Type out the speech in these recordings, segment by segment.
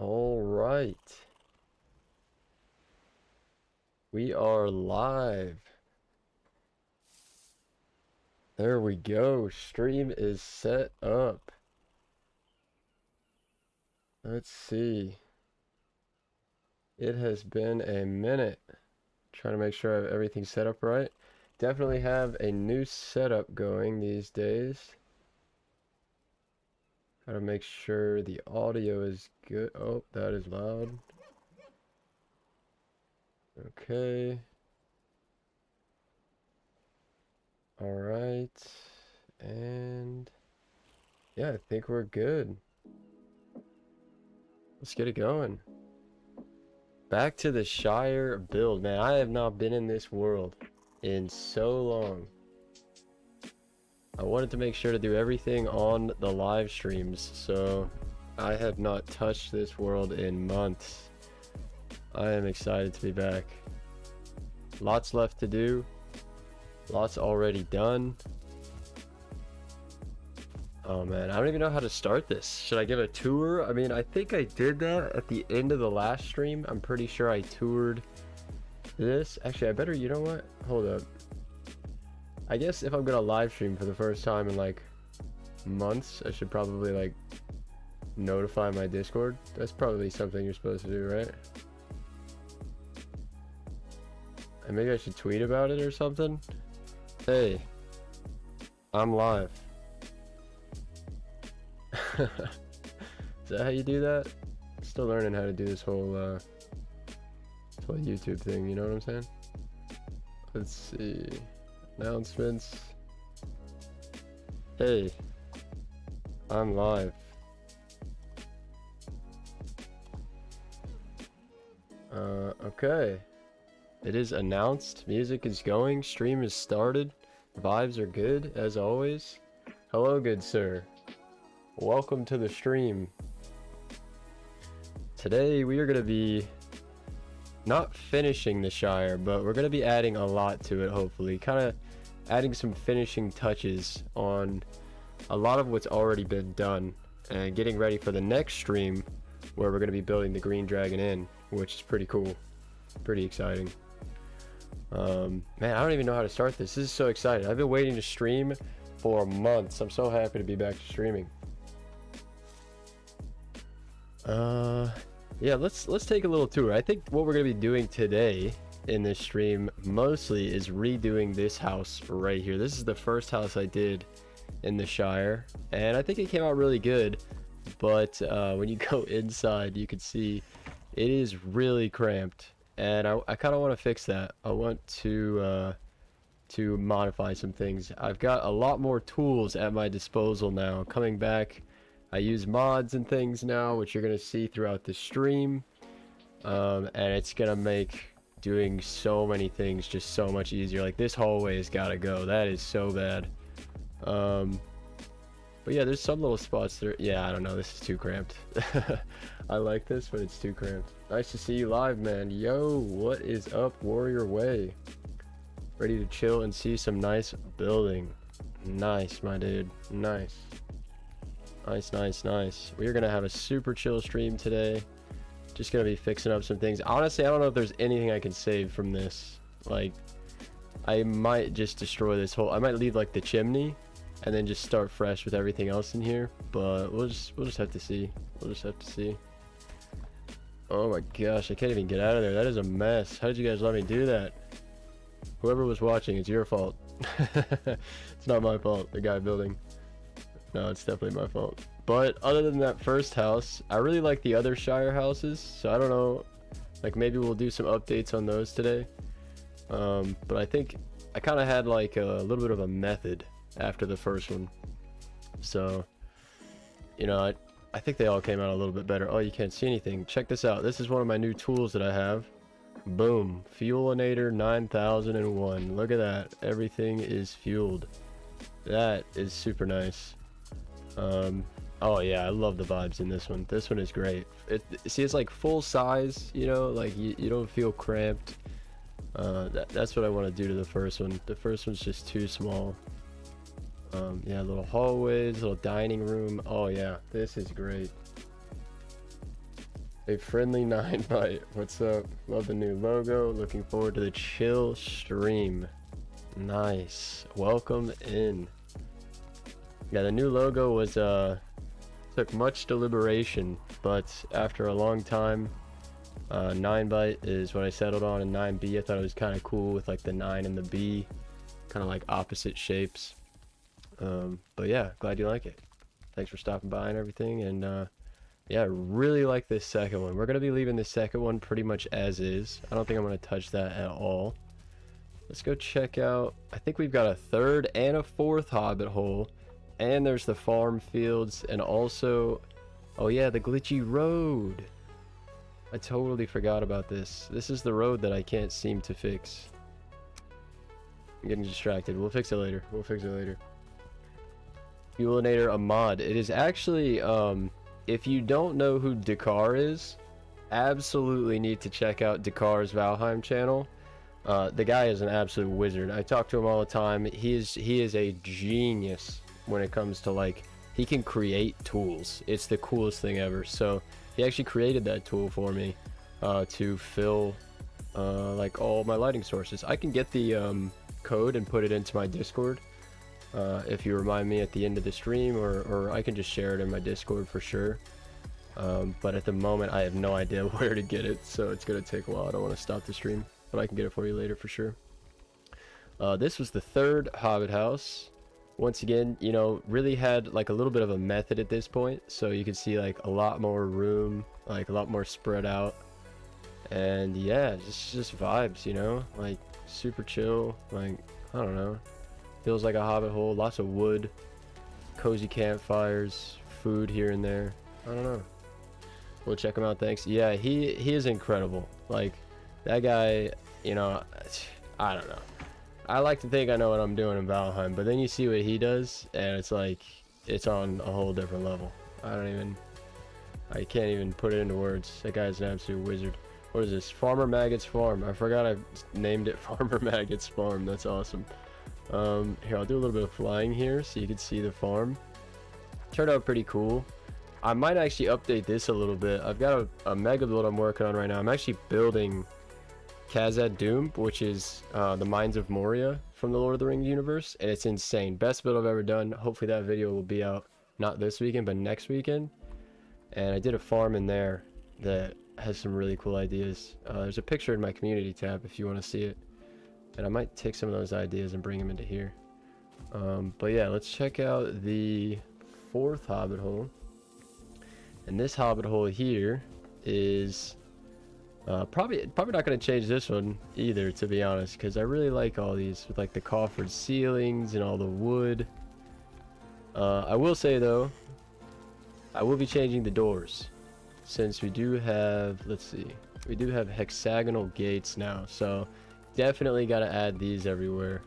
All right. We are live. There we go. Stream is set up. Let's see. It has been a minute. Trying to make sure I have everything set up right. Definitely have a new setup going these days. Gotta make sure the audio is good. Oh, that is loud. Okay. All right. And yeah, I think we're good. Let's get it going. Back to the Shire build. Man, I have not been in this world in so long. I wanted to make sure to do everything on the live streams, so I have not touched this world in months. I am excited to be back. Lots left to do. Lots already done. Oh man, I don't even know how to start this. Should I give a tour? I mean, I think I did that at the end of the last stream. I'm pretty sure I toured this. Actually, I better, you know what? Hold up. I guess if I'm gonna live stream for the first time in like months, I should probably like notify my Discord. That's probably something you're supposed to do, right? And maybe I should tweet about it or something. Hey, I'm live. Is that how you do that? Still learning how to do this whole YouTube thing, you know what I'm saying? Let's see. Announcements. Hey, I'm live. Okay. It is announced. Music is going. Stream is started. Vibes are good, as always. Hello, good sir. Welcome to the stream. Today we are going to be not finishing the Shire, but we're going to be adding a lot to it, hopefully. Kind of adding some finishing touches on a lot of what's already been done. And getting ready for the next stream where we're going to be building the Green Dragon Inn, which is pretty cool. Pretty exciting. Man, I don't even know how to start this. This is so exciting. I've been waiting to stream for months. I'm so happy to be back to streaming. Yeah, let's take a little tour. I think what we're gonna be doing today in this stream mostly is redoing this house right here. This is the first house I did in the Shire, and I think it came out really good. But when you go inside, you can see it is really cramped, and I kind of want to fix that. I want to modify some things. I've got a lot more tools at my disposal now. Coming back, I use mods and things now, which you're going to see throughout the stream. And it's going to make doing so many things just so much easier. Like, this hallway has got to go. That is so bad. But yeah, there's some little spots that are... Yeah, I don't know. This is too cramped. I like this, but it's too cramped. Nice to see you live, man. Yo, what is up, Warrior Way? Ready to chill and see some nice building. Nice, my dude. Nice. Nice, nice, nice. We're gonna have a super chill stream today. Just gonna be fixing up some things. Honestly, I don't know if there's anything I can save from this. Like, I might just destroy this whole... I might leave like the chimney and then just start fresh with everything else in here. But we'll just have to see. We'll just have to see. Oh my gosh, I can't even get out of there. That is a mess. How did you guys let me do that? Whoever was watching, it's your fault. It's not my fault, the guy building. No, it's definitely my fault. But other than that first house, I really like the other Shire houses. So I don't know, like maybe we'll do some updates on those today. But I think I kind of had like a little bit of a method after the first one. So, you know, I think they all came out a little bit better. Oh, you can't see anything. Check this out. This is one of my new tools that I have. Boom. Fuelinator 9001. Look at that. Everything is fueled. That is super nice. Oh yeah, I love the vibes in this one. This one is great. See, it's like full size, you know, like you don't feel cramped. That's what I want to do to the first one. The first one's just too small. Yeah, little hallways, little dining room. Oh yeah, this is great. A friendly 9byte. What's up? Love the new logo. Looking forward to the chill stream. Nice. Welcome in. Yeah, the new logo was took much deliberation, but after a long time, 9byte is what I settled on, and 9B I thought it was kind of cool with like the 9 and the B, kind of like opposite shapes. But yeah, glad you like it. Thanks for stopping by and everything, and yeah, I really like this second one. We're going to be leaving the second one pretty much as is. I don't think I'm going to touch that at all. Let's go check out. I think we've got a third and a fourth hobbit hole. And there's the farm fields. And also, oh yeah, the glitchy road. I totally forgot about this. This is the road that I can't seem to fix. I'm getting distracted. We'll fix it later. We'll fix it later. Fuelinator, a mod. It is actually, if you don't know who Dakar is, absolutely need to check out Dakar's Valheim channel. The guy is an absolute wizard. I talk to him all the time. He is a genius when it comes to, like, he can create tools. It's the coolest thing ever. So he actually created that tool for me to fill like all my lighting sources. I can get the code and put it into my Discord. If you remind me at the end of the stream, or I can just share it in my Discord for sure. But at the moment I have no idea where to get it, so it's gonna take a while. I don't want to stop the stream, but I can get it for you later for sure. This was the third hobbit house. Once again, you know, really had like a little bit of a method at this point, so you can see like a lot more room, like a lot more spread out, and yeah, just vibes, you know, like super chill. Like, I don't know, feels like a hobbit hole. Lots of wood, cozy campfires, food here and there. I don't know. We'll check him out. Thanks. Yeah, he is incredible. Like, that guy, you know, I don't know. I like to think I know what I'm doing in Valheim, but then you see what he does, and it's like, it's on a whole different level. I can't even put it into words. That guy's an absolute wizard. What is this? Farmer Maggot's Farm. I forgot I named it Farmer Maggot's Farm. That's awesome. Here, I'll do a little bit of flying here so you can see the farm. Turned out pretty cool. I might actually update this a little bit. I've got a mega build I'm working on right now. I'm actually building Khazad Dûm, which is the Mines of Moria from the Lord of the Rings universe, and it's insane. Best build I've ever done. Hopefully that video will be out not this weekend, but next weekend. And I did a farm in there that has some really cool ideas. There's a picture in my community tab if you want to see it, and I might take some of those ideas and bring them into here. But yeah, let's check out the fourth hobbit hole. And this hobbit hole here is probably not going to change this one either, to be honest, because I really like all these with like the coffered ceilings and all the wood. I will say though, I will be changing the doors, since we do have, let's see, we do have hexagonal gates now, so definitely got to add these everywhere.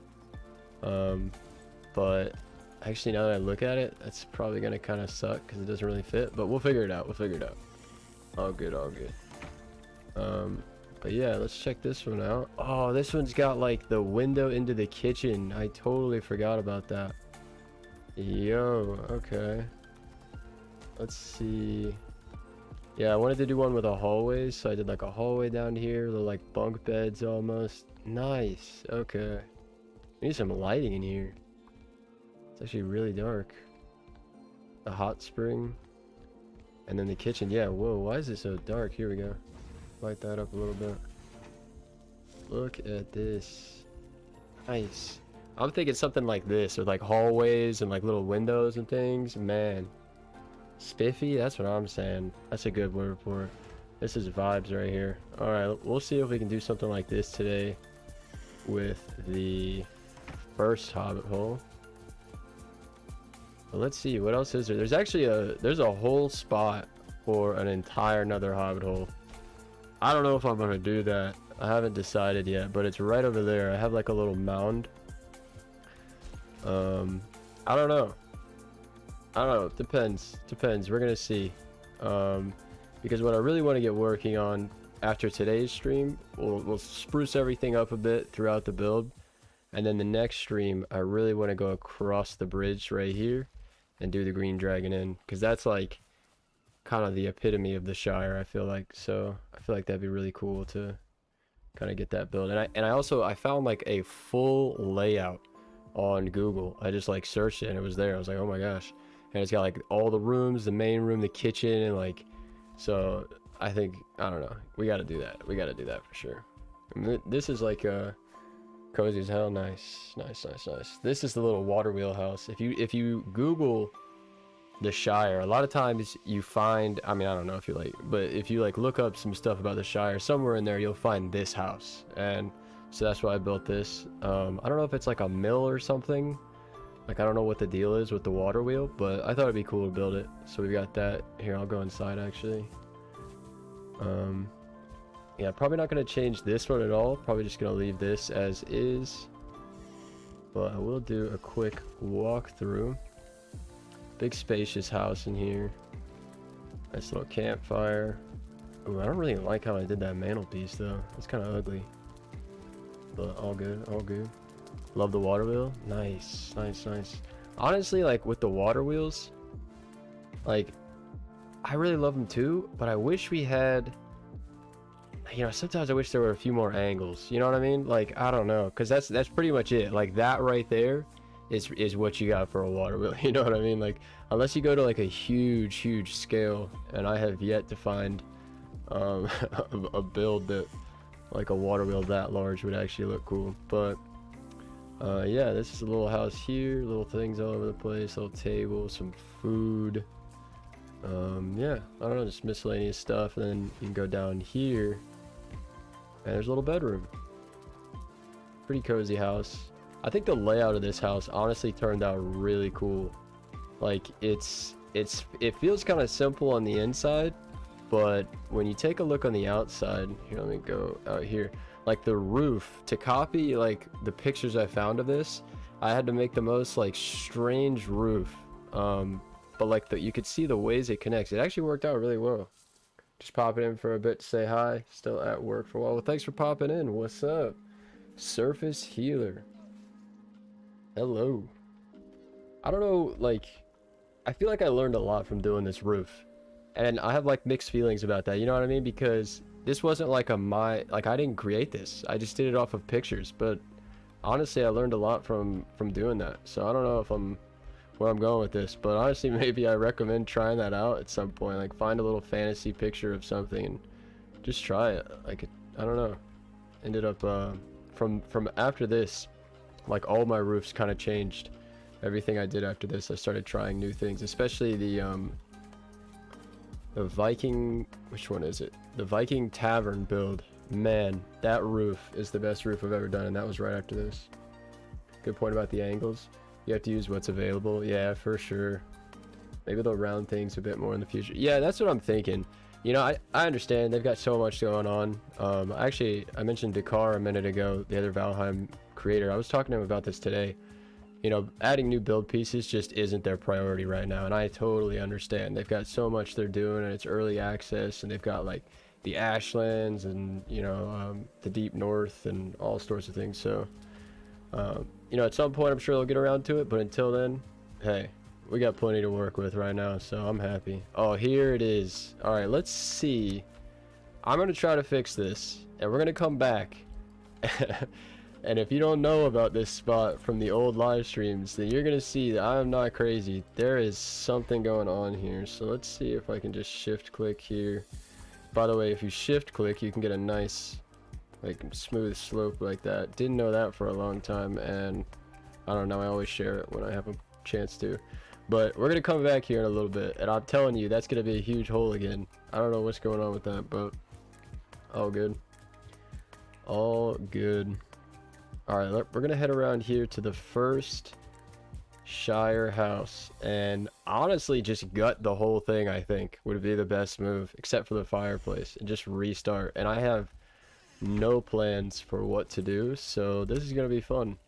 But actually, now that I look at it, that's probably going to kind of suck because it doesn't really fit, but we'll figure it out. We'll figure it out. All good, all good. But yeah, let's check this one out. Oh, this one's got like the window into the kitchen. I totally forgot about that. Yo, okay. Let's see. Yeah, I wanted to do one with a hallway, so I did like a hallway down here, little like bunk beds almost. Nice. Okay. We need some lighting in here. It's actually really dark. The hot spring. And then the kitchen. Yeah, whoa, why is it so dark? Here we go. Light that up a little bit. Look at this. Nice. I'm thinking something like this, with like hallways and like little windows and things. Man. Spiffy? That's what I'm saying. That's a good word for it. This is vibes right here. Alright, we'll see if we can do something like this today with the first hobbit hole. But let's see, what else is there? There's actually there's a whole spot for an entire another hobbit hole. I don't know if I'm gonna do that. I haven't decided yet, but it's right over there. I have like a little mound. I don't know. Depends. We're gonna see. Because what I really want to get working on after today's stream, we'll spruce everything up a bit throughout the build, and then the next stream I really want to go across the bridge right here and do the green dragon in, because that's like kind of the epitome of the Shire, I feel like. So I feel like that'd be really cool to kind of get that built. And I also I found like a full layout on Google. I just like searched it and it was there. I was like, oh my gosh. And it's got like all the rooms, the main room, the kitchen, and like, so I think, I don't know, we got to do that. We got to do that for sure. And this is like cozy as hell. Nice. This is the little water wheel house. If you Google the Shire, a lot of times you find, I mean, I don't know if you like, but if you like look up some stuff about the Shire, somewhere in there you'll find this house. And so that's why I built this. I don't know if it's like a mill or something. Like, I don't know what the deal is with the water wheel, but I thought it'd be cool to build it. So we got that. Here, I'll go inside actually. Yeah, probably not going to change this one at all. Probably just going to leave this as is. But I will do a quick walkthrough. Big spacious house in here. Nice little campfire. Ooh, I don't really like how I did that mantelpiece though. It's kind of ugly. But all good, all good. Love the water wheel. Nice. Honestly, like with the water wheels, like I really love them too, but I wish we had, you know, sometimes I wish there were a few more angles, you know what I mean? Like, I don't know, because that's pretty much it. Like that right there is what you got for a water wheel, you know what I mean? Like, unless you go to like a huge scale, and I have yet to find a build that like a water wheel that large would actually look cool. But yeah, this is a little house here, little things all over the place, little table, some food. Yeah, I don't know, just miscellaneous stuff. And then you can go down here and there's a little bedroom. Pretty cozy house. I think the layout of this house honestly turned out really cool. Like it feels kind of simple on the inside, but when you take a look on the outside, here, let me go out here. Like the roof, to copy like the pictures I found of this, I had to make the most like strange roof. But like you could see the ways it connects. It actually worked out really well. Just popping in for a bit to say hi. Still at work for a while. Well, thanks for popping in. What's up? Surface Healer. Hello. I don't know, like, I feel like I learned a lot from doing this roof. And I have like mixed feelings about that, you know what I mean? Because this wasn't like like I didn't create this. I just did it off of pictures. But honestly, I learned a lot from doing that. So I don't know if where I'm going with this, but honestly, maybe I recommend trying that out at some point. Like, find a little fantasy picture of something and just try it. Like, I don't know. Ended up from after this, like all my roofs kind of changed. Everything I did after this, I started trying new things, especially the Viking, which one is it? The Viking Tavern build. Man, that roof is the best roof I've ever done, and that was right after this. Good point about the angles. You have to use what's available. Yeah, for sure. Maybe they'll round things a bit more in the future. Yeah, that's what I'm thinking. You know, I understand they've got so much going on. Actually, I mentioned Dakar a minute ago, the other Valheim creator. I was talking to him about this today. You know, adding new build pieces just isn't their priority right now, and I totally understand. They've got so much they're doing, and it's early access, and they've got like the Ashlands and, you know, the Deep North and all sorts of things. So you know, at some point I'm sure they'll get around to it, but until then, hey, we got plenty to work with right now, so I'm happy. Oh, here it is. All right, let's see. I'm gonna try to fix this, and we're gonna come back. And if you don't know about this spot from the old live streams, then you're gonna see that I'm not crazy. There is something going on here. So let's see if I can just shift click here. By the way, if you shift click, you can get a nice like smooth slope like that. Didn't know that for a long time, and I don't know, I always share it when I have a chance to. But we're gonna come back here in a little bit, and I'm telling you, that's gonna be a huge hole again. I don't know what's going on with that, but all good. All good. All right, we're gonna head around here to the first Shire house, and honestly just gut the whole thing. I think would be the best move, except for the fireplace, and just restart. And I have no plans for what to do, so this is gonna be fun.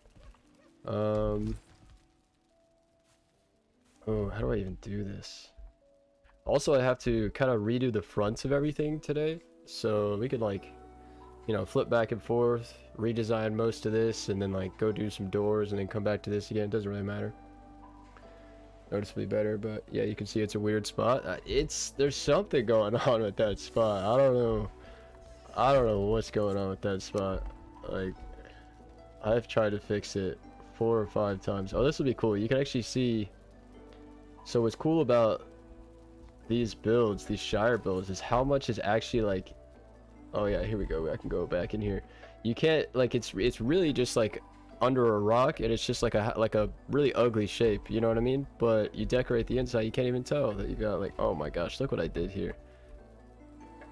Oh, how do I even do this? Also, I have to kind of redo the fronts of everything today, so we could like, you know, flip back and forth, redesign most of this, and then like go do some doors and then come back to this again. It doesn't really matter. noticeably better. But yeah, you can see it's a weird spot. There's something going on with that spot. I don't know what's going on with that spot. Like, I've tried to fix it 4 or 5 times. Oh, this will be cool. You can actually see. So what's cool about these builds, these Shire builds, is how much is actually like. Oh yeah, here we go. I can go back in here. You can't like it's really just like under a rock, and it's just like a really ugly shape. You know what I mean? But you decorate the inside, you can't even tell that you got like. Oh my gosh, look what I did here.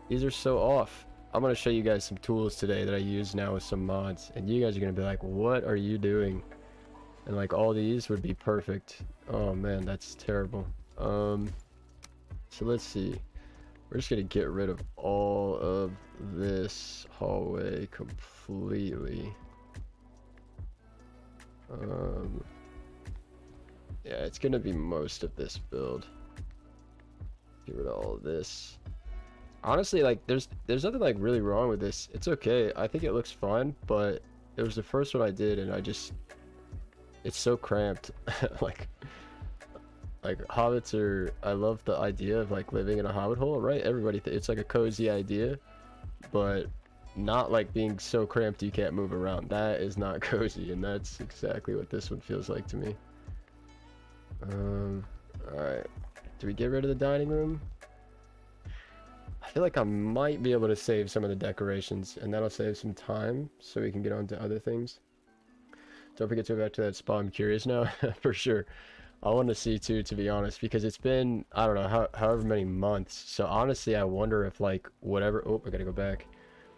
These are so off. I'm gonna show you guys some tools today that I use now with some mods, and you guys are gonna be like, "What are you doing?" And like all these would be perfect. Oh man, that's terrible. So let's see. We're just gonna get rid of all of this hallway completely. Yeah, it's gonna be most of this build. Get rid of all of this. Honestly, like there's nothing like really wrong with this. It's okay. I think it looks fine, but it was the first one I did, and it's so cramped. like hobbits are. I love the idea of like living in a hobbit hole, right? Everybody, it's like a cozy idea, but not like being so cramped you can't move around. That is not cozy, and that's exactly what this one feels like to me. All right. Do we get rid of the dining room? I feel like I might be able to save some of the decorations, and that'll save some time so we can get on to other things. Don't forget to go back to that spa. I'm curious now. For sure. I want to see too, to be honest, because it's been, I don't know, however many months. So honestly, I wonder if like whatever. Oh, I gotta go back.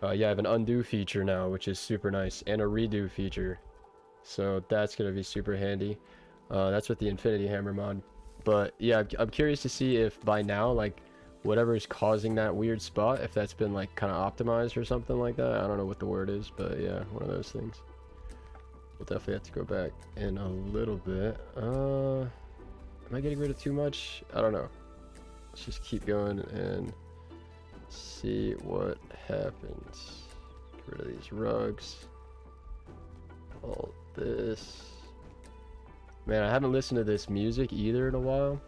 Yeah, I have an undo feature now, which is super nice, and a redo feature. So that's gonna be super handy. That's with the Infinity Hammer mod. But yeah, I'm curious to see if by now, like, whatever is causing that weird spot, if that's been like kind of optimized or something like that. I don't know what the word is, but yeah, one of those things. We'll definitely have to go back in a little bit. Am I getting rid of too much? I don't know. Let's just keep going and see what happens. Get rid of these rugs. All this. Man, I haven't listened to this music either in a while.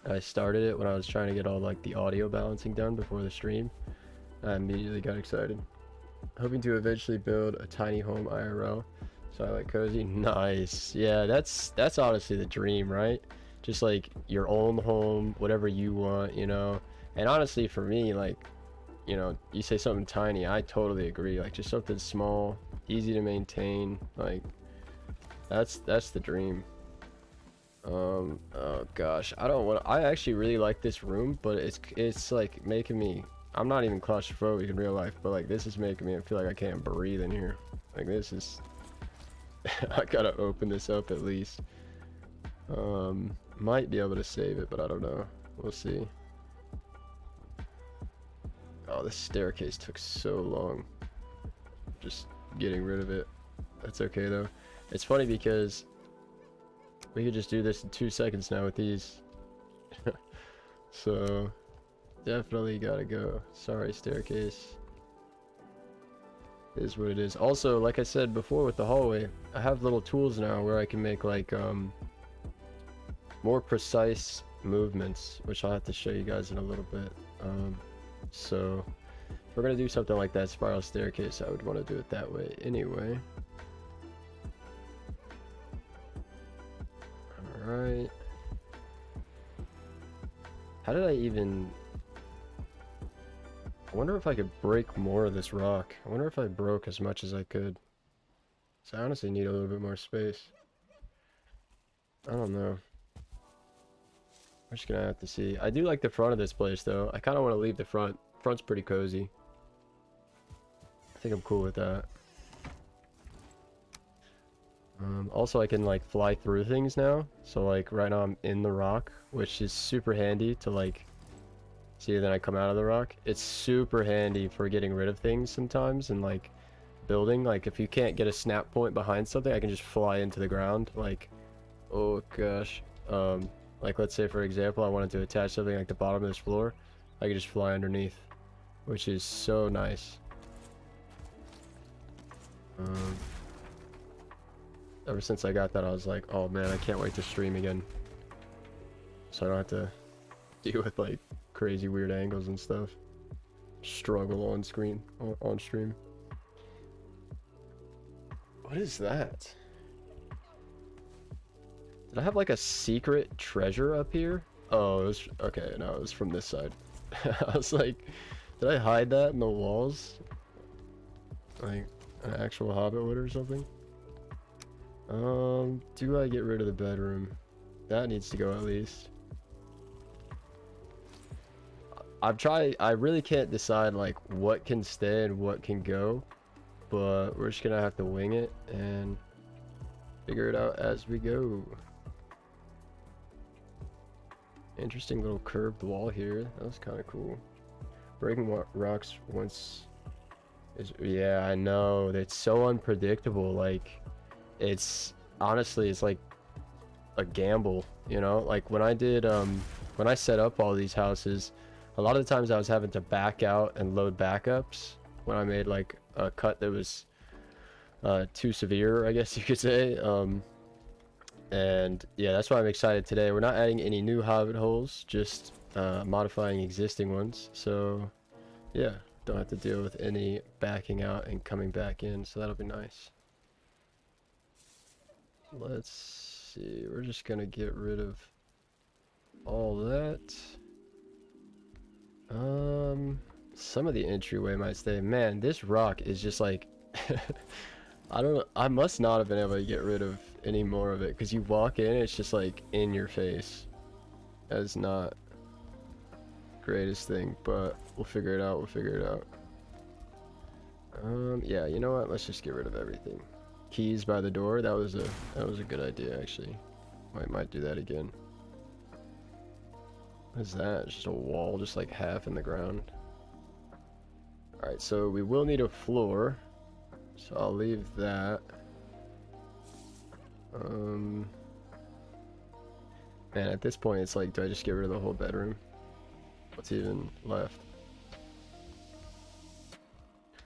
I started it when I was trying to get all like the audio balancing done before the stream. I immediately got excited. Hoping to eventually build a tiny home IRL. So I like cozy. Nice. Yeah, that's honestly the dream, right? Just like your own home, whatever you want, you know. And honestly, for me, like, you know, you say something tiny, I totally agree. Like just something small, easy to maintain. Like that's the dream. Oh gosh, I actually really like this room, but it's like making me, I'm not even claustrophobic in real life, but like this is making me feel like I can't breathe in here. Like this is I gotta open this up at least. Might be able to save it, but I don't know. We'll see. Oh, this staircase took so long. Just getting rid of it. That's okay though. It's funny because we could just do this in 2 seconds now with these. So definitely gotta go. Sorry, staircase. Is what it is. Also, like I said before with the hallway, I have little tools now where I can make like more precise movements, which I'll have to show you guys in a little bit. So if we're gonna do something like that spiral staircase, I would want to do it that way anyway. Alright. How did I even... I wonder if I could break more of this rock. I wonder if I broke as much as I could. So I honestly need a little bit more space. I don't know. We're just gonna have to see. I do like the front of this place though. I kind of want to leave the front. Front's pretty cozy. I think I'm cool with that. Also, I can like fly through things now. So like right now I'm in the rock, which is super handy to like see. Then I come out of the rock. It's super handy for getting rid of things sometimes and like building. Like if you can't get a snap point behind something, I can just fly into the ground. Like, oh gosh. Like let's say for example, I wanted to attach something like the bottom of this floor. I could just fly underneath, which is so nice. Ever since I got that, I was like, oh man, I can't wait to stream again. so I don't have to deal with like crazy weird angles and stuff. Struggle on screen, on stream. What is that? Did I have like a secret treasure up here? Oh, it was, okay, no, it was from this side. I was like, did I hide that in the walls? Like an actual hobbit would or something? Do I get rid of the bedroom? That needs to go at least. I really can't decide like what can stay and what can go, but we're just gonna have to wing it and figure it out as we go. Interesting little curved wall here. That was kind of cool. Breaking rocks once is, yeah, I know. It's so unpredictable. Like, it's honestly, it's like a gamble, you know? Like when I did, when I set up all these houses, a lot of the times I was having to back out and load backups when I made like a cut that was too severe, I guess you could say. And yeah, that's why I'm excited today. We're not adding any new hobbit holes, just modifying existing ones. So yeah, don't have to deal with any backing out and coming back in, so that'll be nice. Let's see, we're just gonna get rid of all that. Some of the entryway might stay. Man, this rock is just like I don't know, I must not have been able to get rid of any more of it, because you walk in, it's just like in your face. That is not the greatest thing, but we'll figure it out. Yeah, you know what, let's just get rid of everything. Keys by the door, that was a good idea actually. Might do that again. What is that? It's just a wall, just like half in the ground. Alright, so we will need a floor, so I'll leave that. Man, at this point it's like, do I just get rid of the whole bedroom? What's even left?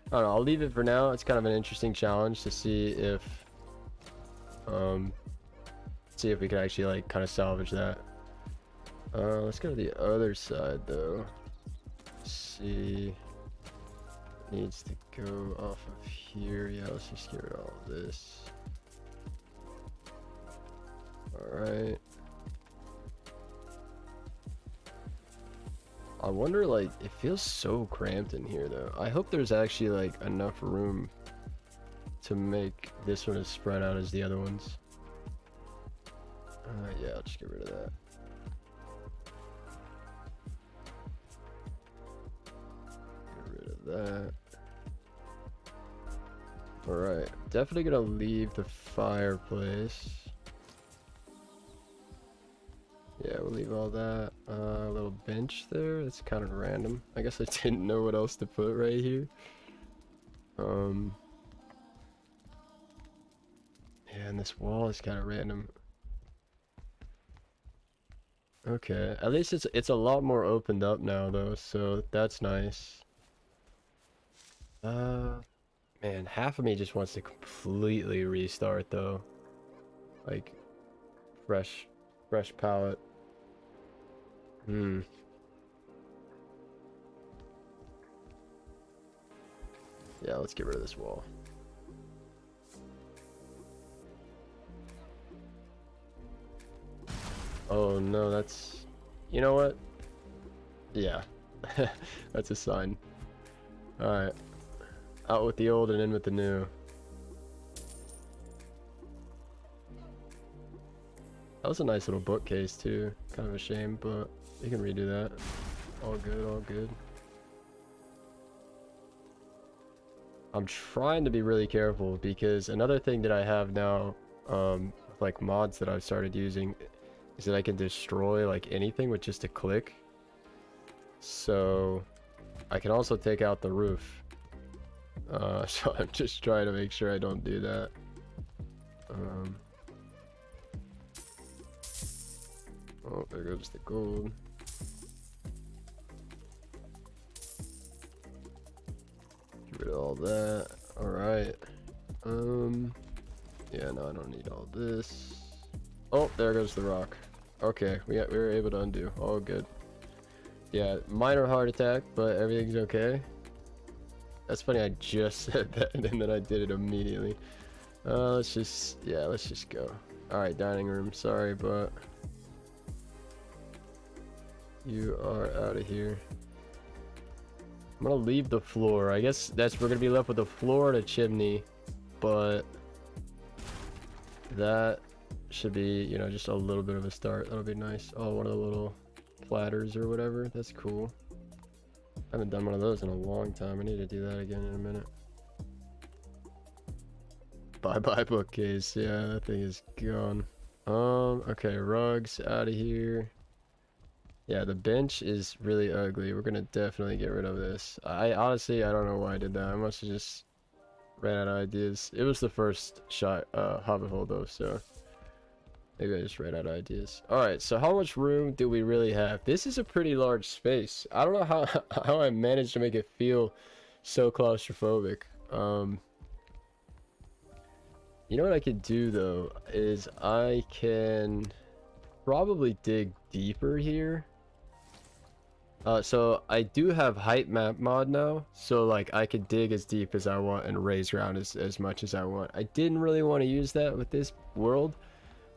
I don't know, I'll leave it for now. It's kind of an interesting challenge to see if we can actually like kind of salvage that. Let's go to the other side though. See, it needs to go off of here. Yeah, let's just get rid of all of this. Alright. I wonder, like, it feels so cramped in here though. I hope there's actually like enough room to make this one as spread out as the other ones. Yeah, I'll just get rid of that. Get rid of that. Alright, definitely gonna leave the fireplace. Yeah, we'll leave all that. A little bench there. That's kind of random. I guess I didn't know what else to put right here. Yeah, and this wall is kind of random. Okay, at least it's a lot more opened up now though, so that's nice. Man, half of me just wants to completely restart though. Like fresh palette. Yeah, let's get rid of this wall. Oh no, that's... You know what? Yeah. That's a sign. Alright. Out with the old and in with the new. That was a nice little bookcase too. Kind of a shame, but you can redo that. All good, all good. I'm trying to be really careful because another thing that I have now, like mods that I've started using, is that I can destroy like anything with just a click. So I can also take out the roof. So I'm just trying to make sure I don't do that. Oh, there goes the gold. Get rid of all that. Alright. Yeah, no, I don't need all this. Oh, there goes the rock. Okay, we were able to undo. All good. Yeah, minor heart attack, but everything's okay. That's funny, I just said that and then I did it immediately. Let's just go. Alright, dining room, sorry, but you are out of here. I'm gonna leave the floor. I guess we're gonna be left with the floor and a chimney, but that should be, you know, just a little bit of a start. That'll be nice. Oh, one of the little platters or whatever. That's cool. I haven't done one of those in a long time. I need to do that again in a minute. Bye-bye bookcase. Yeah, that thing is gone. Okay, rugs out of here. Yeah, the bench is really ugly. We're gonna definitely get rid of this. I honestly, I don't know why I did that. I must have just ran out of ideas. It was the first shot, hobbit hole though, so maybe I just ran out of ideas. Alright, so how much room do we really have? This is a pretty large space. I don't know how I managed to make it feel so claustrophobic. You know what I could do though, is I can probably dig deeper here. So I do have height map mod now, so like I could dig as deep as I want and raise around as much as I want. I didn't really want to use that with this world,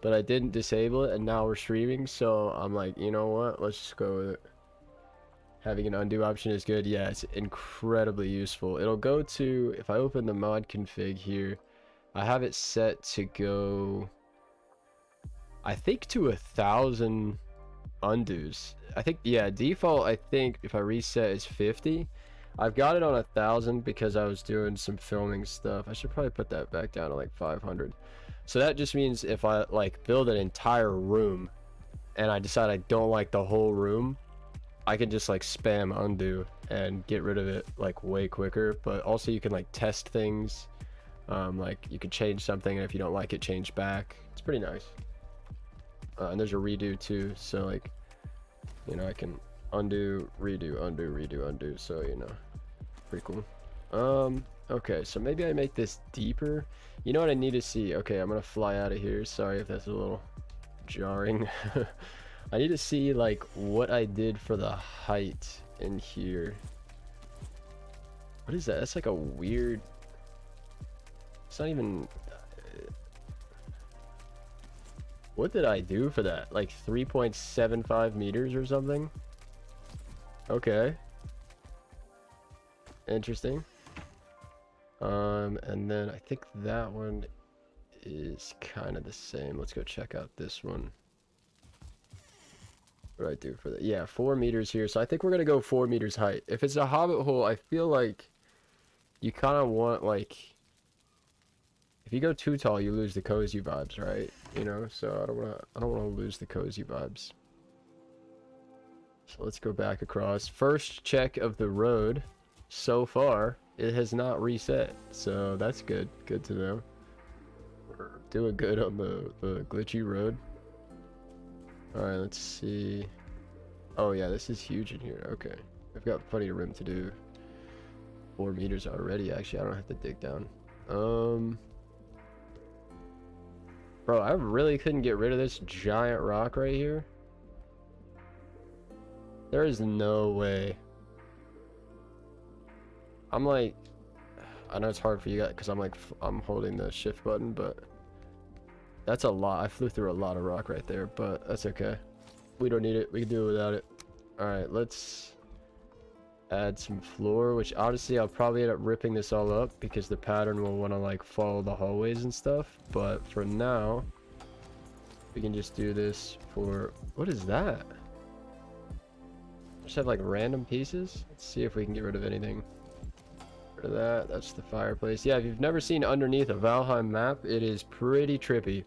but I didn't disable it, and now we're streaming, so I'm like, you know what, let's just go with it. Having an undo option is good. Yeah, it's incredibly useful. It'll go to, if I open the mod config here, I have it set to go, I think, to 1,000 undos. I think, yeah, default, I think if I reset is 50. I've got it on 1,000 because I was doing some filming stuff. I should probably put that back down to like 500. So that just means if I like build an entire room and I decide I don't like the whole room, I can just like spam undo and get rid of it like way quicker. But also you can like test things, like you can change something, and if you don't like it, change back. It's pretty nice. And there's a redo too, so like, you know, I can undo, redo, undo, redo, undo, so, you know, pretty cool. Okay, so maybe I make this deeper. You know what I need to see? Okay, I'm gonna fly out of here. Sorry if that's a little jarring. I need to see like what I did for the height in here. What is that? That's like a weird, it's not even, what did I do for that? Like 3.75 meters or something? Okay. Interesting. And then I think that one is kind of the same. Let's go check out this one. What do I do for that? Yeah, 4 meters here. So I think we're gonna go 4 meters height. If it's a hobbit hole, I feel like you kind of want, like, if you go too tall, you lose the cozy vibes, right? You know, so I don't wanna lose the cozy vibes. So let's go back across. First check of the road. So far, it has not reset, so that's good. Good to know. We're doing good on the glitchy road. Alright, let's see. Oh yeah, this is huge in here. Okay. I've got plenty of room to do 4 meters already. Actually, I don't have to dig down. Bro, I really couldn't get rid of this giant rock right here. There is no way. I'm like, I know it's hard for you guys because I'm holding the shift button, but that's a lot. I flew through a lot of rock right there, but that's okay. We don't need it. We can do it without it. Alright, let's add some floor, which honestly I'll probably end up ripping this all up because the pattern will want to like follow the hallways and stuff. But for now, we can just do this for, what is that? Just have like random pieces. Let's see if we can get rid of anything. Rid of that. That's the fireplace. Yeah, if you've never seen underneath a Valheim map, it is pretty trippy.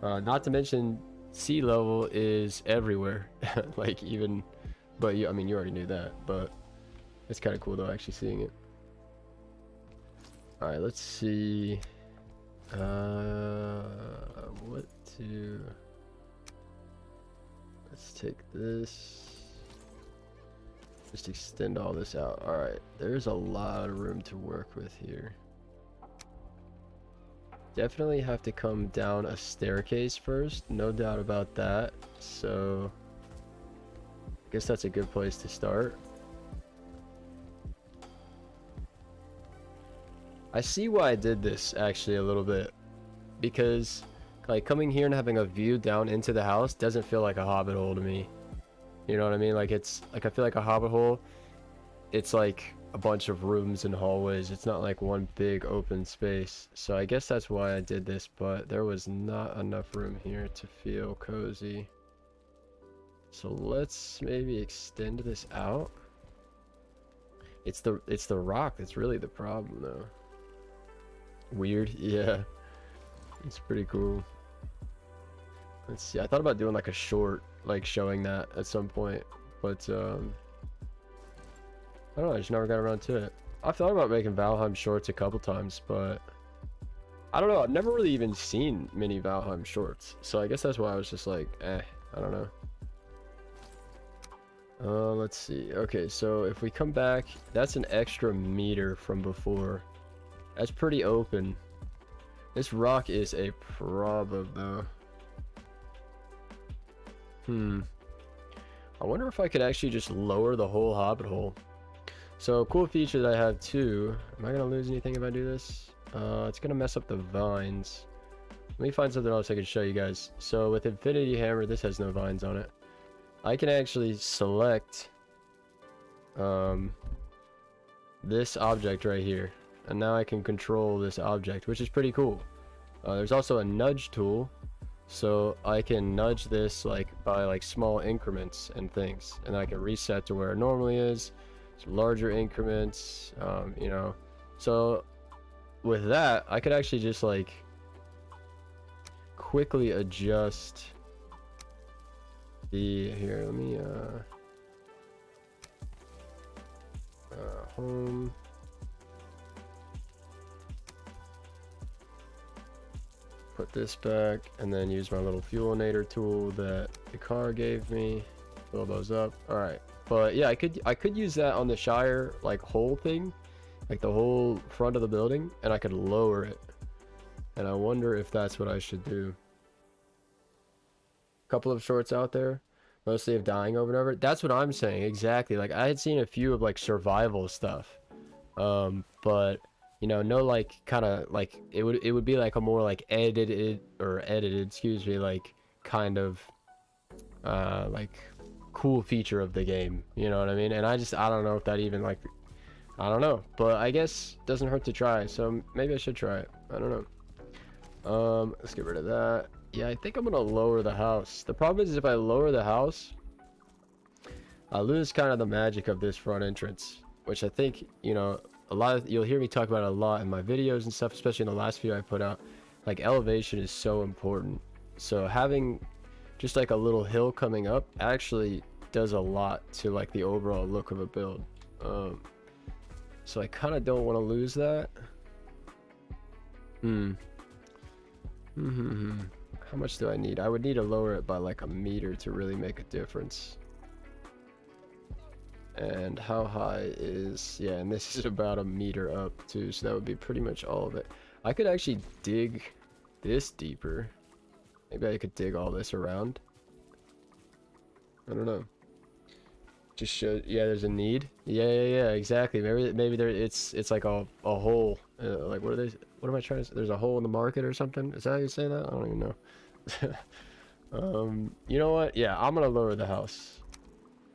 Not to mention sea level is everywhere. Like even, but you, I mean, you already knew that, but it's kind of cool though actually seeing it. All right, let's see what to, let's take this, just extend all this out. All right, there's a lot of room to work with here. definitely have to come down a staircase first, no doubt about that. So I guess that's a good place to start. I see why I did this actually a little bit, because like coming here and having a view down into the house doesn't feel like a hobbit hole to me. You know what I mean? Like it's like, I feel like a hobbit hole, it's like a bunch of rooms and hallways. It's not like one big open space. So I guess that's why I did this, but there was not enough room here to feel cozy. So let's maybe extend this out. It's the rock that's really the problem though. Weird, yeah. It's pretty cool. Let's see, I thought about doing like a short, like showing that at some point, but I don't know, I just never got around to it. I've thought about making Valheim shorts a couple times, but I don't know, I've never really even seen many Valheim shorts, so I guess that's why I was just like, I don't know. Let's see. Okay, so if we come back, that's an extra meter from before. That's pretty open. This rock is a problem though. I wonder if I could actually just lower the whole hobbit hole. So a cool feature that I have too. Am I gonna lose anything if I do this? It's gonna mess up the vines. Let me find something else I can show you guys. So with Infinity Hammer, this has no vines on it. I can actually select this object right here, and now I can control this object, which is pretty cool. There's also a nudge tool, so I can nudge this like by like small increments and things, and I can reset to where it normally is. Some larger increments, you know. So with that, I could actually just like quickly adjust the here. Let me home. Put this back, and then use my little fuelinator tool that the car gave me. Fill those up. All right, but yeah, I could use that on the Shire like whole thing, like the whole front of the building, and I could lower it. And I wonder if that's what I should do. Couple of shorts out there, mostly of dying over and over. That's what I'm saying exactly. Like I had seen a few of like survival stuff, but you know, no like kind of like it would be like a more like edited, excuse me, like kind of like cool feature of the game, you know what I mean? And I don't know if that even like, I don't know, but I guess it doesn't hurt to try, so maybe I should try it. I don't know. Let's get rid of that. Yeah, I think I'm gonna lower the house. The problem is if I lower the house, I lose kind of the magic of this front entrance, which I think, you know, you'll hear me talk about it a lot in my videos and stuff, especially in the last video I put out. Like elevation is so important, so having just like a little hill coming up actually does a lot to like the overall look of a build. So I kind of don't want to lose that. How much do I need? I would need to lower it by like a meter to really make a difference. And how high is, yeah, and this is about a meter up too, so that would be pretty much all of it. I could actually dig this deeper. Maybe I could dig all this around. I don't know. Just show, yeah, there's a need. Yeah, exactly. Maybe there it's like a hole. Like what am I trying to say? There's a hole in the market or something. Is that how you say that? I don't even know. You know what? Yeah, I'm gonna lower the house.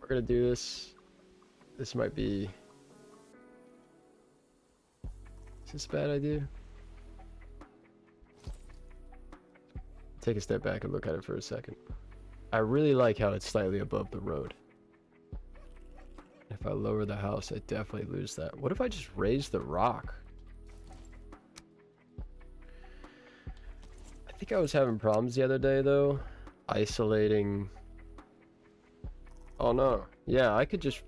We're gonna do this. This might be... Is this a bad idea? Take a step back and look at it for a second. I really like how it's slightly above the road. If I lower the house, I definitely lose that. What if I just raise the rock? I think I was having problems the other day though, isolating... Oh no, yeah, I could just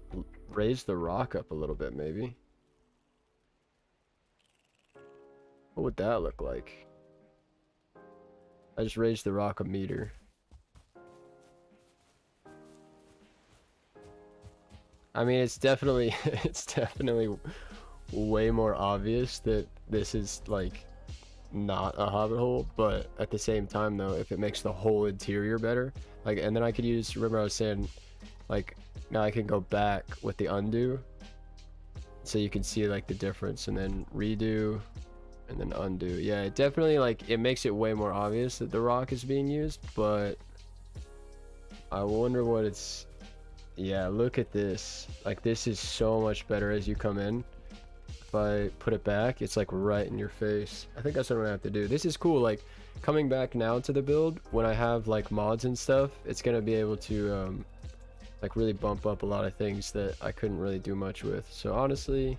raise the rock up a little bit maybe. What would that look like? I just raised the rock a meter. I mean, it's definitely way more obvious that this is like not a hobbit hole, but at the same time though, if it makes the whole interior better, like, and then I could use, remember I was saying, like, now I can go back with the undo, so you can see like the difference, and then redo, and then undo. Yeah, it definitely, like, it makes it way more obvious that the rock is being used, but I wonder what it's, yeah, look at this. Like, this is so much better as you come in. If I put it back, it's like right in your face. I think that's what I'm gonna have to do. This is cool, like, coming back now to the build, when I have like mods and stuff, it's gonna be able to like really bump up a lot of things that I couldn't really do much with. So honestly,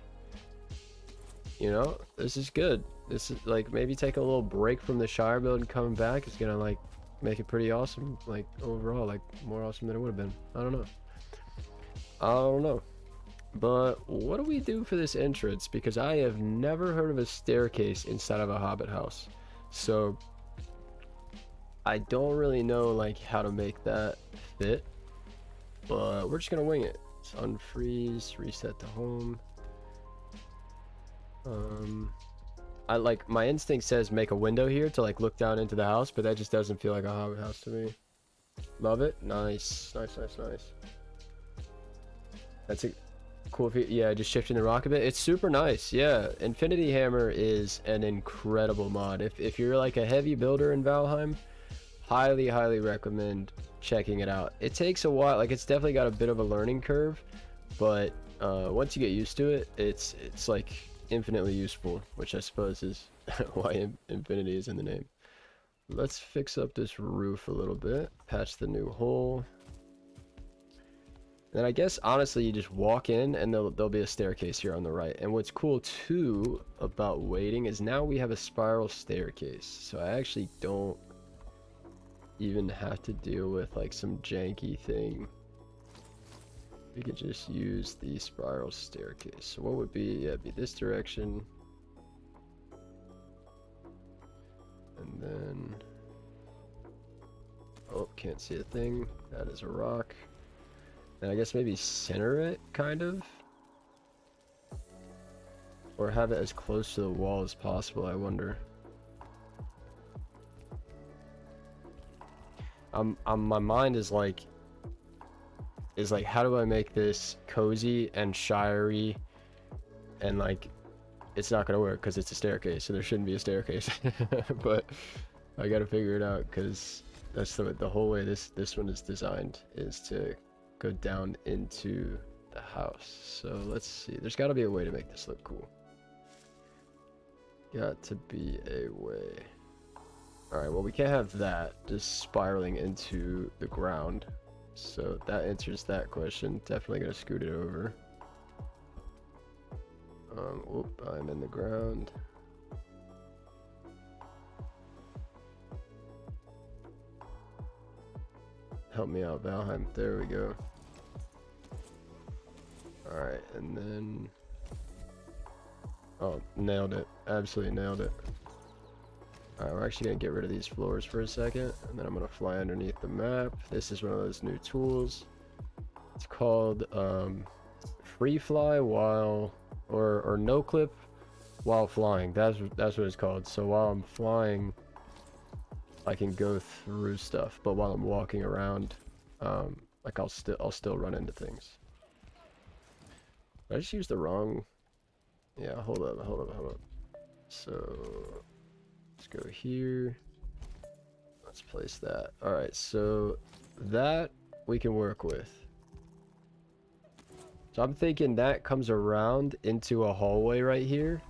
you know, this is good. This is like, maybe take a little break from the Shire build and coming back is gonna like make it pretty awesome, like overall, like more awesome than it would have been. I don't know. But what do we do for this entrance? Because I have never heard of a staircase inside of a hobbit house, so I don't really know like how to make that fit, but we're just gonna wing it. So unfreeze, reset to home. I like, my instinct says make a window here to like look down into the house, but that just doesn't feel like a hobbit house to me. Love it. Nice. That's a cool. Yeah, just shifting the rock a bit. It's super nice. Yeah, Infinity Hammer is an incredible mod. If you're like a heavy builder in Valheim, highly recommend checking it out. It takes a while. Like, it's definitely got a bit of a learning curve, but once you get used to it, it's like infinitely useful, which I suppose is why Infinity is in the name. Let's fix up this roof a little bit, patch the new hole. Then I guess honestly you just walk in and there'll be a staircase here on the right. And what's cool too about waiting is now we have a spiral staircase, so I actually don't even have to deal with like some janky thing. We could just use the spiral staircase. So what would be, yeah, be this direction, and then, oh, can't see a thing. That is a rock. And I guess maybe center it, kind of, or have it as close to the wall as possible. I wonder. My mind is like, how do I make this cozy and shirey, and like, it's not gonna work because it's a staircase, so there shouldn't be a staircase. But I gotta figure it out, because that's the whole way this one is designed, is to go down into the house. So let's see, there's got to be a way to make this look cool. Got to be a way. All right, well, we can't have that just spiraling into the ground, so that answers that question. Definitely gonna scoot it over. Whoop, I'm in the ground. Help me out, Valheim. There we go. Alright, and then, oh, nailed it. Absolutely nailed it. Alright, we're actually gonna get rid of these floors for a second, and then I'm gonna fly underneath the map. This is one of those new tools. It's called free fly while, or no clip while flying. That's what it's called. So while I'm flying, I can go through stuff, but while I'm walking around, like I'll still run into things. I just used the wrong, yeah, hold up. So let's go here, let's place that. All right, so that we can work with. So I'm thinking that comes around into a hallway right here,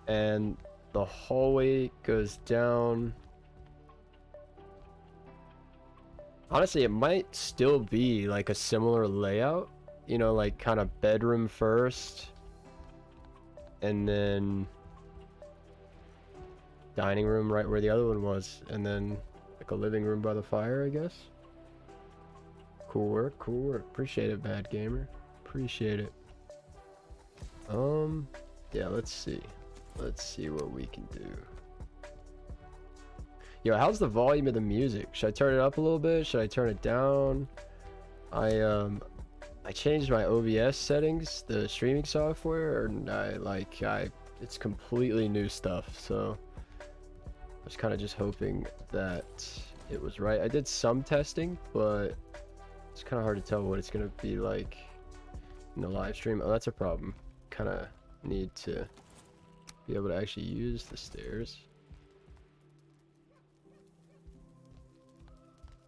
and the hallway goes down. Honestly, it might still be like a similar layout, you know, like kind of bedroom first, and then dining room right where the other one was, and then like a living room by the fire, I guess. Cool work. Appreciate it, Bad Gamer. Appreciate it. Yeah, let's see what we can do. Yo, how's the volume of the music? Should I turn it up a little bit? Should I turn it down? I changed my OBS settings, the streaming software, and it's completely new stuff, so I was kind of just hoping that it was right. I did some testing, but it's kind of hard to tell what it's gonna be like in the live stream. Oh, that's a problem. Kind of need to be able to actually use the stairs.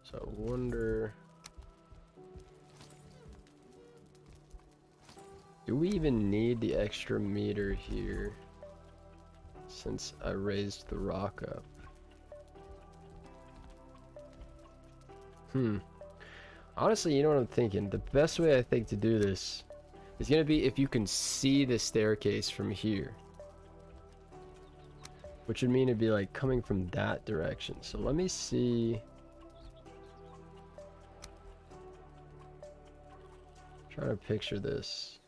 So I wonder, do we even need the extra meter here since I raised the rock up? Honestly, you know what I'm thinking? The best way I think to do this is gonna be if you can see the staircase from here, which would mean it'd be like coming from that direction. So let me see. Trying to picture this.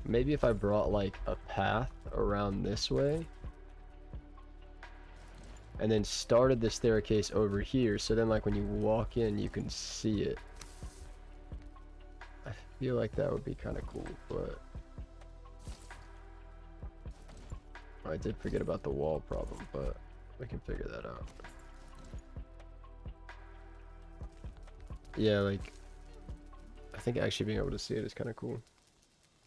Maybe if I brought like a path around this way and then started the staircase over here, so then like when you walk in you can see it. I feel like that would be kind of cool, but I did forget about the wall problem, but we can figure that out. Yeah, like I think actually being able to see it is kind of cool.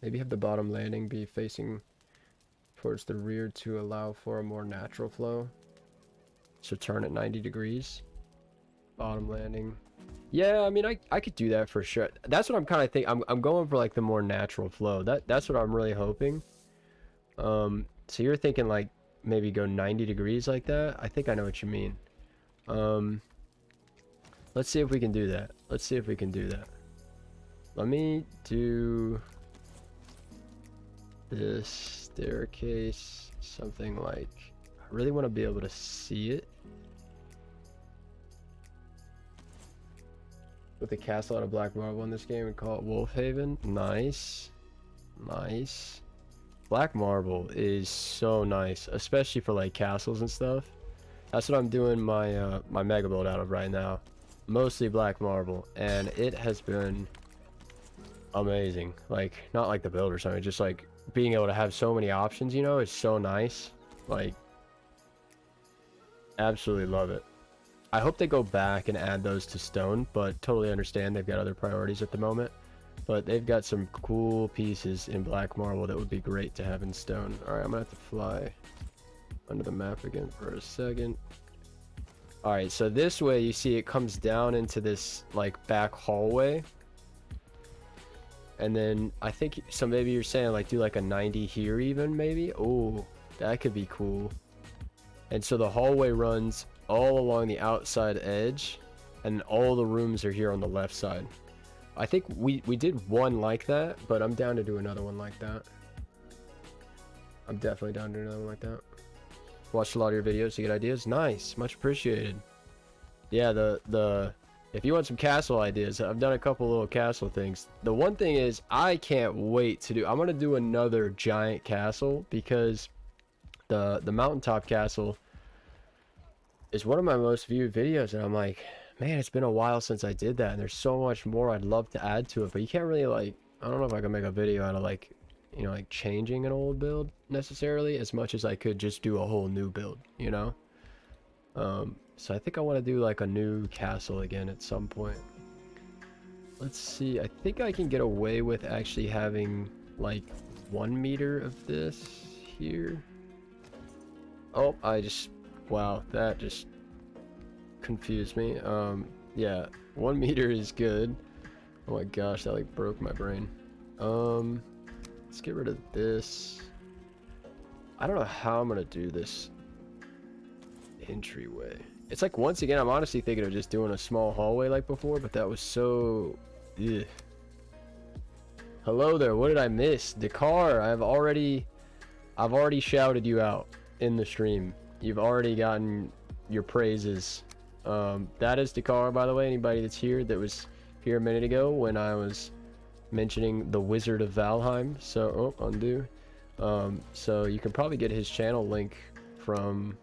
Maybe have the bottom landing be facing towards the rear to allow for a more natural flow. So turn it 90 degrees. Bottom landing. Yeah, I mean, I could do that for sure. That's what I'm kind of thinking. I'm going for like the more natural flow. That's what I'm really hoping. So you're thinking like maybe go 90 degrees like that? I think I know what you mean. Let's see if we can do that. Let's see if we can do that. Let me do this staircase something like, I really want to be able to see it. With a castle out of black marble in this game and call it Wolfhaven. Nice. Nice. Black marble is so nice, especially for like castles and stuff. That's what I'm doing my my mega build out of right now. Mostly black marble, and it has been amazing. Like, not like the build or something, just like being able to have so many options, you know, is so nice. Like, absolutely love it. I hope they go back and add those to stone, but totally understand they've got other priorities at the moment. But they've got some cool pieces in black marble that would be great to have in stone. Alright, I'm gonna have to fly under the map again for a second. Alright, so this way you see it comes down into this like back hallway. And then I think, so maybe you're saying like do like a 90 here even maybe? Oh, that could be cool. And so the hallway runs all along the outside edge, and all the rooms are here on the left side. I think we did one like that, but I'm down to do another one like that. I'm definitely down to do another one like that. Watched a lot of your videos to get ideas. Nice, much appreciated. Yeah, if you want some castle ideas, I've done a couple little castle things. The one thing is, I can't wait to do, I'm gonna do another giant castle, because the mountaintop castle is one of my most viewed videos, and I'm like, man, it's been a while since I did that, and there's so much more I'd love to add to it, but you can't really, like, I don't know if I can make a video out of like, you know, like changing an old build necessarily, as much as I could just do a whole new build, you know. So I think I want to do like a new castle again at some point. Let's see, I think I can get away with actually having like 1 meter of this here. Oh, wow, that just confused me. Yeah, 1 meter is good. Oh my gosh, that like broke my brain. Let's get rid of this. I don't know how I'm gonna do this entryway. It's like, once again, I'm honestly thinking of just doing a small hallway like before, but that was so... Ugh. Hello there, what did I miss? Dakar, I've already shouted you out in the stream. You've already gotten your praises. That is Dakar, by the way, anybody that's here that was here a minute ago when I was mentioning the Wizard of Valheim. So, oh, undo. So you can probably get his channel link from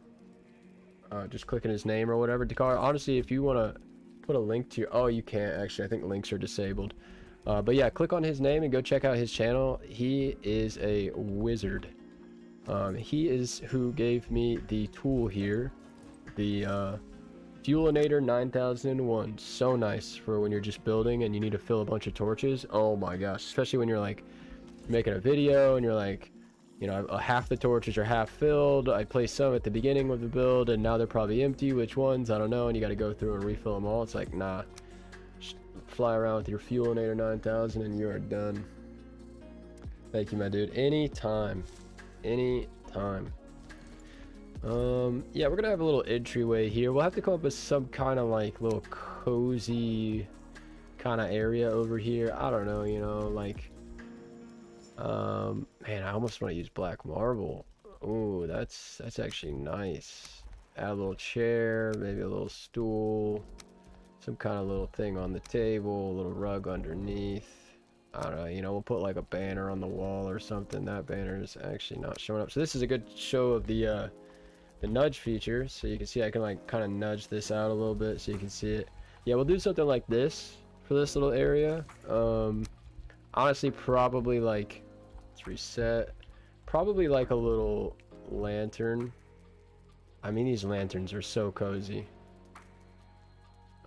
just clicking his name or whatever. Dakar, honestly, if you want to put a link to your... Oh, you can't, actually. I think links are disabled. But yeah, click on his name and go check out his channel. He is a wizard. He is who gave me the tool here, the Fuelinator 9001. So nice for when you're just building and you need to fill a bunch of torches. Oh my gosh, especially when you're like making a video and you're like, you know, half the torches are half filled. I placed some at the beginning of the build and now they're probably empty. Which ones? I don't know. And you got to go through and refill them all. It's like, nah, just fly around with your Fuelinator 9000 and you are done. Thank you, my dude. Anytime. Anytime. Yeah, we're gonna have a little entryway here. We'll have to come up with some kind of like little cozy kind of area over here. I don't know, you know, like man, I almost want to use black marble. Oh, that's actually nice. Add a little chair, maybe a little stool, some kind of little thing on the table, a little rug underneath. I don't know, you know, we'll put like a banner on the wall or something. That banner is actually not showing up. So this is a good show of the nudge feature. So you can see I can like kind of nudge this out a little bit so you can see it. Yeah, we'll do something like this for this little area. Honestly, probably like, let's reset. Probably like a little lantern. I mean, these lanterns are so cozy.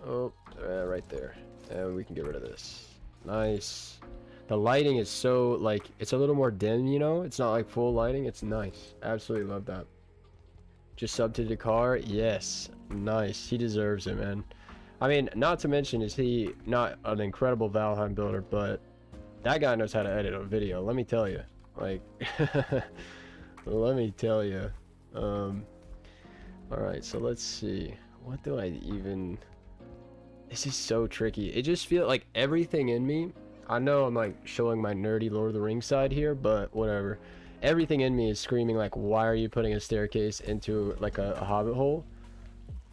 Oh, right there. And we can get rid of this. Nice. The lighting is so like, it's a little more dim, you know, it's not like full lighting. It's nice. Absolutely love that. Just sub to Dakar. Yes, nice. He deserves it, man. I mean, not to mention is he not an incredible Valheim builder, but that guy knows how to edit a video, let me tell you. Like let me tell you. All right, so let's see, what do I even, this is so tricky. It just feels like everything in me, I know I'm like showing my nerdy Lord of the Rings side here, but whatever. Everything in me is screaming like, why are you putting a staircase into like a hobbit hole?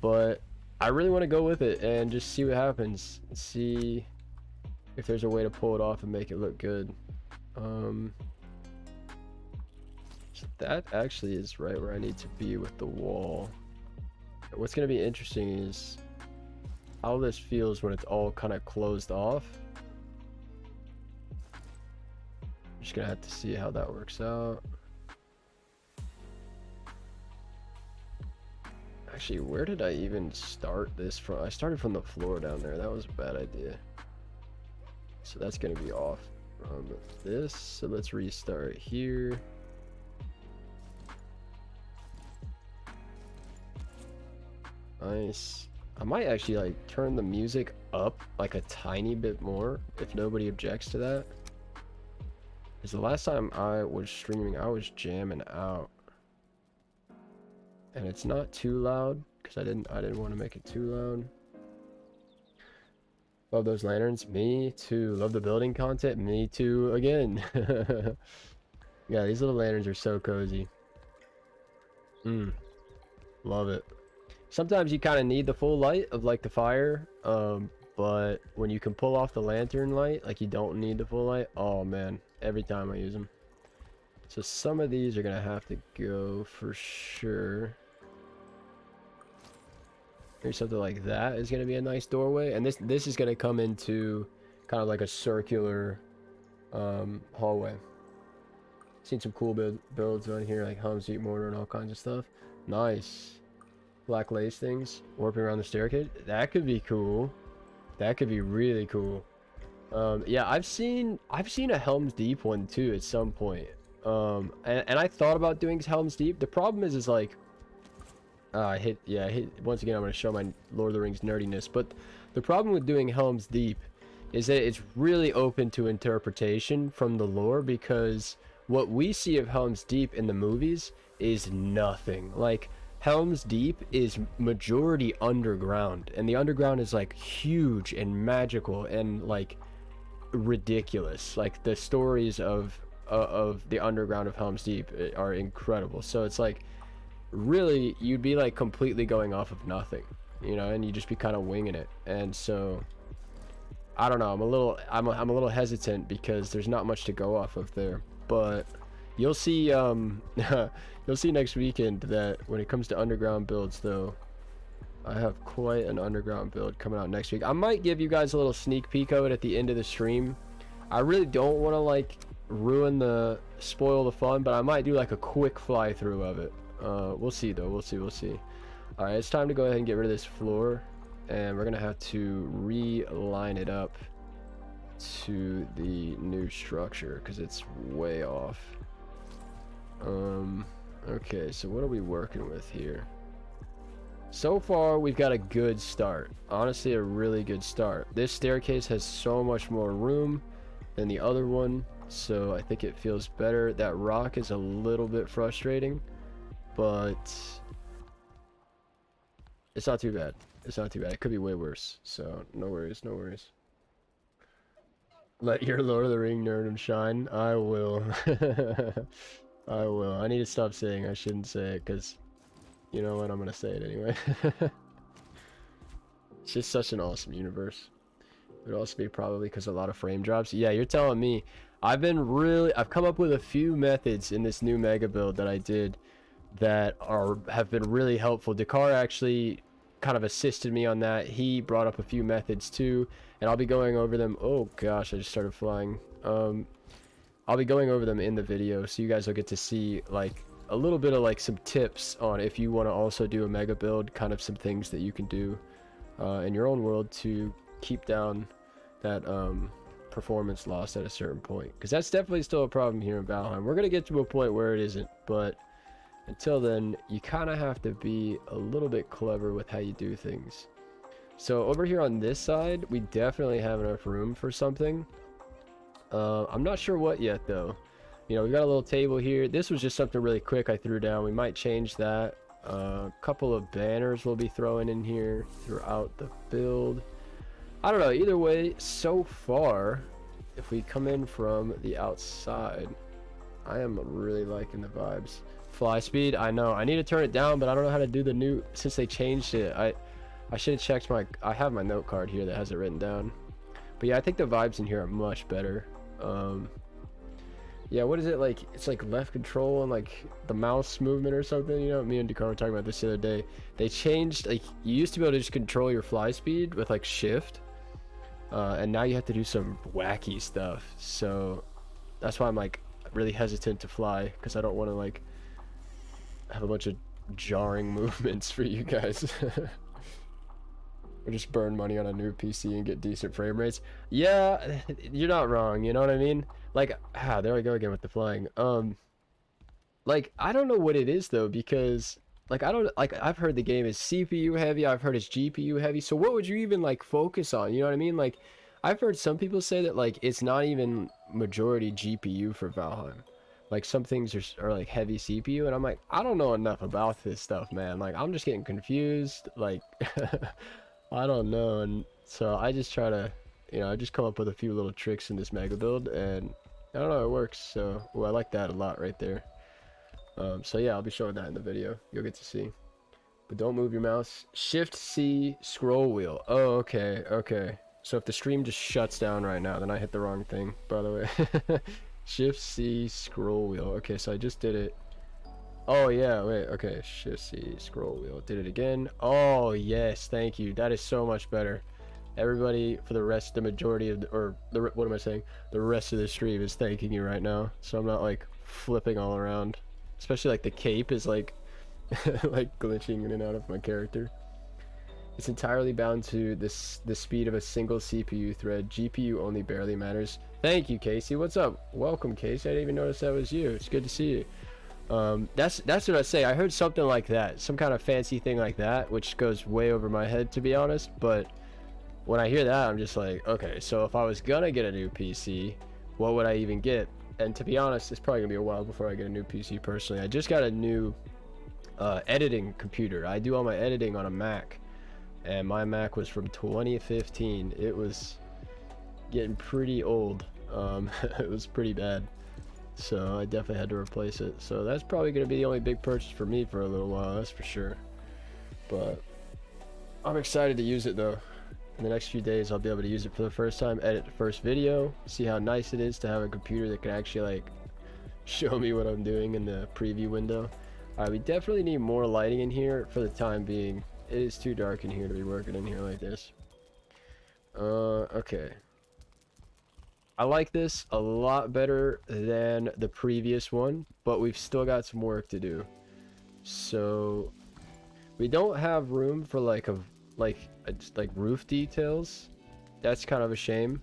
But I really want to go with it and just see what happens. See if there's a way to pull it off and make it look good. So that actually is right where I need to be with the wall. What's going to be interesting is how this feels when it's all kind of closed off. Just gonna have to see how that works out. Actually, where did I even start this from? I started from the floor down there. That was a bad idea. So that's gonna be off from this. So let's restart here. Nice. I might actually like turn the music up like a tiny bit more if nobody objects to that. Because the last time I was streaming, I was jamming out, and it's not too loud because I didn't want to make it too loud. Love those lanterns. Me too. Love the building content. Me too. Again. Yeah, these little lanterns are so cozy. Love it. Sometimes you kind of need the full light of like the fire, but when you can pull off the lantern light, like you don't need the full light. Oh man, every time I use them. So some of these are gonna have to go for sure. Here's something like that is gonna be a nice doorway, and this is gonna come into kind of like a circular hallway. Seen some cool builds on here, like Helm's Deep mortar and all kinds of stuff. Nice. Black lace things warping around the staircase. That could be cool. That could be really cool. Yeah, I've seen a Helm's Deep one too at some point. And I thought about doing Helm's Deep. The problem is like, I hit once again. I'm gonna show my Lord of the Rings nerdiness. But the problem with doing Helm's Deep is that it's really open to interpretation from the lore, because what we see of Helm's Deep in the movies is nothing. Like, Helm's Deep is majority underground, and the underground is like huge and magical and like ridiculous. Like the stories of the underground of Helm's Deep are incredible. So it's like, really, you'd be like completely going off of nothing, you know, and you just be kind of winging it. And so I don't know, I'm a little hesitant because there's not much to go off of there. But you'll see you'll see next weekend that when it comes to underground builds, though, I have quite an underground build coming out next week. I might give you guys a little sneak peek of it at the end of the stream, I really don't want to like spoil the fun, but I might do like a quick fly through of it. We'll see though. We'll see. All right, it's time to go ahead and get rid of this floor, and we're gonna have to reline it up to the new structure because it's way off. Okay, so what are we working with here? So far we've got a good start, honestly, a really good start. This staircase has so much more room than the other one, so I think it feels better. That rock is a little bit frustrating, but it's not too bad. It's not too bad. It could be way worse, so no worries, no worries. Let your Lord of the Ring nerd shine. I will. I will. I need to stop saying I shouldn't say it, because you know what, I'm gonna say it anyway. It's just such an awesome universe. It would also be probably because a lot of frame drops. Yeah, you're telling me. I've come up with a few methods in this new mega build that I did that have been really helpful. Dakar actually kind of assisted me on that. He brought up a few methods too, and I'll be going over them. Oh gosh, I just started flying. I'll be going over them in the video, so you guys will get to see like a little bit of like some tips on if you want to also do a mega build, kind of some things that you can do in your own world to keep down that performance loss at a certain point, because that's definitely still a problem here in Valheim. We're gonna get to a point where it isn't, but until then you kind of have to be a little bit clever with how you do things. So over here on this side we definitely have enough room for something. I'm not sure what yet though. You know, we got a little table here. This was just something really quick I threw down. We might change that. A couple of banners we'll be throwing in here throughout the build. I don't know, either way, so far, if we come in from the outside, I am really liking the vibes. Fly speed, I know. I need to turn it down, but I don't know how to do the new, since they changed it. I should have checked I have my note card here that has it written down. But yeah, I think the vibes in here are much better. Yeah, what is it like? It's like left control and like the mouse movement or something. You know, me and Dakar were talking about this the other day. They changed, like, you used to be able to just control your fly speed with like shift, and now you have to do some wacky stuff. So that's why I'm like really hesitant to fly, because I don't want to like have a bunch of jarring movements for you guys. Or just burn money on a new PC and get decent frame rates. Yeah, you're not wrong, you know what I mean? Like, there I go again with the flying. Like, I don't know what it is though, because like I've heard the game is CPU heavy, I've heard it's GPU heavy, so what would you even like focus on, you know what I mean? Like, I've heard some people say that like it's not even majority GPU for Valheim. Like, some things are like heavy CPU, and I'm like, I don't know enough about this stuff, man. Like, I'm just getting confused, like I don't know. And so I just try to, you know, I just come up with a few little tricks in this mega build, and I don't know, it works. So I like that a lot right there. So yeah, I'll be showing that in the video. You'll get to see. But don't move your mouse. Shift C scroll wheel. Oh, okay, okay. So if the stream just shuts down right now, then I hit the wrong thing, by the way. Shift C scroll wheel. Okay, so I just did it. Oh yeah, wait, okay, Shift C scroll wheel. Did it again. Oh yes, thank you. That is so much better. Everybody for the majority of what am I saying? The rest of the stream is thanking you right now, so I'm not like flipping all around. Especially like the cape is like like glitching in and out of my character. It's entirely bound to the speed of a single CPU thread. GPU only barely matters. Thank you, Casey. What's up? Welcome, Casey. I didn't even notice that was you. It's good to see you. That's what I say. I heard something like that, some kind of fancy thing like that, which goes way over my head, to be honest. But when I hear that, I'm just like, okay, so if I was gonna get a new PC, what would I even get? And to be honest, it's probably gonna be a while before I get a new PC personally. I just got a new editing computer. I do all my editing on a Mac, and my Mac was from 2015. It was getting pretty old. It was pretty bad, so I definitely had to replace it. So that's probably going to be the only big purchase for me for a little while, that's for sure. But I'm excited to use it though. In the next few days I'll be able to use it for the first time, edit the first video, see how nice it is to have a computer that can actually like show me what I'm doing in the preview window. Alright, we definitely need more lighting in here for the time being. It is too dark in here to be working in here like this. Okay. I like this a lot better than the previous one, but we've still got some work to do. So we don't have room for like roof details. That's kind of a shame.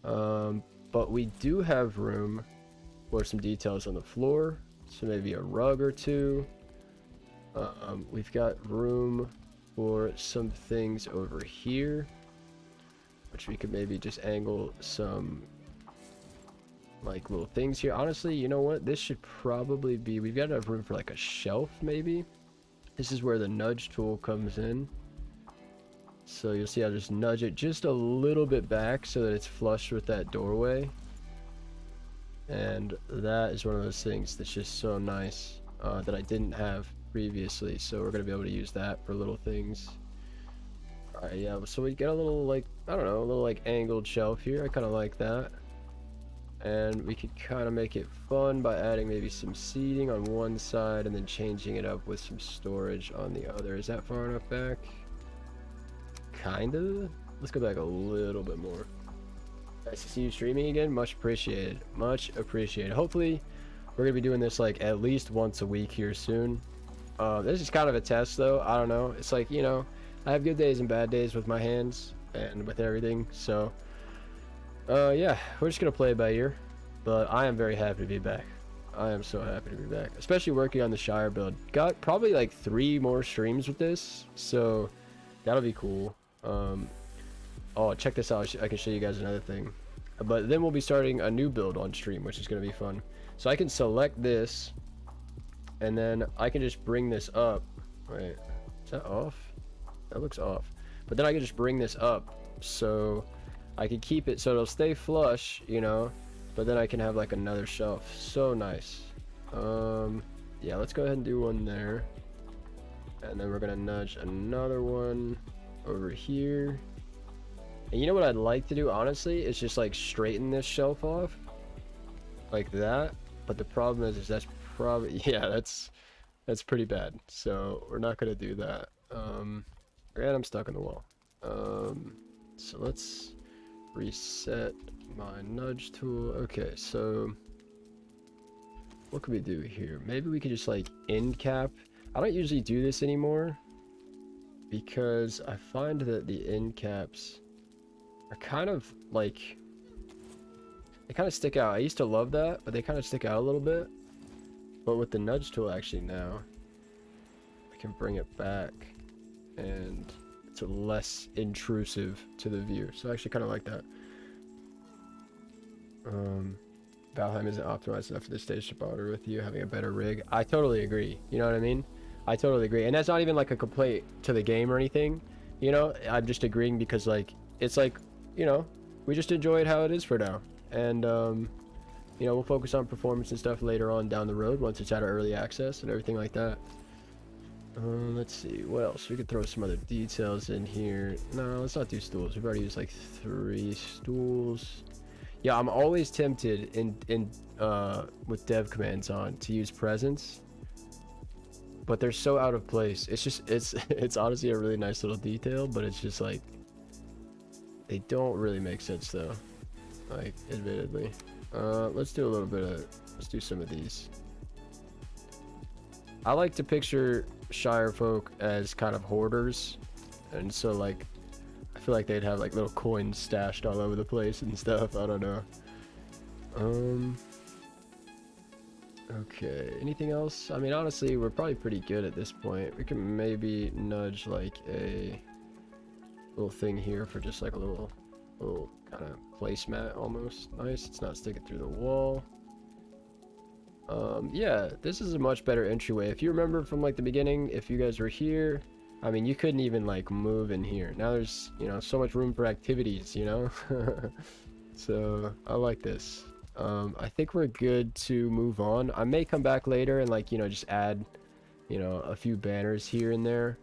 But we do have room for some details on the floor, so maybe a rug or two. We've got room for some things over here, which we could maybe just angle some like little things here. Honestly, you know what? This should probably be, we've got enough room for like a shelf maybe. This is where the nudge tool comes in. So you'll see I'll just nudge it just a little bit back so that it's flush with that doorway. And that is one of those things that's just so nice that I didn't have previously. So we're going to be able to use that for little things. Alright, yeah, so we get a little like, I don't know, a little like angled shelf here. I kind of like that. And we could kind of make it fun by adding maybe some seating on one side and then changing it up with some storage on the other. Is that far enough back? Kinda. Let's go back a little bit more. Nice to see you streaming again. Much appreciated. Much appreciated. Hopefully we're gonna be doing this like at least once a week here soon. This is kind of a test though. I don't know. It's like, you know, I have good days and bad days with my hands and with everything. So yeah, we're just gonna play it by ear. But I am very happy to be back. I am so happy to be back, especially working on the Shire build. Got probably like 3 more streams with this, so that'll be cool. Oh, check this out. I can show you guys another thing. But then we'll be starting a new build on stream, which is going to be fun. So I can select this, and then I can just bring this up. Wait, is that off? That looks off. But then I can just bring this up, so I can keep it so it'll stay flush, you know, but then I can have like another shelf. So nice. Yeah, let's go ahead and do one there. And then we're going to nudge another one over here. And you know what I'd like to do, honestly, is just like straighten this shelf off like that. But the problem is that's probably, yeah, that's pretty bad. So we're not gonna do that. And I'm stuck in the wall. So let's reset my nudge tool. Okay, so what can we do here? Maybe we could just like end cap. I don't usually do this anymore because I find that the end caps are kind of like, they kind of stick out. I used to love that, but they kind of stick out a little bit. But with the nudge tool actually now, I can bring it back and it's less intrusive to the view. So I actually kind of like that. Valheim isn't optimized enough for this stage to bother with you having a better rig. I totally agree. You know what I mean? I totally agree. And that's not even like a complaint to the game or anything. You know, I'm just agreeing because like, it's like, you know, we just enjoy it how it is for now. And, you know, we'll focus on performance and stuff later on down the road once it's out of early access and everything like that. Let's see, what else? We could throw some other details in here. No, let's not do stools. We've already used like 3 stools. Yeah, I'm always tempted with Devcommands on to use presents, but they're so out of place. It's just, it's honestly a really nice little detail, but it's just like, they don't really make sense though, like, admittedly. Let's do a little bit of, let's do some of these. I like to picture Shire folk as kind of hoarders, and so like, I feel like they'd have like little coins stashed all over the place and stuff. I don't know. Okay, anything else? I mean, honestly, we're probably pretty good at this point. We can maybe nudge like a little thing here for just like a little kind of placemat almost. Nice, it's not sticking through the wall. Yeah, this is a much better entryway. If you remember from like the beginning, if you guys were here, I mean, you couldn't even like move in here. Now there's, you know, so much room for activities, you know. So I like this. I think we're good to move on. I may come back later and like, you know, just add, you know, a few banners here and there,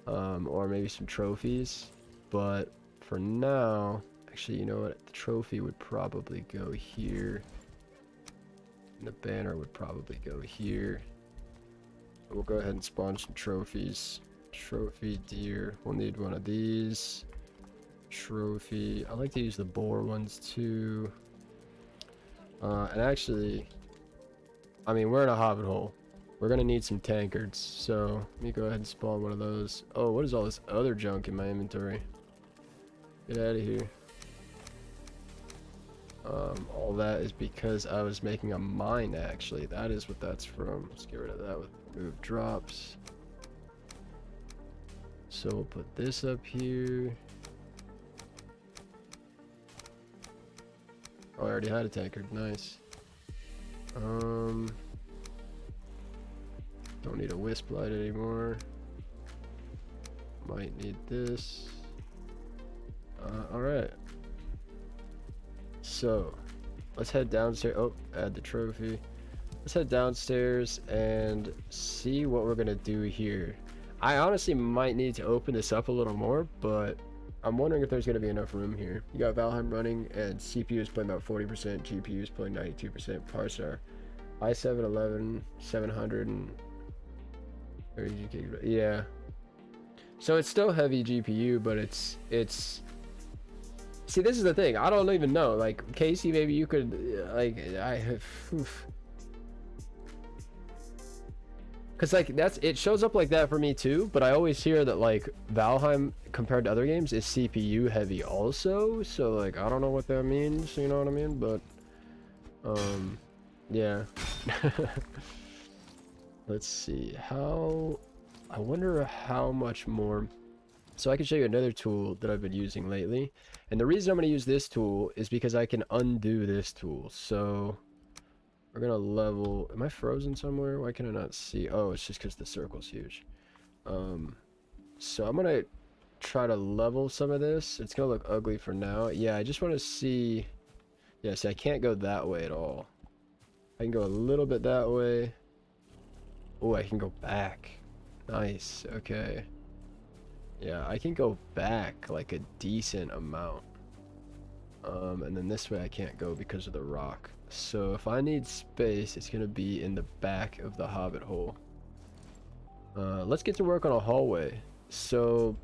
or maybe some trophies. But for now, actually, you know what, the trophy would probably go here and the banner would probably go here. We'll go ahead and spawn some trophies. Trophy deer, we'll need one of these. Trophy. I like to use the boar ones too. And actually, I mean, we're in a hobbit hole. We're gonna need some tankards, so let me go ahead and spawn one of those. Oh, what is all this other junk in my inventory? Get out of here. All that is because I was making a mine, actually. That is what that's from. Let's get rid of that with remove drops. So we'll put this up here. Oh, I already had a tankard. Nice. Don't need a wisp light anymore. Might need this. Alright. So, let's head downstairs. Oh, add the trophy. Let's head downstairs and see what we're gonna do here. I honestly might need to open this up a little more, but I'm wondering if there's gonna be enough room here. You got Valheim running, and CPU is playing about 40%, GPU is playing 92%, Parsar. i7 11 700 and 30 GB. Yeah. So it's still heavy GPU, but it's see, this is the thing. I don't even know. Like, Casey, maybe you could because like it shows up like that for me too, but I always hear that like Valheim compared to other games is CPU heavy also, so like I don't know what that means, you know what I mean? But yeah. Let's see how, I wonder how much more. So I can show you another tool that I've been using lately, and the reason I'm going to use this tool is because I can undo this tool. So we're going to level. Am I frozen somewhere? Why can I not see? Oh, it's just because the circle's huge. So I'm going to try to level some of this. It's going to look ugly for now. Yeah, I just want to see. Yeah, see, I can't go that way at all. I can go a little bit that way. Oh, I can go back. Nice. Okay. Yeah, I can go back like a decent amount. And then this way I can't go because of the rock. So if I need space, it's gonna be in the back of the hobbit hole. Let's get to work on a hallway. So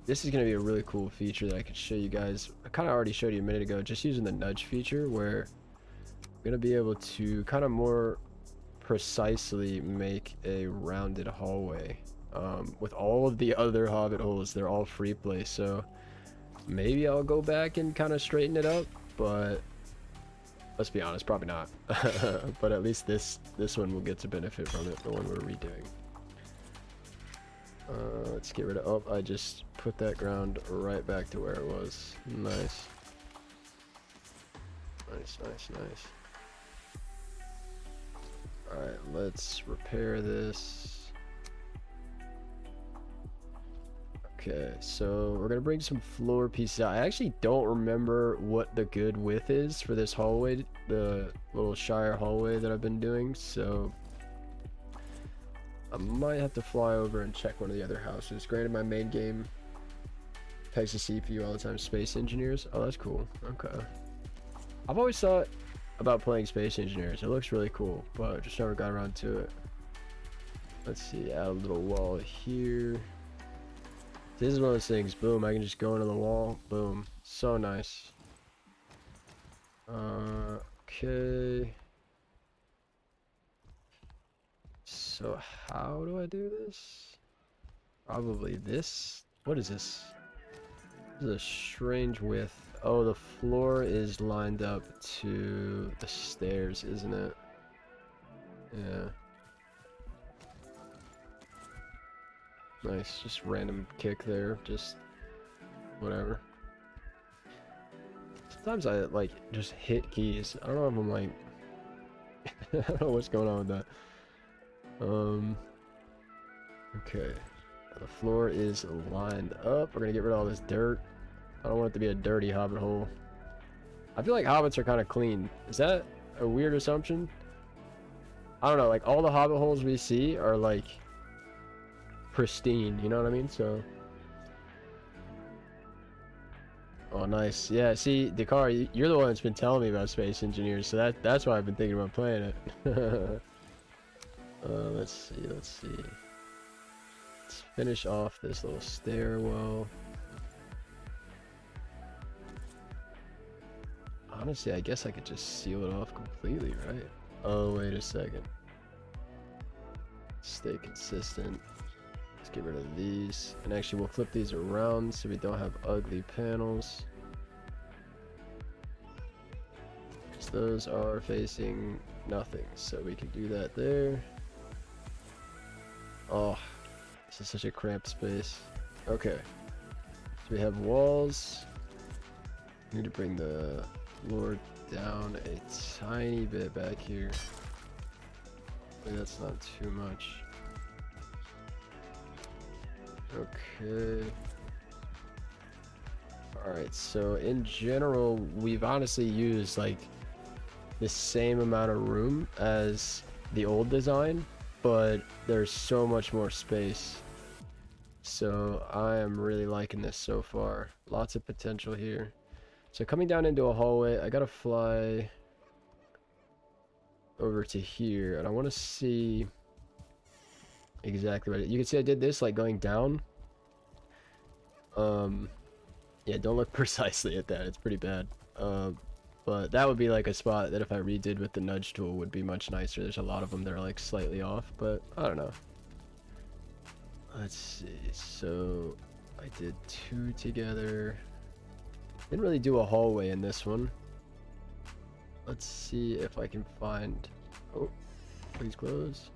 this is gonna be a really cool feature that I could show you guys. I kind of already showed you a minute ago, just using the nudge feature, where I'm gonna be able to kind of more precisely make a rounded hallway. With all of the other hobbit holes, they're all free play, so maybe I'll go back and kind of straighten it up, but let's be honest, probably not. But at least this one will get to benefit from it, the one we're redoing. Let's get rid of, oh, I just put that ground right back to where it was. Nice. Nice. Alright, let's repair this. Okay, so we're gonna bring some floor pieces out. I actually don't remember what the good width is for this hallway, the little Shire hallway that I've been doing, so I might have to fly over and check one of the other houses. Granted, my main game pegs the CPU all the time. Space Engineers. Oh, that's cool. Okay. I've always thought about playing Space Engineers. It looks really cool, but just never got around to it. Let's see, add a little wall here. This is one of those things, boom, I can just go into the wall, boom. So nice. Okay. So how do I do this? Probably this. What is this? This is a strange width. Oh, the floor is lined up to the stairs, isn't it? Yeah. Nice, just random kick there, just whatever. Sometimes I like just hit keys. I don't know if I'm like I don't know what's going on with that. Okay. The floor is lined up. We're gonna get rid of all this dirt. I don't want it to be a dirty hobbit hole. I feel like hobbits are kind of clean. Is that a weird assumption? I don't know, like all the hobbit holes we see are like pristine, you know what I mean? So oh, nice. Yeah, see, Dakar, you're the one that's been telling me about Space Engineers, so that's why I've been thinking about playing it. Let's see. Let's finish off this little stairwell. Honestly, I guess I could just seal it off completely, right? Oh, wait a second. Stay consistent. Let's get rid of these. And actually, we'll flip these around so we don't have ugly panels. Because those are facing nothing. So we can do that there. Oh, this is such a cramped space. Okay. So we have walls. Need to bring the floor down a tiny bit back here. But that's not too much. Okay. Alright, so in general, we've honestly used like the same amount of room as the old design, but there's so much more space. So I am really liking this so far. Lots of potential here. So coming down into a hallway, I gotta fly over to here, and I want to see exactly what you can see. I did this like going down. Yeah, don't look precisely at that, it's pretty bad. But that would be like a spot that if I redid with the nudge tool would be much nicer. There's a lot of them that are like slightly off, but I don't know. Let's see, so I did 2 together. Didn't really do a hallway in this one. Let's see if I can find... Oh, please close.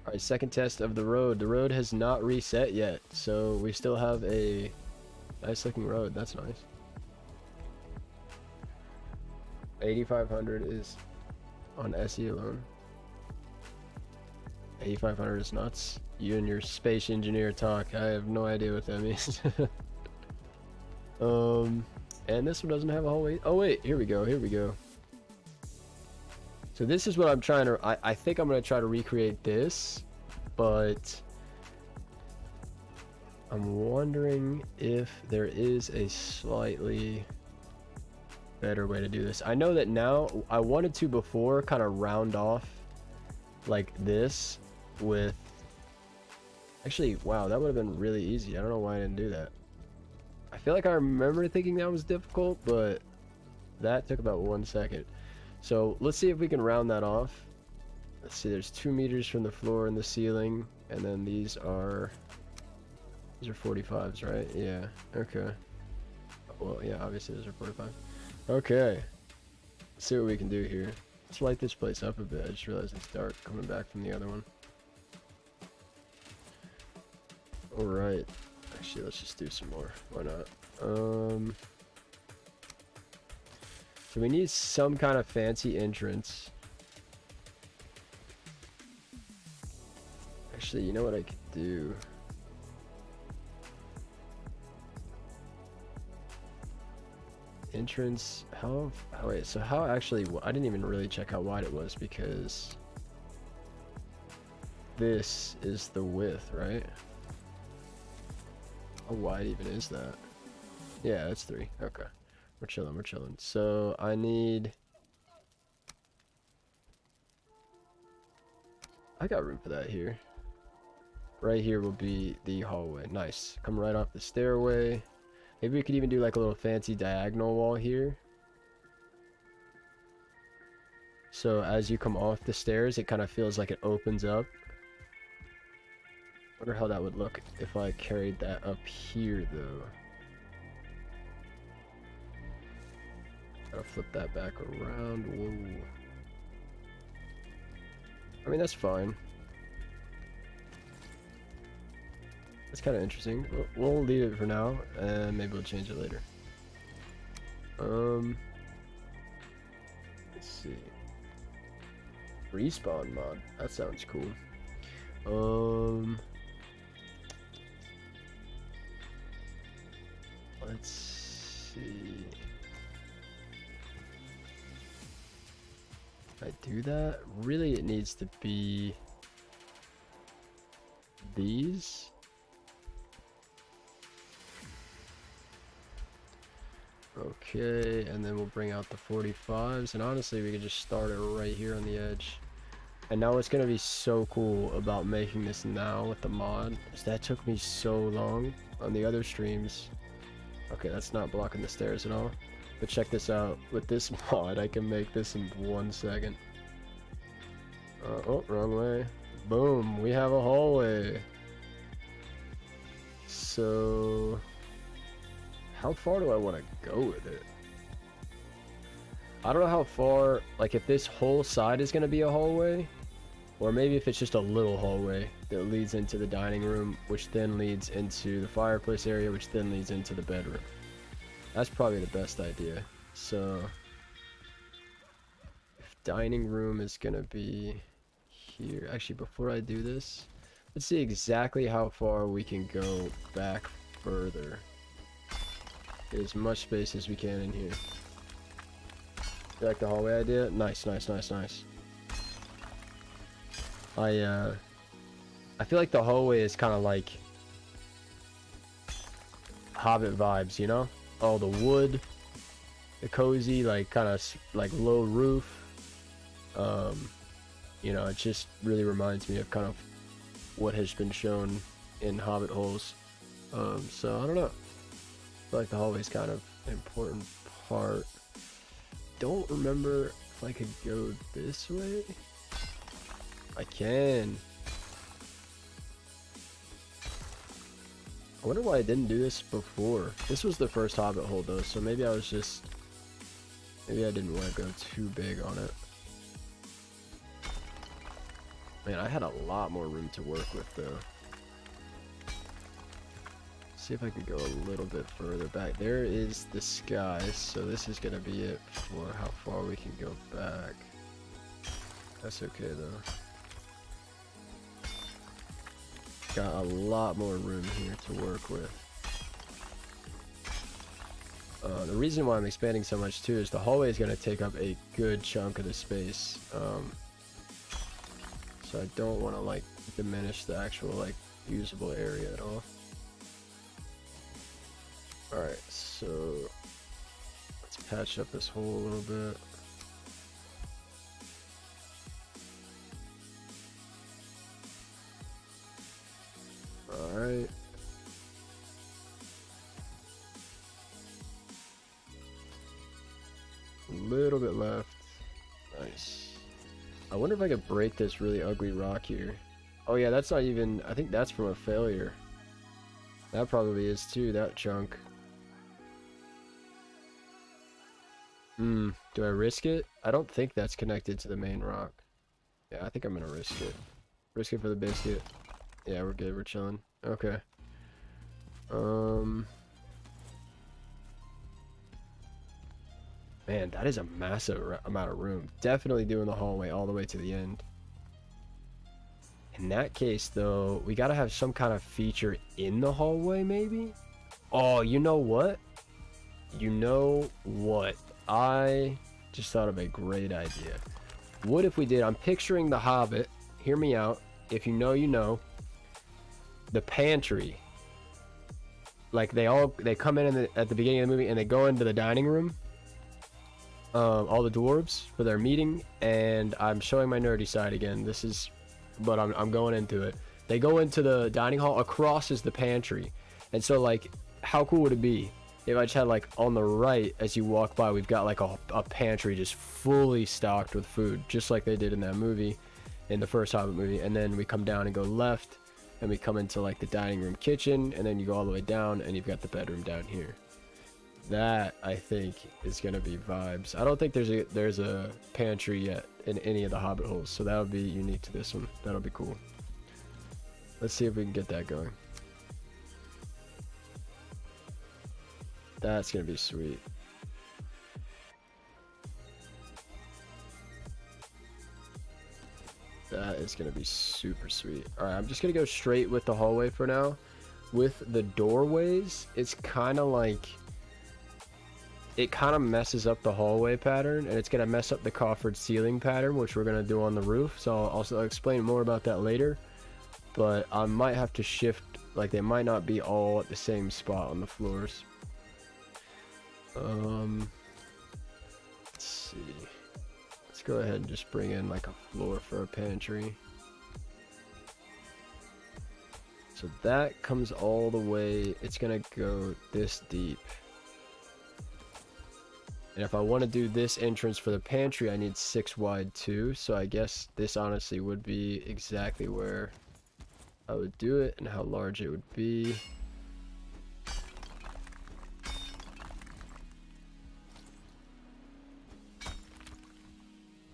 Alright, second test of the road. The road has not reset yet, so we still have a nice looking road. That's nice. 8,500 is on SE alone. 8,500 is nuts. You and your space engineer talk. I have no idea what that means. And this one doesn't have a hallway. Oh wait, here we go, here we go. So this is what I'm trying to, I think I'm going to try to recreate this, but I'm wondering if there is a slightly better way to do this. I know that now, I wanted to before kind of round off like this with, actually, wow, that would have been really easy. I don't know why I didn't do that. I feel like I remember thinking that was difficult, but that took about 1 second. So let's see if we can round that off. Let's see, there's 2 meters from the floor and the ceiling, and then these are 45s, right? Yeah, okay. Well, yeah, obviously those are 45. Okay, let's see what we can do here. Let's light this place up a bit. I just realized it's dark coming back from the other one. Alright. Actually, let's just do some more. Why not? So we need some kind of fancy entrance. Actually, you know what I could do? Entrance, how, oh wait, so how actually, I didn't even really check how wide it was because this is the width, right? How wide even is that? Yeah, that's 3. Okay. We're chilling, we're chilling. So I need... I got room for that here. Right here will be the hallway. Nice. Come right off the stairway. Maybe we could even do like a little fancy diagonal wall here. So as you come off the stairs, it kind of feels like it opens up. Wonder how that would look if I carried that up here though. Gotta flip that back around. Whoa. I mean, that's fine. That's kind of interesting. We'll leave it for now, and maybe we'll change it later. Let's see. Respawn mod. That sounds cool. Let's see. If I do that, really it needs to be these. Okay, and then we'll bring out the 45s, and honestly we could just start it right here on the edge. And now what's gonna be so cool about making this now with the mod is that took me so long on the other streams. Okay, that's not blocking the stairs at all. But check this out. With this mod, I can make this in 1 second. Oh, wrong way. Boom, we have a hallway. So, how far do I want to go with it? I don't know how far, like if this whole side is going to be a hallway, or maybe if it's just a little hallway that leads into the dining room, which then leads into the fireplace area, which then leads into the bedroom. That's probably the best idea. So, if dining room is going to be here, actually before I do this, let's see exactly how far we can go back further. Get as much space as we can in here. You like the hallway idea? Nice, nice, nice, nice. I feel like the hallway is kind of like Hobbit vibes, you know? All the wood, the cozy, like kind of like low roof. You know, it just really reminds me of kind of what has been shown in Hobbit holes. So I don't know. I feel like the hallway is kind of an important part. Don't remember if I could go this way. I can. I wonder why I didn't do this before. This was the first Hobbit hole though, so maybe I was just... maybe I didn't want to go too big on it. Man, I had a lot more room to work with though. See if I can go a little bit further back. There is the sky, so this is gonna be it for how far we can go back. That's okay though. Got a lot more room here to work with. The reason why I'm expanding so much too is the hallway is gonna take up a good chunk of the space. So I don't want to like diminish the actual like usable area at all. Alright, so let's patch up this hole a little bit. Alright. A little bit left. Nice. I wonder if I could break this really ugly rock here. Oh yeah, that's not even... I think that's from a failure. That probably is too, that chunk. Do I risk it? I don't think that's connected to the main rock. Yeah, I think I'm gonna risk it. Risk it for the biscuit. Yeah, we're good, we're chilling. Okay. Man, that is a massive amount of room. Definitely doing the hallway all the way to the end. In that case, though, we gotta have some kind of feature in the hallway, maybe? Oh, you know what? You know what? I just thought of a great idea. What if we did... I'm picturing the Hobbit. Hear me out. If you know, you know. The pantry. Like, they come in at the beginning of the movie, and they go into the dining room. All the dwarves for their meeting, and I'm showing my nerdy side again. This is... but I'm going into it. They go into the dining hall. Across is the pantry. And so, like, how cool would it be if I just had, like, on the right, as you walk by, we've got, like, a pantry just fully stocked with food, just like they did in that movie, in the first Hobbit movie. And then we come down and go left, and we come into, like, the dining room kitchen, and then you go all the way down, and you've got the bedroom down here. That, I think, is going to be vibes. I don't think there's a pantry yet in any of the Hobbit holes, so that'll be unique to this one. That'll be cool. Let's see if we can get that going. That's going to be sweet. That is going to be super sweet. Alright, I'm just going to go straight with the hallway for now. With the doorways, it's kind of like... it kind of messes up the hallway pattern, and it's going to mess up the coffered ceiling pattern, which we're going to do on the roof. So I'll explain more about that later. But I might have to shift, like they might not be all at the same spot on the floors. Let's see. Let's go ahead and just bring in like a floor for a pantry. So that comes all the way, it's going to go this deep. And if I want to do this entrance for the pantry, I need 6 wide too. So I guess this honestly would be exactly where I would do it and how large it would be.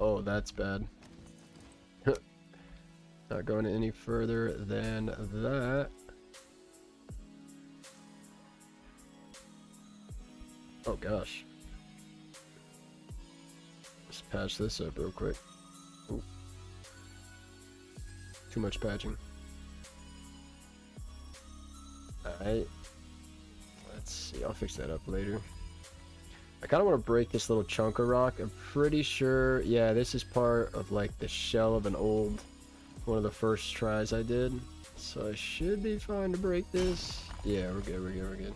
Oh, that's bad. Not going any further than that. Oh gosh. Let's patch this up real quick. Ooh. Too much patching. Alright. Let's see, I'll fix that up later. I kind of want to break this little chunk of rock. I'm pretty sure, yeah, this is part of like the shell of an old, one of the first tries I did. So I should be fine to break this. Yeah, we're good, we're good, we're good.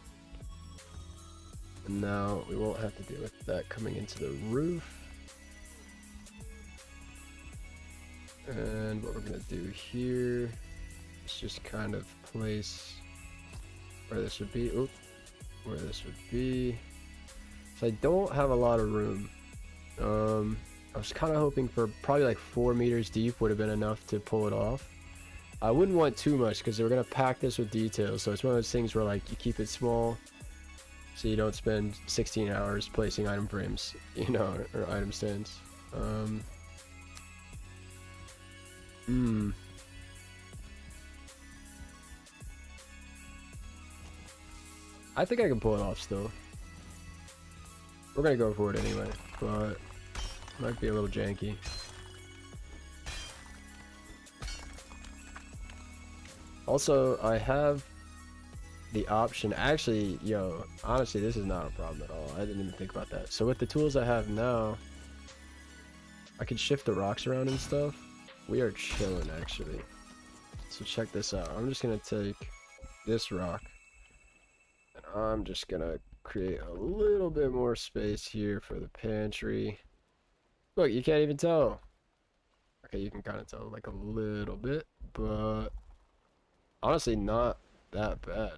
And now we won't have to deal with that coming into the roof. And what we're gonna do here is just kind of place where this would be. Oop, where this would be. So I don't have a lot of room. I was kind of hoping for probably like 4 meters deep would have been enough to pull it off. I wouldn't want too much because we're gonna pack this with details. So it's one of those things where like you keep it small, so you don't spend 16 hours placing item frames, you know, or item stands. I think I can pull it off still. We're gonna go for it anyway, but it might be a little janky. Also, I have the option. Actually, yo, honestly, this is not a problem at all. I didn't even think about that. So with the tools I have now, I can shift the rocks around and stuff. We are chilling, actually. So check this out. I'm just gonna take this rock, and I'm just gonna create a little bit more space here for the pantry. Look, you can't even tell. Okay, you can kind of tell like a little bit, but honestly not that bad.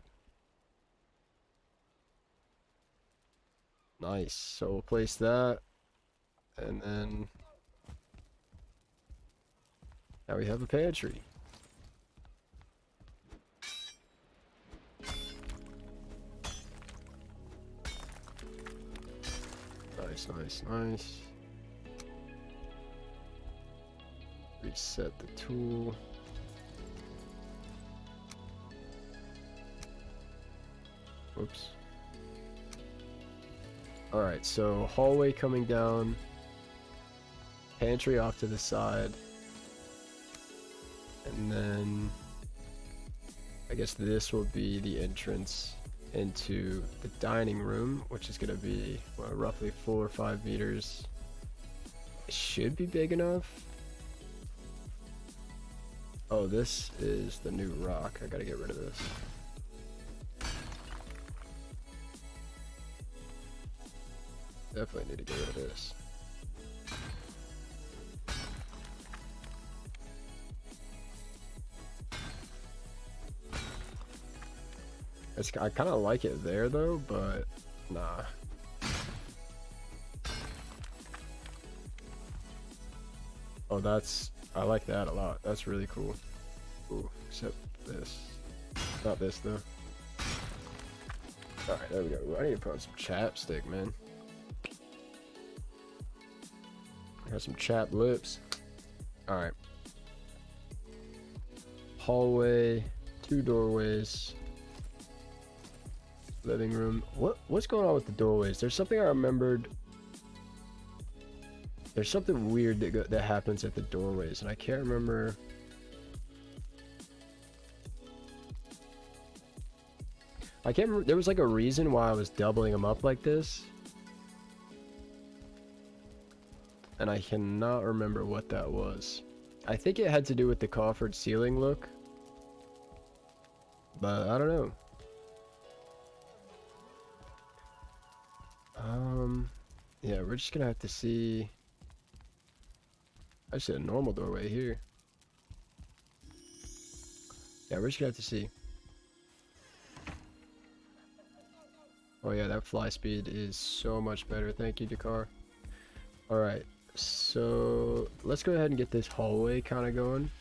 Nice. So we'll place that, and then now we have a pantry. Nice, nice, nice. Reset the tool. Whoops. Alright, so hallway coming down. Pantry off to the side. And then I guess this will be the entrance into the dining room, which is going to be roughly 4 or 5 meters. It should be big enough. Oh, this is the new rock. I gotta get rid of this. Definitely need to get rid of this. I kind of like it there though, but nah. Oh, I like that a lot. That's really cool. Ooh, except this. Not this though. Alright, there we go. I need to put on some chapstick, man. I got some chapped lips. Alright. Hallway, 2 doorways. Living room. What's going on with the doorways? There's something I remembered. There's something weird that happens at the doorways, and I can't remember. I can't remember. There was like a reason why I was doubling them up like this, and I cannot remember what that was. I think it had to do with the coffered ceiling look, but I don't know. Yeah, we're just gonna have to see. I see a normal doorway here. Yeah, we're just gonna have to see. Oh yeah, that fly speed is so much better. Thank you, Dakar. Alright, so let's go ahead and get this hallway kind of going.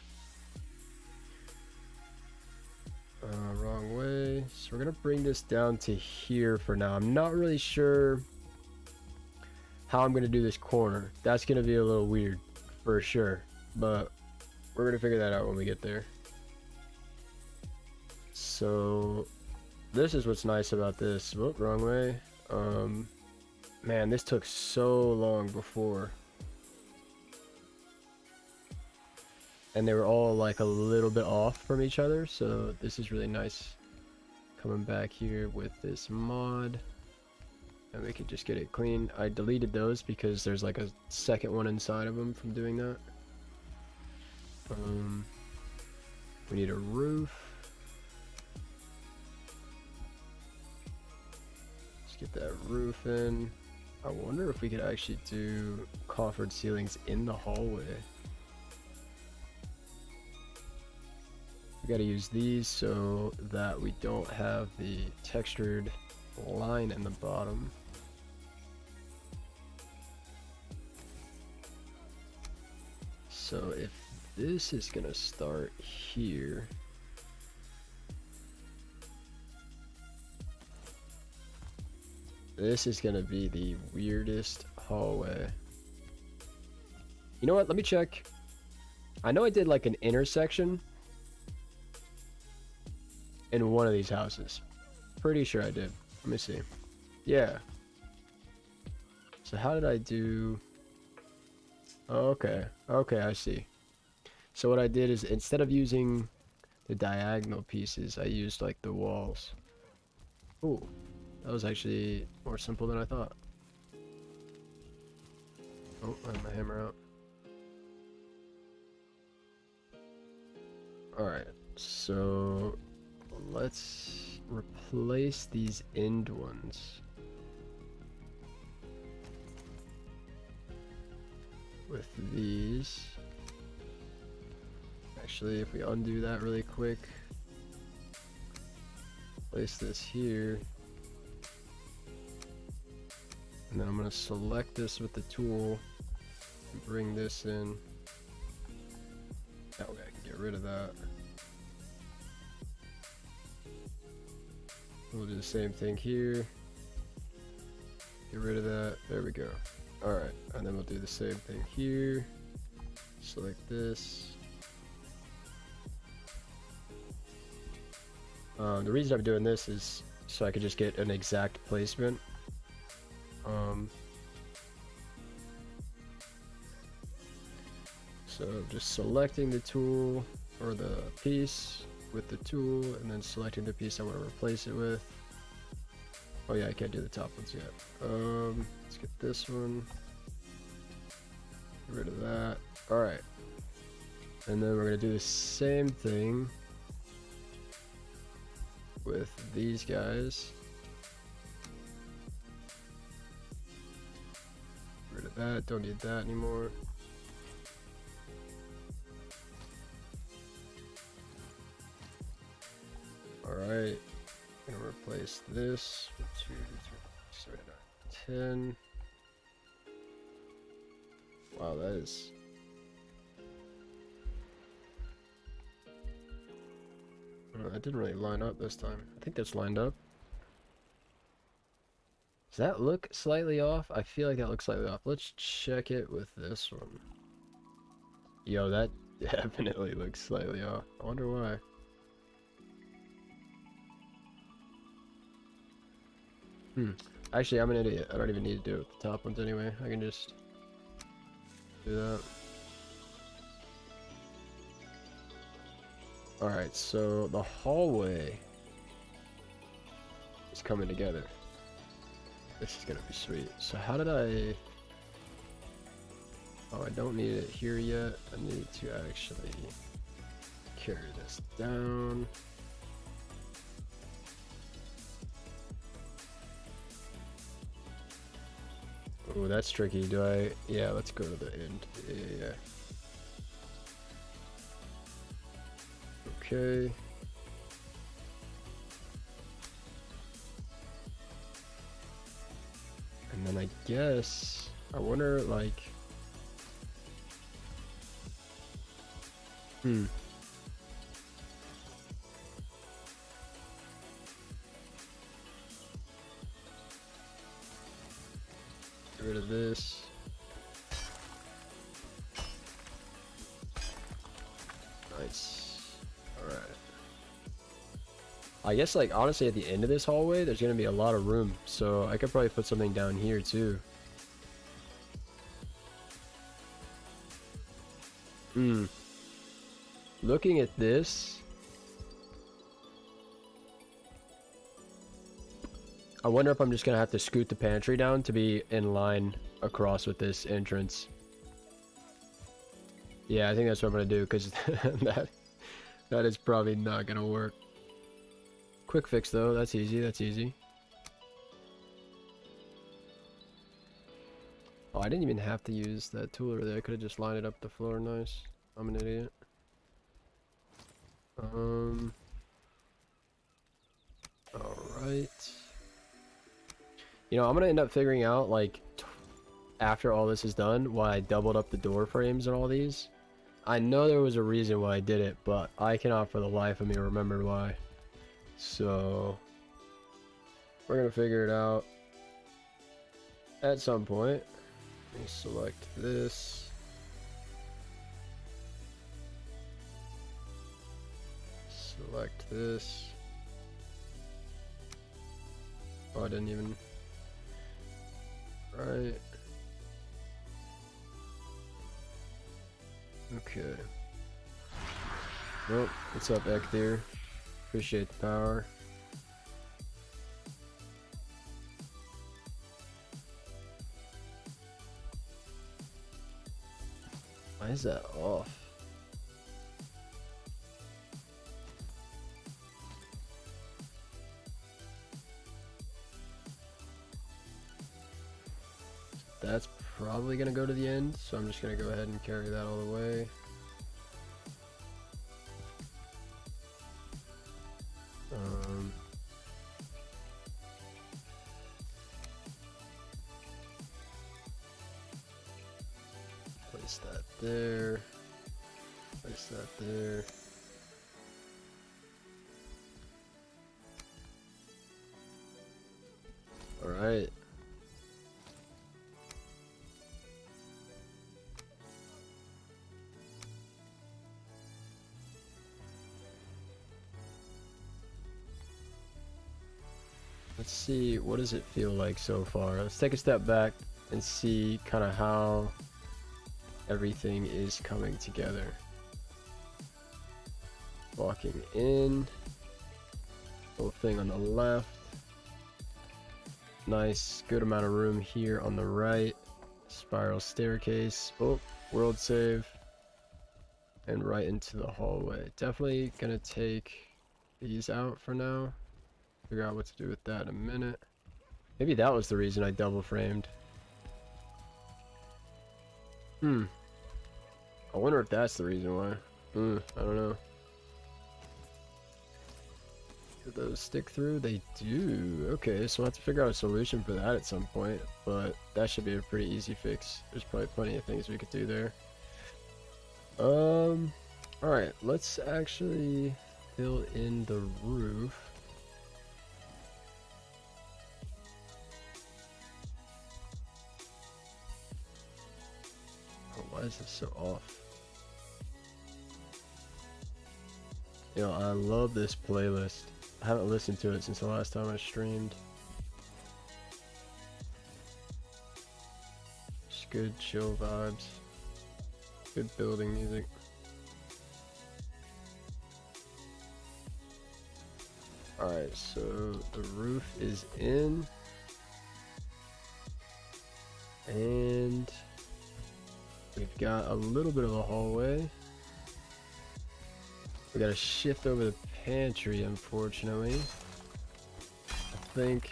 Wrong way. So we're gonna bring this down to here for now. I'm not really sure how I'm gonna do this corner. That's gonna be a little weird for sure, but we're gonna figure that out when we get there. So this is what's nice about this. Whoop, wrong way. Man, this took so long before. And they were all like a little bit off from each other, so this is really nice. Coming back here with this mod, and we can just get it clean. I deleted those because there's like a second one inside of them from doing that. We need a roof. Let's get that roof in. I wonder if we could actually do coffered ceilings in the hallway. We gotta use these so that we don't have the textured line in the bottom. So if this is gonna start here, this is gonna be the weirdest hallway. You know what? Let me check. I know I did like an intersection in one of these houses. Pretty sure I did. Let me see. Yeah. So how did I do? Oh, okay. Okay, I see. So what I did is instead of using the diagonal pieces, I used like the walls. Ooh, that was actually more simple than I thought. Oh, I have my hammer out. Alright, so let's replace these end ones with these. Actually, if we undo that really quick, place this here, and then I'm going to select this with the tool and bring this in. That way I can get rid of that. We'll do the same thing here. Get rid of that. There we go. Alright, and then we'll do the same thing here. Select this. The reason I'm doing this is so I could just get an exact placement. So just selecting the tool or the piece with the tool, and then selecting the piece I want to replace it with. Oh yeah, I can't do the top ones yet. Let's get this one. Get rid of that. Alright. And then we're going to do the same thing with these guys. Get rid of that. Don't need that anymore. Alright. I'm gonna replace this with 2, 3, 7, 9, 10. Wow, that is. That didn't really line up this time. I think that's lined up. Does that look slightly off? I feel like that looks slightly off. Let's check it with this one. Yo, that definitely looks slightly off. I wonder why. Actually, I'm an idiot. I don't even need to do it with the top ones anyway. I can just do that. Alright, so the hallway is coming together. This is gonna be sweet. So how did I... Oh, I don't need it here yet. I need to actually carry this down. Oh, that's tricky. Do I... Yeah, let's go to the end. Yeah. Okay. And then I guess, I wonder, like, Get rid of this. Nice. Alright. I guess, like, honestly, at the end of this hallway, there's gonna be a lot of room, so I could probably put something down here, too. Looking at this, I wonder if I'm just gonna have to scoot the pantry down to be in line across with this entrance. Yeah, I think that's what I'm gonna do, because that is probably not gonna work. Quick fix though, that's easy, that's easy. Oh, I didn't even have to use that tool over there. I could have just lined it up the floor. Nice. I'm an idiot. Alright. You know, I'm gonna end up figuring out, like, after all this is done, why I doubled up the door frames and all these. I know there was a reason why I did it, but I cannot for the life of me remember why. So, we're gonna figure it out at some point. Let me select this. Select this. Oh, I didn't even. Right. Okay. Well, what's up, Ekthir? Appreciate the power. Why is that off? That's probably gonna go to the end, so I'm just gonna go ahead and carry that all the way. Place that there. Place that there. All right. Let's see, what does it feel like so far? Let's take a step back and see kind of how everything is coming together. Walking in, little thing on the left. Nice, good amount of room here on the right. Spiral staircase. Oh, world save. And right into the hallway. Definitely gonna take these out for now. Figure out what to do with that in a minute. Maybe that was the reason I double framed. I wonder if that's the reason why. I don't know. Do those stick through? They do. Okay, so I'll have to figure out a solution for that at some point, but that should be a pretty easy fix. There's probably plenty of things we could do there. Alright, let's actually fill in the roof. Why is this so off? You know, I love this playlist. I haven't listened to it since the last time I streamed. Just good chill vibes. Good building music. Alright, so the roof is in. And we've got a little bit of a hallway. We gotta shift over the pantry, unfortunately. I think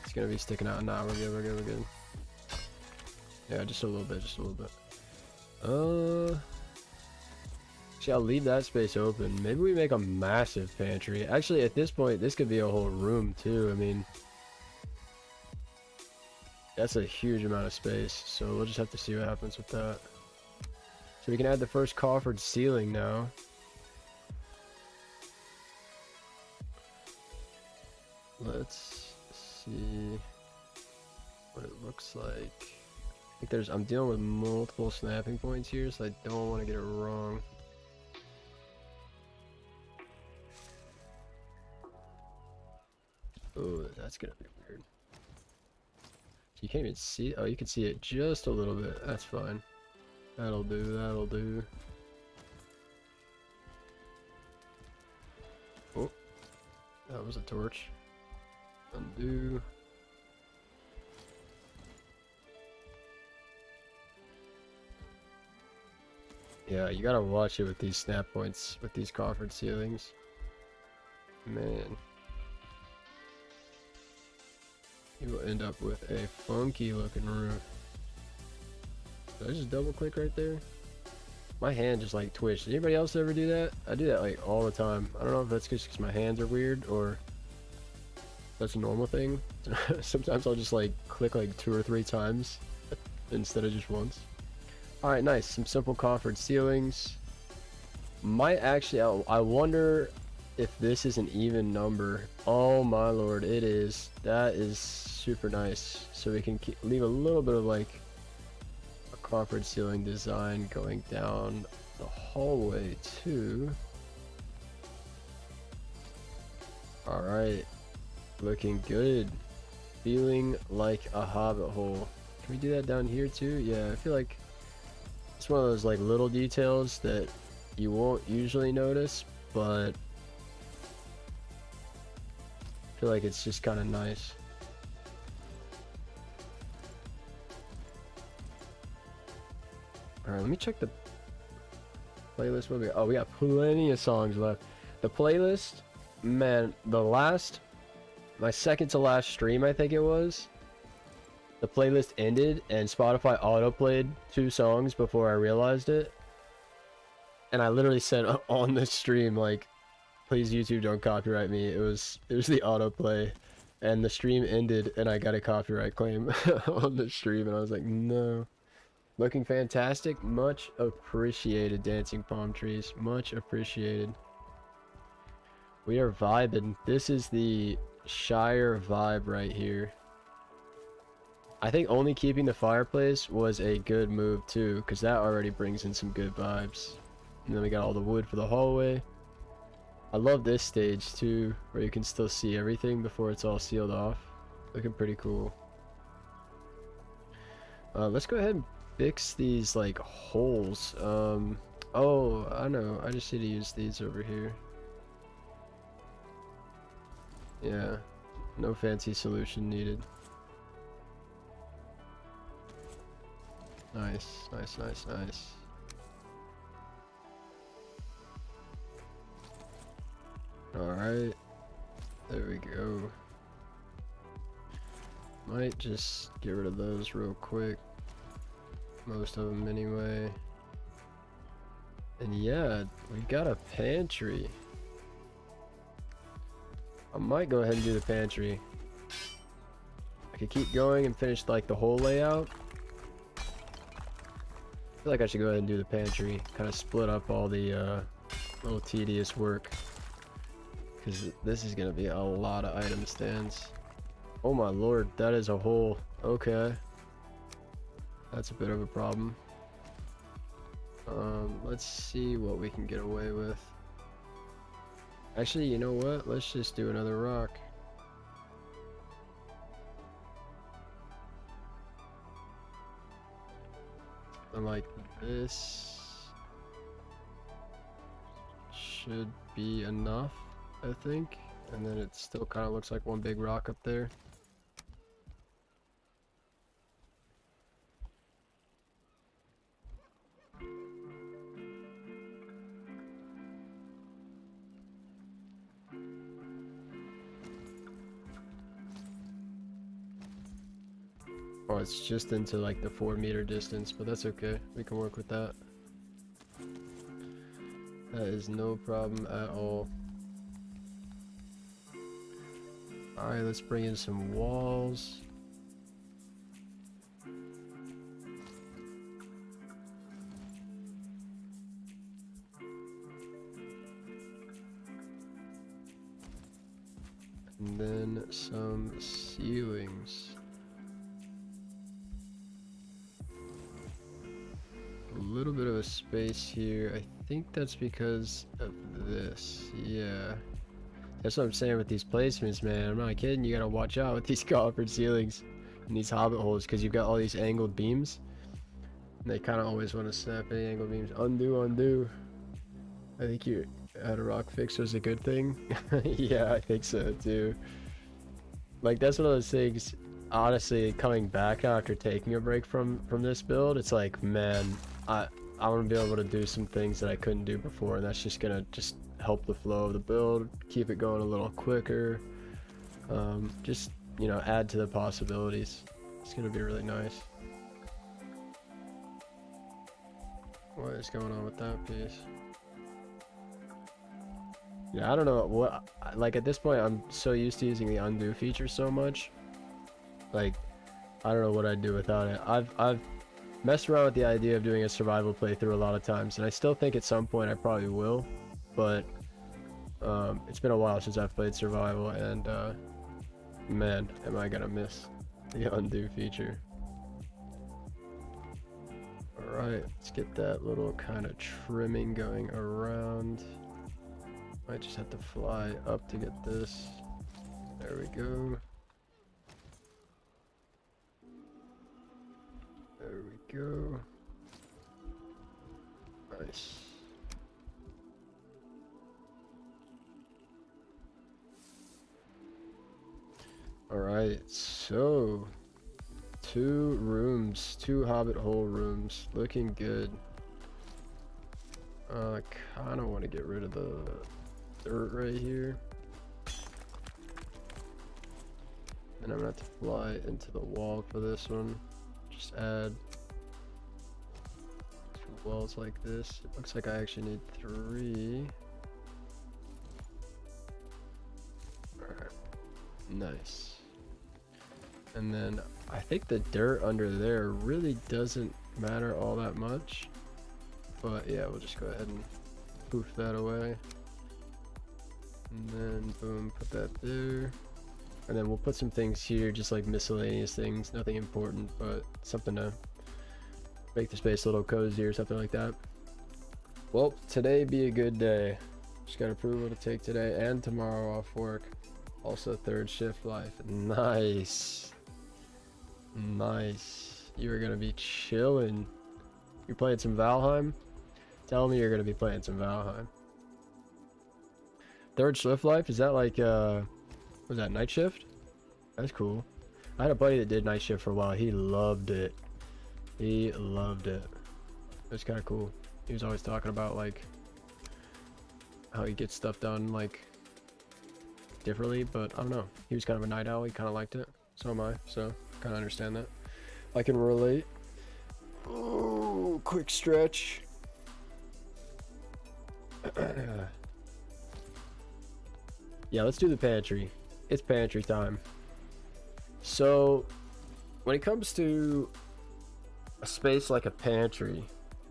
it's gonna be sticking out. Nah, we're good, we're good, we're good. Yeah, just a little bit, just a little bit. Actually, I'll leave that space open. Maybe we make a massive pantry. Actually, at this point, this could be a whole room too. I mean, That's a huge amount of space, so we'll just have to see what happens with that. So we can add the first coffered ceiling now. Let's see what it looks like. I think I'm dealing with multiple snapping points here, so I don't want to get it wrong. Oh, that's gonna be weird. You can't even see it. Oh, you can see it just a little bit. That's fine. That'll do, that'll do. Oh, that was a torch. Undo. Yeah, you gotta watch it with these snap points, with these coffered ceilings. Man. You will end up with a funky looking roof. Did I just double click right there? My hand just like twitched. Did anybody else ever do that? I do that like all the time. I don't know if that's just because my hands are weird or that's a normal thing. Sometimes I'll just like click like 2 or 3 times instead of just once. Alright, nice. Some simple coffered ceilings. Might actually, I wonder if this is an even number. Oh my lord, it is. That is super nice. So we can leave a little bit of like a coffered ceiling design going down the hallway too. Alright, looking good. Feeling like a hobbit hole. Can we do that down here too? Yeah, I feel like it's one of those like little details that you won't usually notice, but I feel like it's just kind of nice. Alright, let me check the playlist. What we got? Oh, we got plenty of songs left. The playlist, man, my second to last stream, I think it was, the playlist ended and Spotify autoplayed 2 songs before I realized it. And I literally said on the stream, like, please YouTube don't copyright me. It was the autoplay and the stream ended and I got a copyright claim on the stream and I was like, no. Looking fantastic. Much appreciated, Dancing Palm Trees. Much appreciated. We are vibing. This is the Shire vibe right here. I think only keeping the fireplace was a good move too, because that already brings in some good vibes. And then we got all the wood for the hallway. I love this stage too, where you can still see everything before it's all sealed off. Looking pretty cool. Let's go ahead and fix these like holes. Oh, I know. I just need to use these over here. Yeah, no fancy solution needed. Nice, nice, nice, nice. Alright, there we go. Might just get rid of those real quick. Most of them anyway. And yeah, we've got a pantry. I might go ahead and do the pantry. I could keep going and finish like the whole layout. I feel like I should go ahead and do the pantry. Kind of split up all the little tedious work. Because this is going to be a lot of item stands. Oh my lord, that is a hole. Okay. That's a bit of a problem. Let's see what we can get away with. Actually, you know what? Let's just do another rock. And like this should be enough, I think. And then it still kind of looks like one big rock up there. Oh, it's just into like the 4-meter distance, but that's okay. We can work with that. That is no problem at all. Alright, let's bring in some walls. And then some ceilings. A little bit of a space here. I think that's because of this. Yeah. That's what I'm saying with these placements, man. I'm not kidding. You gotta watch out with these copper ceilings and these hobbit holes because you've got all these angled beams. And they kind of always want to snap any angled beams. Undo, undo. I think you had a rock fix was a good thing. Yeah, I think so too. Like, that's one of those things, honestly, coming back after taking a break from this build, it's like, man, I want to be able to do some things that I couldn't do before, and that's just gonna just help the flow of the build, keep it going a little quicker, just, you know, add to the possibilities. It's gonna be really nice. What is going on with that piece? Yeah, I don't know what, like, at this point I'm so used to using the undo feature so much, like, I don't know what I'd do without it. I've messed around with the idea of doing a survival playthrough a lot of times, and I still think at some point I probably will, but it's been a while since I've played survival, and man, am I gonna miss the undo feature. Alright, let's get that little kind of trimming going around. Might just have to fly up to get this. There we go. There we go. Nice. Alright, so 2 rooms, 2 hobbit hole rooms, looking good. I kind of want to get rid of the dirt right here. And I'm gonna have to fly into the wall for this one. Just add 2 walls like this. It looks like I actually need 3. Alright, nice. And then I think the dirt under there really doesn't matter all that much. But yeah, we'll just go ahead and poof that away. And then boom, put that there. And then we'll put some things here, just like miscellaneous things, nothing important, but something to make the space a little cozy or something like that. Well, today be a good day. Just got approval to take today and tomorrow off work. Also 3rd shift life. Nice. Nice. You're gonna be chilling. You're playing some Valheim? Tell me you're gonna be playing some Valheim. 3rd shift life? Is that like was that night shift? That's cool. I had a buddy that did night shift for a while. He loved it. He loved it. It was kind of cool. He was always talking about like how he gets stuff done like differently, but I don't know. He was kind of a night owl. He kind of liked it. So am I. So kind of understand that. I can relate. Oh, quick stretch. Yeah, let's do the pantry. It's pantry time. So when it comes to a space like a pantry,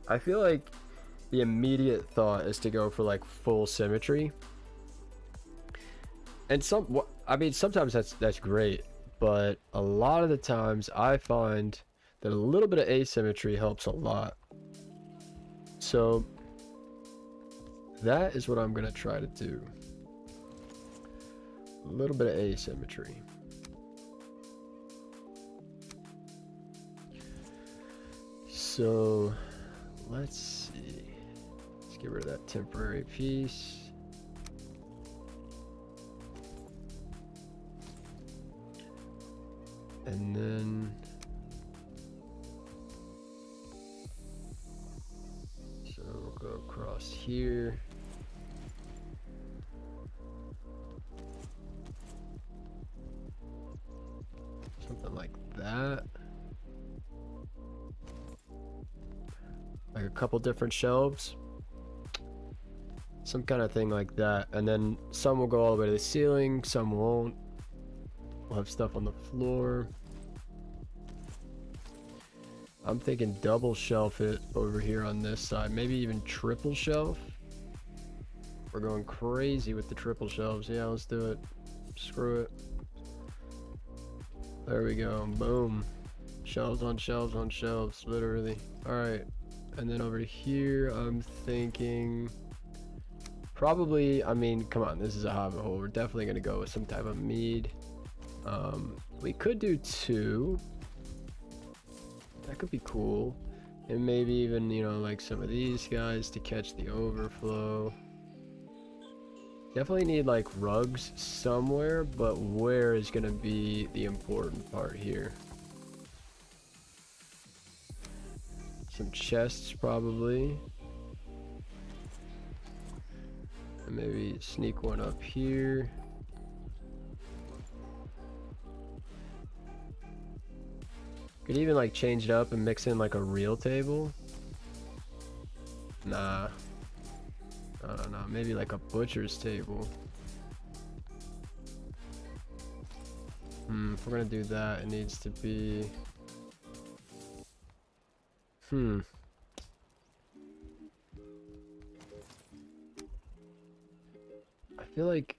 I feel like the immediate thought is to go for like full symmetry. And sometimes that's great, but a lot of the times I find that a little bit of asymmetry helps a lot. So that is what I'm gonna try to do. A little bit of asymmetry. So let's see. Let's get rid of that temporary piece. And then so we'll go across here. Something like that. Like a couple different shelves. Some kind of thing like that. And then some will go all the way to the ceiling, some won't. We'll have stuff on the floor. I'm thinking double shelf it over here on this side. Maybe even triple shelf. We're going crazy with the triple shelves. Yeah, let's do it. Screw it. There we go. Boom. Shelves on shelves on shelves, literally. Alright. And then over here, I'm thinking... Probably, I mean, come on, this is a hobbit hole. We're definitely going to go with some type of mead. We could do 2. That could be cool. And maybe even, you know, like some of these guys to catch the overflow. Definitely need like rugs somewhere, but where is going to be the important part here? Some chests probably. And maybe sneak one up here. Could even like change it up and mix in like a real table. Nah. I don't know, maybe like a butcher's table. If we're gonna do that, it needs to be... I feel like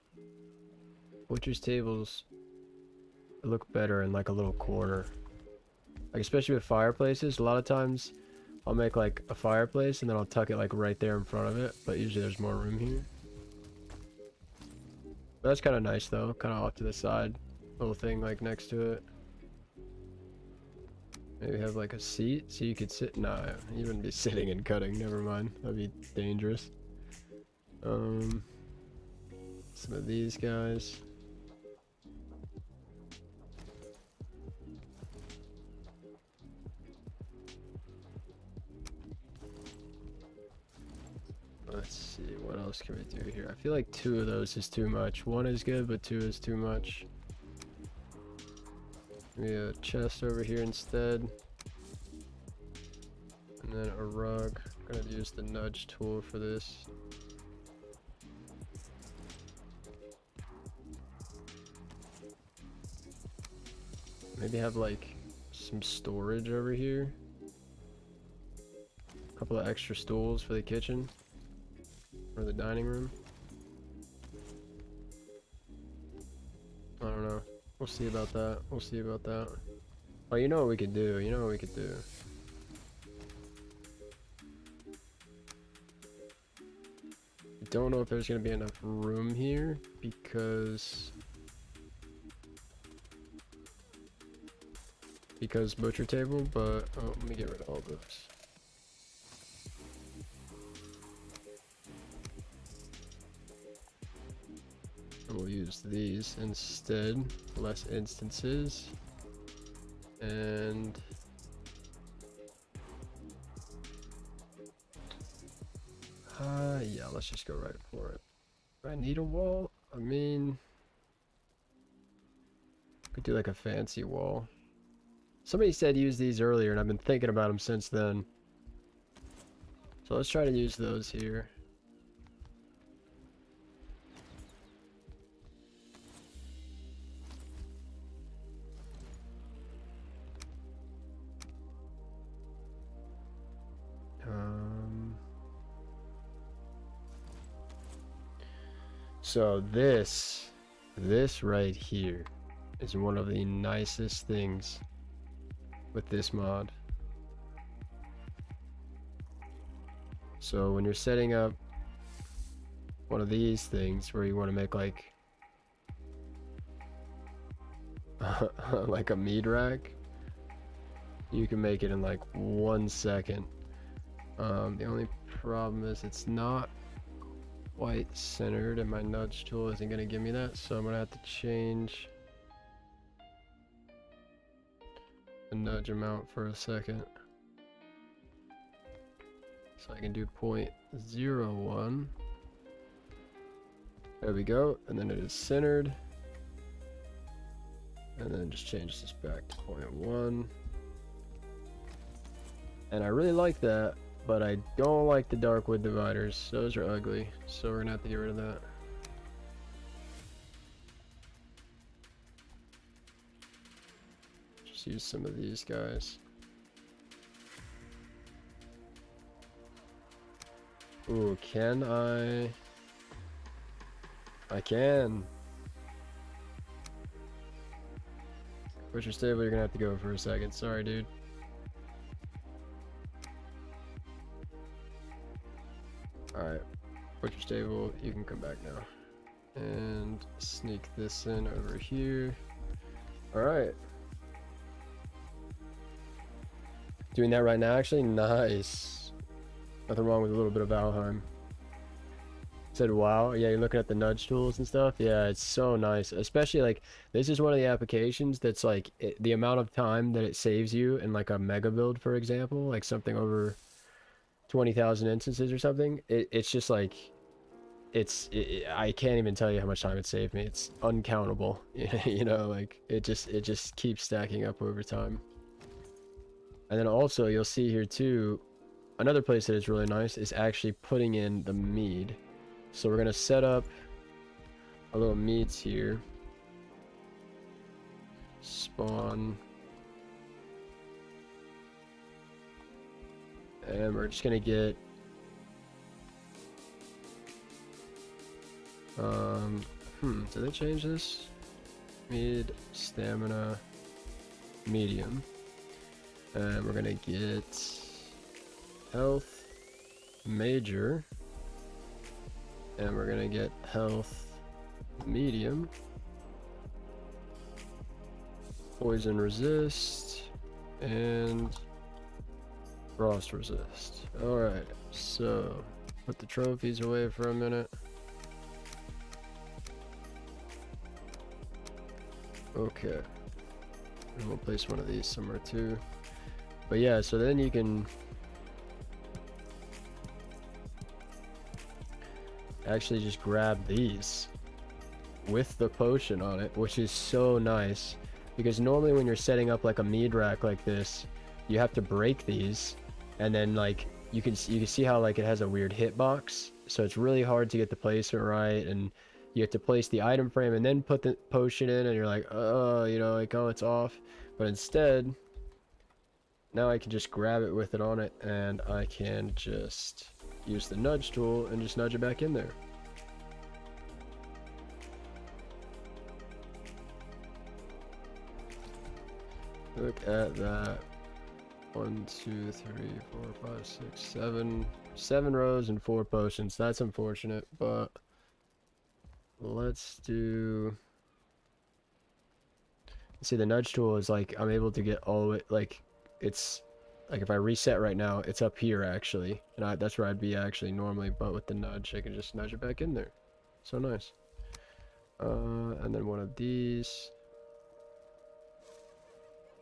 butcher's tables look better in like a little corner. Like especially with fireplaces, a lot of times I'll make like a fireplace and then I'll tuck it like right there in front of it, but usually there's more room here. But that's kind of nice though, kind of off to the side, little thing like next to it. Maybe have like a seat so you could sit. Nah, you wouldn't be sitting and cutting, never mind, that'd be dangerous. Some of these guys. Let's see, what else can we do here? I feel like 2 of those is too much. 1 is good, but 2 is too much. Maybe a chest over here instead. And then a rug. I'm gonna use the nudge tool for this. Maybe have like some storage over here. A couple of extra stools for the kitchen. Or the dining room. I don't know. We'll see about that. We'll see about that. Oh, you know what we could do. You know what we could do. I don't know if there's going to be enough room here because butcher table, but oh, let me get rid of all those. We'll use these instead, less instances, and yeah, let's just go right for it. Do I need a wall? I mean, could do like a fancy wall. Somebody said use these earlier, and I've been thinking about them since then. So let's try to use those here. So this right here is one of the nicest things with this mod. So when you're setting up one of these things where you want to make like like a meat rack, you can make it in like 1 second. The only problem is it's not quite centered and my nudge tool isn't going to give me that, so I'm going to have to change the nudge amount for a second. So I can do 0.01. There we go, and then it is centered. And then just change this back to 0.1. And I really like that, but I don't like the dark wood dividers. Those are ugly, so we're gonna have to get rid of that. Just use some of these guys. Ooh, can I can. Butcher stable, you're gonna have to go for a second. Sorry, dude. Alright. Butcher stable, you can come back now. And sneak this in over here. Alright. Doing that right now, actually. Nice. Nothing wrong with a little bit of Valheim. Said wow. Yeah, you're looking at the nudge tools and stuff. Yeah, it's so nice. Especially like this is one of the applications that's like the amount of time that it saves you in like a mega build, for example, like something over 20,000 instances or something. It's just like I can't even tell you how much time it saved me. It's uncountable. You know, like it just keeps stacking up over time. And then also you'll see here too, another place that is really nice is actually putting in the mead. So we're gonna set up a little meads here. Spawn. And we're just gonna get did they change this? Mid, stamina, medium. And we're gonna get health, major. And we're gonna get health, medium. Poison resist, and frost resist. Alright, so put the trophies away for a minute. Okay. And we'll place one of these somewhere too. But yeah, so then you can actually just grab these with the potion on it, which is so nice. Because normally when you're setting up like a mead rack like this, you have to break these, and then like you can see how like it has a weird hitbox, so it's really hard to get the placement right, and you have to place the item frame and then put the potion in, and you're like, oh, you know, like, oh, it's off. But instead, now I can just grab it with it on it, and I can just use the nudge tool and just nudge it back in there. Look at that. 1, 2, 3, 4, 5, 6, 7. 7 rows and 4 potions. That's unfortunate, but let's do... See, the nudge tool is like, I'm able to get all the way, like, it's, like if I reset right now, it's up here actually. And that's where I'd be actually normally, but with the nudge, I can just nudge it back in there. So nice. And then one of these.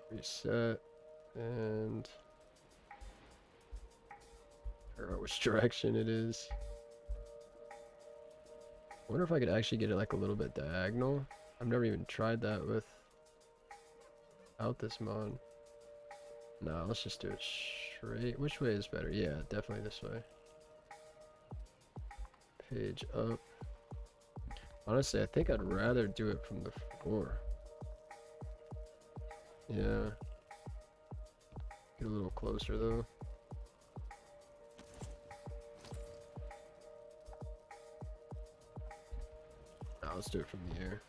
Reset. And figure out which direction it is. I wonder if I could actually get it like a little bit diagonal. I've never even tried that without this mod. No, let's just do it straight. Which way is better? Yeah, definitely this way. Page up. Honestly, I think I'd rather do it from the floor. Yeah. Get a little closer though. Now let's do it from the air.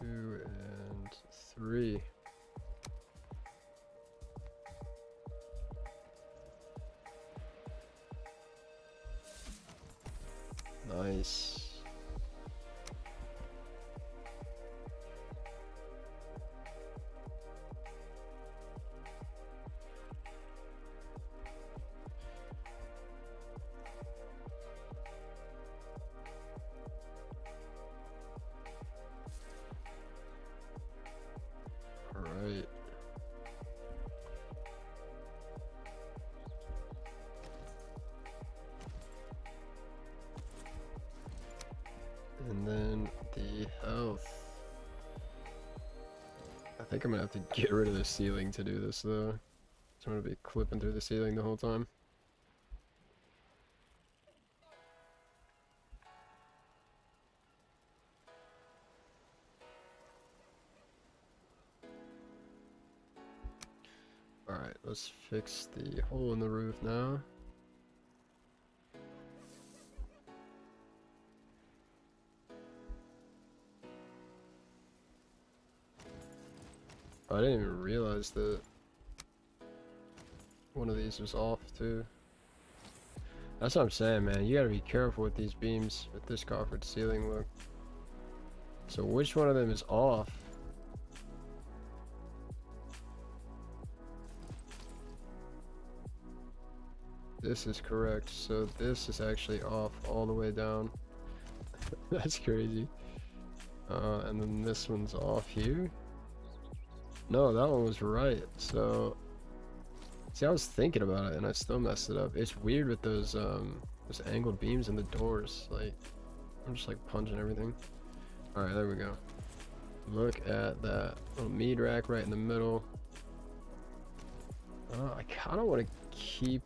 Two and three. Nice. All right. And then the health. I think I'm gonna have to get rid of the ceiling to do this though. So I'm gonna be clipping through the ceiling the whole time. Alright, let's fix the hole in the roof now. I didn't even realize that one of these was off too. That's what I'm saying, man. You gotta be careful with these beams, with this coffered ceiling look. So which one of them is off? This is correct, so this is actually off all the way down. That's crazy. And then this one's off here. No, that one was right. So, see, I was thinking about it and I still messed it up. It's weird with those angled beams in the doors. Like, I'm just like punching everything. All right, there we go. Look at that little meat rack right in the middle. I kind of want to keep.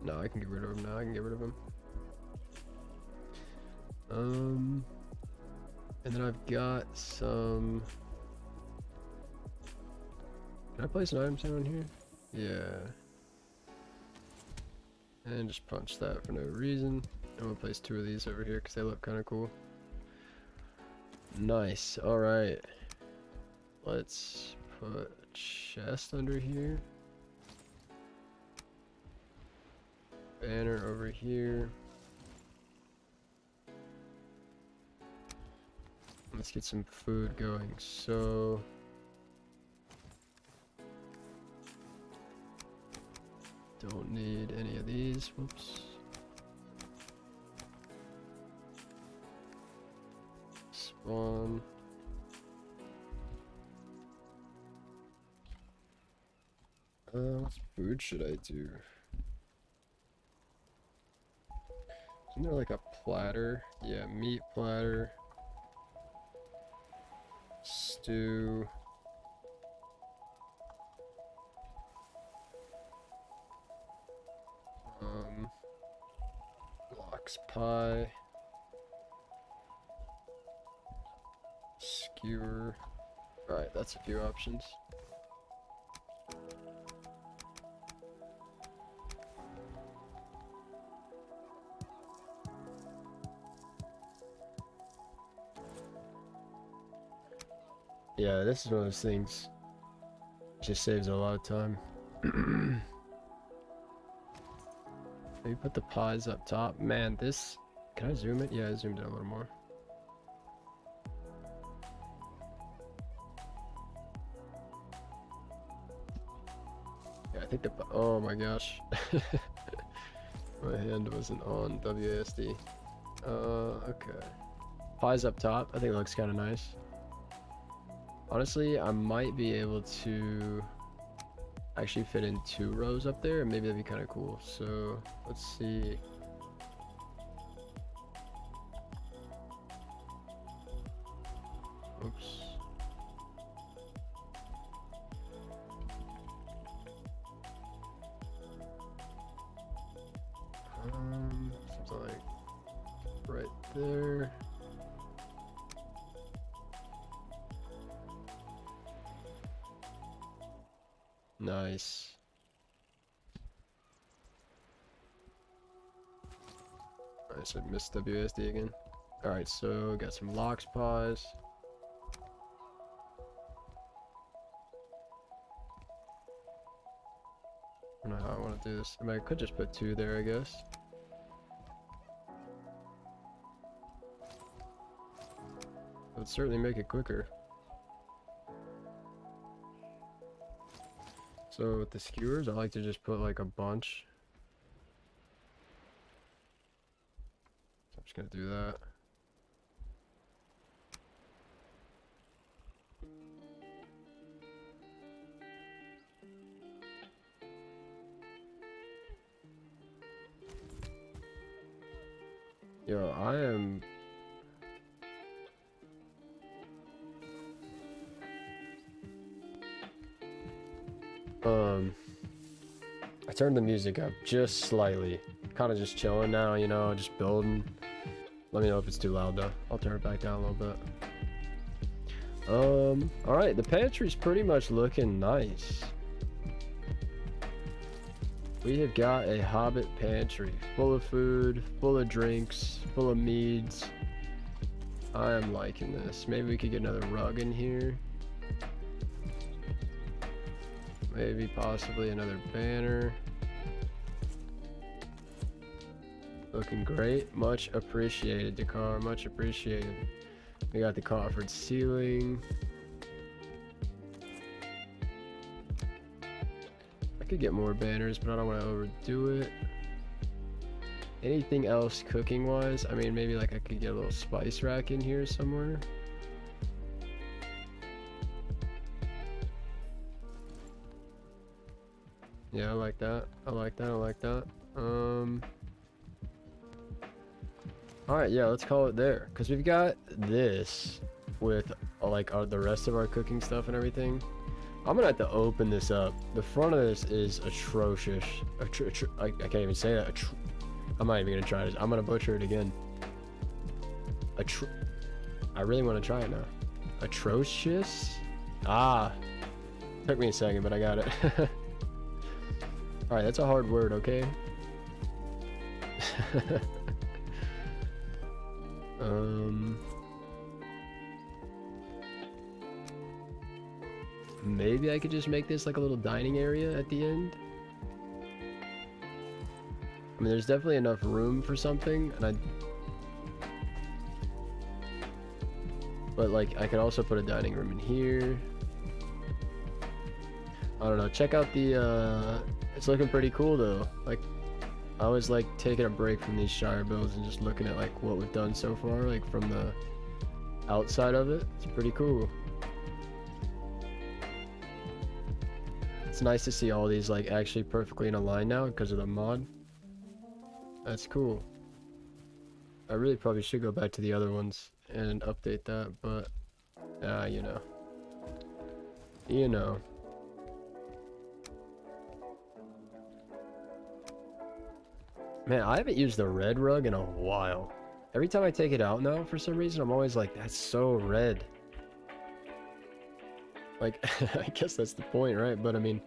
No, I can get rid of him now. I can get rid of him. And then I've got some. Can I place an item down here? Yeah. And just punch that for no reason. I'm gonna place 2 of these over here because they look kind of cool. Nice. All right. Let's put a chest under here. Banner over here. Let's get some food going. So don't need any of these. Whoops. Spawn. What food should I do? Isn't there like a platter? Yeah, meat platter. Stew. Lox pie. Skewer. Alright, that's a few options. Yeah, this is one of those things. Just saves a lot of time. Maybe put the pies up top. Man, this. Can I zoom it? Yeah, I zoomed in a little more. Yeah, I think the. Oh my gosh. My hand wasn't on WASD. Okay. Pies up top. I think it looks kind of nice. Honestly, I might be able to actually fit in 2 rows up there, and maybe that'd be kind of cool. So let's see. Oops. Something like right there. Nice. Nice, I missed WSD again. Alright, so got some lox pies. I don't know how I want to do this. I mean, I could just put 2 there, I guess. It would certainly make it quicker. So with the skewers, I like to just put like a bunch. So I'm just gonna do that. Yo, I am. I turned the music up just slightly. Kind of just chilling now, you know, just building. Let me know if it's too loud though. I'll turn it back down a little bit. Alright, the pantry's pretty much looking nice. We have got a hobbit pantry, full of food, full of drinks, full of meads. I am liking this. Maybe we could get another rug in here. maybe possibly another banner. Looking great, much appreciated, Dakar, much appreciated. We got the coffered ceiling. I could get more banners, but I don't want to overdo it. Anything else cooking wise? I mean, maybe like I could get a little spice rack in here somewhere. Yeah, I like that. I like that. I like that. Alright, yeah, let's call it there. Because we've got this with like the rest of our cooking stuff and everything. I'm gonna have to open this up. The front of this is atrocious. I can't even say that. I'm not even gonna try this. I'm gonna butcher it again. I really want to try it now. Atrocious? Ah. Took me a second, but I got it. Alright, that's a hard word, okay? Maybe I could just make this like a little dining area at the end. I mean, there's definitely enough room for something, and but like I could also put a dining room in here. I don't know. Check out the it's looking pretty cool though. Like I was like taking a break from these Shire builds and just looking at like what we've done so far, like from the outside of it. It's pretty cool. It's nice to see all these like actually perfectly in a line now because of the mod. That's cool. I really probably should go back to the other ones and update that, but you know. You know. Man, I haven't used the red rug in a while. Every time I take it out now, for some reason, I'm always like, that's so red. Like, I guess that's the point, right? But I mean,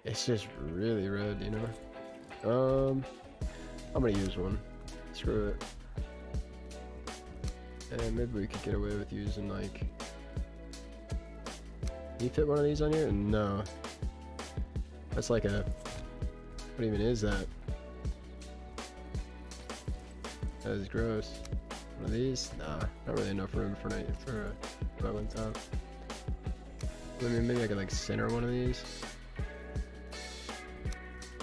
it's just really red, you know? I'm gonna use one. Screw it. And maybe we could get away with using, like... Can you fit one of these on here? No. That's like a... What even is that? That is gross. One of these? Nah, not really enough room for a rug on top. I mean, maybe I could like center one of these.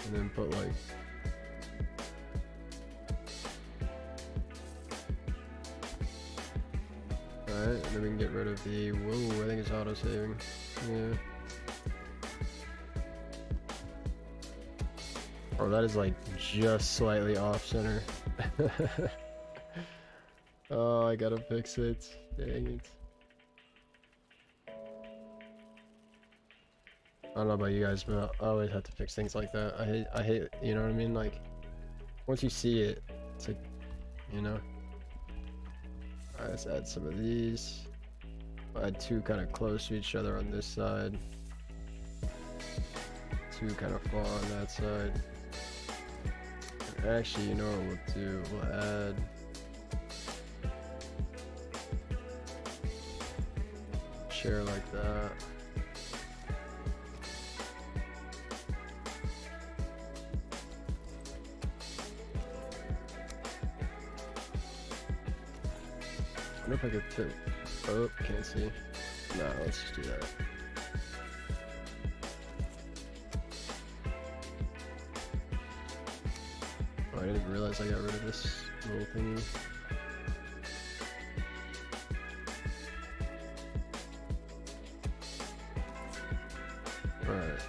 And then put like... Alright, and then we can get rid of the... Whoa, I think it's auto-saving. Yeah. Oh, that is like just slightly off-center. Oh, I gotta fix it. Dang it. I don't know about you guys, but I always have to fix things like that. I hate, you know what I mean? Like, once you see it, it's like, you know. Alright, let's add some of these. I'll add two kind of close to each other on this side. Two kind of far on that side. And actually, you know what we'll do? We'll add... Share like that. I wonder if I could fit. Oh, can't see. No, let's just do that. Oh, I didn't realize I got rid of this little thingy. Alright,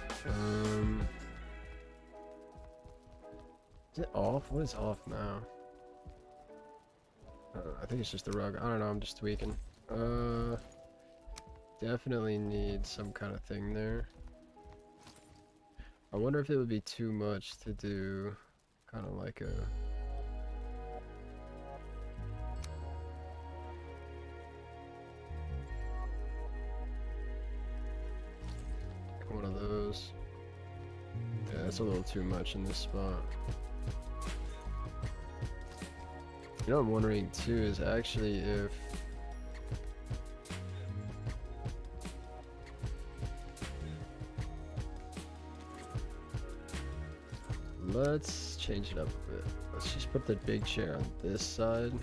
is it off? What is off now? I think it's just the rug. I don't know, I'm just tweaking. Definitely need some kind of thing there. I wonder if it would be too much to do kind of like a... one of those. Yeah, that's a little too much in this spot. You know what I'm wondering too is actually if... Let's change it up a bit. Let's just put the big chair on this side.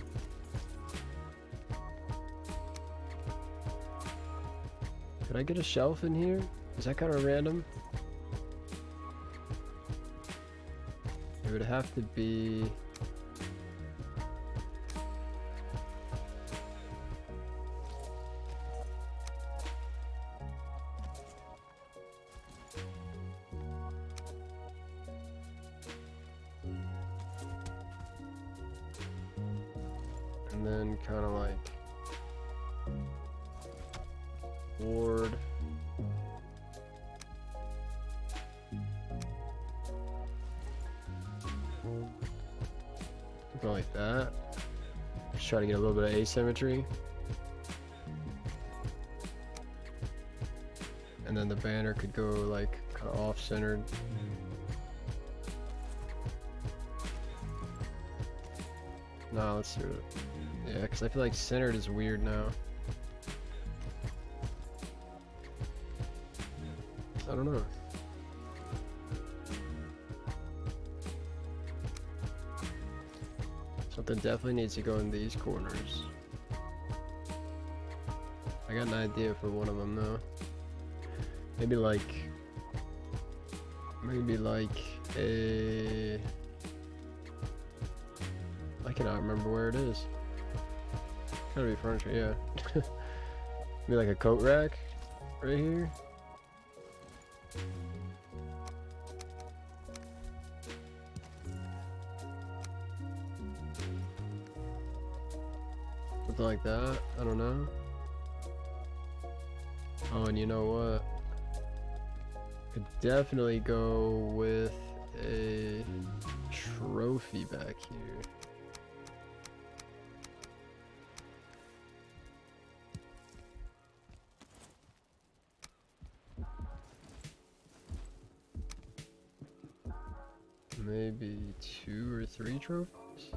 Could I get a shelf in here? Is that kind of random? It would have to be... And then kind of like board. Something like that. Just try to get a little bit of asymmetry. And then the banner could go like kind of off-centered. No, let's do it. Yeah, because I feel like centered is weird now. I don't know. Something definitely needs to go in these corners. I got an idea for one of them though. Maybe like a... I cannot remember where it is. Gotta be furniture, yeah. Maybe like a coat rack right here. Something like that. I don't know. Oh, and you know what? Could definitely go with a trophy back here. Maybe 2 or 3 trophies?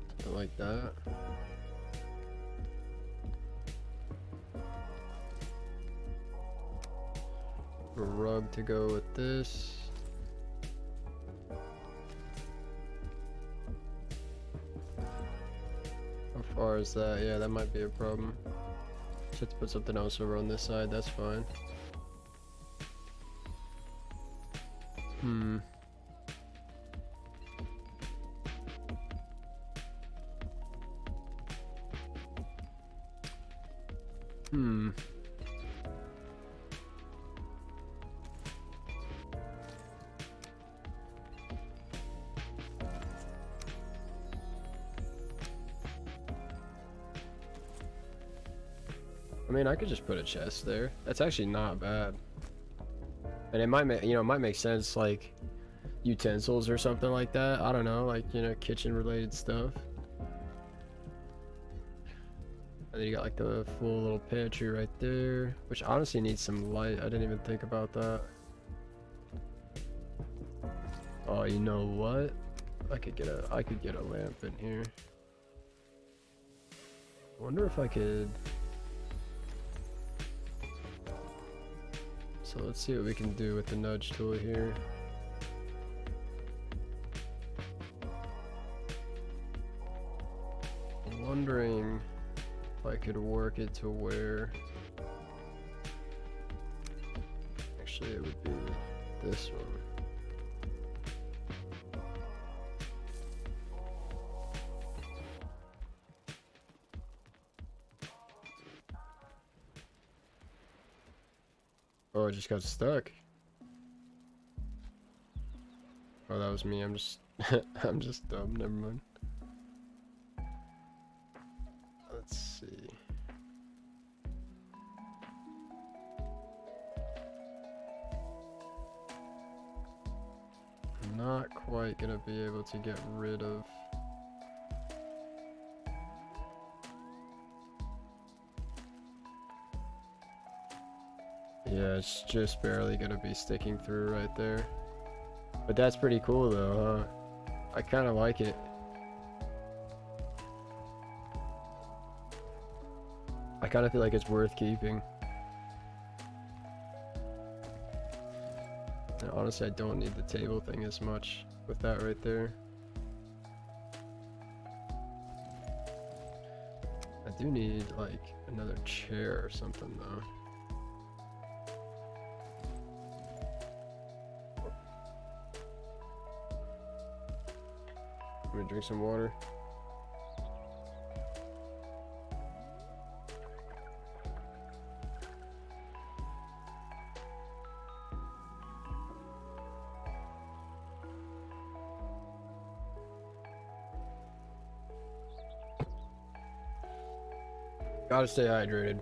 Something like that. A rug to go with this. How far is that? Yeah, that might be a problem. Just have to put something else over on this side, that's fine. I mean, I could just put a chest there. That's actually not bad. And it might make, you know, it might make sense, like utensils or something like that. I don't know, like, you know, kitchen related stuff. And then you got like the full little pantry right there, which honestly needs some light. I didn't even think about that. Oh, you know what? I could get a lamp in here. Wonder if I could. So let's see what we can do with the nudge tool here. I'm wondering if I could work it to where, actually it would be this one. Oh, it just got stuck. Oh, that was me. I'm just I'm just dumb. Never mind. Let's see. I'm not quite gonna be able to get rid of. Yeah, it's just barely gonna be sticking through right there. But that's pretty cool though, huh? I kind of like it. I kind of feel like it's worth keeping. Honestly, I don't need the table thing as much with that right there. I do need like another chair or something though. I'm gonna drink some water. Gotta stay hydrated.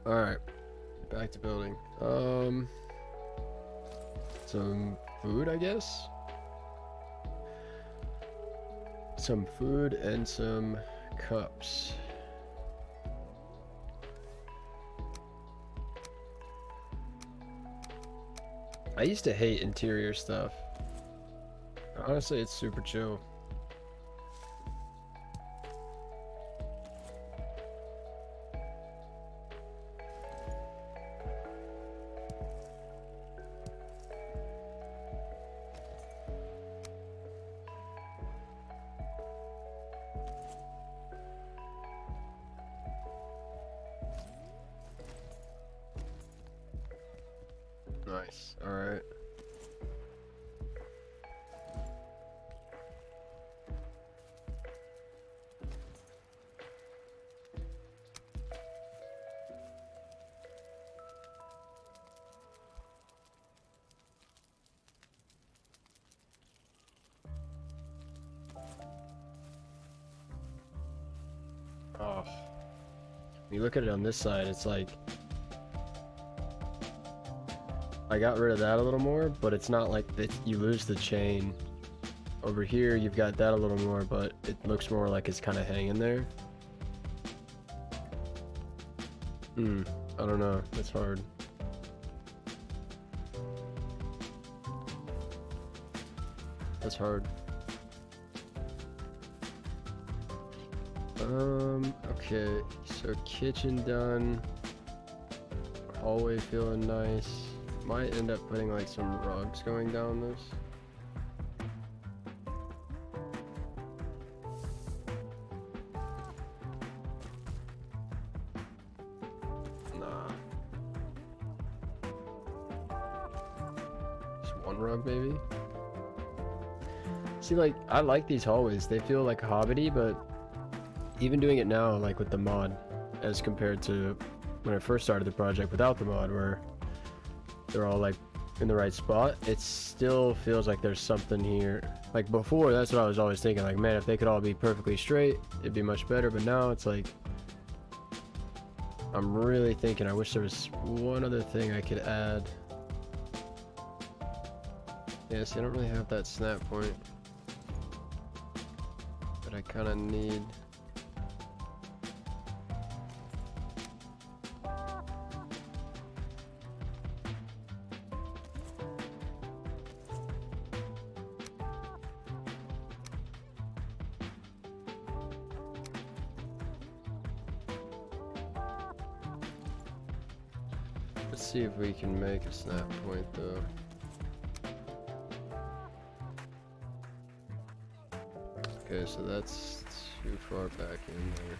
Alright, back to building. Some food, I guess? Some food and some cups. I used to hate interior stuff. Honestly, it's super chill. Nice. All right. Oh. When you look at it on this side, it's like I got rid of that a little more, but it's not like that you lose the chain. Over here, you've got that a little more, but it looks more like it's kind of hanging there. I don't know. It's hard. That's hard. Okay. So kitchen done. Hallway feeling nice. Might end up putting like some rugs going down this. Nah. Just one rug maybe? See, like, I like these hallways. They feel like hobbity, but even doing it now, like with the mod, as compared to when I first started the project without the mod, where they're all like in the right spot, it still feels like there's something here. Like before, that's what I was always thinking, like, man, if they could all be perfectly straight, it'd be much better. But now it's like, I'm really thinking, I wish there was one other thing I could add. Yeah, see, I don't really have that snap point that I kind of need. Let's see if we can make a snap point though. Okay, so that's too far back in there.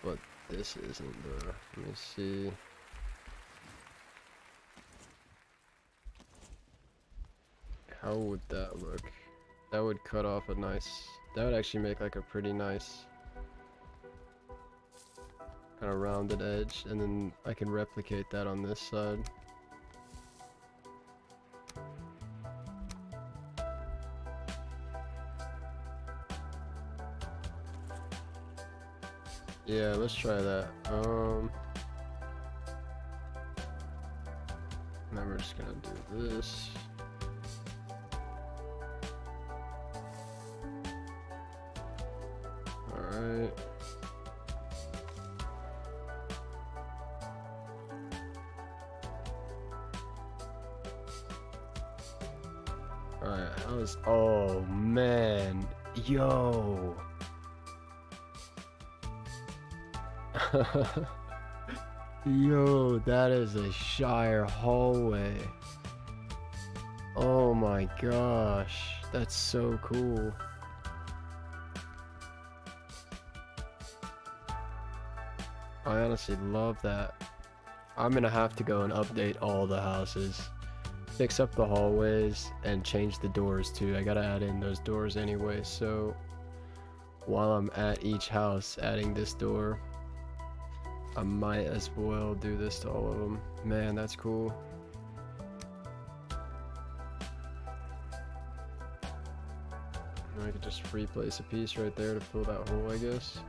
But this isn't though. Let me see. How would that look? That would cut off a nice, that would actually make like a pretty nice kind of rounded edge, and then I can replicate that on this side. Yeah, let's try that. Now we're just gonna do this. Alright. Alright, how's, oh man, yo. Yo, that is a Shire hallway. Oh my gosh, that's so cool. I honestly love that. I'm gonna have to go and update all the houses, fix up the hallways, and change the doors too. I gotta add in those doors anyway, so while I'm at each house adding this door, I might as well do this to all of them. Man, that's cool. I could just replace a piece right there to fill that hole, I guess.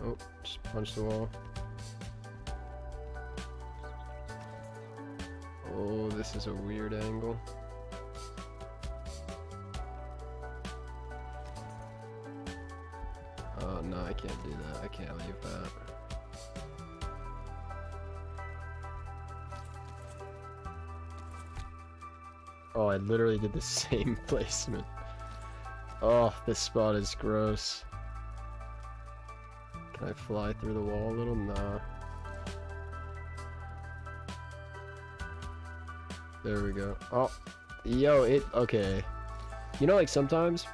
Oh, just punch the wall. Oh, this is a weird angle. Oh, no, I can't do that. I can't leave that. Oh, I literally did the same placement. Oh, this spot is gross. Can I fly through the wall a little? Nah. There we go. Oh, yo, okay. You know, like sometimes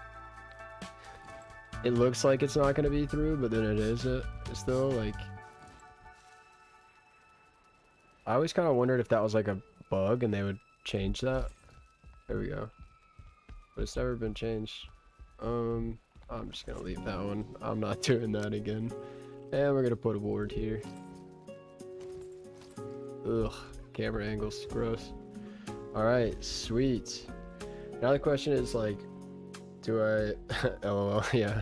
it looks like it's not gonna be through, but then it is. It's still like. I always kind of wondered if that was like a bug and they would change that. There we go. But it's never been changed. I'm just gonna leave that one. I'm not doing that again. And we're gonna put a board here. Ugh, camera angles, gross. Alright, sweet. Now the question is like, do I LOL, yeah.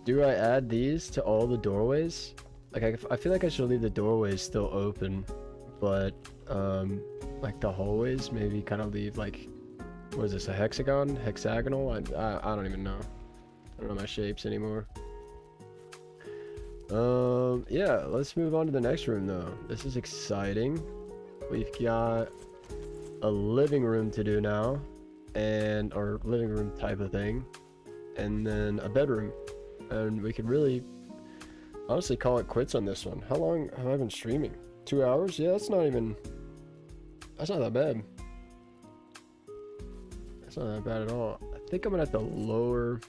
Do I add these to all the doorways? Like I feel like I should leave the doorways still open, but like the hallways maybe kind of leave like, what is this, a hexagon? Hexagonal? I don't even know. I don't know my shapes anymore. Yeah, let's move on to the next room though. This is exciting. We've got a living room to do now, and or living room type of thing, and then a bedroom, and we could really honestly call it quits on this one. How long have I been streaming? 2 hours? Yeah, that's not that bad. That's not that bad at all. I think I'm gonna have to lower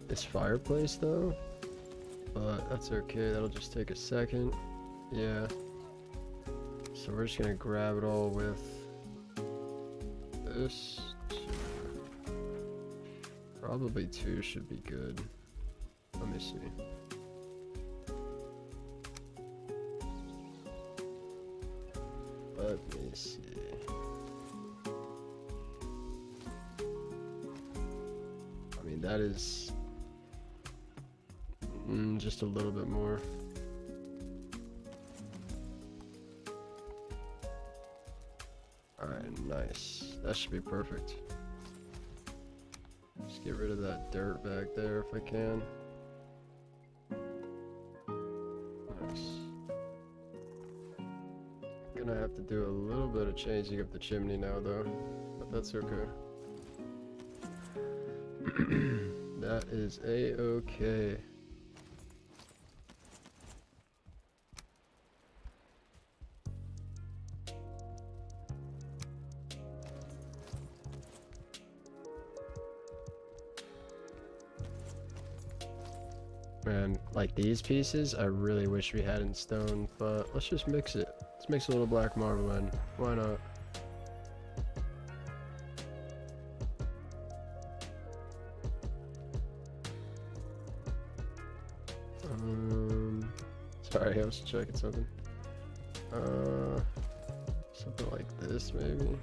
this fireplace though, but that's okay. That'll just take a second. Yeah. So we're just gonna grab it all with this. Probably 2 should be good. Let me see. Let me see. I mean, that is just a little bit more. Alright, nice. That should be perfect. Just get rid of that dirt back there if I can. Nice. Gonna have to do a little bit of changing up the chimney now though, but that's okay. That is a-okay. Man, like these pieces, I really wish we had in stone, but let's just mix it. Let's mix a little black marble in. Why not? Sorry, I was checking something. Something like this, maybe.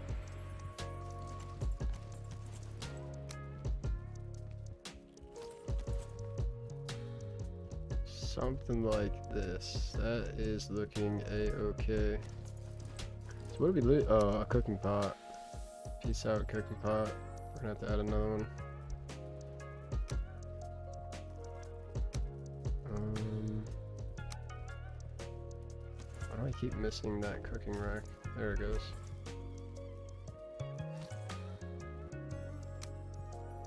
Something like this. That is looking a-okay. So what did we lose? Oh, a cooking pot. Peace out, cooking pot. We're gonna have to add another one. Why do I keep missing that cooking rack? There it goes.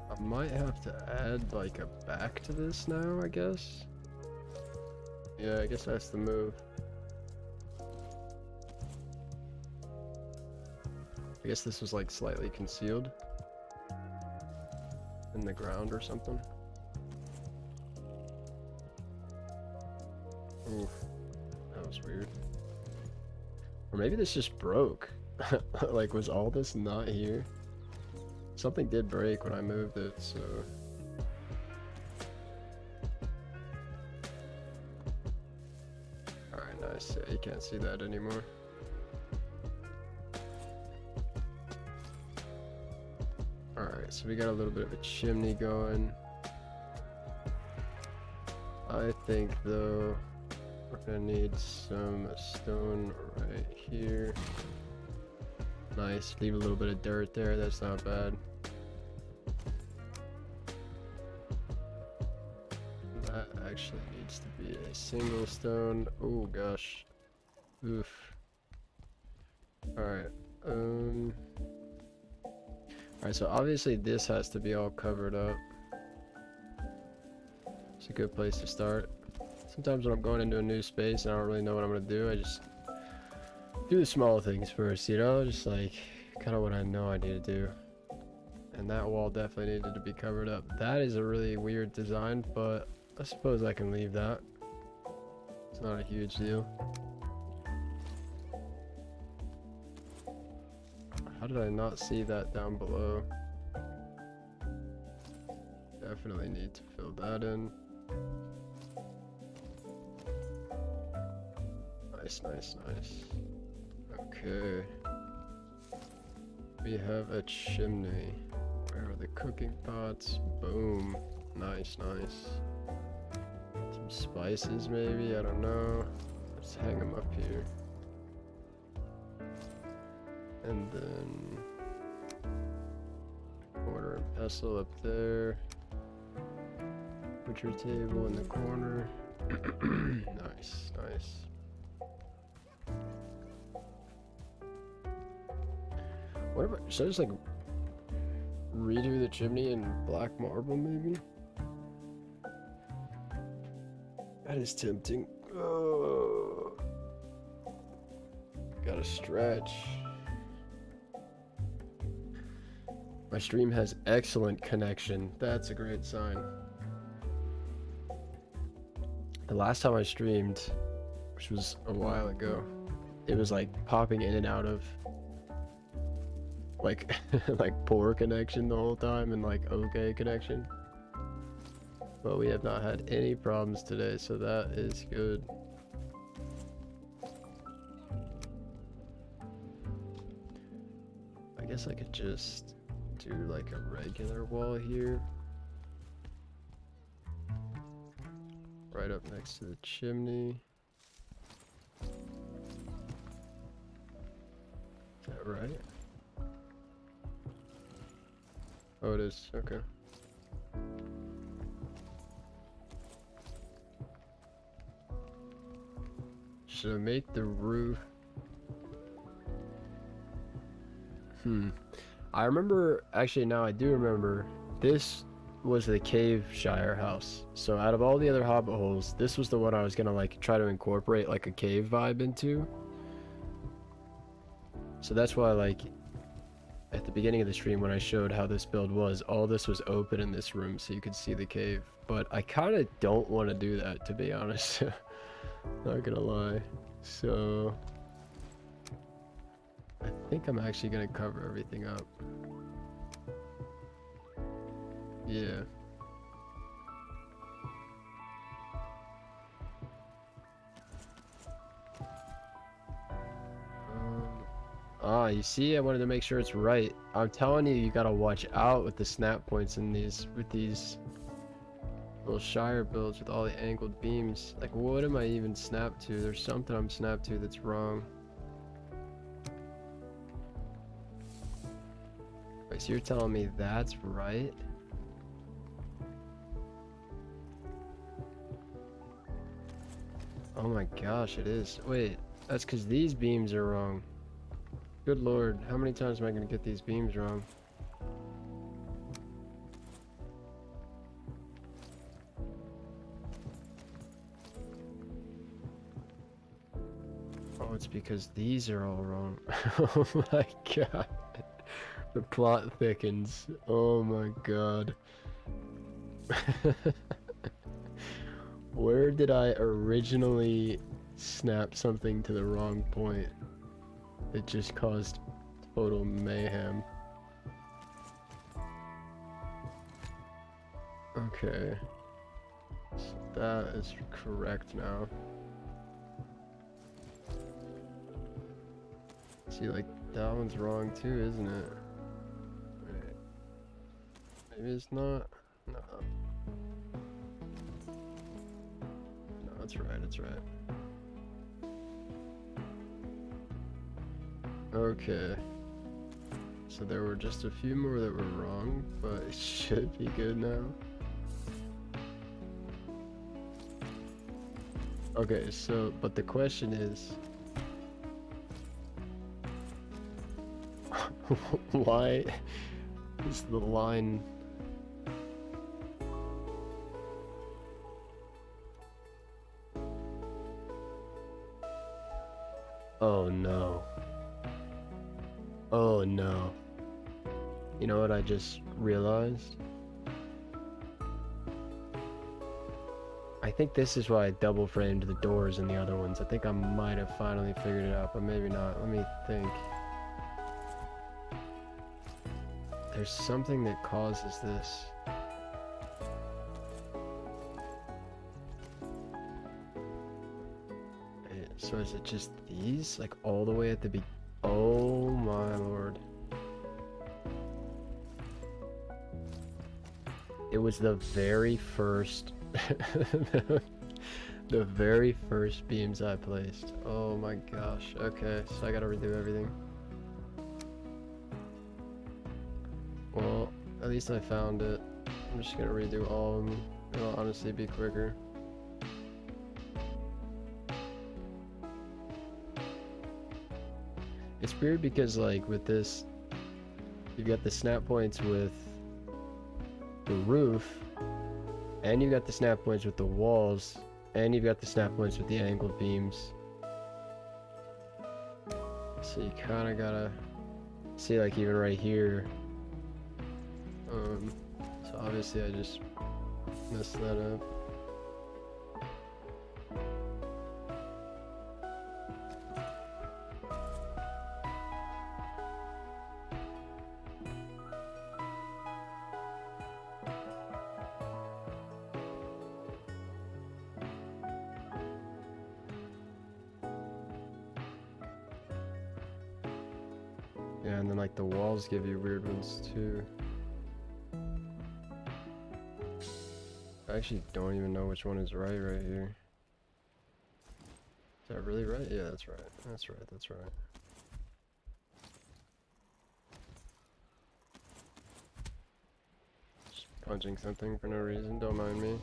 I might have to add like a back to this now, I guess. Yeah, I guess that's the move. I guess this was like slightly concealed in the ground or something. Oof, that was weird. Or maybe this just broke. Like, was all this not here? Something did break when I moved it, so... Alright, nice. Yeah, you can't see that anymore. Alright, so we got a little bit of a chimney going. I think, though, we're gonna need some stone right here. Nice. Leave a little bit of dirt there. That's not bad. That actually needs to be a single stone. Oh gosh. Oof. Alright. Alright, so obviously this has to be all covered up. It's a good place to start. Sometimes when I'm going into a new space and I don't really know what I'm gonna do, I just do the small things first, you know, just like kind of what I know I need to do. And that wall definitely needed to be covered up. That is a really weird design, but I suppose I can leave that. It's not a huge deal. How did I not see that down below? Definitely need to fill that in. Nice, nice, nice. Okay. We have a chimney. Where are the cooking pots? Boom. Nice, nice. Some spices maybe, I don't know. Let's hang them up here. And then mortar and pestle up there. Butcher table in the corner. Nice, nice. What about, should I just like redo the chimney in black marble maybe? That is tempting. Oh, gotta stretch. My stream has excellent connection. That's a great sign. The last time I streamed, which was a while ago, it was like popping in and out of like like poor connection the whole time and like okay connection. But we have not had any problems today, so that is good. I guess I could just do like a regular wall here. Right up next to the chimney. Is that right? Oh, it is. Okay. Should I make the roof? I remember, actually now I do remember, this was the cave Shire house. So out of all the other hobbit holes, this was the one I was gonna like try to incorporate like a cave vibe into. So that's why like at the beginning of the stream when I showed how this build was, all this was open in this room so you could see the cave. But I kind of don't want to do that, to be honest. Not gonna lie. So I think I'm actually gonna cover everything up. Yeah. You see, I wanted to make sure it's right. I'm telling you, you gotta watch out with the snap points in these, with these little Shire builds with all the angled beams. Like, what am I even snapped to? There's something I'm snapped to that's wrong. Wait, so you're telling me that's right? Oh my gosh, it is. Wait, that's because these beams are wrong. Good lord, how many times am I going to get these beams wrong? Oh, it's because these are all wrong. Oh my god. The plot thickens. Oh my god. Where did I originally snap something to the wrong point? It just caused total mayhem. Okay. So that is correct now. See, like, that one's wrong too, isn't it? Wait. Maybe it's not? No. No, it's right, it's right. Okay. So there were just a few more that were wrong, but it should be good now. Okay, so, but the question is... why is the line... Oh no. Oh no. You know what I just realized? I think this is why I double framed the doors in the other ones. I think I might have finally figured it out, but maybe not. Let me think. There's something that causes this. So is it just these? Like all the way at the beginning? Oh my lord. It was the very first... the very first beams I placed. Oh my gosh. Okay, so I gotta redo everything. Well, at least I found it. I'm just gonna redo all of them. It'll honestly be quicker. It's weird because, like, with this, you've got the snap points with the roof, and you've got the snap points with the walls, and you've got the snap points with the angled beams. So you kind of gotta see, like, even right here. So obviously I just messed that up. Yeah, and then like the walls give you weird ones too. I actually don't even know which one is right here. Is that really right? Yeah, that's right. That's right, that's right. Just punching something for no reason, don't mind me.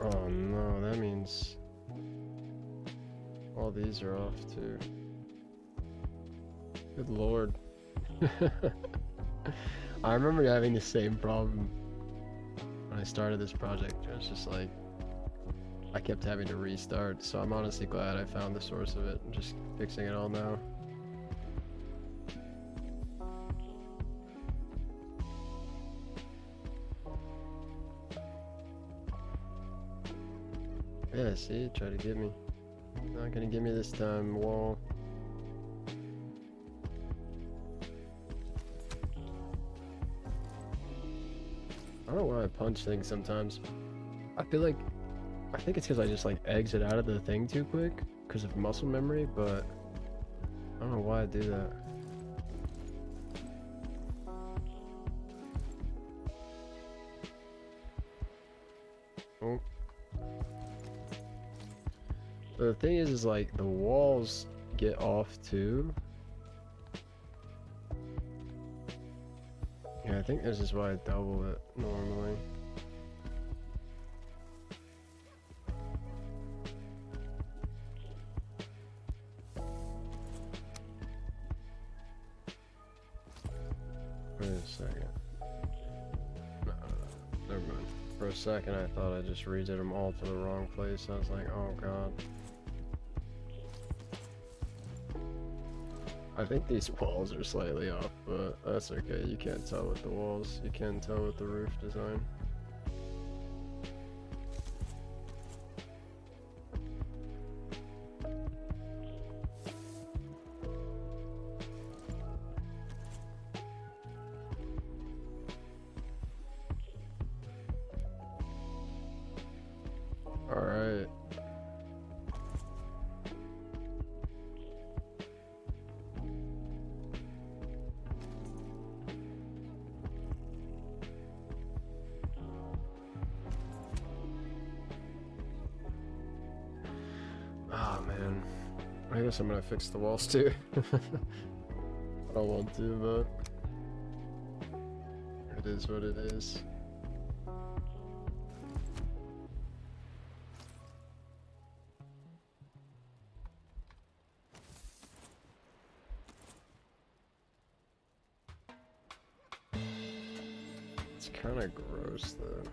Oh no, that means all these are off too. Good lord. I remember having the same problem when I started this project. It was just like, I kept having to restart, so I'm honestly glad I found the source of it and just fixing it all now. Yeah, see, try to get me. Not gonna get me this time, wall. I don't know why I punch things sometimes. I feel like, I think it's because I just like exit out of the thing too quick because of muscle memory, but I don't know why I do that. Oh. But the thing is like the walls get off too. Yeah, I think this is why I double it normally. Wait a second. No, never mind. For a second, I thought I just redid them all to the wrong place. I was like, oh god. I think these walls are slightly off, but that's okay. You can't tell with the walls. You can tell with the roof design. Alright. Oh man. I guess I'm gonna fix the walls too. I don't want to, but it is what it is. It's kind of gross though.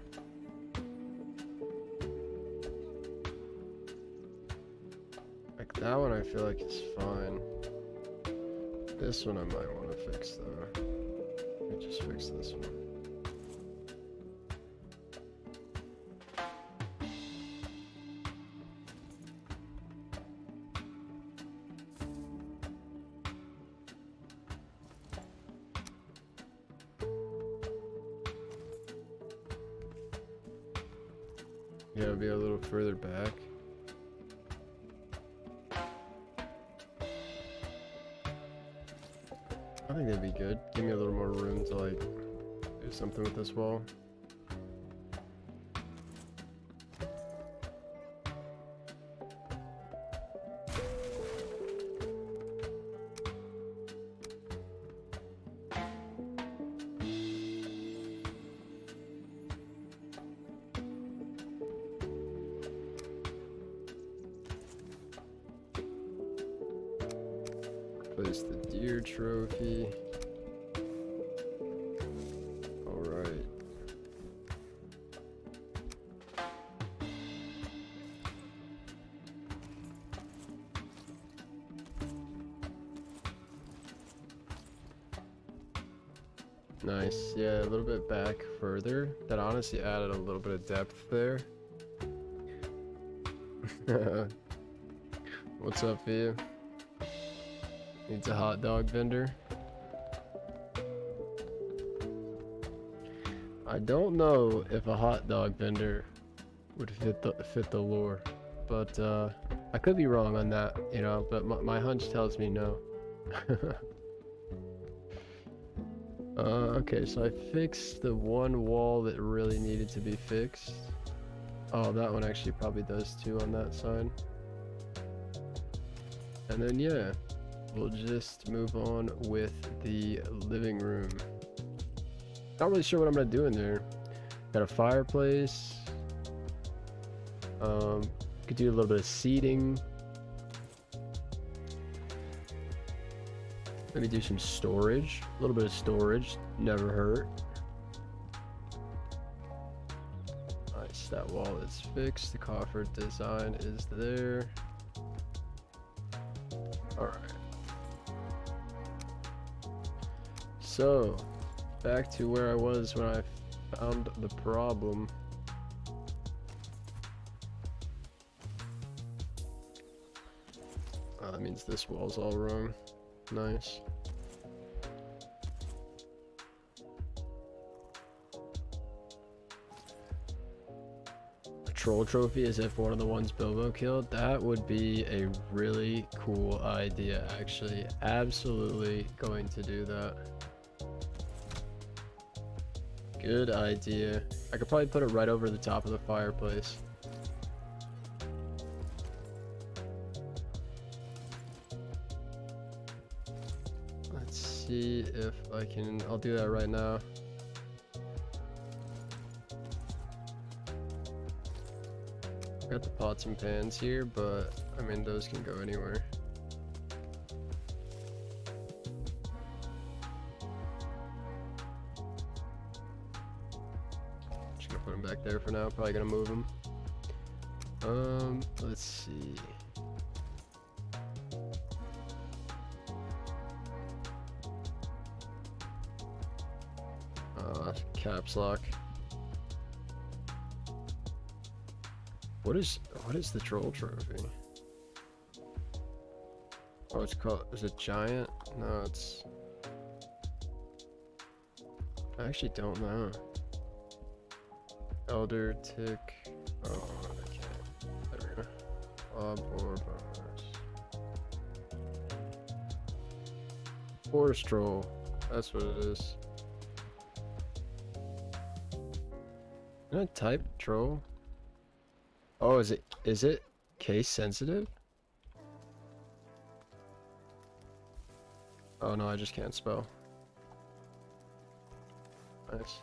Like that one I feel like is fine. This one I might want to fix though. Let me just fix this one. Yeah, it'll be a little further back. I think that'd be good. Give me a little more room to like do something with this wall. Place the deer trophy. Alright. Nice. Yeah, a little bit back further. That honestly added a little bit of depth there. What's up, Via? Needs a hot dog vendor. I don't know if a hot dog vendor would fit the lore, but I could be wrong on that, you know. But my hunch tells me no. Okay, so I fixed the one wall that really needed to be fixed. Oh, that one actually probably does too on that side. And then yeah. We'll just move on with the living room. Not really sure what I'm gonna do in there. Got a fireplace. Could do a little bit of seating. Maybe do some storage. A little bit of storage, never hurt. Nice, that wall is fixed. The coffer design is there. Alright. So, back to where I was when I found the problem. That means this wall's all wrong. Nice. A troll trophy as if one of the ones Bilbo killed. That would be a really cool idea, actually. Absolutely going to do that. Good idea. I could probably put it right over the top of the fireplace. Let's see if I can. I'll do that right now. Got the pots and pans here, but I mean, those can go anywhere. just gonna put him back there for now. Probably gonna move him. Let's see. Caps lock. What is the troll trophy? Oh, it's called, is it giant? No, it's, I actually don't know. Elder tick. Oh, I can't. There we go. Bob or bars. Forest troll. That's what it is. Can I type troll? Oh, is it case sensitive? Oh no, I just can't spell. Nice.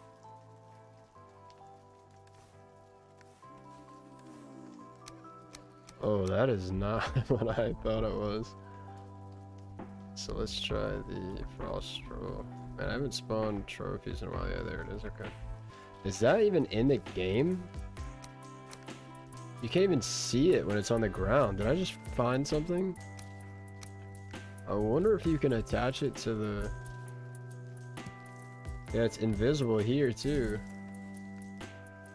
Oh, that is not what I thought it was. So let's try the frost troll. Man, I haven't spawned trophies in a while. Yeah, there it is. Okay. Is that even in the game? You can't even see it when it's on the ground. Did I just find something? I wonder if you can attach it to the... Yeah, it's invisible here too.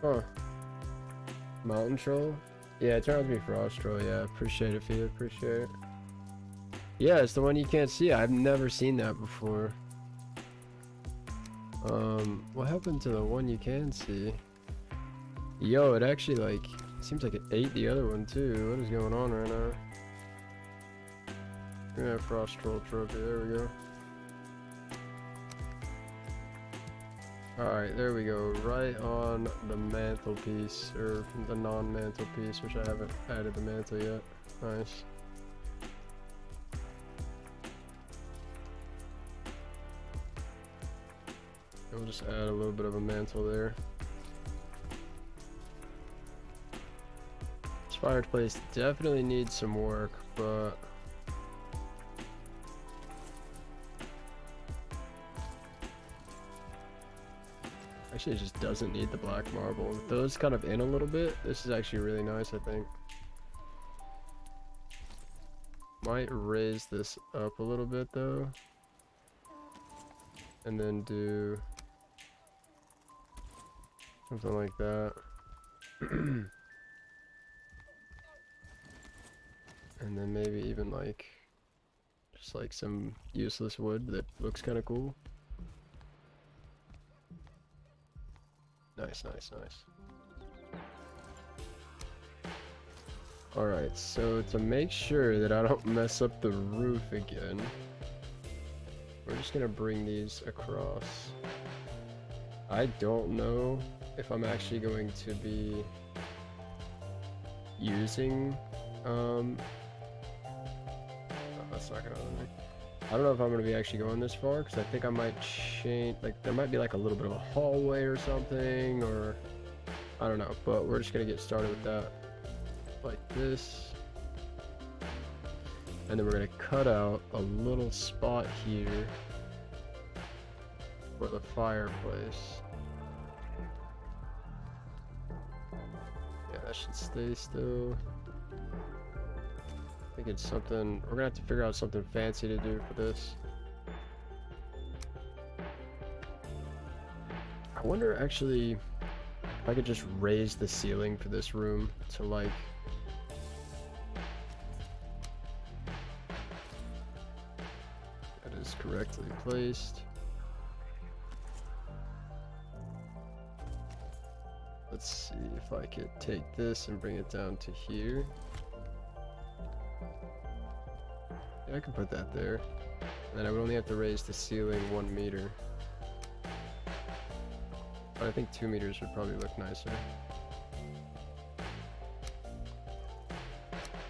Huh. Mountain troll? Yeah, it turned out to be frost troll. Yeah, appreciate it, Fia. Appreciate it. Yeah, it's the one you can't see. I've never seen that before. What happened to the one you can see? Yo, it actually, like, seems like it ate the other one too. What is going on right now? We're gonna have frost troll trophy. There we go. Alright, there we go. Right on the mantelpiece, or the non-mantelpiece, which I haven't added the mantle yet. Nice. We'll just add a little bit of a mantle there. This fireplace definitely needs some work, but actually it just doesn't need the black marble. With those kind of in a little bit, this is actually really nice, I think. Might raise this up a little bit though, and then do something like that. And then maybe even like just like some useless wood that looks kind of cool. Nice, nice, nice. Alright, so to make sure that I don't mess up the roof again, we're just gonna bring these across. I don't know if I'm actually going to be using, oh, that's not gonna let me. I don't know if I'm gonna be actually going this far, because I think I might change, like there might be like a little bit of a hallway or something, or I don't know, but we're just gonna get started with that like this, and then we're gonna cut out a little spot here for the fireplace. Yeah, that should stay still. I think it's something, we're gonna have to figure out something fancy to do for this. I wonder actually if I could just raise the ceiling for this room to like, that is correctly placed. Let's see if I could take this and bring it down to here. Yeah, I can put that there. And then I would only have to raise the ceiling 1 meter. But I think 2 meters would probably look nicer.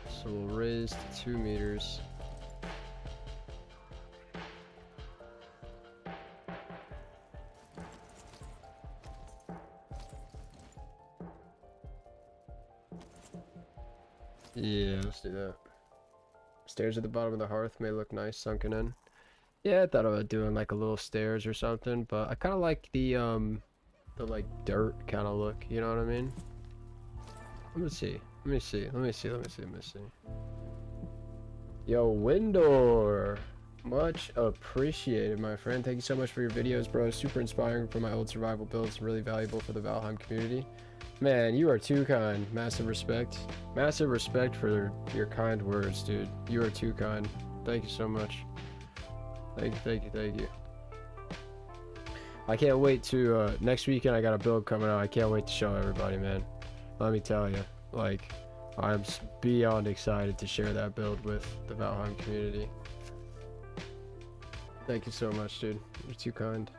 So we'll raise to 2 meters. Yeah, let's do that. Stairs at the bottom of the hearth may look nice sunken in. Yeah, I thought about doing like a little stairs or something, but I kind of like the the like dirt kind of look, you know what I mean? Let me see. Yo, Windor, much appreciated, my friend. Thank you so much for your videos, bro. Super inspiring for my old survival builds. Really valuable for the Valheim community. Man, you are too kind. Massive respect. Massive respect for your kind words, dude. You are too kind. Thank you so much. Thank you. I can't wait to, next weekend I got a build coming out. I can't wait to show everybody, man. Let me tell you, like, I'm beyond excited to share that build with the Valheim community. Thank you so much, dude. You're too kind.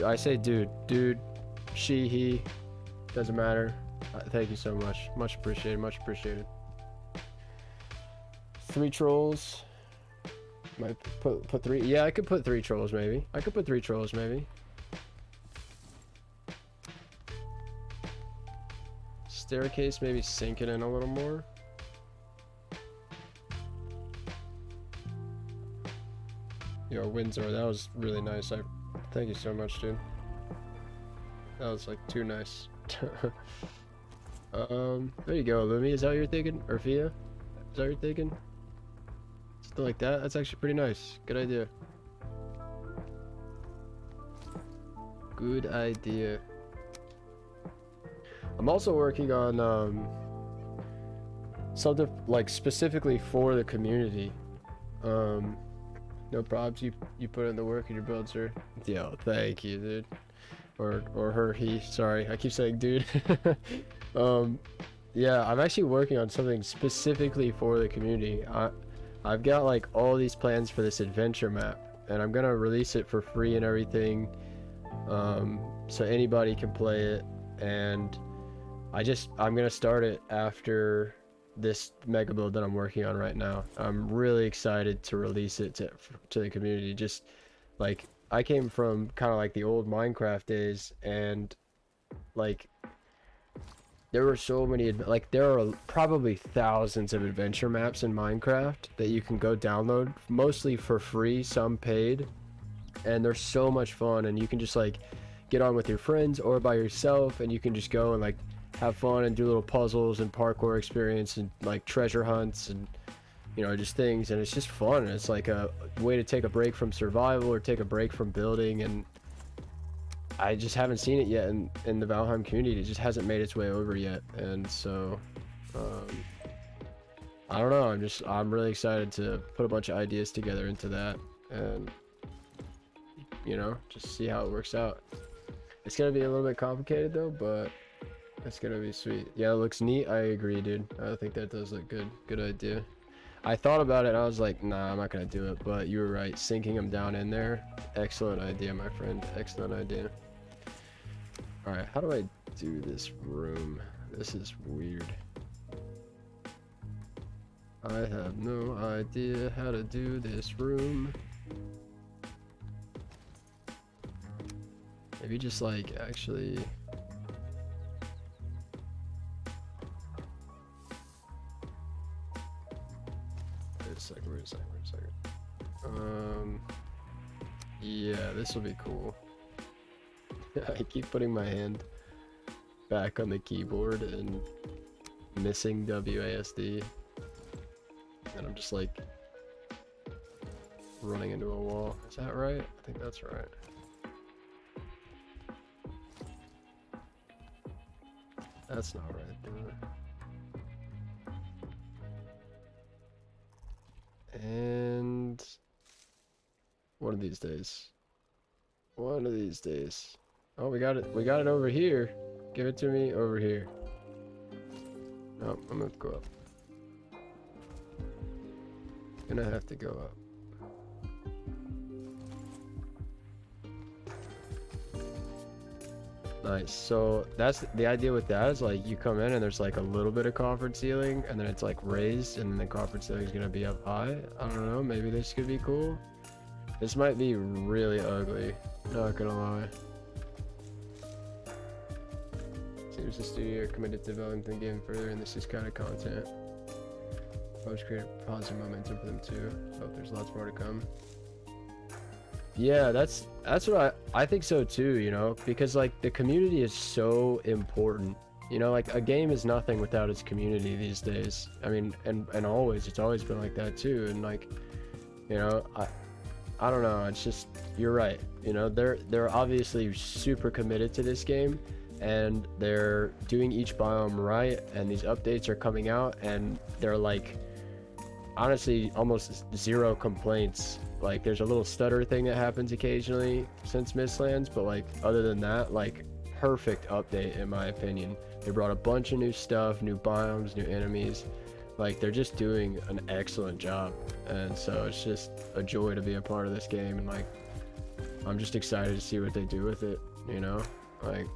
I say dude, she, he, doesn't matter. Thank you so much. Much appreciated, much appreciated. 3 trolls. Might put 3. Yeah, I could put 3 trolls maybe. I could put 3 trolls maybe. Staircase maybe sink it in a little more. Yo, Windsor, that was really nice. Thank you so much, dude. That was like too nice. There you go, Lumi. Is that what you're thinking? Or Fia? Is that what you're thinking? Something like that? That's actually pretty nice. Good idea. Good idea. I'm also working on something like specifically for the community. No problems. You put in the work in your build, sir. Yo, thank you, dude. Or her, he. Sorry, I keep saying dude. Yeah, I'm actually working on something specifically for the community. I've got like all these plans for this adventure map, and I'm gonna release it for free and everything, so anybody can play it. And I'm gonna start it after this mega build that I'm working on right now. I'm really excited to release it to the community. Just like, I came from kind of like the old Minecraft days, and like there were so many, like there are probably thousands of adventure maps in Minecraft that you can go download, mostly for free, some paid, and they're so much fun. And you can just like get on with your friends or by yourself, and you can just go and like have fun and do little puzzles and parkour experience and like treasure hunts and, you know, just things. And it's just fun. It's like a way to take a break from survival or take a break from building. And I just haven't seen it yet in the Valheim community. It just hasn't made its way over yet. And so I don't know, I'm really excited to put a bunch of ideas together into that, and, you know, just see how it works out. It's gonna be a little bit complicated though, but it's gonna be sweet. Yeah, it looks neat. I agree, dude. I think that does look good. Good idea. I thought about it and I was like, nah, I'm not gonna do it, but you were right. Sinking them down in there. Excellent idea, my friend. Excellent idea. Alright, how do I do this room? This is weird. I have no idea how to do this room. Maybe just like actually... Wait a second. Yeah, this will be cool. I keep putting my hand back on the keyboard and missing WASD, and I'm just like running into a wall. Is that right? I think that's right. That's not right, and one of these days. Oh, we got it over here. Give it to me over here. No, I'm gonna go up. Gonna have to go up. Nice. So that's the idea with that, is like you come in and there's like a little bit of coffered ceiling, and then it's like raised, and then the coffered ceiling is gonna be up high. I don't know, maybe this could be cool. This might be really ugly, not gonna lie. Seems the studio committed to developing the game further, and this is kind of content. Hopes create a positive momentum for them too. Hope there's lots more to come. Yeah, that's what I think so too, you know, because like the community is so important. You know, like a game is nothing without its community these days. I mean, and always, it's always been like that too. And like, you know, I don't know, it's just, you're right. You know, they're obviously super committed to this game, and they're doing each biome right, and these updates are coming out, and they're like, honestly, almost zero complaints. Like, there's a little stutter thing that happens occasionally since Mistlands, but like, other than that, like, perfect update in my opinion. They brought a bunch of new stuff, new biomes, new enemies. Like, they're just doing an excellent job, and so it's just a joy to be a part of this game, and like, I'm just excited to see what they do with it, you know? Like,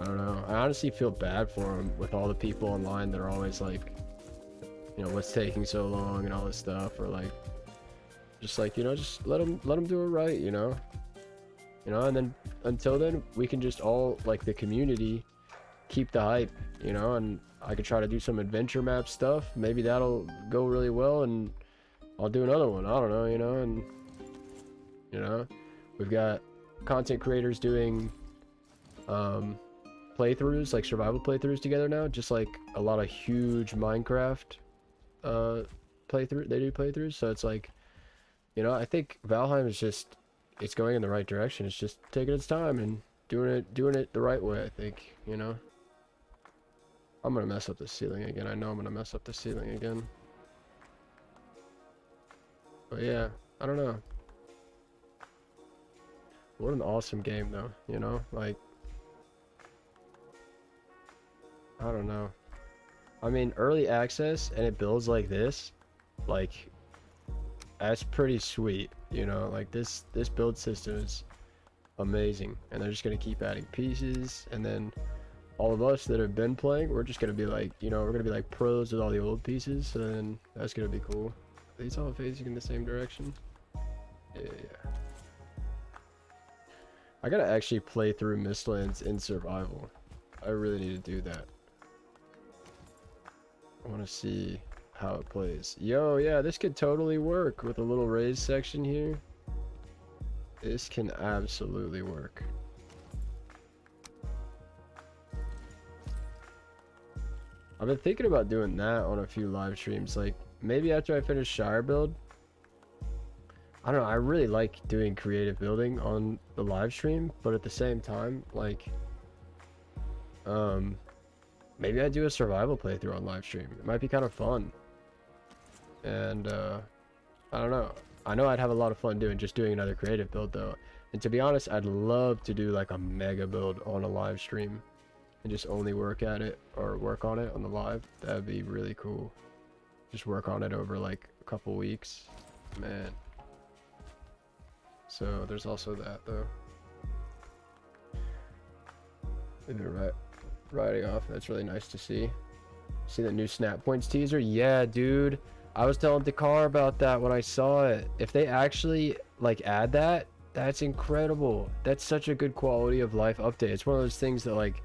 I don't know, I honestly feel bad for them with all the people online that are always like, you know, what's taking so long and all this stuff, or like, just like, you know, just let them do it right, you know? And then until then, we can just all, like, the community, keep the hype, you know? And I could try to do some adventure map stuff. Maybe that'll go really well, and I'll do another one. I don't know, you know? And, you know, we've got content creators doing playthroughs, like survival playthroughs together now, just like a lot of huge Minecraft they do playthroughs. So it's like, you know, I think Valheim is just, it's going in the right direction. It's just taking its time and doing it the right way, I think, you know? I'm gonna mess up the ceiling again. I know I'm gonna mess up the ceiling again. But yeah, I don't know. What an awesome game though, you know? Like, I don't know. I mean, early access and it builds like this, like, that's pretty sweet, you know? Like, this build system is amazing, and they're just gonna keep adding pieces, and then all of us that have been playing, we're just gonna be like, you know, we're gonna be like pros with all the old pieces, so then that's gonna be cool. Are these all facing in the same direction? Yeah. I gotta actually play through Mistlands in survival. I really need to do that. I want to see how it plays. Yo, yeah, this could totally work with a little raised section here. This can absolutely work. I've been thinking about doing that on a few live streams. Like, maybe after I finish Shire build. I don't know, I really like doing creative building on the live stream, but at the same time, like, maybe I do a survival playthrough on live stream. It might be kind of fun. And, I don't know. I know I'd have a lot of fun doing another creative build though. And to be honest, I'd love to do like a mega build on a live stream and just only work on it on the live. That'd be really cool. Just work on it over like a couple weeks. Man. So there's also that though. Maybe riding off. That's really nice to see. See the new Snap Points teaser? Yeah, dude. I was telling Dakar about that when I saw it. If they actually like add that, that's incredible. That's such a good quality of life update. It's one of those things that, like,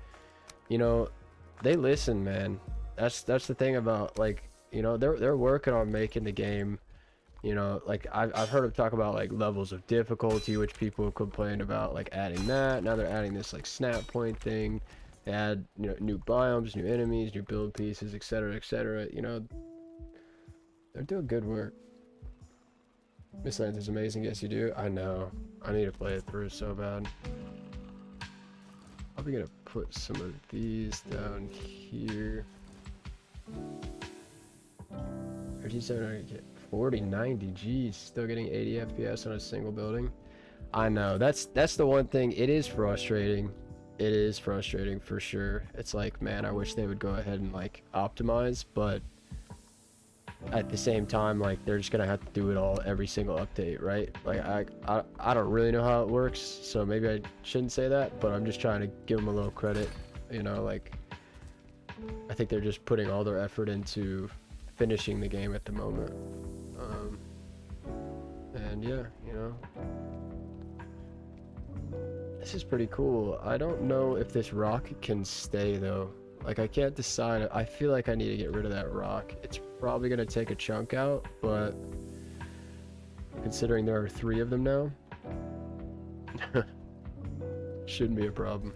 you know, they listen, man. That's the thing about, like, you know, they're working on making the game, you know, like I've heard them talk about like levels of difficulty, which people complain about, like adding that. Now they're adding this like Snap Point thing. They add, you know, new biomes, new enemies, new build pieces, etc., etc. You know, they're doing good work. Mistlands is amazing. Yes, you do. I know. I need to play it through so bad. Probably gonna put some of these down here. 3700, 4090. Geez, still getting 80 FPS on a single building. I know. That's the one thing. It is frustrating. It is frustrating for sure. It's like, man, I wish they would go ahead and like optimize, but at the same time, like, they're just gonna have to do it all every single update, right? Like, I don't really know how it works, so maybe I shouldn't say that, but I'm just trying to give them a little credit, you know? Like, I think they're just putting all their effort into finishing the game at the moment. And yeah, you know, this is pretty cool. I don't know if this rock can stay though. Like, I can't decide. I feel like I need to get rid of that rock. It's probably gonna take a chunk out, but considering there are 3 of them now, Shouldn't be a problem.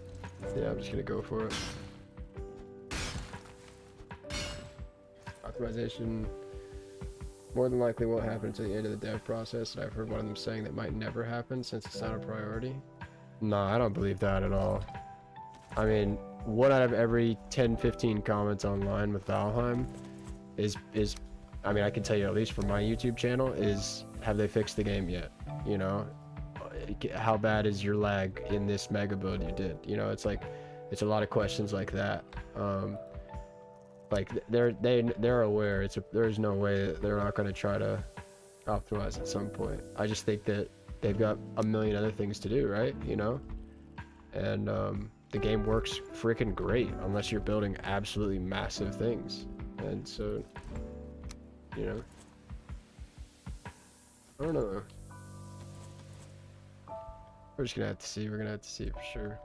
Yeah, I'm just gonna go for it. Optimization more than likely won't happen until the end of the dev process, and I've heard one of them saying that might never happen since it's not a priority. No, I don't believe that at all. I mean, 1 out of every 10-15 comments online with Valheim is I mean, I can tell you at least for my YouTube channel is, have they fixed the game yet? You know, how bad is your lag in this mega build you did? You know, it's like, it's a lot of questions like that. Like they're aware. There's no way that they're not going to try to optimize at some point. I just think that they've got a million other things to do, right? You know, and the game works freaking great unless you're building absolutely massive things. And so, you know, I don't know. We're just gonna have to see. We're gonna have to see for sure.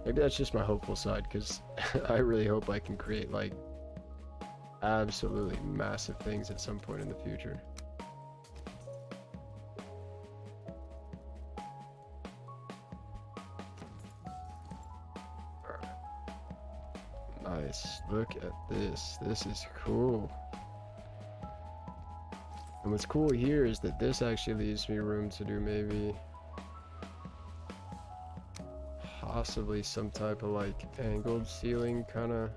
Maybe that's just my hopeful side, because I really hope I can create like absolutely massive things at some point in the future. Nice. Look at this. This is cool. And what's cool here is that this actually leaves me room to do maybe possibly some type of like angled ceiling kind of.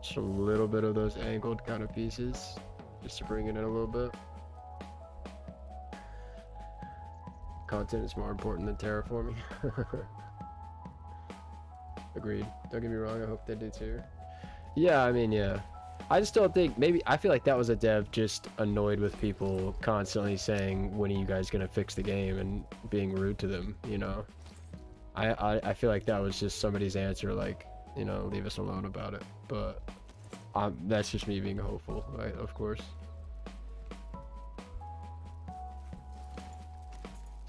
Just a little bit of those angled kind of pieces just to bring it in a little bit. Content is more important than terraforming. Agreed. Don't get me wrong, I hope they do too. Yeah, I mean, yeah. I just don't think, maybe, I feel like that was a dev just annoyed with people constantly saying, when are you guys gonna fix the game, and being rude to them, you know? I feel like that was just somebody's answer, like, you know, leave us alone about it. But that's just me being hopeful, right? Of course.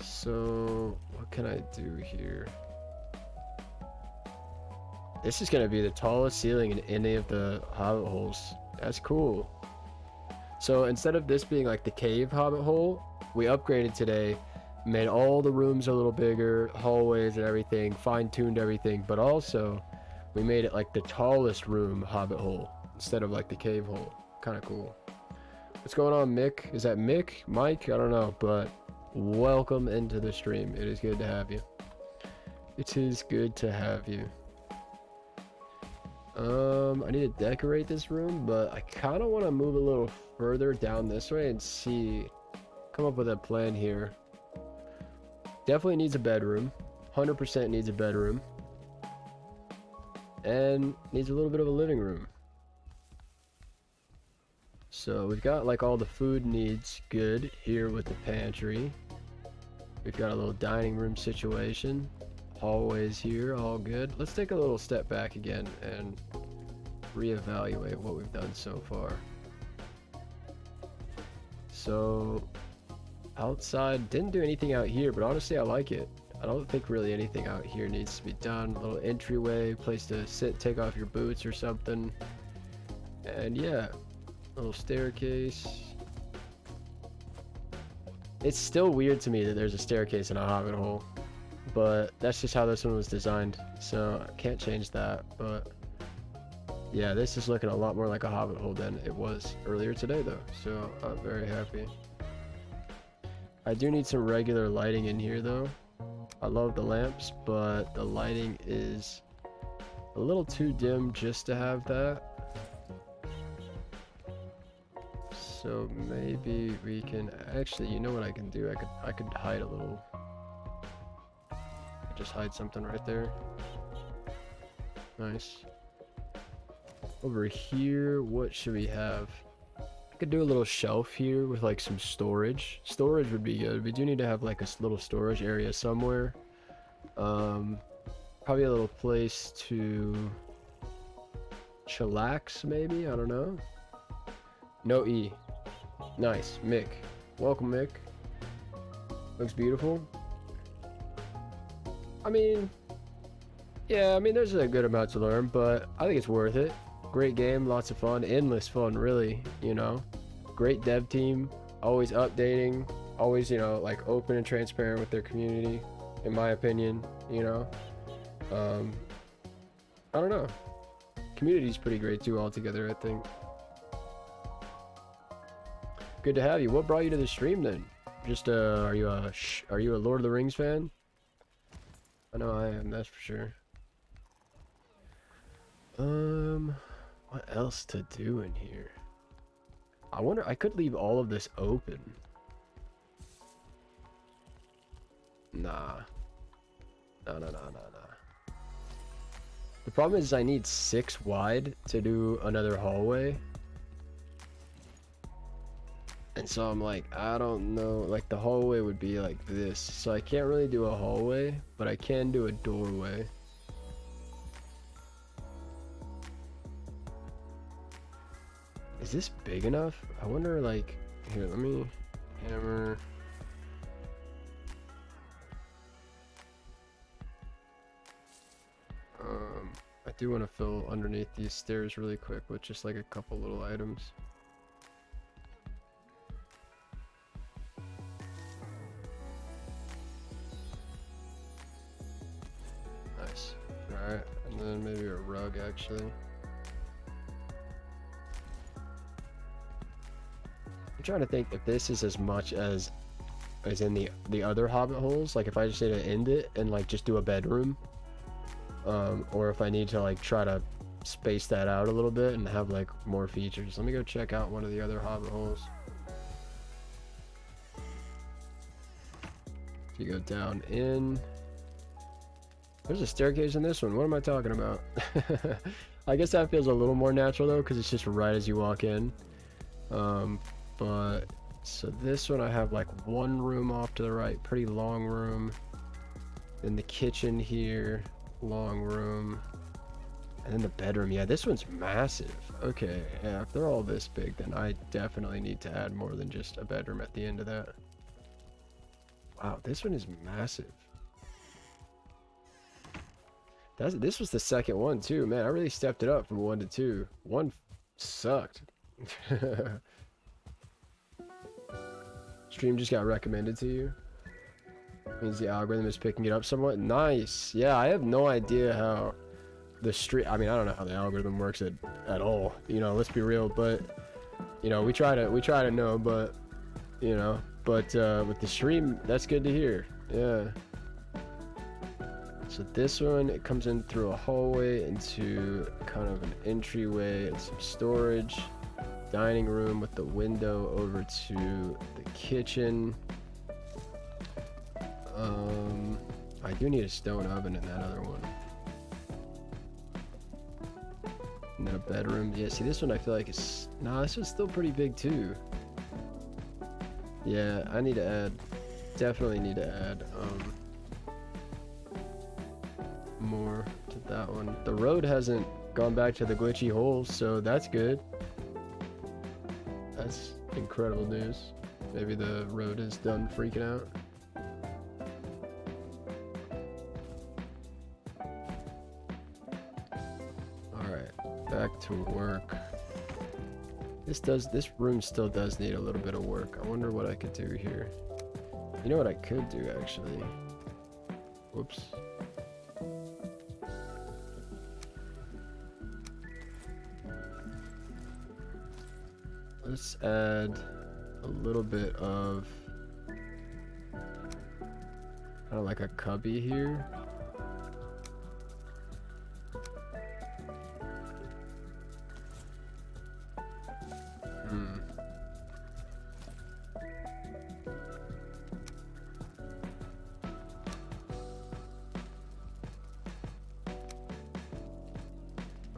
So, what can I do here? This is gonna be the tallest ceiling in any of the hobbit holes. That's cool. So instead of this being like the cave hobbit hole, we upgraded today, made all the rooms a little bigger, hallways and everything, fine-tuned everything, but also we made it like the tallest room hobbit hole instead of like the cave hole. Kind of cool. What's going on, Mick? Is that Mick? Mike? I don't know, but welcome into the stream. It is good to have you. It is good to have you. I need to decorate this room, but I kind of want to move a little further down this way and come up with a plan here. Definitely needs a bedroom. 100% needs a bedroom. And needs a little bit of a living room. So we've got like all the food needs good here with the pantry. We've got a little dining room situation. Hallways here, all good. Let's take a little step back again and reevaluate what we've done so far. So outside, didn't do anything out here, but honestly I like it. I don't think really anything out here needs to be done. A little entryway, place to sit, take off your boots or something. And yeah, a little staircase. It's still weird to me that there's a staircase in a hobbit hole, but that's just how this one was designed, so I can't change that. But yeah, this is looking a lot more like a hobbit hole than it was earlier today though, so I'm very happy. I do need some regular lighting in here though. I love the lamps, but the lighting is a little too dim just to have that. So maybe we can actually, you know what I can do? I could hide a little. Just hide something right there. Nice. Over here, what should we have? I could do a little shelf here with like some storage. Storage would be good. We do need to have like a little storage area somewhere. Probably a little place to chillax maybe, I don't know. No E. Nice. Mick. Welcome, Mick. Looks beautiful. I mean, Yeah, I mean, there's a good amount to learn, but I think it's worth it. Great game, lots of fun, endless fun, really, you know. Great dev team, always updating, always, you know, like open and transparent with their community, in my opinion, you know. I don't know. Community's pretty great too altogether, I think. Good to have you. What brought you to the stream then? Just are you a Lord of the Rings fan? I know I am, that's for sure. What else to do in here? I wonder, I could leave all of this open. Nah. No. The problem is I need 6 wide to do another hallway. And so I'm like, I don't know, like the hallway would be like this. So I can't really do a hallway, but I can do a doorway. Is this big enough? I wonder, like, here, let me hammer. I do want to fill underneath these stairs really quick with just like a couple little items. Nice. Alright, and then maybe a rug actually. I'm trying to think if this is as much as in the other hobbit holes, like if I just need to end it and like just do a bedroom, or if I need to like try to space that out a little bit and have like more features. Let me go check out one of the other hobbit holes. If you go down in, there's a staircase in this one. What am I talking about? I guess that feels a little more natural though, because it's just right as you walk in. But so this one I have like one room off to the right, pretty long room. Then the kitchen here, long room. And then the bedroom. Yeah, this one's massive. Okay, yeah, if they're all this big, then I definitely need to add more than just a bedroom at the end of that. Wow, this one is massive. This was the second one too, man. I really stepped it up from 1 to 2. 1 sucked. Stream just got recommended to you. Means the algorithm is picking it up somewhat. Nice. Yeah, I have no idea how the stream. I mean, I don't know how the algorithm works at all. You know, let's be real. But you know, we try to know. But you know, with the stream, that's good to hear. Yeah. So this one, it comes in through a hallway into kind of an entryway and some storage. Dining room with the window over to the kitchen. I do need a stone oven in that other one. And then a bedroom. Yeah, see this one I feel like is... Nah, this one's still pretty big too. Yeah, I need to add... Definitely need to add more to that one. The road hasn't gone back to the glitchy holes, so that's good. That's incredible news. Maybe the road is done freaking out. Alright, back to work. This room still does need a little bit of work. I wonder what I could do here. You know what I could do actually? Whoops. Let's add a little bit of kind of like a cubby here.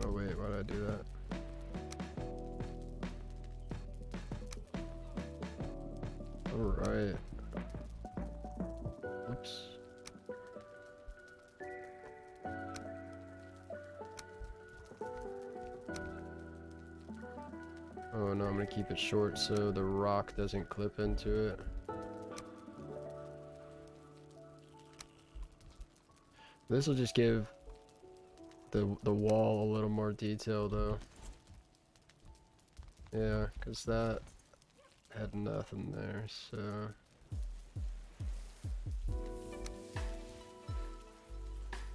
Oh wait, why did I do that? Alright. Oops. Oh no, I'm gonna keep it short so the rock doesn't clip into it. This will just give the wall a little more detail though. Yeah, because that had nothing there, so.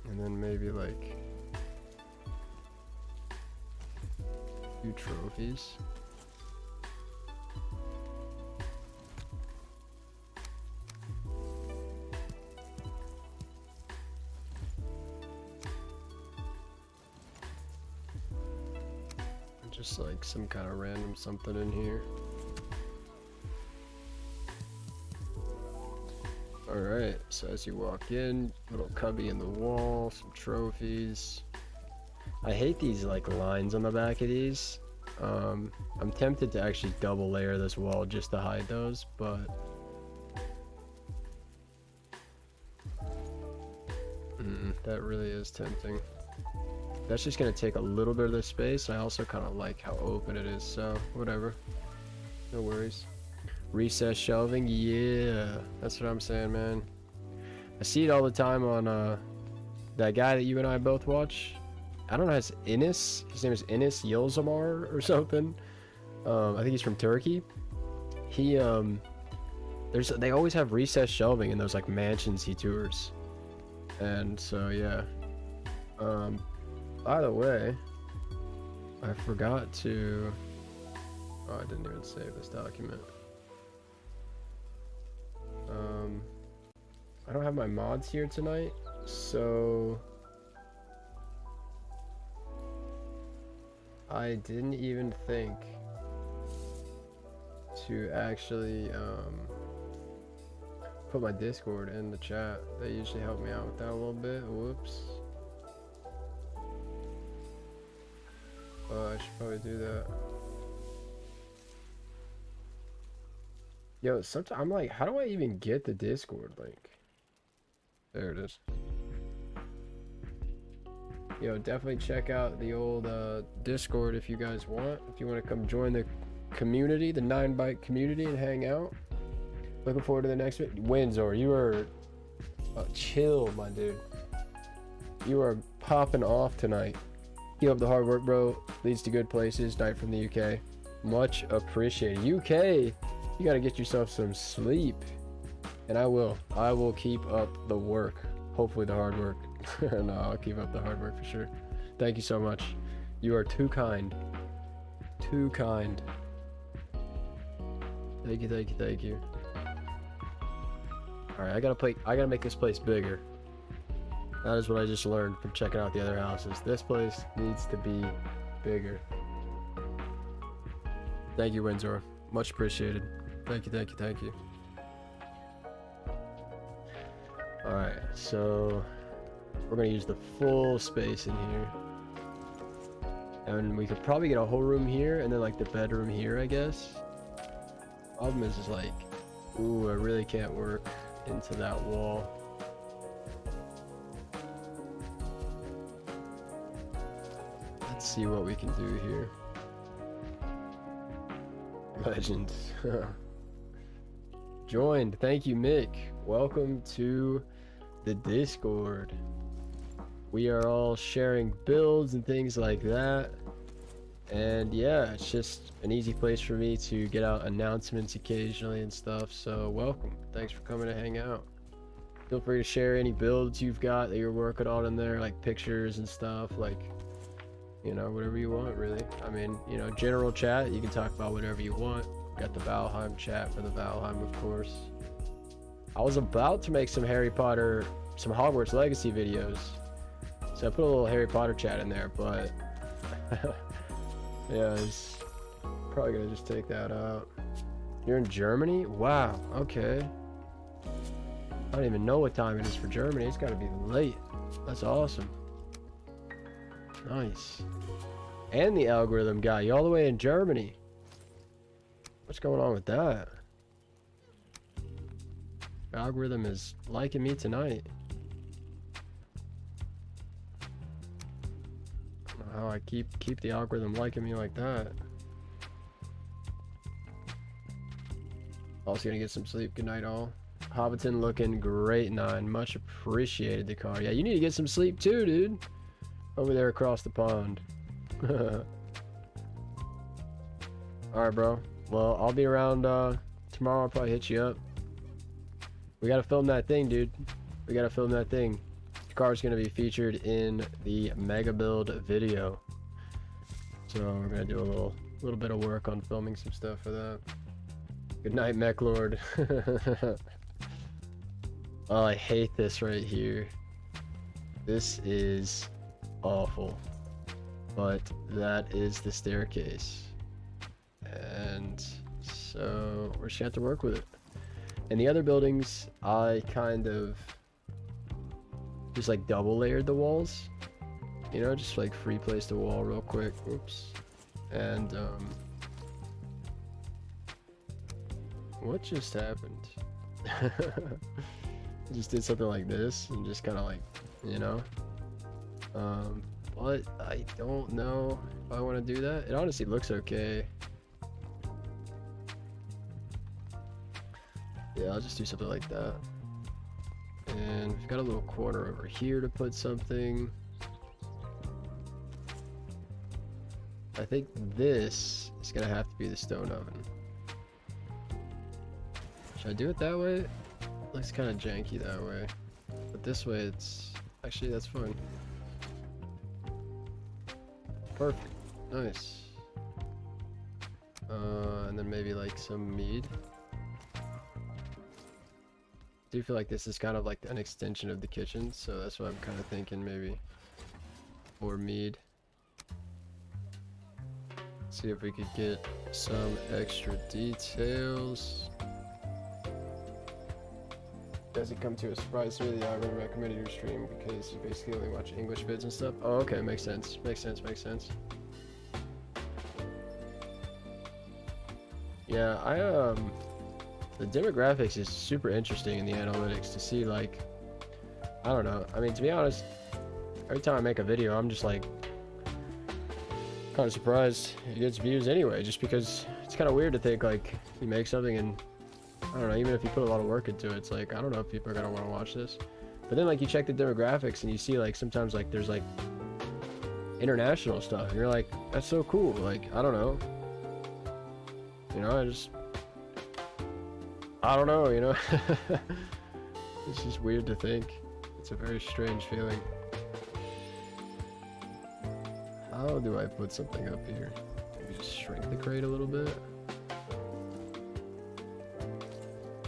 And then maybe like a few trophies. Just like some kind of random something in here. Alright, so as you walk in, little cubby in the wall, some trophies. I hate these like lines on the back of these. I'm tempted to actually double layer this wall just to hide those, but that really is tempting. That's just gonna take a little bit of the space. I also kind of like how open it is, so whatever. No worries. Recess shelving, yeah, that's what I'm saying, man. I see it all the time on that guy that you and I both watch. I don't know, it's Enes. His name is Enes Yilzamar or something. I think he's from Turkey. He they always have recess shelving in those like mansions he tours, and so yeah. By the way, I forgot to. Oh, I didn't even save this document. I don't have my mods here tonight, so I didn't even think to actually put my Discord in the chat. They usually help me out with that a little bit. Whoops. I should probably do that. Yo, sometimes I'm like, how do I even get the Discord link? There it is. Yo, definitely check out the old Discord if you guys want. If you want to come join the community, the 9byte community, and hang out. Looking forward to the next Windsor. You are chill, my dude. You are popping off tonight. Keep up the hard work, bro. Leads to good places. Night from the UK. Much appreciated. UK, you gotta get yourself some sleep. And I will. I will keep up the work. Hopefully the hard work. No, I'll keep up the hard work for sure. Thank you so much. You are too kind. Too kind. Thank you, thank you, thank you. Alright, I gotta make this place bigger. That is what I just learned from checking out the other houses. This place needs to be bigger. Thank you, Windsor. Much appreciated. Thank you, thank you, thank you. Alright, so we're gonna use the full space in here. And we could probably get a whole room here and then like the bedroom here, I guess. Problem is like, ooh, I really can't work into that wall. Let's see what we can do here. Legend. Joined. Thank you, Mick. Welcome to the Discord. We are all sharing builds and things like that. And yeah, it's just an easy place for me to get out announcements occasionally and stuff. So welcome. Thanks for coming to hang out. Feel free to share any builds you've got that you're working on in there, like pictures and stuff, like, you know, whatever you want, really. I mean, you know, general chat, you can talk about whatever you want. Got the Valheim chat for the Valheim, of course. I was about to make some Harry Potter, some Hogwarts Legacy videos. So I put a little Harry Potter chat in there, but yeah, it's probably gonna just take that out. You're in Germany? Wow, okay. I don't even know what time it is for Germany. It's gotta be late. That's awesome. Nice. And the algorithm got you all the way in Germany. What's going on with that? The algorithm is liking me tonight. I don't know how I keep the algorithm liking me like that. Also gonna get some sleep. Good night, all. Hobbiton looking great, 9. Much appreciated, the car. Yeah, you need to get some sleep too, dude. Over there across the pond. Alright, bro. Well, I'll be around tomorrow. I'll probably hit you up. We gotta film that thing, dude. We gotta film that thing. The car's gonna be featured in the mega build video. So we're gonna do a little bit of work on filming some stuff for that. Good night, Mech Lord. Oh, I hate this right here. This is awful. But that is the staircase. And so we're just gonna have to work with it. In the other buildings, I kind of just like double layered the walls. You know, just like free place the wall real quick. Oops. And what just happened? Just did something like this and just kind of like, you know. But I don't know if I want to do that. It honestly looks okay. Yeah, I'll just do something like that. And we've got a little corner over here to put something. I think this is gonna have to be the stone oven. Should I do it that way? It looks kind of janky that way. But this way it's... Actually, that's fine. Perfect. Nice. And then maybe like some mead. I do feel like this is kind of like an extension of the kitchen, so that's why I'm kind of thinking maybe more mead. See if we could get some extra details. Does it come to a surprise to me that I would recommend your stream because you basically only watch English vids and stuff? Oh, okay, makes sense. Makes sense, makes sense. Yeah, the demographics is super interesting in the analytics to see, like, I don't know. I mean, to be honest, every time I make a video, I'm just like kind of surprised it gets views anyway, just because it's kind of weird to think like you make something and I don't know, even if you put a lot of work into it, it's like, I don't know if people are gonna want to watch this. But then like you check the demographics and you see like sometimes like there's like international stuff and you're like, that's so cool. Like, I don't know, you know, I don't know, you know. It's just weird to think. It's a very strange feeling. How do I put something up here? Maybe just shrink the crate a little bit.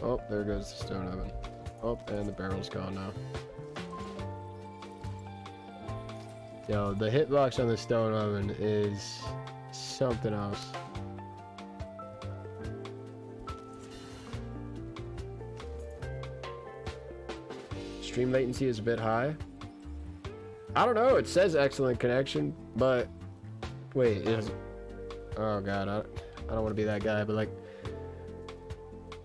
Oh, there goes the stone oven. Oh, and the barrel's gone now. Yo, the hitbox on the stone oven is something else. Stream latency is a bit high. I don't know, it says excellent connection, but wait, oh god, I don't want to be that guy, but like,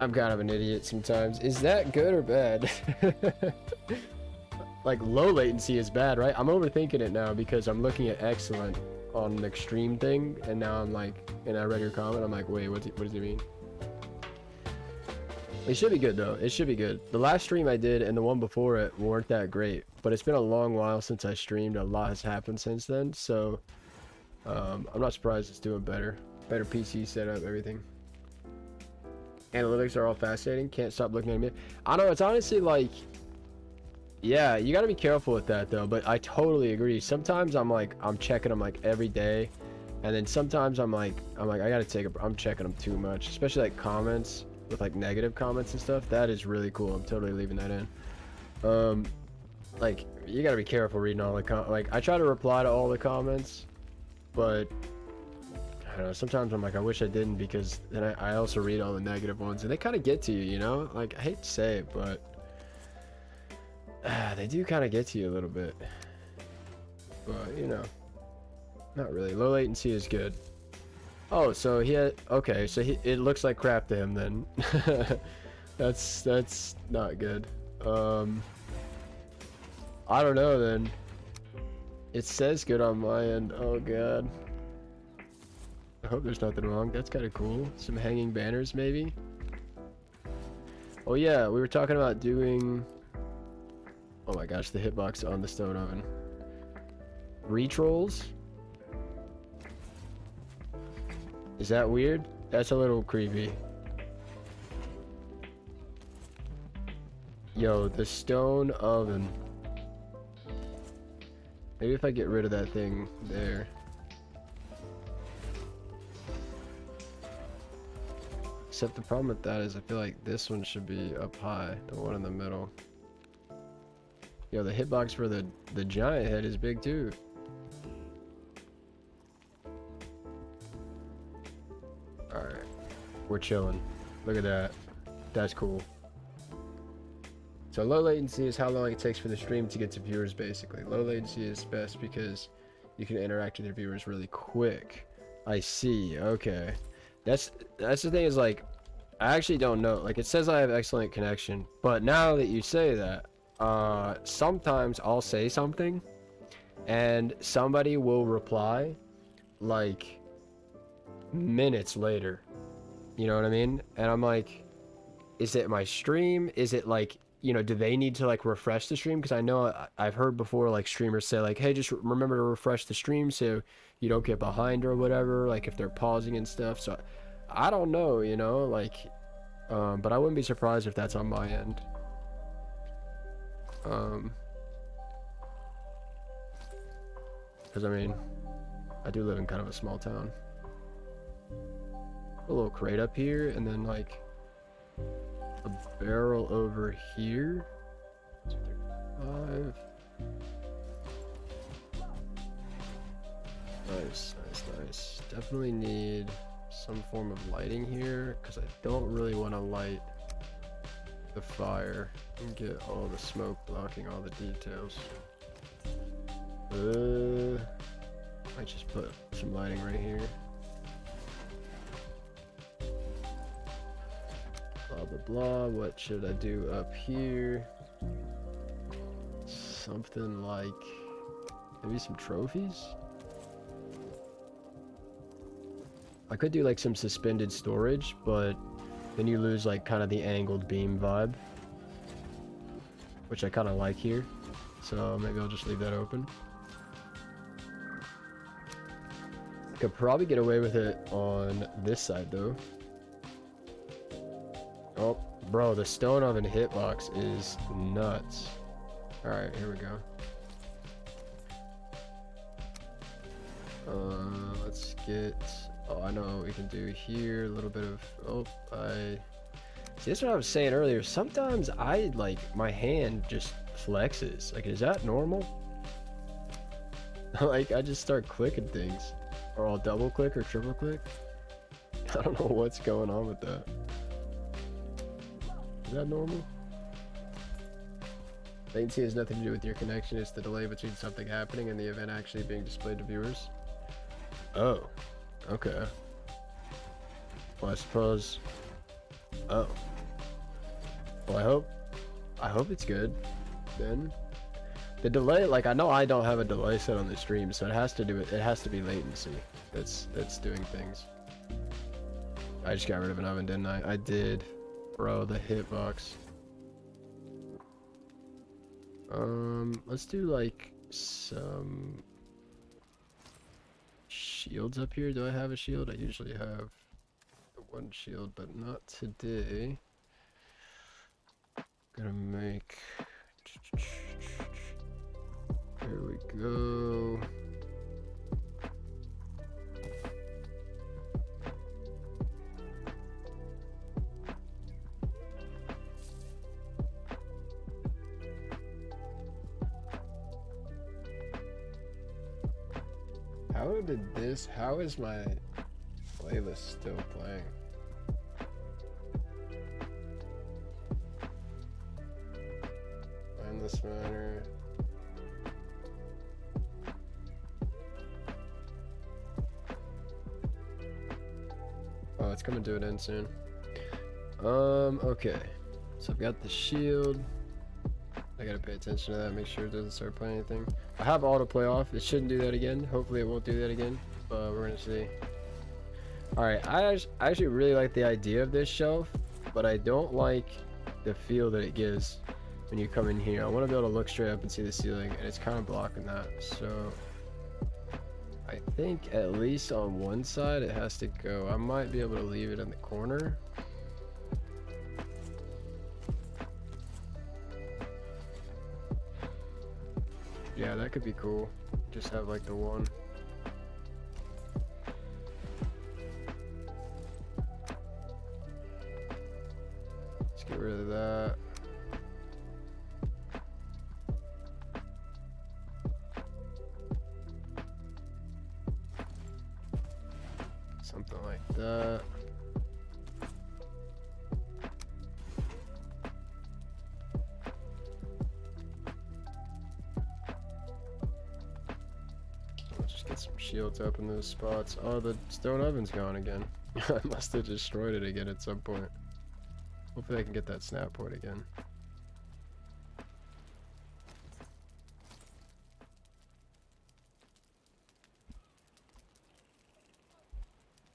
I'm kind of an idiot sometimes. Is that good or bad? Like, low latency is bad, right? I'm overthinking it now because I'm looking at excellent on an extreme thing, and now I'm like, and I read your comment, I'm like, wait, what does it mean? It should be good though. It should be good. The last stream I did and the one before it weren't that great, but it's been a long while since I streamed. A lot has happened since then, so I'm not surprised it's doing better. Better PC setup, everything. Analytics are all fascinating. Can't stop looking at me. I know, it's honestly like, yeah, you got to be careful with that though. But I totally agree. Sometimes I'm like, I'm checking them like every day, and then sometimes I'm like I gotta take a. I'm checking them too much, especially like comments with like negative comments and stuff. That is really cool. I'm totally leaving that in. Like, you gotta be careful reading all the like, I try to reply to all the comments, but I don't know, sometimes I'm like, I wish I didn't, because then I also read all the negative ones and they kind of get to you, you know? Like, I hate to say it, but they do kind of get to you a little bit. But, you know, not really. Low latency is good. Oh, so he had, okay, so it looks like crap to him then. That's not good. I don't know then. It says good on my end. Oh god. I hope there's nothing wrong. That's kind of cool. Some hanging banners maybe. Oh yeah, we were talking about doing, oh my gosh, the hitbox on the stone oven. Retrolls? Is that weird? That's a little creepy. Yo, the stone oven. Maybe if I get rid of that thing there. Except the problem with that is I feel like this one should be up high, the one in the middle. Yo, the hitbox for the giant head is big too. Alright, we're chilling. Look at that. That's cool. So low latency is how long it takes for the stream to get to viewers, basically. Low latency is best because you can interact with your viewers really quick. I see, okay. That's the thing is, like, I actually don't know. Like, it says I have excellent connection, but now that you say that, sometimes I'll say something and somebody will reply like minutes later. You know what I mean? And I'm like, is it my stream? Is it like, you know, do they need to like refresh the stream? Because I know I've heard before like streamers say like, hey, just remember to refresh the stream so you don't get behind or whatever, like if they're pausing and stuff. So I don't know, you know, like, but I wouldn't be surprised if that's on my end. Because I mean, I do live in kind of a small town. A little crate up here, and then like a barrel over here. 5. Nice, nice, nice. Definitely need some form of lighting here because I don't really want to light the fire and get all the smoke blocking all the details. I just put some lighting right here. Blah blah blah. What should I do up here? Something like maybe some trophies. I could do like some suspended storage, but then you lose like kind of the angled beam vibe, which I kind of like here. So maybe I'll just leave that open. Could probably get away with it on this side though. Oh, bro, the stone oven hitbox is nuts. Alright, here we go. Let's get... Oh, I know what we can do here. A little bit of... Oh, See, that's what I was saying earlier. Sometimes I, like, my hand just flexes. Like, is that normal? Like, I just start clicking things. Or I'll double click or triple click. I don't know what's going on with that. Is that normal? Latency has nothing to do with your connection. It's the delay between something happening and the event actually being displayed to viewers. Oh, okay. Well, I suppose. Oh. Well, I hope it's good. Then the delay, like I know I don't have a delay set on the stream, so it has to be latency. That's doing things. I just got rid of an oven, didn't I? I did. Bro, the hitbox. Let's do like some shields up here. Do I have a shield? I usually have the one shield, but not today. Gonna make... Here we go. How is my playlist still playing? Mindless Manor. Oh, it's coming to an end soon. Okay. So I've got the shield. I gotta pay attention to that, make sure it doesn't start playing anything. I have autoplay off. It shouldn't do that again. Hopefully it won't do that again, but we're gonna see. Alright, I actually really like the idea of this shelf, but I don't like the feel that it gives when you come in here. I want to be able to look straight up and see the ceiling, and it's kind of blocking that. So think at least on one side it has to go. I might be able to leave it in the corner. Yeah, that could be cool. Just have like the one. Let's get rid of that. Something like that. Let's just get some shields up in those spots. Oh, the stone oven's gone again. I must have destroyed it again at some point. Hopefully I can get that snap point again.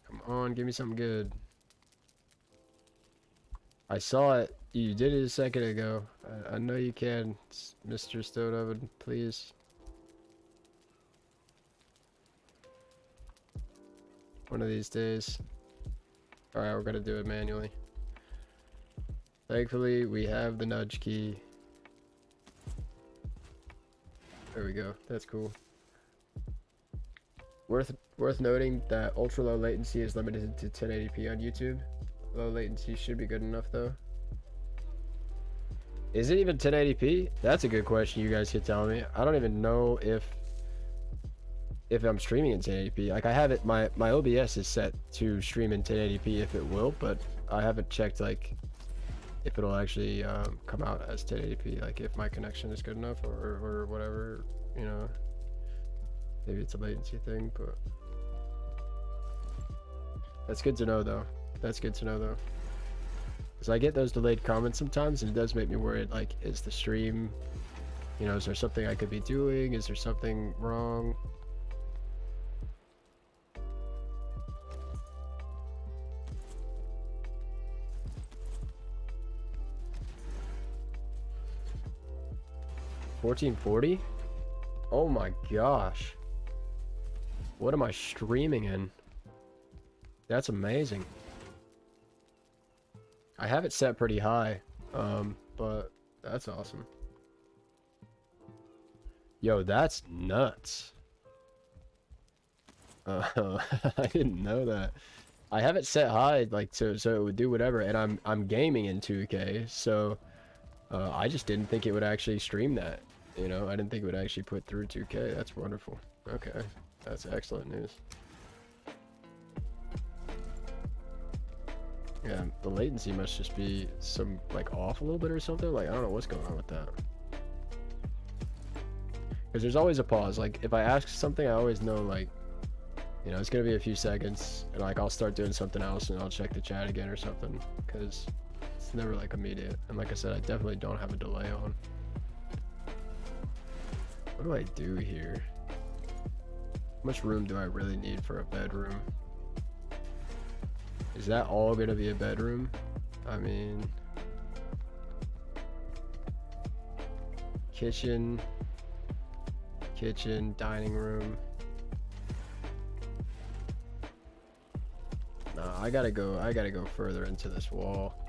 Come on, give me something good. I saw it. You did it a second ago. I know you can, Mr. Stone Oven, please. One of these days. Alright, we're gonna do it manually. Thankfully, we have the nudge key. There we go. That's cool. Worth noting that ultra low latency is limited to 1080p on YouTube. Low latency should be good enough though. Is it even 1080p? That's a good question you guys could tell me. I don't even know if I'm streaming in 1080p. Like I have it, my OBS is set to stream in 1080p if it will, but I haven't checked like if it'll actually come out as 1080p, like if my connection is good enough or whatever, you know. Maybe it's a latency thing, but that's good to know though. That's good to know though. Because I get those delayed comments sometimes and it does make me worried, like, is the stream, you know, is there something I could be doing? Is there something wrong? $1440? Oh my gosh. What am I streaming in? That's amazing. I have it set pretty high, but that's awesome. Yo, that's nuts. I didn't know that. I have it set high, like so it would do whatever, and I'm gaming in 2K, so I just didn't think it would actually stream that. You know, I didn't think it would actually put through 2K. That's wonderful. Okay, that's excellent news. Yeah, the latency must just be some like off a little bit or something. Like I don't know what's going on with that. Because there's always a pause. Like if I ask something, I always know like, you know, it's gonna be a few seconds, and like I'll start doing something else, and I'll check the chat again or something. Because it's never like immediate. And like I said, I definitely don't have a delay on. What do I do here? How much room do I really need for a bedroom? Is that all gonna be a bedroom? I mean, kitchen, dining room. Nah, I gotta go further into this wall.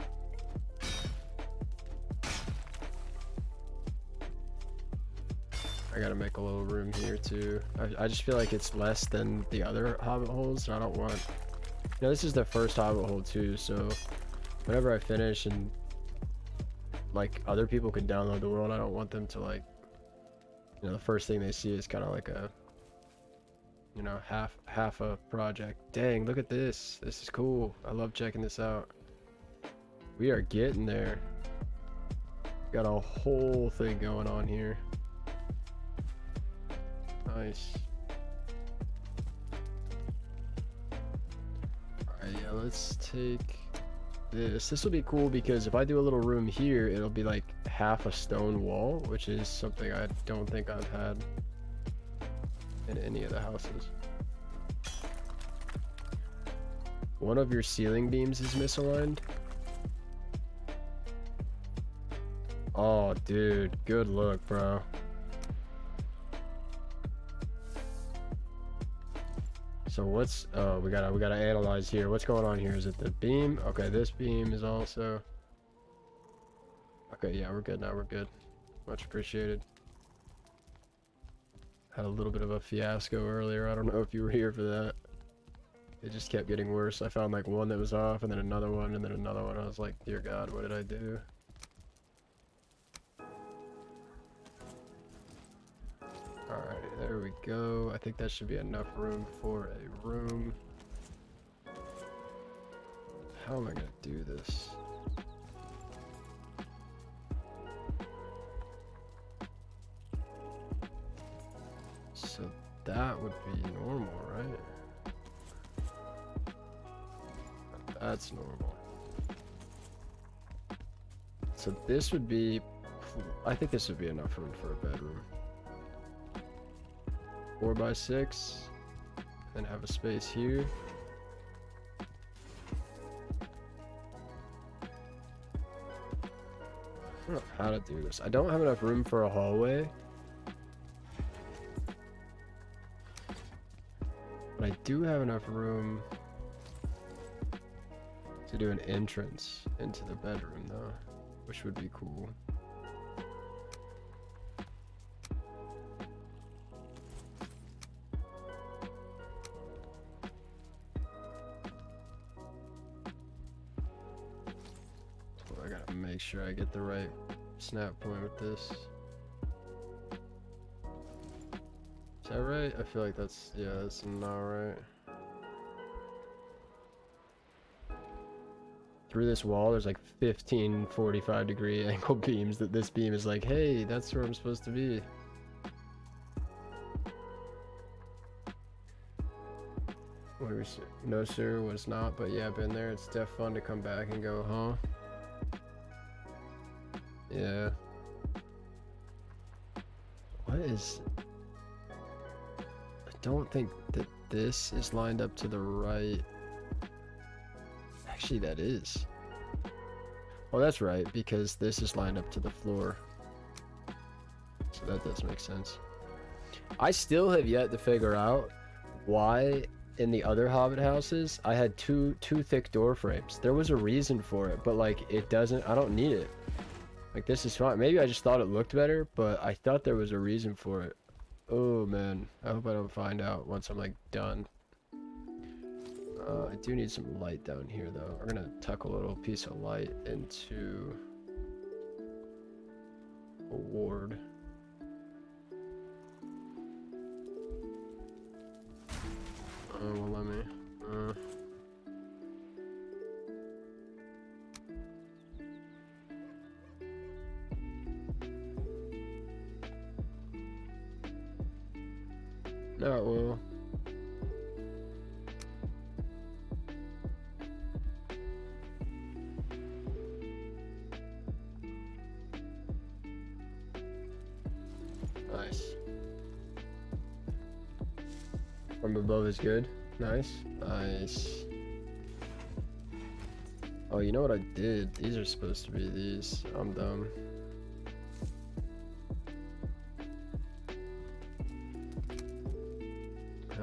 I gotta make a little room here too. I just feel like it's less than the other hobbit holes, and I don't want, you know, this is the first hobbit hole too, so whenever I finish and like other people can download the world, I don't want them to like, you know, the first thing they see is kind of like a, you know, half a project. Dang, look at this. This is cool. I love checking this out. We are getting there. Got a whole thing going on here. Nice. Alright, yeah, let's take this. This will be cool because if I do a little room here, it'll be like half a stone wall, which is something I don't think I've had in any of the houses. One of your ceiling beams is misaligned. Oh, dude, good look, bro. So what's, we gotta analyze here. What's going on here? Is it the beam? Okay, this beam is also, okay, yeah, we're good now, we're good. Much appreciated. Had a little bit of a fiasco earlier. I don't know if you were here for that. It just kept getting worse. I found like one that was off, and then another one, and then another one. I was like, dear God, what did I do? Alright, there we go. I think that should be enough room for a room. How am I gonna do this? So that would be normal, right? That's normal. So this would be, I think this would be enough room for a bedroom. 4x6, then have a space here. I don't know how to do this. I don't have enough room for a hallway. But I do have enough room to do an entrance into the bedroom though, which would be cool. So I gotta make sure I get the right snap point with this. Is that right? I feel like that's, yeah, that's not right. Through this wall, there's like 15 45-degree angle beams that this beam is like, hey, that's where I'm supposed to be. What do we say? No, sir, was not, but yeah, been there. It's def fun to come back and go, huh? Yeah. What is... I don't think that this is lined up to the right. Actually, that is. Oh, that's right, because this is lined up to the floor. So that does make sense. I still have yet to figure out why in the other Hobbit houses I had two thick door frames. There was a reason for it, but like it doesn't, I don't need it. Like this is fine. Maybe I just thought it looked better, but I thought there was a reason for it. Oh man, I hope I don't find out once I'm like done. I do need some light down here though. We're gonna tuck a little piece of light into a ward. Well, let me. No, well. Nice. From above is good. Nice. Nice. Oh, you know what I did? These are supposed to be these. I'm dumb.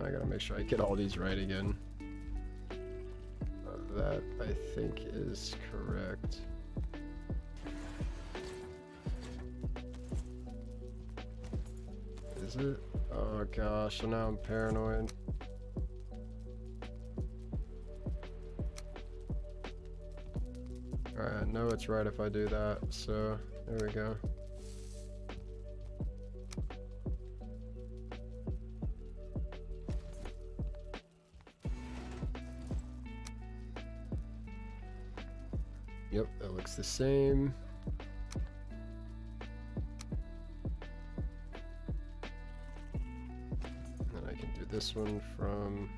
I gotta make sure I get all these right again. That I think is correct. Is it? Oh gosh, so now I'm paranoid. Alright, I know it's right if I do that, so there we go. Yep, that looks the same. And I can do this one from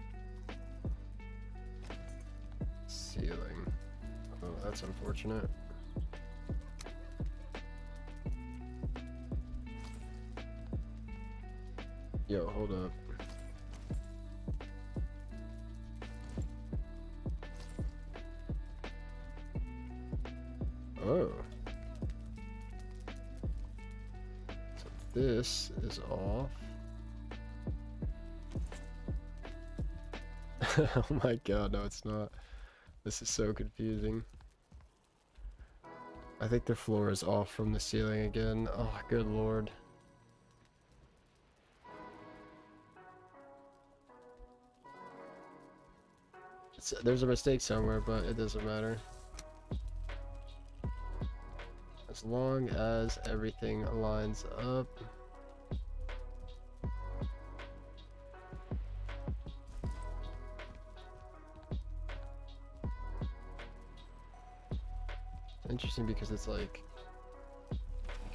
ceiling. Oh, that's unfortunate. Yo, hold up. Oh. So this is off. Oh my god, no it's not. This is so confusing. I think the floor is off from the ceiling again. Oh, good lord. There's a mistake somewhere, but it doesn't matter. As long as everything lines up. Interesting because it's like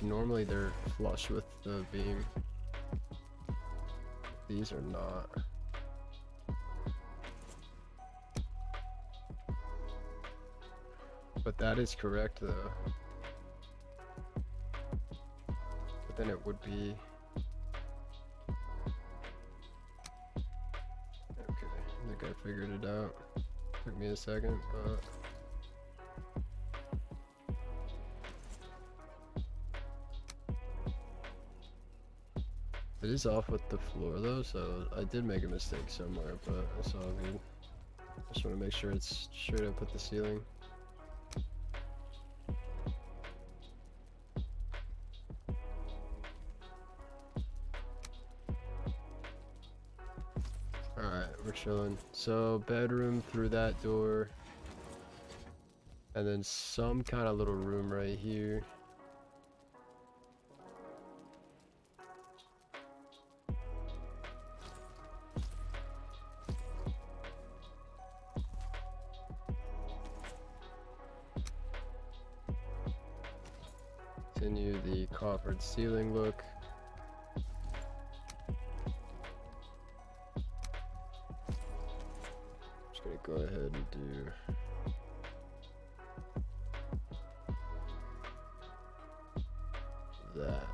normally they're flush with the beam. These are not. But that is correct though. But then it would be. Okay, I think I figured it out. Took me a second, but. It is off with the floor though, so I did make a mistake somewhere, but it's all good. Just want to make sure it's straight up with the ceiling. Alright, we're chilling. So, bedroom through that door. And then some kind of little room right here. Continue the coffered ceiling look. Just gonna go ahead and do that.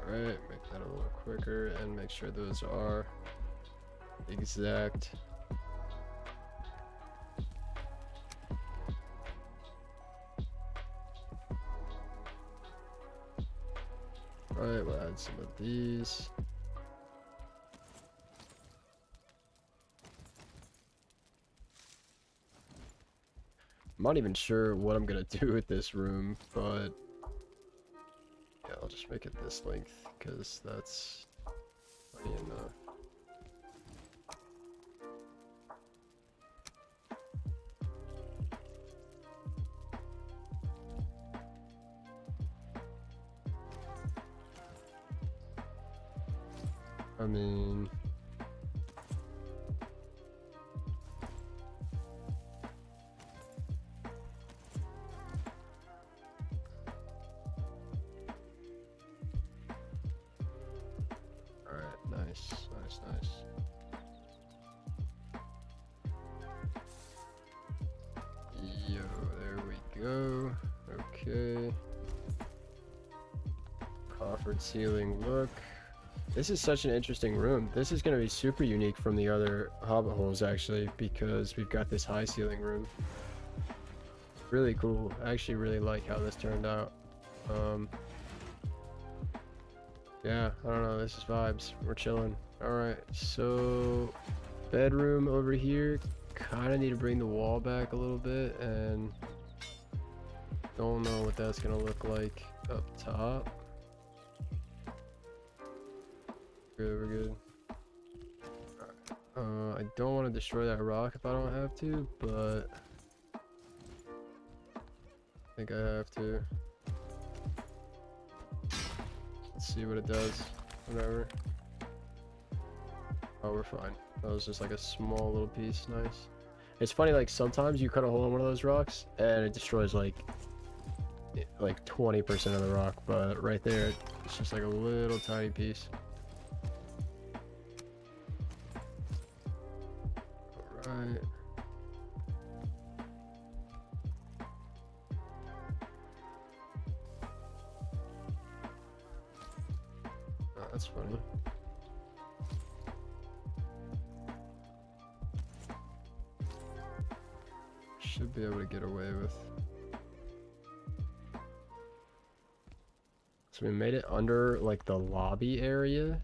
Alright, make that a little quicker and make sure those are exact. Alright, we'll add some of these. I'm not even sure what I'm gonna do with this room, but yeah, I'll just make it this length because that's plenty enough. I mean, all right, nice. Yo, there we go. Okay. Coffered ceiling look. This is such an interesting room. This is going to be super unique from the other hobbit holes actually, because we've got this high ceiling room. Really cool. I actually really like how this turned out. Yeah, I don't know, this is vibes. We're chilling. Alright, so bedroom over here. Kind of need to bring the wall back a little bit, and don't know what that's going to look like up top. Good, we're good. I don't want to destroy that rock if I don't have to, but I think I have to. Let's see what it does. Whatever. Oh, we're fine. That was just like a small little piece. Nice. It's funny, like sometimes you cut a hole in one of those rocks and it destroys like 20% of the rock, but right there it's just like a little tiny piece. Alright. Oh, that's funny. Should be able to get away with. So we made it under like the lobby area.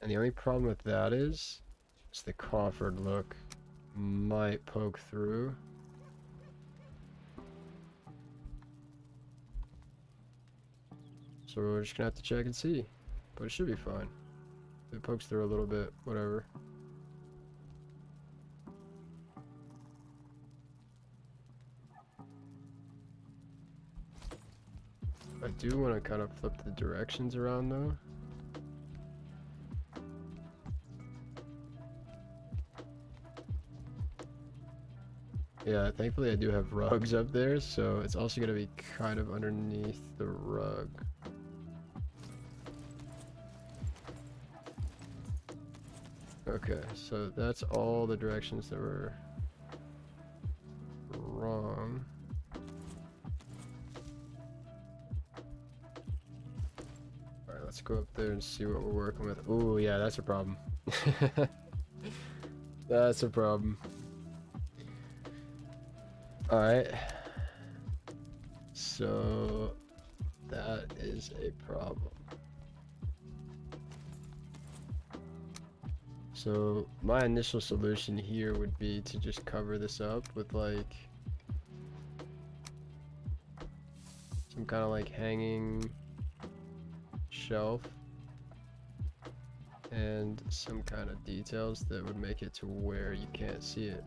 And the only problem with that is the coffered look might poke through. So we're just gonna have to check and see. But it should be fine. If it pokes through a little bit, whatever. I do want to kind of flip the directions around though. Yeah, thankfully I do have rugs up there, so it's also going to be kind of underneath the rug. Okay, so that's all the directions that were wrong. Alright, let's go up there and see what we're working with. Ooh, yeah, that's a problem. That's a problem. Alright. So, that is a problem. So, my initial solution here would be to just cover this up with like some kind of like hanging shelf and some kind of details that would make it to where you can't see it.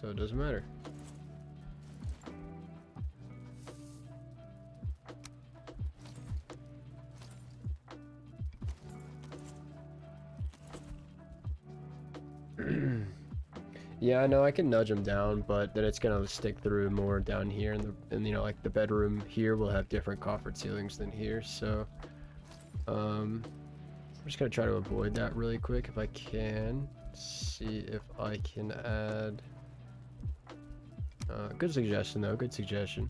So it doesn't matter. Yeah, I know I can nudge them down, but then it's gonna stick through more down here, and you know, like the bedroom here will have different coffered ceilings than here, so I'm just gonna try to avoid that really quick if I can. See if I can add. Good suggestion though. Good suggestion.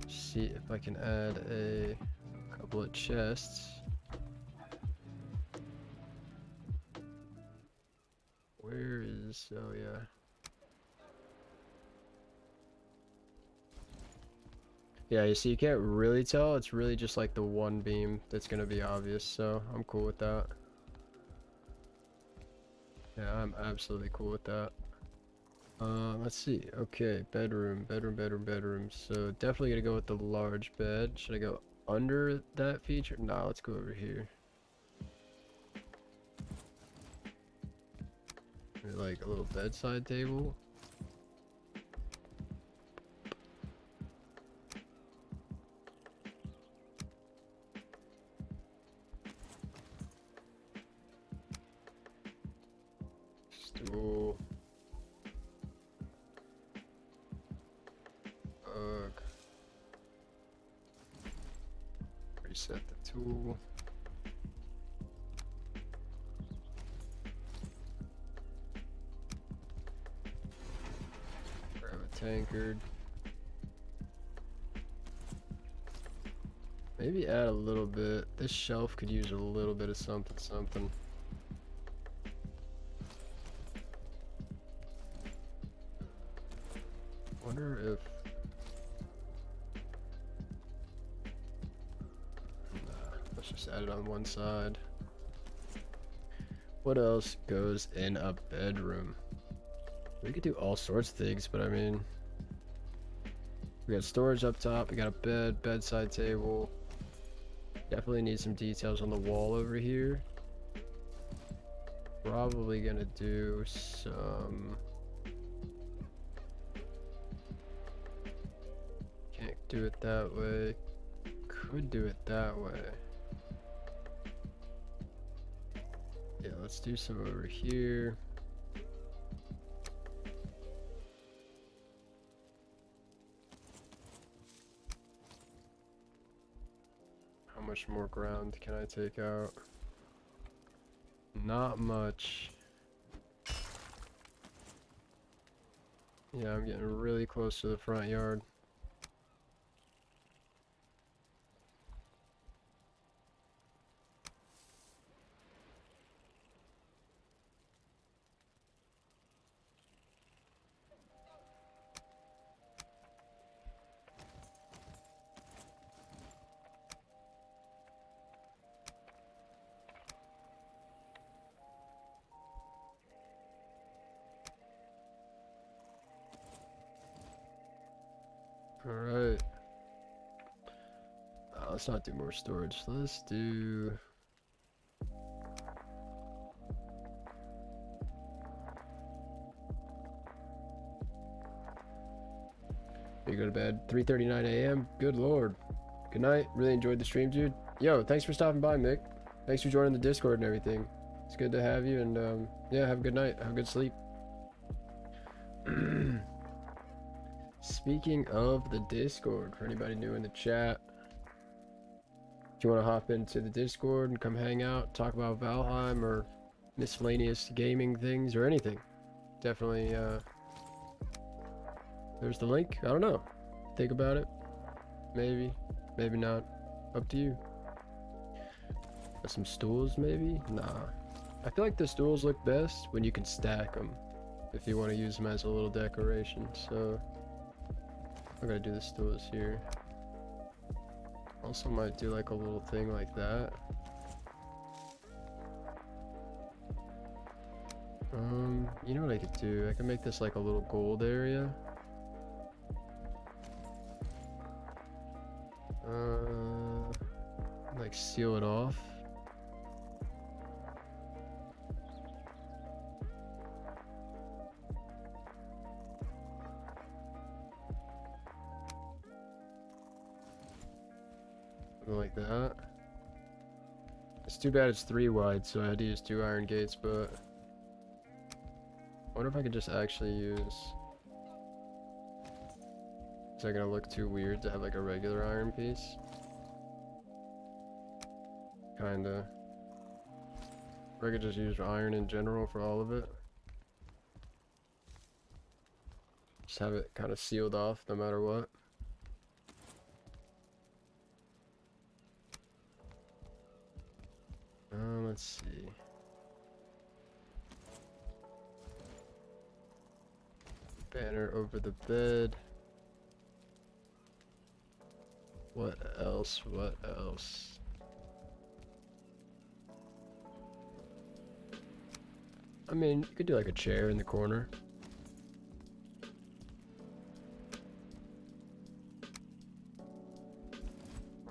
See if I can add a couple of chests. Where is, oh yeah. Yeah, you see, you can't really tell. It's really just like the one beam that's gonna be obvious, so I'm cool with that. Yeah, I'm absolutely cool with that. Let's see. Okay, bedroom. So definitely gonna go with the large bed. Should I go under that feature? Nah, let's go over here. Like a little bedside table. Stool. Reset the tool. Grab a tankard. Maybe add a little bit. This shelf could use a little bit of something. Wonder if... Nah, let's just add it on one side. What else goes in a bedroom? We could do all sorts of things, but I mean... We got storage up top, we got a bed, bedside table. Definitely need some details on the wall over here. Probably gonna do some... Can't do it that way. Could do it that way. Yeah, let's do some over here. How much more ground can I take out? Not much. Yeah, I'm getting really close to the front yard. Alright. Let's not do more storage. Let's do... You go to bed 3:39 a.m. Good lord. Good night. Really enjoyed the stream, dude. Yo, thanks for stopping by, Mick. Thanks for joining the Discord and everything. It's good to have you, and yeah, have a good night. Have a good sleep. Speaking of the Discord, for anybody new in the chat, if you want to hop into the Discord and come hang out, talk about Valheim or miscellaneous gaming things or anything, definitely, there's the link. I don't know. Think about it. Maybe. Maybe not. Up to you. Some stools, maybe? Nah. I feel like the stools look best when you can stack them. If you want to use them as a little decoration. So, I'm gonna do the stools here. Also might do like a little thing like that. You know what I could do? I can make this like a little gold area. Like seal it off. Something like that. It's too bad it's 3 wide, so I had to use 2 iron gates, but I wonder if I could just actually use... Is that gonna look too weird to have like a regular iron piece? Kinda. Or I could just use iron in general for all of it. Just have it kind of sealed off no matter what. Let's see. Banner over the bed. What else? What else? I mean, you could do like a chair in the corner.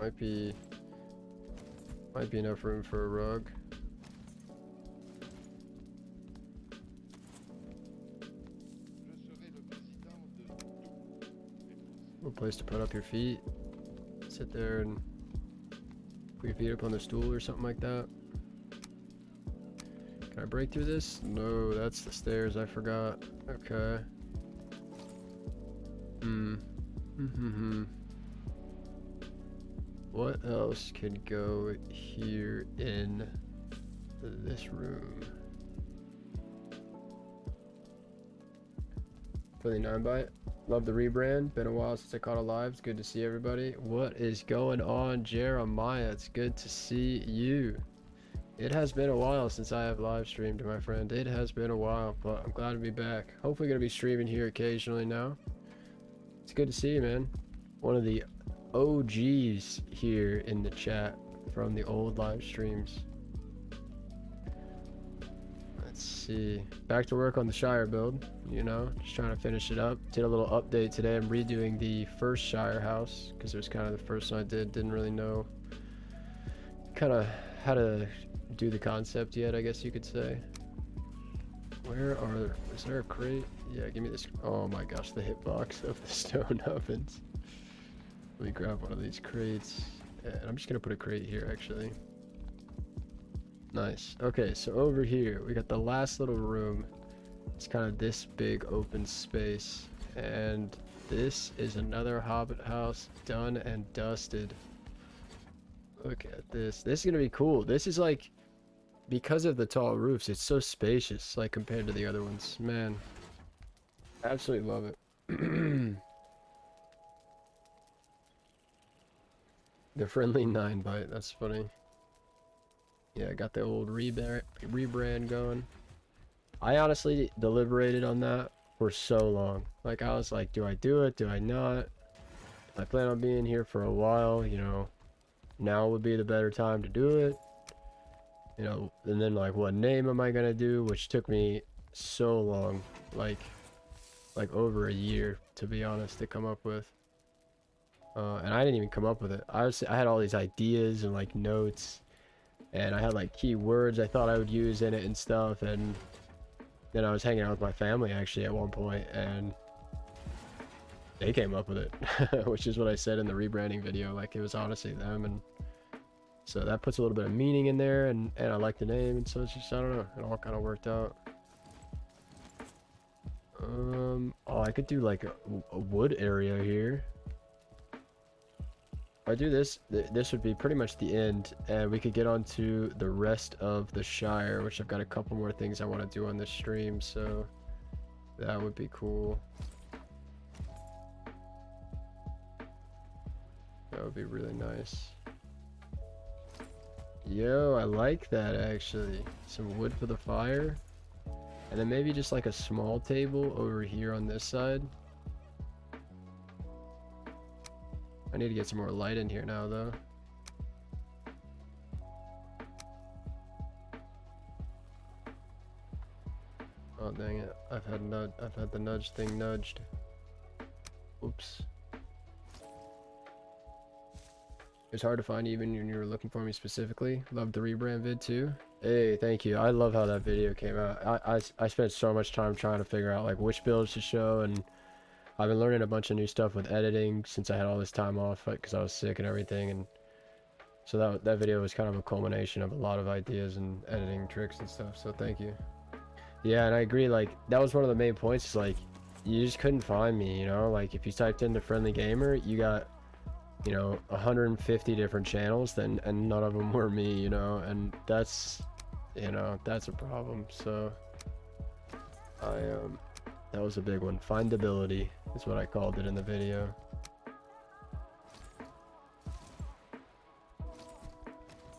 Might be enough room for a rug. A place to put up your feet. Sit there and put your feet up on the stool or something like that. Can I break through this? No, that's the stairs. I forgot. Okay. What else could go here in this room? For the 9byte. Love the rebrand. Been a while since I caught a live. It's good to see everybody. What is going on, Jeremiah? It's good to see you. It has been a while since I have live streamed, my friend. It has been a while, but I'm glad to be back. Hopefully gonna be streaming here occasionally now. It's good to see you, man. One of the OGs here in the chat from the old live streams. Let's see. Back to work on the Shire build, you know, just trying to finish it up. Did a little update today. I'm redoing the first Shire house because it was kind of the first one I did. Didn't really know kind of how to do the concept yet, I guess you could say. Is there a crate? Yeah, give me this. Oh my gosh, the hitbox of the stone ovens. Let me grab one of these crates. And I'm just gonna put a crate here actually. Nice. Okay, so over here we got the last little room. It's kind of this big open space, and this is another hobbit house done and dusted. Look at this. This is gonna be cool. This is like, because of the tall roofs, it's so spacious like compared to the other ones. Man, absolutely love it. The friendly 9byte, that's funny. Yeah, I got the old rebrand going. I honestly deliberated on that for so long. Like, I was like, do I do it? Do I not? I plan on being here for a while, you know. Now would be the better time to do it. You know, and then like, what name am I gonna do? Which took me so long, like over a year, to be honest, to come up with. And I didn't even come up with it. I had all these ideas and like notes, and I had like keywords I thought I would use in it and stuff. And then I was hanging out with my family actually at one point, and they came up with it, which is what I said in the rebranding video. Like, it was honestly them, and so that puts a little bit of meaning in there, and I like the name, and so it's just, I don't know, it all kind of worked out. Oh, I could do like a wood area here. If I do this, this would be pretty much the end, and we could get on to the rest of the Shire, which I've got a couple more things I want to do on this stream, so that would be cool. That would be really nice. Yo, I like that actually. Some wood for the fire. And then maybe just like a small table over here on this side. I need to get some more light in here now though. Oh dang it. I've had the nudge thing nudged. Oops. It's hard to find even when you were looking for me specifically. Love the rebrand vid too. Hey, thank you. I love how that video came out. I spent so much time trying to figure out like which builds to show, and I've been learning a bunch of new stuff with editing since I had all this time off because I was sick and everything, and so that video was kind of a culmination of a lot of ideas and editing tricks and stuff, so thank you. Yeah, and I agree, like that was one of the main points, is like you just couldn't find me, you know, like if you typed in the friendly gamer, you got, you know, 150 different channels, and none of them were me, you know, and that's, you know, that's a problem. So that was a big one. Findability is what I called it in the video.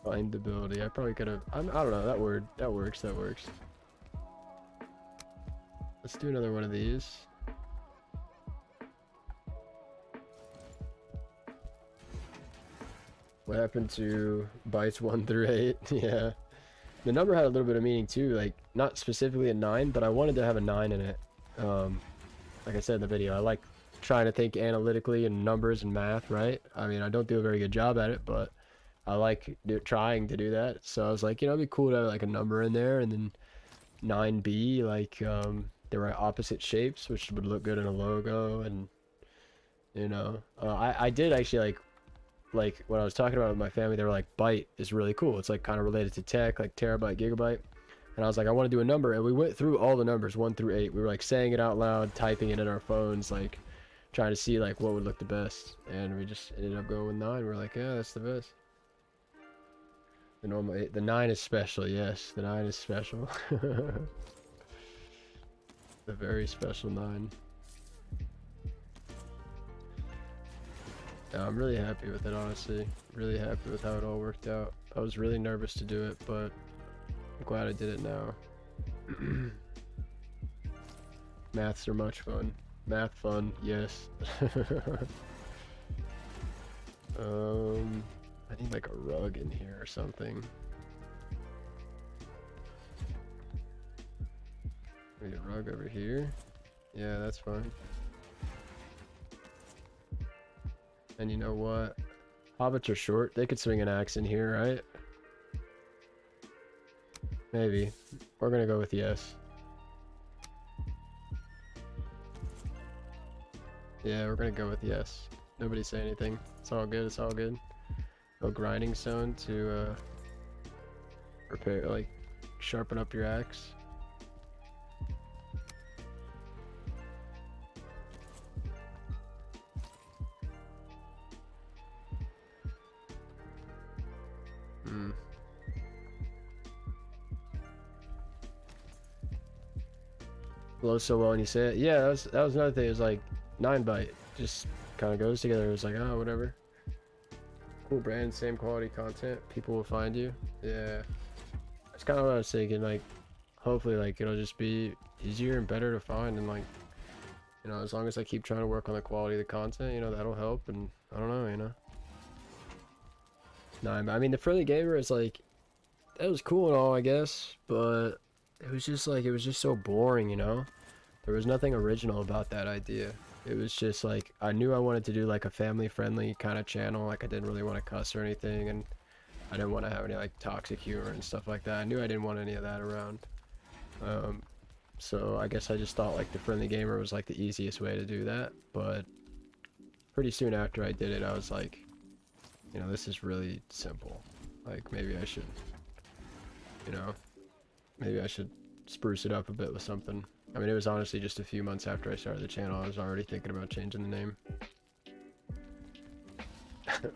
Findability. I probably could have, I don't know, that works. Let's do another one of these. What happened to bytes 1 through 8? Yeah. The number had a little bit of meaning too, like not specifically a 9, but I wanted to have a 9 in it. Like I said in the video, I like trying to think analytically in numbers and math, right? I mean, I don't do a very good job at it, but I like trying to do that. So I was like, you know, it'd be cool to have like a number in there, and then 9B, like they were opposite shapes, which would look good in a logo, and you know, I did actually like when I was talking about it with my family, they were like, byte is really cool. It's like kind of related to tech, like terabyte, gigabyte. And I was like, I want to do a number. And we went through all the numbers 1 through 8. We were like saying it out loud, typing it in our phones, like trying to see like what would look the best. And we just ended up going with 9. We're like, yeah, that's the best. The normal 8, the 9 is special. Yes, the 9 is special. The very special 9. Yeah, I'm really happy with it, honestly. Really happy with how it all worked out. I was really nervous to do it, but I'm glad I did it now. Maths are much fun. Math fun, yes. I need like a rug in here or something. Maybe a rug over here? Yeah, that's fine. And you know what? Hobbits are short. They could swing an axe in here, right? Maybe. We're gonna go with yes. Yeah, we're gonna go with yes. Nobody say anything. It's all good. It's all good. No grinding stone to repair, like sharpen up your axe. Flows so well when you say it. Yeah, that was another thing. It was like 9byte. Just kind of goes together. It was like, oh, whatever. Cool brand, same quality content. People will find you. Yeah. That's kind of what I was thinking. Like, hopefully, like, it'll just be easier and better to find. And, like, you know, as long as I keep trying to work on the quality of the content, you know, that'll help. And I don't know, you know. No, I mean, the friendly gamer is like, that was cool and all, I guess. But it was just like, it was just so boring, you know. There was nothing original about that idea. It was just like, I knew I wanted to do like a family friendly kind of channel. Like I didn't really want to cuss or anything, and I didn't want to have any like toxic humor and stuff like that. I knew I didn't want any of that around. So I guess I just thought like the friendly gamer was like the easiest way to do that. But pretty soon after I did it, I was like, you know, this is really simple. Like maybe I should, you know, maybe I should spruce it up a bit with something. I mean, it was honestly just a few months after I started the channel. I was already thinking about changing the name.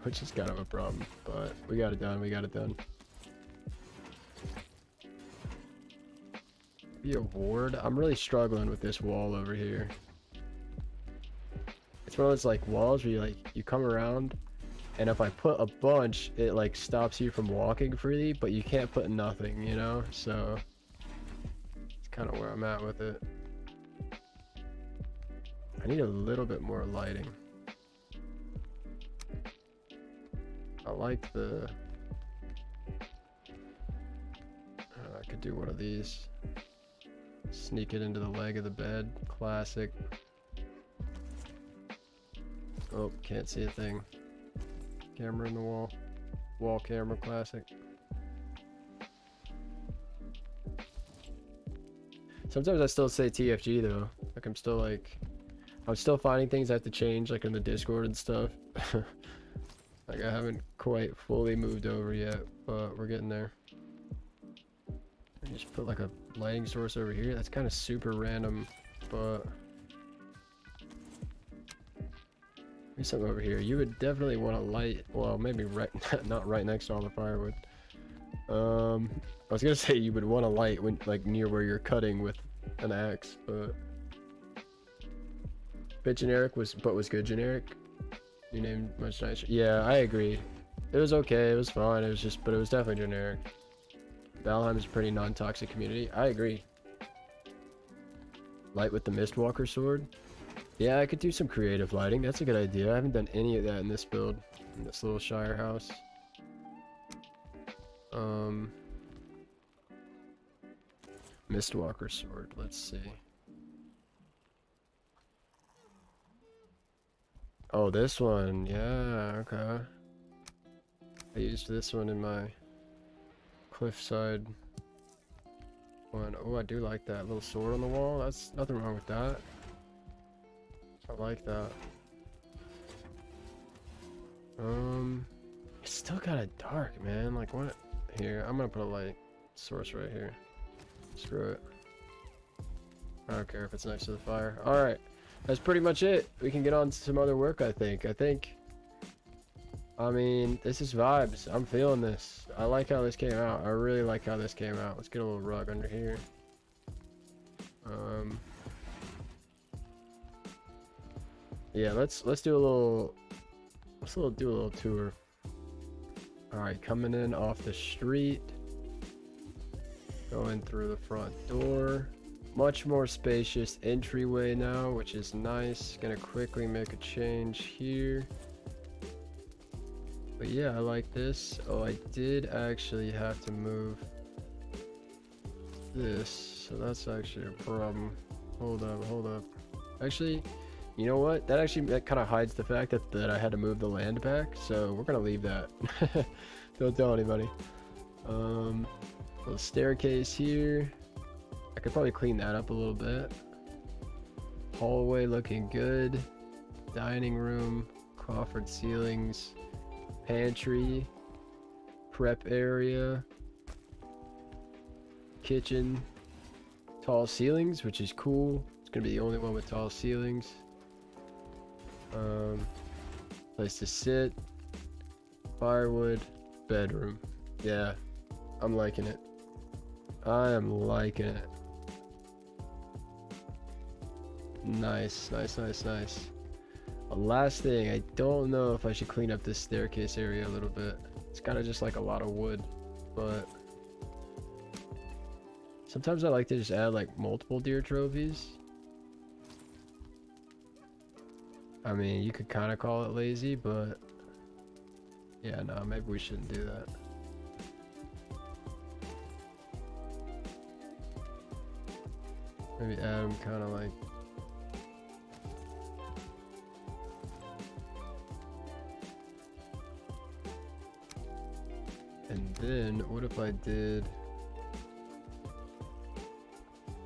Which is kind of a problem, but we got it done, we got it done. Be a ward? I'm really struggling with this wall over here. It's one of those like walls where you come around, and if I put a bunch, it like stops you from walking freely, but you can't put nothing, you know? So it's kind of where I'm at with it. I need a little bit more lighting. I like the... I could do one of these. Sneak it into the leg of the bed. Classic. Oh, can't see a thing. Camera in the wall. Wall camera, classic. Sometimes I still say TFG though. Like I'm still finding things I have to change, like in the Discord and stuff. Like I haven't quite fully moved over yet, but we're getting there. I just put like a lighting source over here. That's kind of super random, but maybe something over here. You would definitely want to light, well, maybe right, not right next to all the firewood. I was gonna say you would want to light when, like, near where you're cutting with an axe, but bit generic was good generic. You named much nicer. Yeah, I agree. It was okay. It was fine. It was just, but it was definitely generic. Valheim is a pretty non-toxic community. I agree. Light with the Mistwalker sword. Yeah, I could do some creative lighting. That's a good idea. I haven't done any of that in this build, in this little Shire house. Mistwalker sword. Let's see. Oh, this one. Yeah, okay. I used this one in my cliffside one. Oh, I do like that little sword on the wall. That's nothing wrong with that. I like that. It's still kind of dark, man. Like what? Here, I'm gonna put a light source right here. Screw it. I don't care if it's next to the fire. All right. That's pretty much it. We can get on to some other work, I think. I mean, this is vibes. I'm feeling this. I like how this came out. I really like how this came out. Let's get a little rug under here. Yeah, let's do a little tour. All right, coming in off the street, going through the front door. Much more spacious entryway now, which is nice. Gonna quickly make a change here. But yeah, I like this. Oh, I did actually have to move this, so that's actually a problem. Hold up. Actually, you know what? That kind of hides the fact that I had to move the land back, so we're gonna leave that. Don't tell anybody. Little staircase here. I could probably clean that up a little bit. Hallway looking good. Dining room, coffered ceilings, pantry, prep area, kitchen, tall ceilings, which is cool. It's gonna be the only one with tall ceilings. Place to sit, firewood, bedroom. Yeah, I'm liking it. I am liking it. Nice. Last thing, I don't know if I should clean up this staircase area a little bit. It's kind of just like a lot of wood, but sometimes I like to just add like multiple deer trophies. I mean, you could kind of call it lazy, but yeah, no, maybe we shouldn't do that. Maybe add them kind of like then what if I did...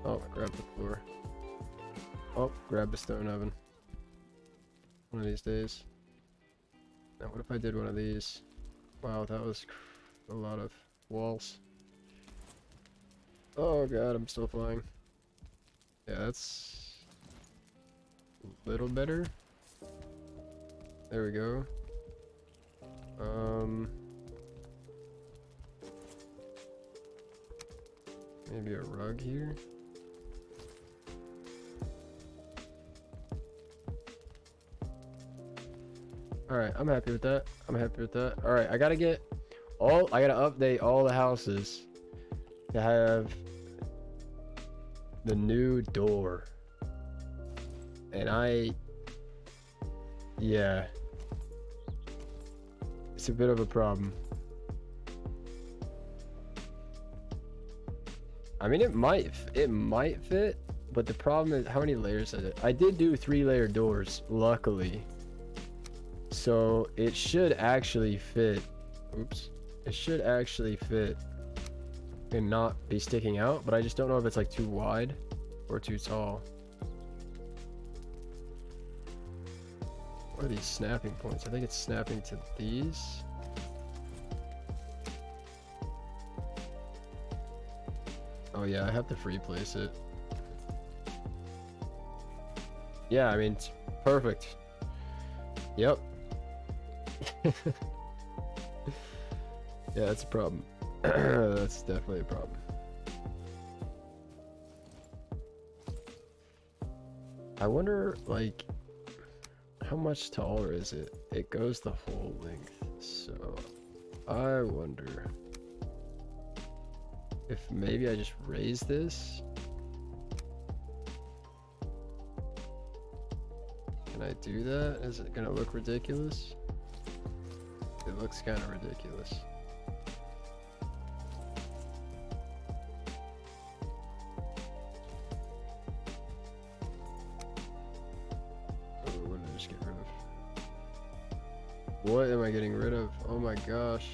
Oh, grab the floor. Oh, grab the stone oven. One of these days. Now what if I did one of these? Wow, that was a lot of walls. Oh god, I'm still flying. Yeah, that's a little better. There we go. Maybe a rug here. Alright, I'm happy with that. I'm happy with that. Alright, I gotta update all the houses to have the new door. And yeah. It's a bit of a problem. I mean, it might fit, but the problem is how many layers is it? I did do 3-layer doors, luckily. So it should actually fit. Oops. It should actually fit and not be sticking out, but I just don't know if it's like too wide or too tall. What are these snapping points? I think it's snapping to these. Oh yeah, I have to free place it. Yeah, I mean, it's perfect. Yep. Yeah, that's a problem. That's definitely a problem. I wonder, like, how much taller is it? It goes the whole length, so I wonder if maybe I just raise this. Can I do that? Is it gonna look ridiculous? It looks kind of ridiculous. Oh, what did I just get rid of? What am I getting rid of? Oh my gosh.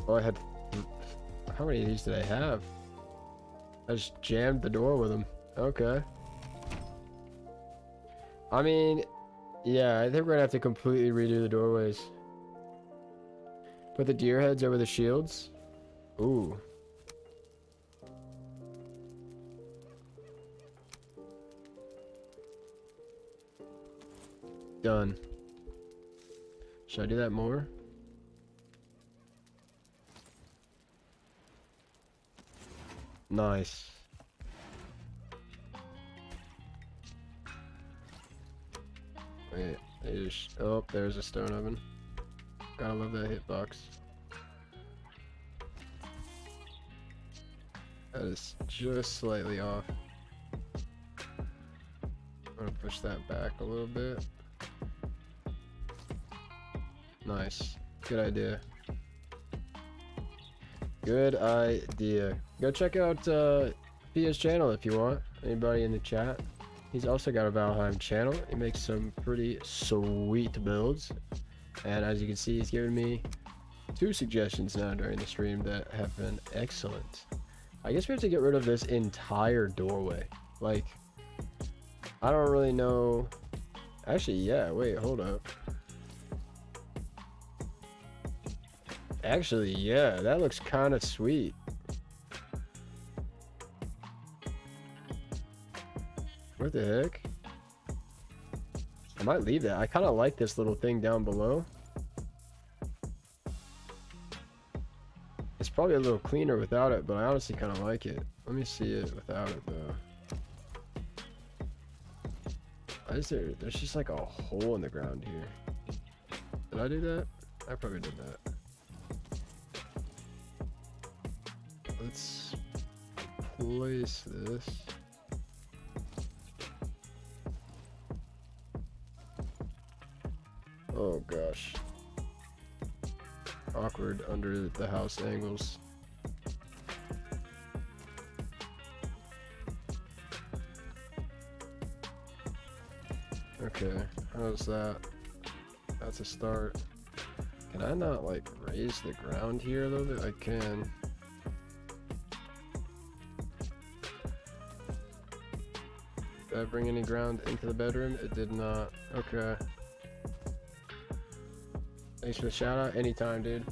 Oh, I had... How many of these did I have? I just jammed the door with them. Okay. I mean, yeah, I think we're gonna have to completely redo the doorways. Put the deer heads over the shields. Ooh. Done. Should I do that more? Nice. Wait, oh, there's a stone oven. Gotta love that hitbox. That is just slightly off. I'm gonna push that back a little bit. Nice. Good idea. Good idea. Go check out Pia's channel if you want. Anybody in the chat. He's also got a Valheim channel. He makes some pretty sweet builds. And as you can see, he's given me 2 suggestions now during the stream that have been excellent. I guess we have to get rid of this entire doorway. Like, I don't really know. Actually, yeah, wait, hold up. Actually, yeah, that looks kind of sweet. What the heck? I might leave that. I kind of like this little thing down below. It's probably a little cleaner without it, but I honestly kind of like it. Let me see it without it, though. Why is there... There's just like a hole in the ground here. Did I do that? I probably did that. Let's place this. Oh gosh. Awkward under the house angles. Okay, how's that? That's a start. Can I not like raise the ground here a little bit? I can. Did I bring any ground into the bedroom? It did not. Okay. Thanks for the shout out. Anytime, dude.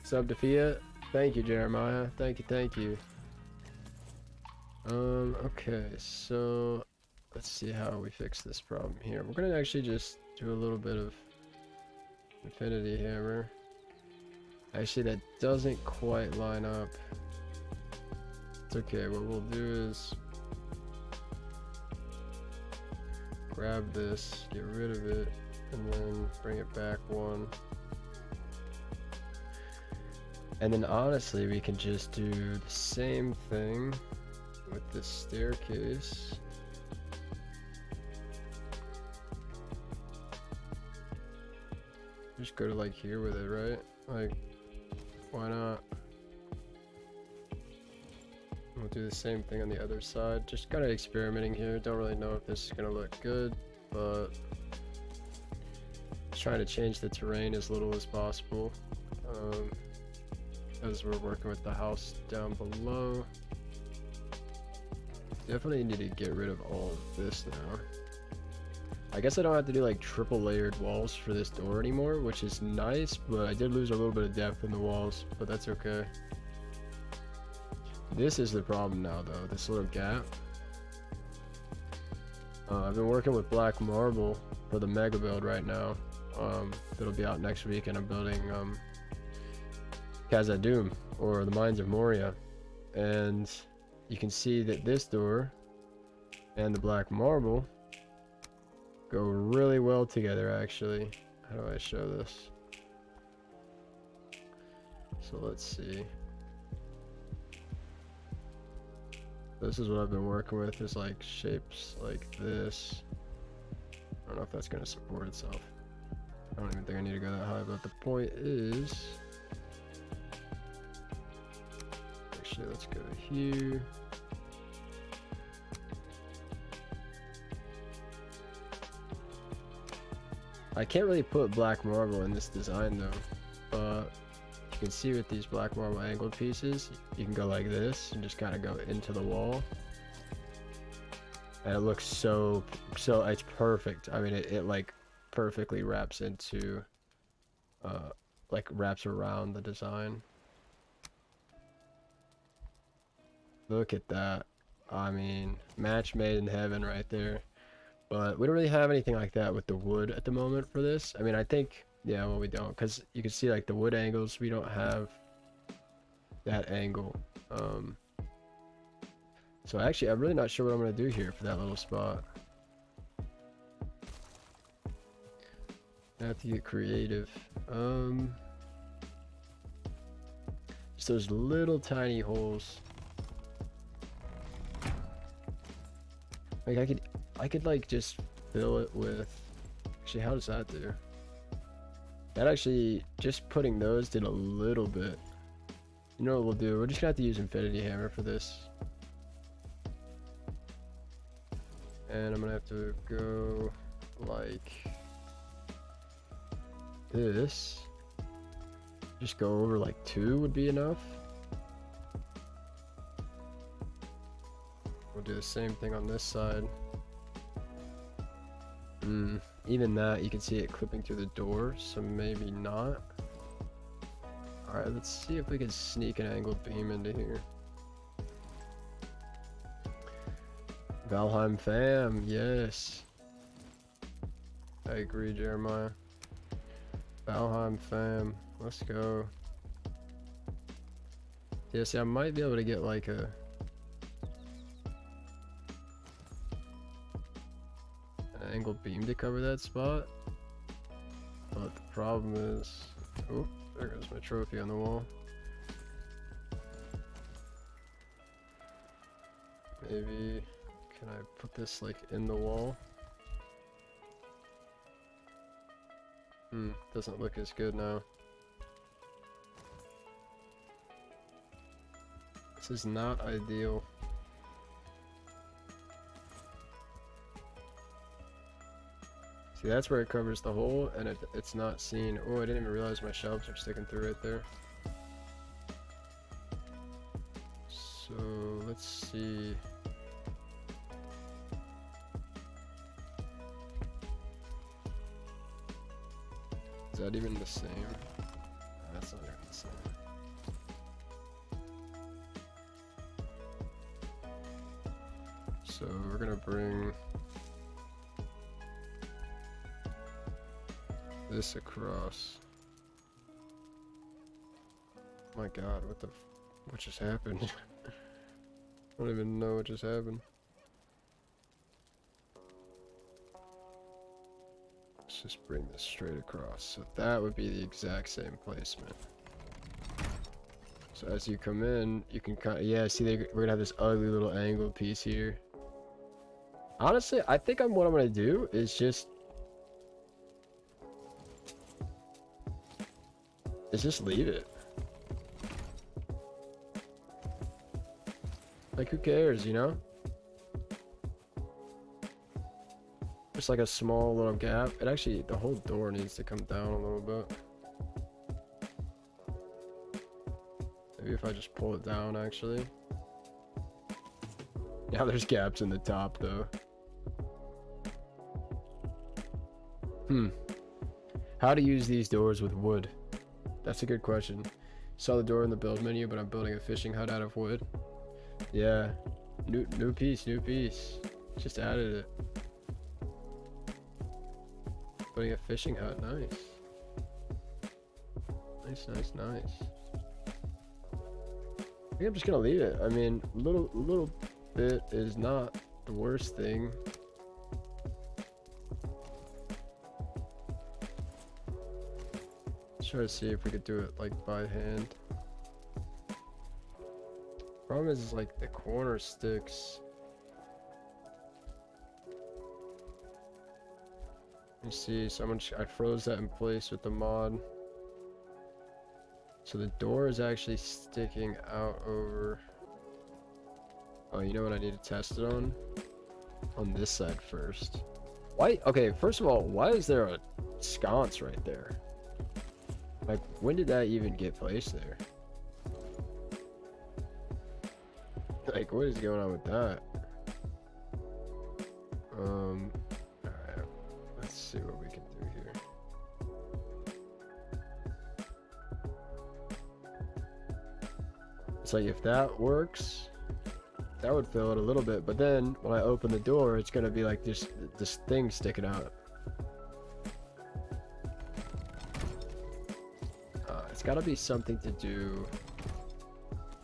Sub to Fiat. Thank you, Jeremiah. Thank you, thank you. Okay, so let's see how we fix this problem here. We're gonna actually just do a little bit of infinity hammer. Actually, that doesn't quite line up. It's okay. What we'll do is grab this, get rid of it, and then bring it back one. And then honestly, we can just do the same thing with this staircase. Just go to like here with it, right? Like, why not? We'll do the same thing on the other side. Just kind of experimenting here. Don't really know if this is gonna look good, but just trying to change the terrain as little as possible. As we're working with the house down below. Definitely need to get rid of all of this now. I guess I don't have to do like triple layered walls for this door anymore, which is nice, but I did lose a little bit of depth in the walls, but that's okay. This is the problem now though, this little gap. I've been working with black marble for the mega build right now. It'll be out next week, and I'm building Khazad-dûm, or the Mines of Moria, and you can see that this door and the black marble go really well together actually. How do I show this? So let's see. This is what I've been working with, is like shapes like this. I don't know if that's going to support itself. I don't even think I need to go that high, but the point is, actually let's go here. I can't really put black marble in this design though, but you can see with these black marble angled pieces, you can go like this and just kind of go into the wall, and it looks so it's perfect. I mean, it like perfectly wraps into like wraps around the design. Look at that. I mean, match made in heaven right there. But we don't really have anything like that with the wood at the moment for this. I mean, I think, yeah, well, we don't, because you can see like the wood angles, we don't have that angle. So actually, I'm really not sure what I'm going to do here for that little spot. I have to get creative. Just those little tiny holes. Like I could like just fill it with, actually, how does that do? That actually, just putting those did a little bit. You know what we'll do? We're just gonna have to use infinity hammer for this. And I'm gonna have to go like this. Just go over like 2 would be enough. We'll do the same thing on this side. Even that, you can see it clipping through the door, so maybe not. Alright, let's see if we can sneak an angled beam into here. Valheim fam, yes. I agree, Jeremiah. Valheim fam, let's go. Yeah, see, I might be able to get like an angled beam to cover that spot, but the problem is, oh, there goes my trophy on the wall. Maybe, can I put this like in the wall? Doesn't look as good now. This is not ideal. See, that's where it covers the hole, and it's not seen. Oh, I didn't even realize my shelves are sticking through right there. So, let's see. Is that even the same? That's not even the same. So we're gonna bring this across. Oh my god, what just happened? I don't even know what just happened. Let's just bring this straight across. So that would be the exact same placement. So as you come in, you can kind of, yeah, see, we're gonna have this ugly little angled piece here. Honestly, I think what I'm gonna do is just leave it. Like, who cares, you know? Just like a small little gap. It actually, the whole door needs to come down a little bit. Maybe if I just pull it down, actually. Now there's gaps in the top, though. How to use these doors with wood? That's a good question. Saw the door in the build menu, but I'm building a fishing hut out of wood. Yeah. New piece. Just added it. Building a fishing hut, nice. Nice. I think I'm just gonna leave it. I mean, little bit is not the worst thing. Let's try to see if we could do it like by hand. Problem is like the corner sticks. You see, I froze that in place with the mod. So the door is actually sticking out over. Oh, you know what I need to test it on? On this side first. Why? Okay, first of all, why is there a sconce right there? Like, when did that even get placed there? Like, what is going on with that? Alright, let's see what we can do here. It's like, if that works, that would fill it a little bit, but then when I open the door, it's gonna be like this thing sticking out. It's gotta be something to do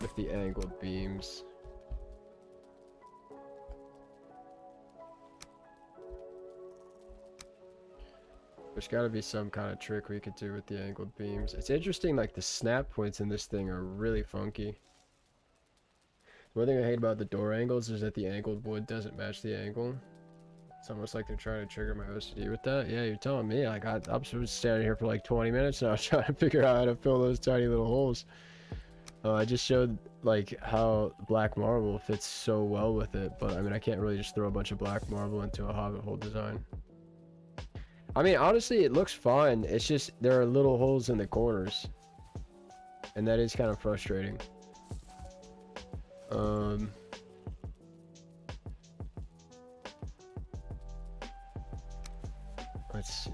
with the angled beams. There's gotta be some kind of trick we could do with the angled beams. It's interesting, like the snap points in this thing are really funky. One thing I hate about the door angles is that the angled wood doesn't match the angle. It's almost like they're trying to trigger my OCD with that. Yeah, you're telling me. Like, I'm standing here for like 20 minutes now trying to figure out how to fill those tiny little holes. I just showed like how black marble fits so well with it, but I mean, I can't really just throw a bunch of black marble into a hobbit hole design. I mean, honestly, it looks fine. It's just there are little holes in the corners, and that is kind of frustrating. Let's see.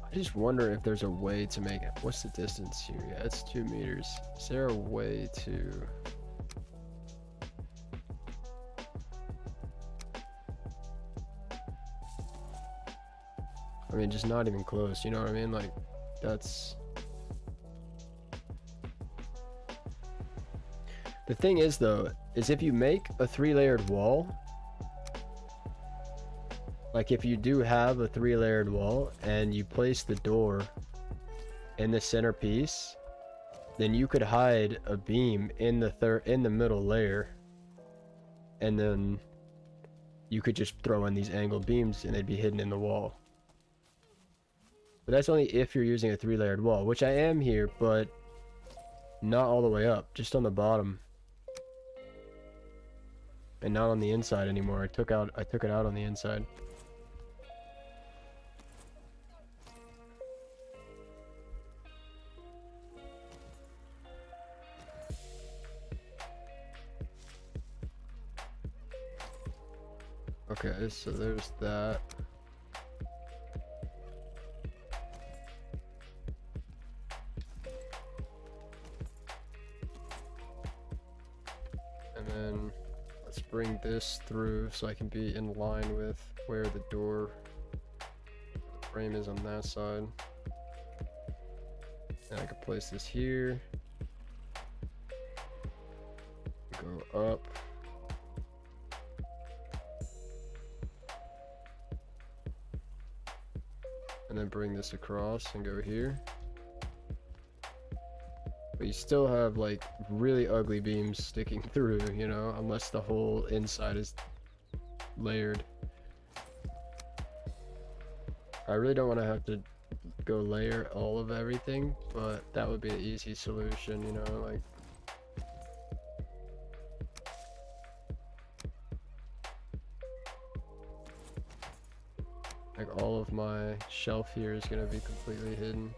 I just wonder if there's a way to make it. What's the distance here? Yeah, it's 2 meters. Is there a way to... I mean, just not even close, you know what I mean? Like, that's... The thing is, though, is if you make a 3-layered wall, like if you do have a 3-layered wall and you place the door in the center piece, then you could hide a beam in the middle layer, and then you could just throw in these angled beams and they'd be hidden in the wall. But that's only if you're using a 3-layered wall, which I am here, but Not all the way up, just on the bottom. And not on the inside anymore. I took it out on the inside. Okay, so there's that. And then let's bring this through so I can be in line with where the door frame is on that side. And I can place this here. Go up. And then bring this across and go here. But you still have like really ugly beams sticking through, you know, unless the whole inside is layered. I really don't want to have to go layer all of everything, but that would be an easy solution, you know, like all of my shelf here is going to be completely hidden.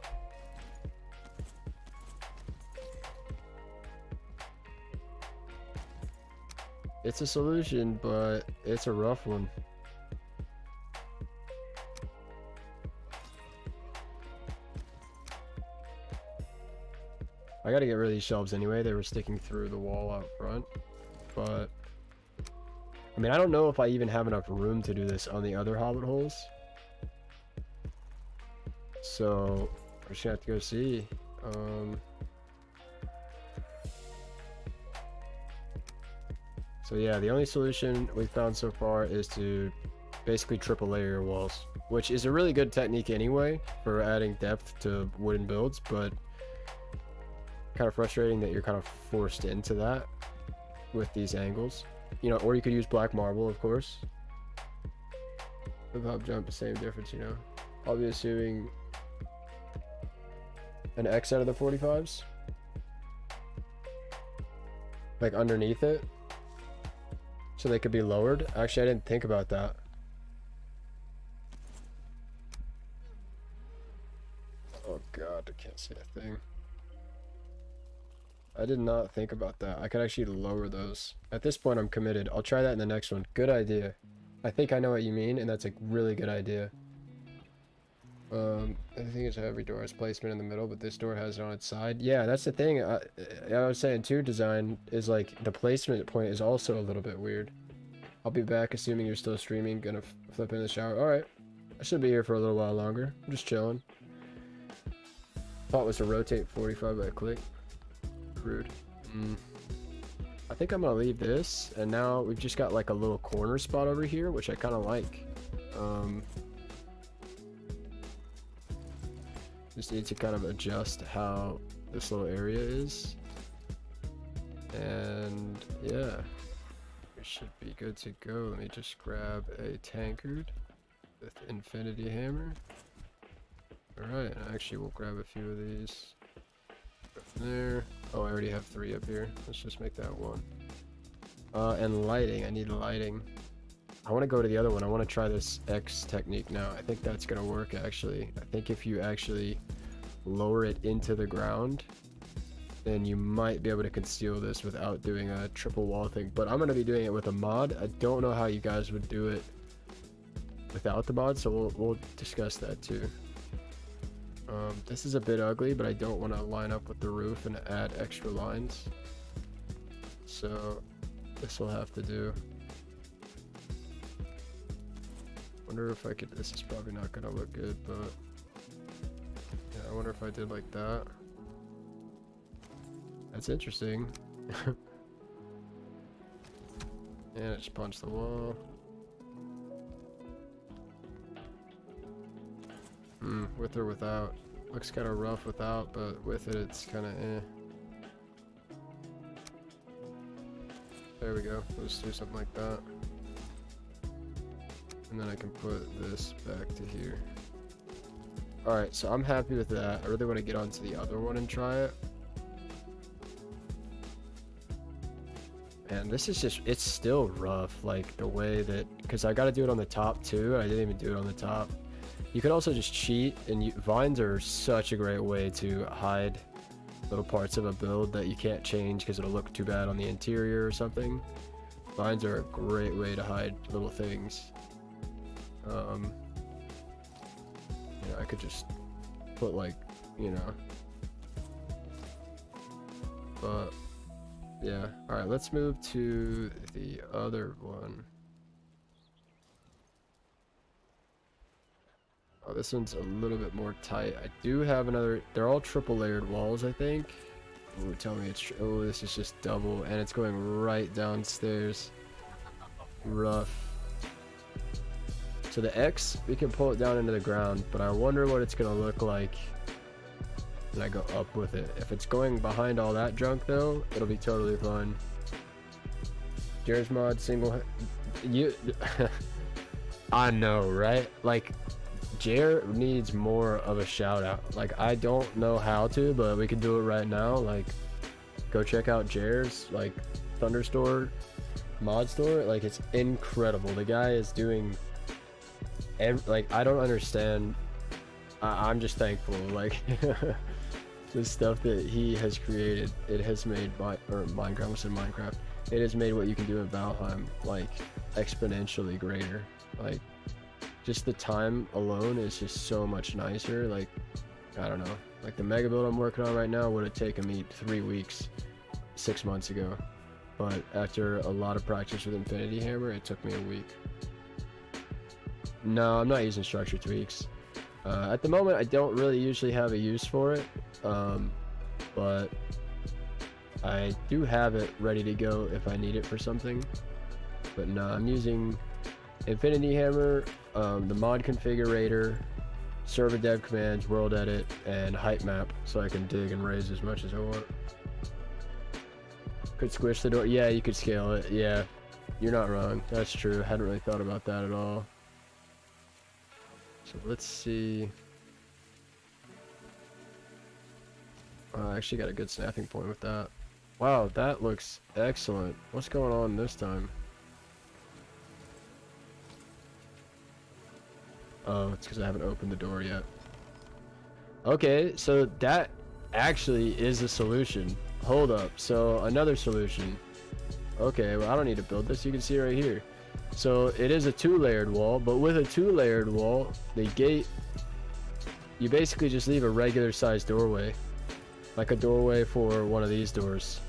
It's a solution, but it's a rough one. I gotta get rid of these shelves anyway. They were sticking through the wall out front, but I mean, I don't know if I even have enough room to do this on the other hobbit holes. So I'm just gonna have to go see. So yeah, the only solution we've found so far is to basically triple layer your walls, which is a really good technique anyway for adding depth to wooden builds, but kind of frustrating that you're kind of forced into that with these angles, you know. Or you could use black marble, of course. With hop jump, the same difference, you know. I'll be assuming an X out of the 45s, like underneath it, so they could be lowered. Actually, I didn't think about that. Oh god, I can't see a thing. I did not think about that. I could actually lower those. At this point, I'm committed. I'll try that in the next one. Good idea. I think I know what you mean, and that's a really good idea. The thing is, every door has placement in the middle, but this door has it on its side. Yeah, that's the thing. I was saying too, design is like the placement point is also a little bit weird. I'll be back, assuming you're still streaming. Gonna flip in the shower. All right, I should be here for a little while longer. I'm just chilling. Thought was to rotate 45 by a click. Rude. I think I'm gonna leave this, and now we've just got like a little corner spot over here, which I kind of like. Just need to kind of adjust how this little area is, and yeah, we should be good to go. Let me just grab a tankard with infinity hammer. All right, actually we'll grab a few of these. There. Oh, I already have 3 up here. Let's just make that 1. And lighting. I need lighting. I want to go to the other one. I want to try this X technique now. I think that's going to work, actually. I think if you actually lower it into the ground, then you might be able to conceal this without doing a triple wall thing. But I'm going to be doing it with a mod. I don't know how you guys would do it without the mod, so we'll discuss that too. This is a bit ugly, but I don't want to line up with the roof and add extra lines. So this will have to do. Wonder if I could, this is probably not going to look good, but yeah, I wonder if I did like that. That's interesting. And just punch the wall. With or without. Looks kind of rough without, but with it, it's kind of eh. There we go. Let's do something like that. And then I can put this back to here. Alright, so I'm happy with that. I really want to get onto the other one and try it. And this is just, it's still rough, like the way that, because I got to do it on the top too, and I didn't even do it on the top. You could also just cheat, and vines are such a great way to hide little parts of a build that you can't change because it'll look too bad on the interior or something. Vines are a great way to hide little things. You know, I could just put like, you know, but yeah. All right, let's move to the other one. Oh, this one's a little bit more tight. I do have another, they're all triple layered walls, I think. Ooh, tell me it's, oh, this is just double, and it's going right downstairs. Rough. So the X, we can pull it down into the ground, but I wonder what it's gonna look like when I go up with it. If it's going behind all that junk though, it'll be totally fine. Jair's mod single, you, I know, right? Like, Jair needs more of a shout out. Like, I don't know how to, but we can do it right now. Like, go check out Jair's like Thunderstore mod store. Like, it's incredible. The guy is doing like, I don't understand. I'm just thankful. Like, the stuff that he has created, it has made Minecraft. I said Minecraft. It has made what you can do in Valheim like exponentially greater. Like, just the time alone is just so much nicer. Like, I don't know, like the mega build I'm working on right now would have taken me 3 weeks 6 months ago, but after a lot of practice with Infinity Hammer, it took me a week. No, I'm not using structure tweaks. At the moment, I don't really usually have a use for it, but I do have it ready to go if I need it for something. But no, I'm using Infinity Hammer, the mod configurator, server Devcommands, world edit, and height map, so I can dig and raise as much as I want. Could squish the door. Yeah, you could scale it. Yeah, you're not wrong. That's true. Hadn't really thought about that at all. So let's see. I actually got a good snapping point with that. Wow, that looks excellent. What's going on this time? Oh, it's because I haven't opened the door yet. Okay, so that actually is a solution. Hold up, so another solution. Okay, well, I don't need to build this. You can see right here. So it is a 2-layered wall, but with a 2-layered wall, the gate, you basically just leave a regular sized doorway, like a doorway for one of these doors.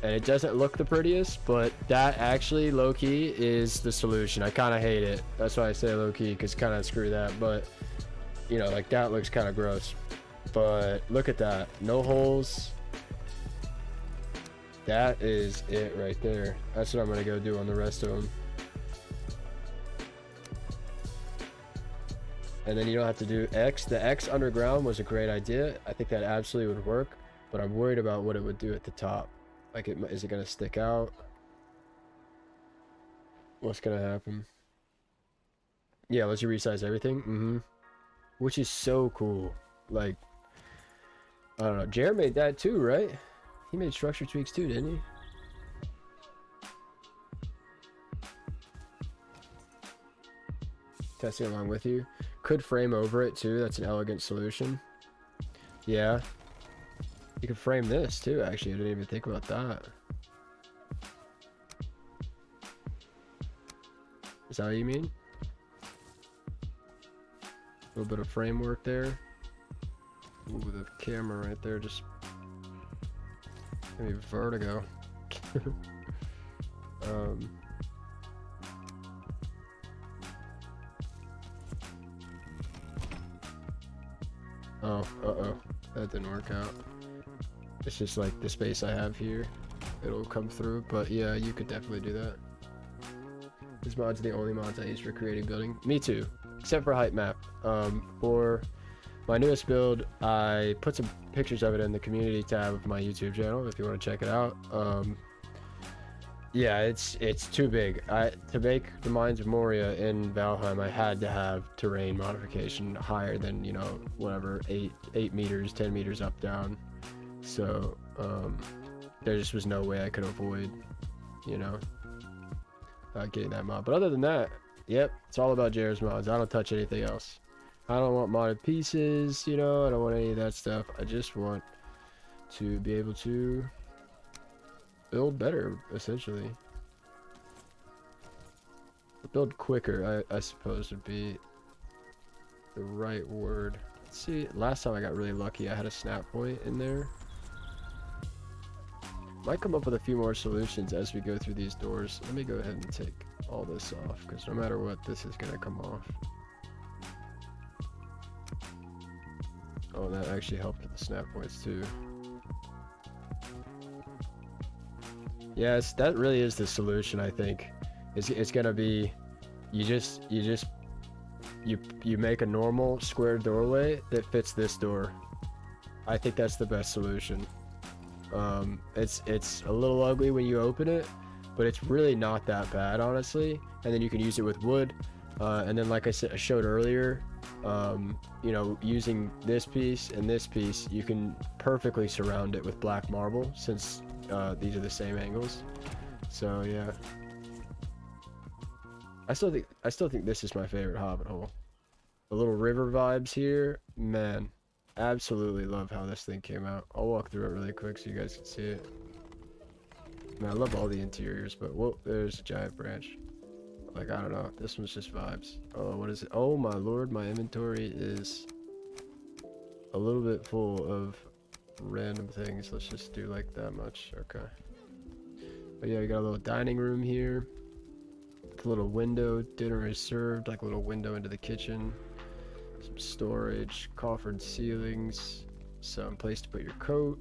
And it doesn't look the prettiest, but that actually low-key is the solution. I kind of hate it. That's why I say low-key, because kind of screw that. But, you know, like that looks kind of gross. But look at that. No holes. That is it right there. That's what I'm going to go do on the rest of them. And then you don't have to do X. The X underground was a great idea. I think that absolutely would work. But I'm worried about what it would do at the top. Like, is it gonna stick out? What's gonna happen? Yeah, let's resize everything. Which is so cool. Like, I don't know. Jared made that too, right? He made structure tweaks too, didn't he? Testing along with you. Could frame over it too. That's an elegant solution. Yeah. You could frame this too, actually. I didn't even think about that. Is that what you mean? A little bit of framework there. Ooh, the camera right there just gave me vertigo. Oh, uh-oh. That didn't work out. It's just like the space I have here. It'll come through, but yeah, you could definitely do that. These mods are the only mods I use for creating building. Me too, except for height map. For my newest build, I put some pictures of it in the community tab of my YouTube channel if you want to check it out. Yeah, it's too big. To make the Mines of Moria in Valheim, I had to have terrain modification higher than, you know, whatever, 8 meters, 10 meters up, down. So there just was no way I could avoid, you know, getting that mod. But other than that, yep, it's all about Jared's mods. I don't touch anything else. I don't want modded pieces, you know, I don't want any of that stuff. I just want to be able to build better, essentially. Build quicker, I suppose would be the right word. Let's see, last time I got really lucky, I had a snap point in there. Might come up with a few more solutions as we go through these doors. Let me go ahead and take all this off, because no matter what, this is going to come off. Oh, that actually helped with the snap points too. Yes, that really is the solution, I think. It's going to be, you make a normal square doorway that fits this door. I think that's the best solution. It's a little ugly when you open it, but it's really not that bad, honestly. And then you can use it with wood, and then like I showed earlier, you know, using this piece and this piece, you can perfectly surround it with black marble, since these are the same angles. So yeah, I still think this is my favorite hobbit hole. The little river vibes here, man. Absolutely love how this thing came out. I'll walk through it really quick so you guys can see it. Man, I love all the interiors, but whoa, there's a giant branch. Like, I don't know, this one's just vibes. Oh, what is it? Oh my lord, my inventory is a little bit full of random things. Let's just do like that much. Okay. But yeah, we got a little dining room here. A little window, dinner is served, like a little window into the kitchen. Some storage, coffered ceilings, some place to put your coat,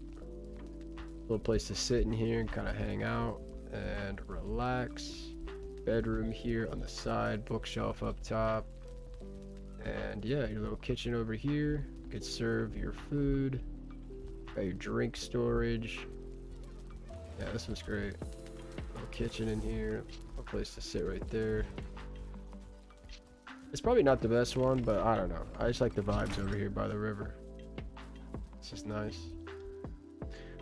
a little place to sit in here and kind of hang out and relax. Bedroom here on the side, bookshelf up top, and yeah, your little kitchen over here. You could serve your food. Got your drink storage. Yeah, this one's great. Little kitchen in here, a place to sit right there. It's probably not the best one, but I don't know. I just like the vibes over here by the river. This is nice.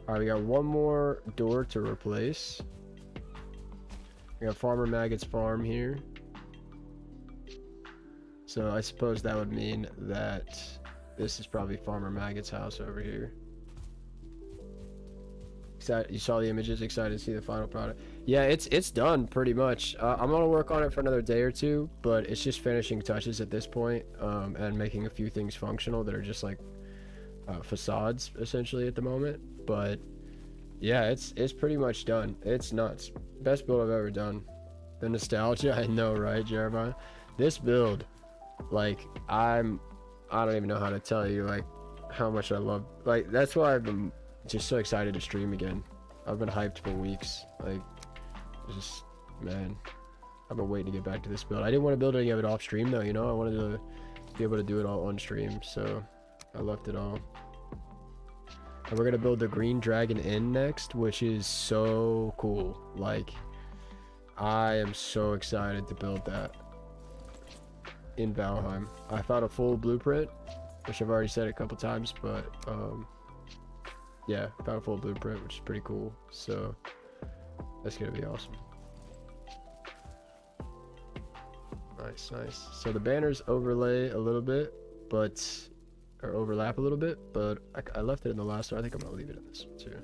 Alright, we got one more door to replace. We got Farmer Maggot's farm here. So I suppose that would mean that this is probably Farmer Maggot's house over here. You saw the images, excited to see the final product. Yeah, it's done pretty much. I'm gonna work on it for another day or two, but it's just finishing touches at this point, and making a few things functional that are just like facades essentially at the moment. But yeah, it's pretty much done. It's nuts. Best build I've ever done. The nostalgia, I know, right, Jeremiah? This build, like, I don't even know how to tell you like how much I love. Like, that's why I've been just so excited to stream again. I've been hyped for weeks. Like, just, man, I've been waiting to get back to this build. I didn't want to build any of it off stream though, you know. I wanted to be able to do it all on stream, so I left it all. And we're gonna build the Green Dragon Inn next, which is so cool. Like, I am so excited to build that in Valheim. I found a full blueprint, which I've already said a couple times, but yeah, found a full blueprint, which is pretty cool. So that's gonna be awesome. Nice, nice. So the banners overlay a little bit, or overlap a little bit, but I left it in the last one. I think I'm gonna leave it in this one too.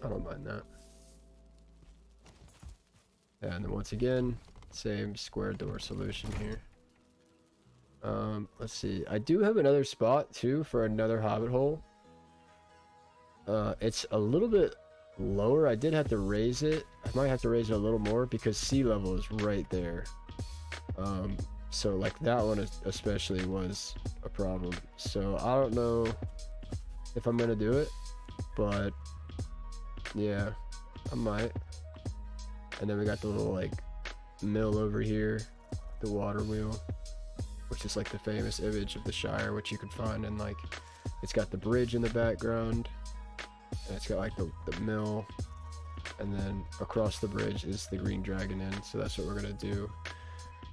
I don't mind that. Yeah, and then once again, same square door solution here. Let's see. I do have another spot too for another hobbit hole. It's a little bit lower. I did have to raise it. I might have to raise it a little more because sea level is right there. So like that one especially was a problem. So I don't know if I'm gonna do it, but yeah, I might. And then we got the little like mill over here, the water wheel, which is like the famous image of the Shire, which you can find in like, it's got the bridge in the background, and it's got like the mill, and then across the bridge is the Green Dragon Inn. So that's what we're gonna do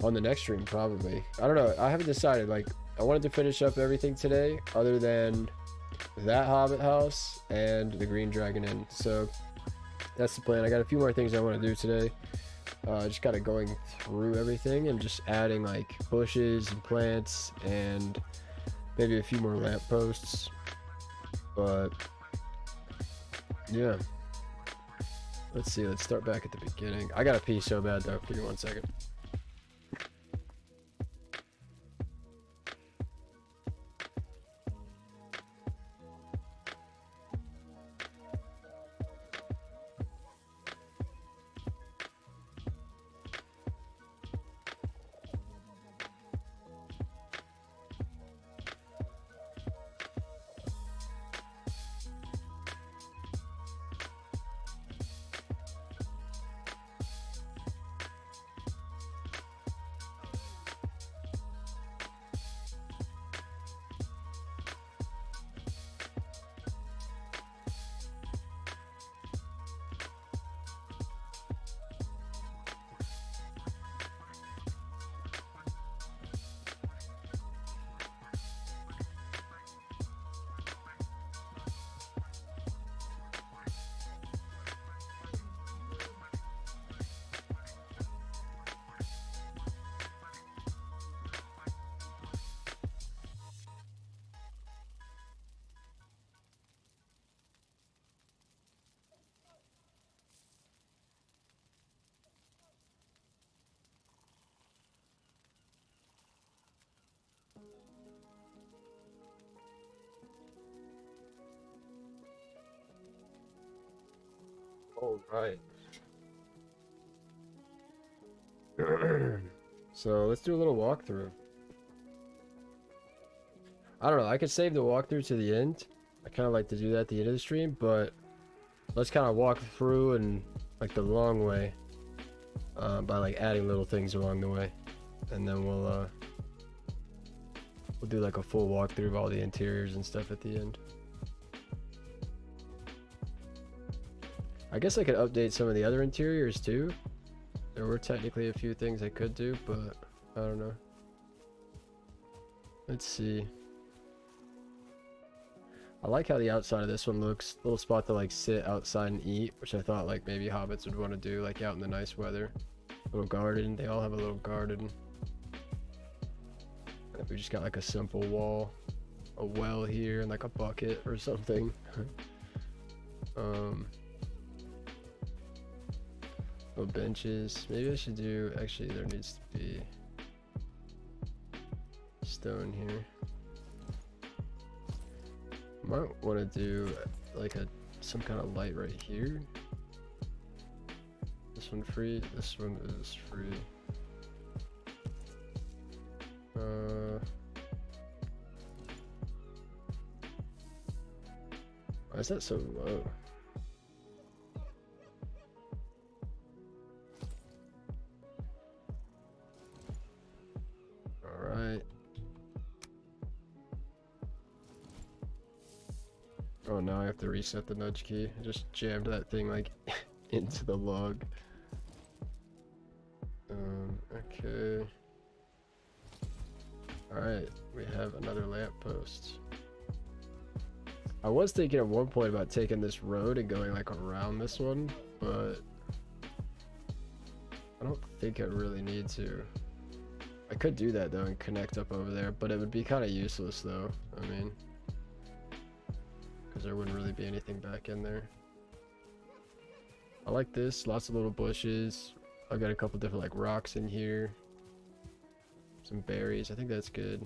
on the next stream probably. I don't know, I haven't decided. Like, I wanted to finish up everything today other than that Hobbit house and the Green Dragon Inn. So that's the plan. I got a few more things I want to do today. Just kind of going through everything and just adding like bushes and plants and maybe a few more lampposts. But yeah, let's see. Let's start back at the beginning. I gotta pee so bad though. Give me 1 second. All right. So let's do a little walkthrough. I don't know. I could save the walkthrough to the end. I kind of like to do that at the end of the stream, but let's kind of walk through and like the long way by like adding little things along the way, and then we'll do like a full walkthrough of all the interiors and stuff at the end. I guess I could update some of the other interiors too. There were technically a few things I could do, but I don't know. Let's see. I like how the outside of this one looks. Little spot to like sit outside and eat, which I thought like maybe hobbits would want to do like out in the nice weather. Little garden. They all have a little garden. And we just got like a simple wall, a well here, and like a bucket or something. Little benches. Maybe I should do, actually there needs to be stone here. Might want to do like some kind of light right here. This one free, this one is free. Why is that so low? Oh, now I have to reset the nudge key. I just jammed that thing like into the log. Okay. Alright, we have another lamppost. I was thinking at one point about taking this road and going like around this one, but I don't think I really need to. I could do that though and connect up over there, but it would be kind of useless though. I mean, because there wouldn't really be anything back in there. I like this, lots of little bushes. I've got a couple different like rocks in here. Some berries, I think that's good.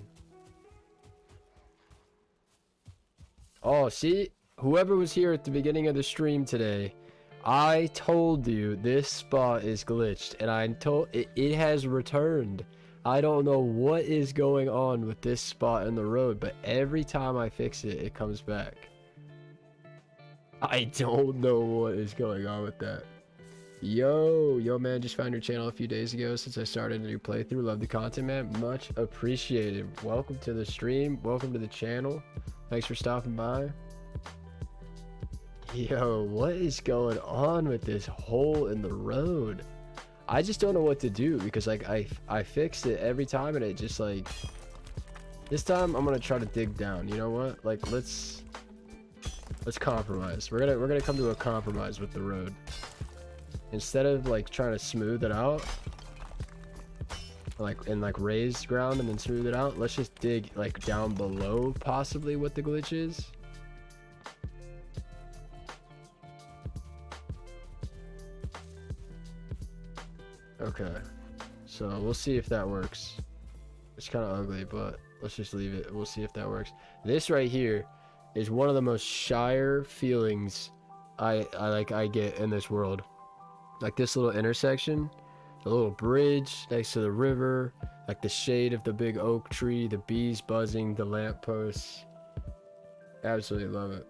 Oh, see? Whoever was here at the beginning of the stream today, I told you this spot is glitched, and I told it has returned. I don't know what is going on with this spot in the road, but every time I fix it, it comes back. I don't know what is going on with that. Yo man, just found your channel a few days ago since I started a new playthrough. Love the content, man. Much appreciated. Welcome to the stream. Welcome to the channel. Thanks for stopping by. Yo, what is going on with this hole in the road? I just don't know what to do because like I fixed it every time and it just like, this time I'm gonna try to dig down. You know what? Like let's Let's compromise. We're gonna come to a compromise with the road. Instead of like trying to smooth it out, like raise ground and then smooth it out, let's just dig like down below possibly what the glitch is. Okay, so we'll see if that works. It's kind of ugly, but let's just leave it. We'll see if that works. This right here is one of the most Shire feelings I get in this world. Like this little intersection, the little bridge next to the river, like the shade of the big oak tree, the bees buzzing, the lampposts. Absolutely love it.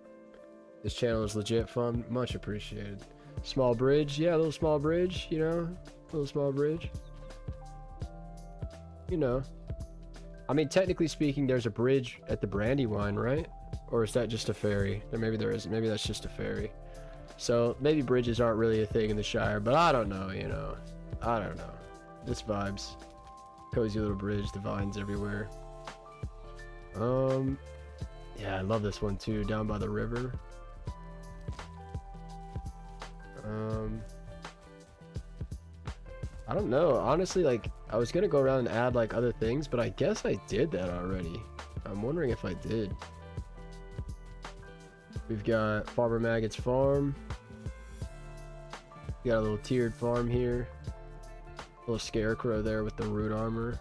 This channel is legit fun, much appreciated. Small bridge, yeah, a little small bridge, you know, a little small bridge. You know, I mean, technically speaking, there's a bridge at the Brandywine, right? Or is that just a ferry? Or maybe there isn't. Maybe that's just a ferry. So maybe bridges aren't really a thing in the Shire, but I don't know, you know. I don't know. This vibes. Cozy little bridge, the vines everywhere. Yeah, I love this one too, down by the river. I don't know, honestly, like, I was gonna go around and add like other things, but I guess I did that already. I'm wondering if I did. We've got Farmer Maggot's farm. We got a little tiered farm here. A little scarecrow there with the root armor.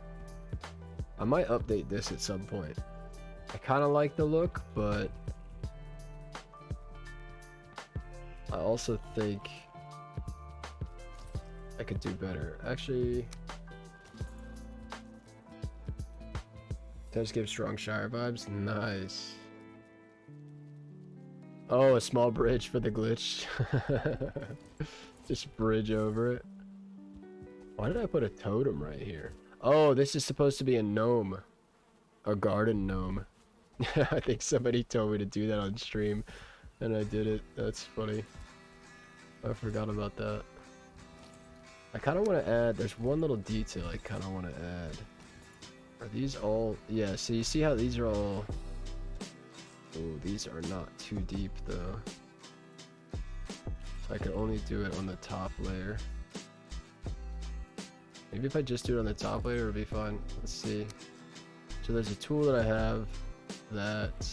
I might update this at some point. I kind of like the look, but I also think I could do better. Actually, does give strong Shire vibes. Nice. Oh, a small bridge for the glitch. Just bridge over it. Why did I put a totem right here? Oh, this is supposed to be a gnome. A garden gnome. I think somebody told me to do that on stream, and I did it. That's funny. I forgot about that. I kind of want to add, there's one little detail I kind of want to add. Are these all, yeah, so you see how these are all, oh, these are not too deep though. So I can only do it on the top layer. Maybe if I just do it on the top layer, it'll be fine. Let's see. So there's a tool that I have that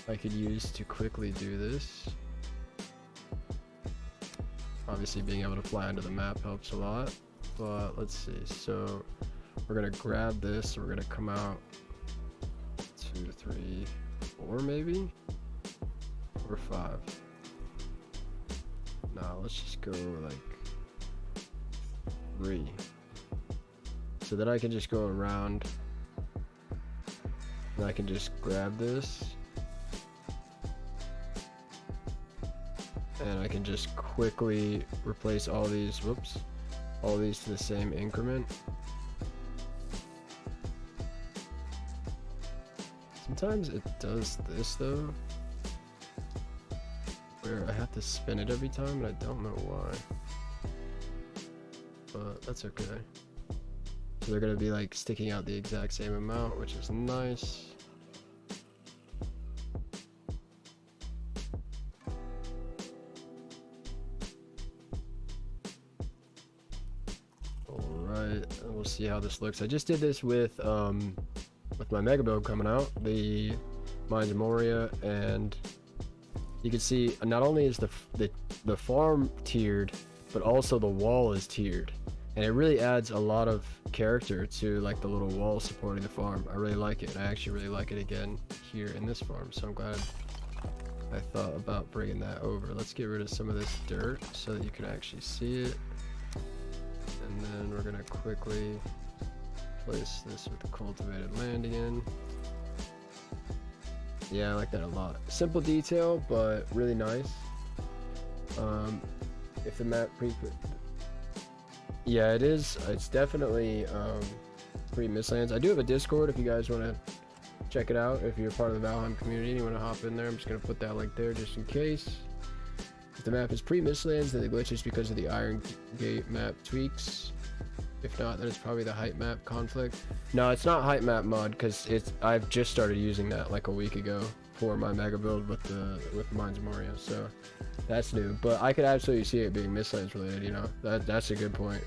I could use to quickly do this. Obviously being able to fly under the map helps a lot, but let's see. So we're gonna grab this, we're gonna come out 2, 3, 4 maybe, or 5. No, let's just go like 3. So then I can just go around and I can just grab this and I can just quickly replace all these, whoops, all these to the same increment. Sometimes it does this though, where I have to spin it every time and I don't know why, but that's okay. So they're gonna be like sticking out the exact same amount, which is nice. Alright, we'll see how this looks. I just did this with my mega build coming out, the Mines of Moria, and you can see not only is the farm tiered, but also the wall is tiered, and it really adds a lot of character to like the little wall supporting the farm. I really like it. I actually really like it again here in this farm, so I'm glad I thought about bringing that over. Let's get rid of some of this dirt so that you can actually see it, and then we're gonna quickly place this with the cultivated land again. Yeah, I like that a lot. Simple detail, but really nice. If the map yeah, it is. It's definitely pre-Mistlands. I do have a Discord if you guys want to check it out. If you're part of the Valheim community and you want to hop in there, I'm just going to put that link there just in case. If the map is pre-Mistlands, then the glitch is because of the Iron Gate map tweaks. If not, then it's probably the height map conflict. No, it's not height map mod, because I've just started using that like a week ago. for my mega build with Mines Mario, so that's new. But I could absolutely see it being Mistlands related, you know. That's a good point.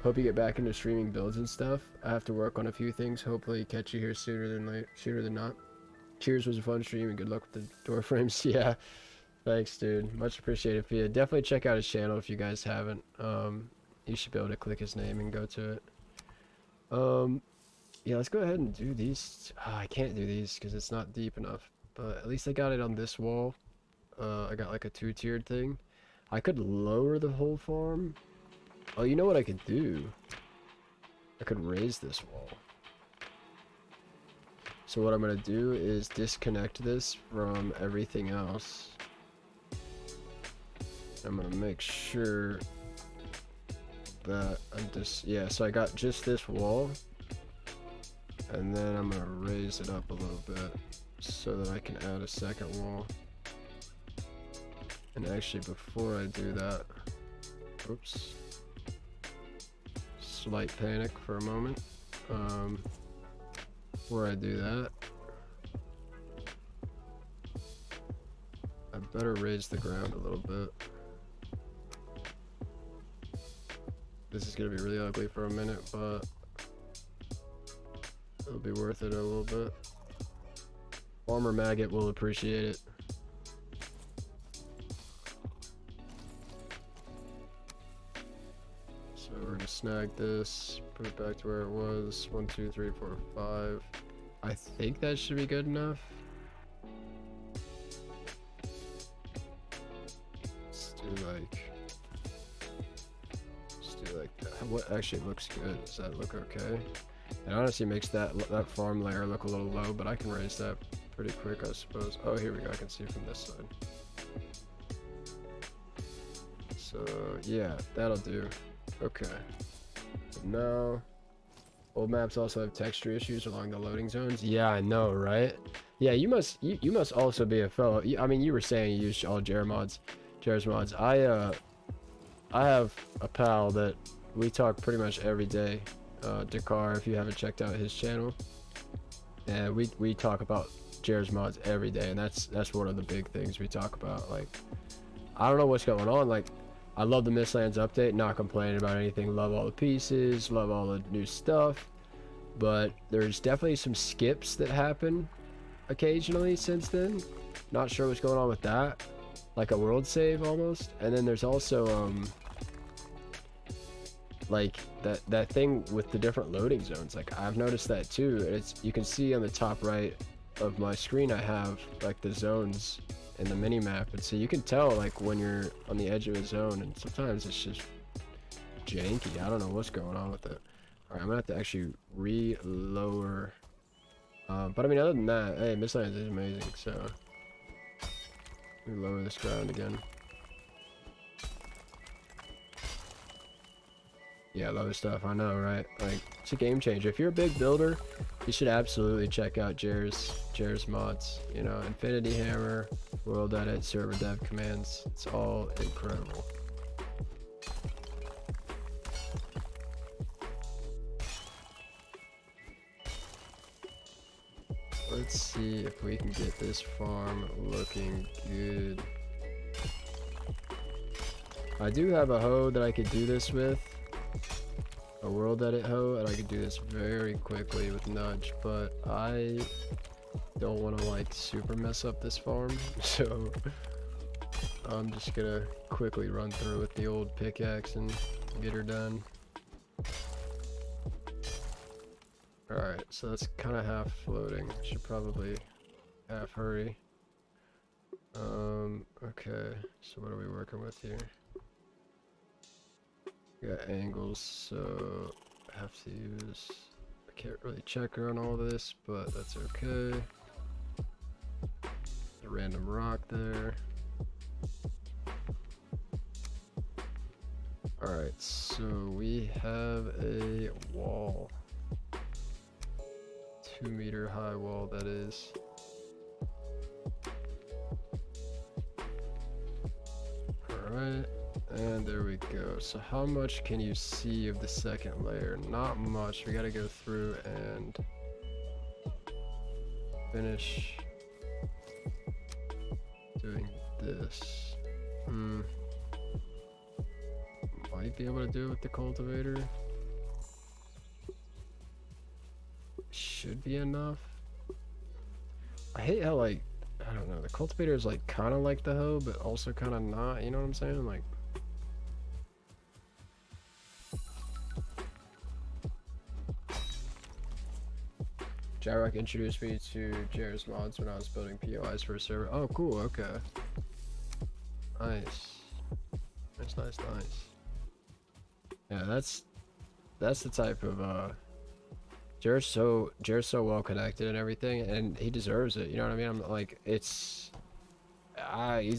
Hope you get back into streaming builds and stuff. I have to work on a few things. Hopefully catch you here sooner than not. Cheers, was a fun stream, and good luck with the door frames. Yeah, thanks, dude. Much appreciated, Fia. Definitely check out his channel if you guys haven't. You should be able to click his name and go to it. Yeah, let's go ahead and do these. I can't do these because it's not deep enough. But at least I got it on this wall. I got like a 2-tiered thing. I could lower the whole farm. Oh, you know what I could do? I could raise this wall. So what I'm going to do is disconnect this from everything else. I'm going to make sure that I'm just... Yeah, so I got just this wall. And then I'm going to raise it up a little bit so that I can add a second wall. And actually, before I do that... Oops. Slight panic for a moment. Before I do that, I better raise the ground a little bit. This is gonna be really ugly for a minute, but it'll be worth it a little bit. Farmer Maggot will appreciate it. So we're gonna snag this, put it back to where it was. 1, 2, 3, 4, 5. I think that should be good enough. Let's do like that. What actually looks good? Does that look okay? It honestly makes that farm layer look a little low, but I can raise that pretty quick, I suppose. Oh, here we go. I can see from this side. So yeah, that'll do. Okay. So now, old maps also have texture issues along the loading zones. Yeah, I know, right? Yeah, you must also be a fellow. I mean, you were saying you use all Jared's mods. I have a pal that we talk pretty much every day. Dakar, if you haven't checked out his channel, and we talk about Jared's mods every day, and that's one of the big things we talk about. Like, I don't know what's going on. Like, I love the Mistlands update, not complaining about anything, love all the pieces, love all the new stuff, but there's definitely some skips that happen occasionally since then. Not sure what's going on with that, like a world save almost. And then there's also like that thing with the different loading zones. Like, I've noticed that too. It's, you can see on the top right of my screen I have like the zones in the mini map, and so you can tell like when you're on the edge of a zone, and sometimes it's just janky. I don't know what's going on with it. All right, I'm gonna have to actually re-lower, but I mean, other than that, hey, Mistlands is amazing. So let me lower this ground again. Yeah, I love his stuff. I know, right? Like, it's a game changer. If you're a big builder, you should absolutely check out Jared's mods. You know, Infinity Hammer, World Edit, Server Devcommands. It's all incredible. Let's see if we can get this farm looking good. I do have a hoe that I could do this with. A world edit hoe, and I could do this very quickly with nudge, but I don't want to like super mess up this farm, so I'm just gonna quickly run through with the old pickaxe and get her done. Alright, so that's kind of half floating. Should probably half hurry. Okay, so what are we working with here? We got angles, so I have to use, I can't really check her on all this, but that's okay. A random rock there. Alright, so we have a wall. 2-meter high wall, that is. Alright. And there we go. So how much can you see of the second layer? Not much. We gotta go through and finish this. Might be able to do it with the cultivator. Should be enough. I hate how, like, I don't know, the cultivator is like kind of like the hoe, but also kind of not, you know what I'm saying? Like, Jyrok introduced me to Jared's mods when I was building POIs for a server. Oh, cool, okay. Nice. Nice. Yeah, that's the type of, Jared's so well connected and everything, and he deserves it, you know what I mean? I'm like, he's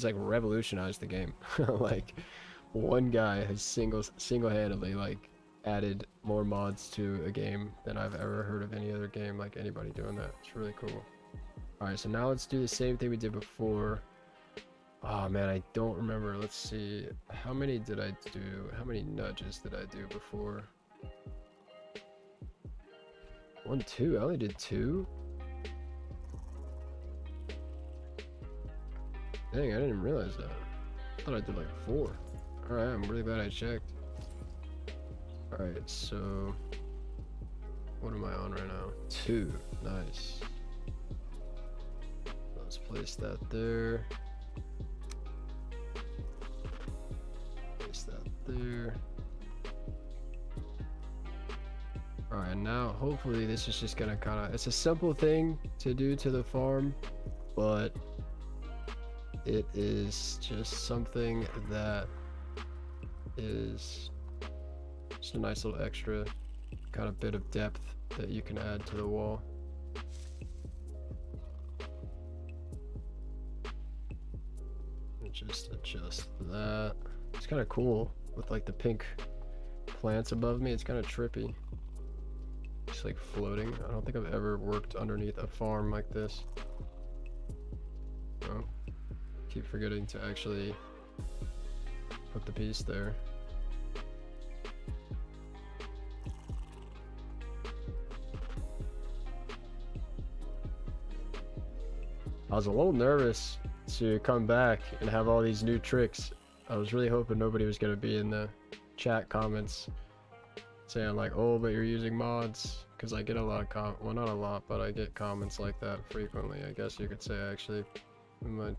like revolutionized the game. Like, one guy has single-handedly, like, added more mods to a game than I've ever heard of any other game, like anybody doing that. It's really cool. Alright, so now let's do the same thing we did before. Oh man, I don't remember. Let's see. How many did I do? How many nudges did I do before? 1, 2. I only did 2? Dang, I didn't even realize that. I thought I did like 4. Alright, I'm really glad I checked. Alright, so what am I on right now? 2. Nice. Let's place that there. Place that there. Alright, now hopefully this is just gonna kinda, it's a simple thing to do to the farm, but it is just something that is just a nice little extra kind of bit of depth that you can add to the wall. And just adjust that. It's kind of cool with like the pink plants above me. It's kind of trippy. Just like floating. I don't think I've ever worked underneath a farm like this. Oh, keep forgetting to actually put the piece there. I was a little nervous to come back and have all these new tricks. I was really hoping nobody was going to be in the chat comments saying like, oh, but you're using mods, because I get a lot of well, not a lot, but I get comments like that frequently, I guess you could say, actually, in my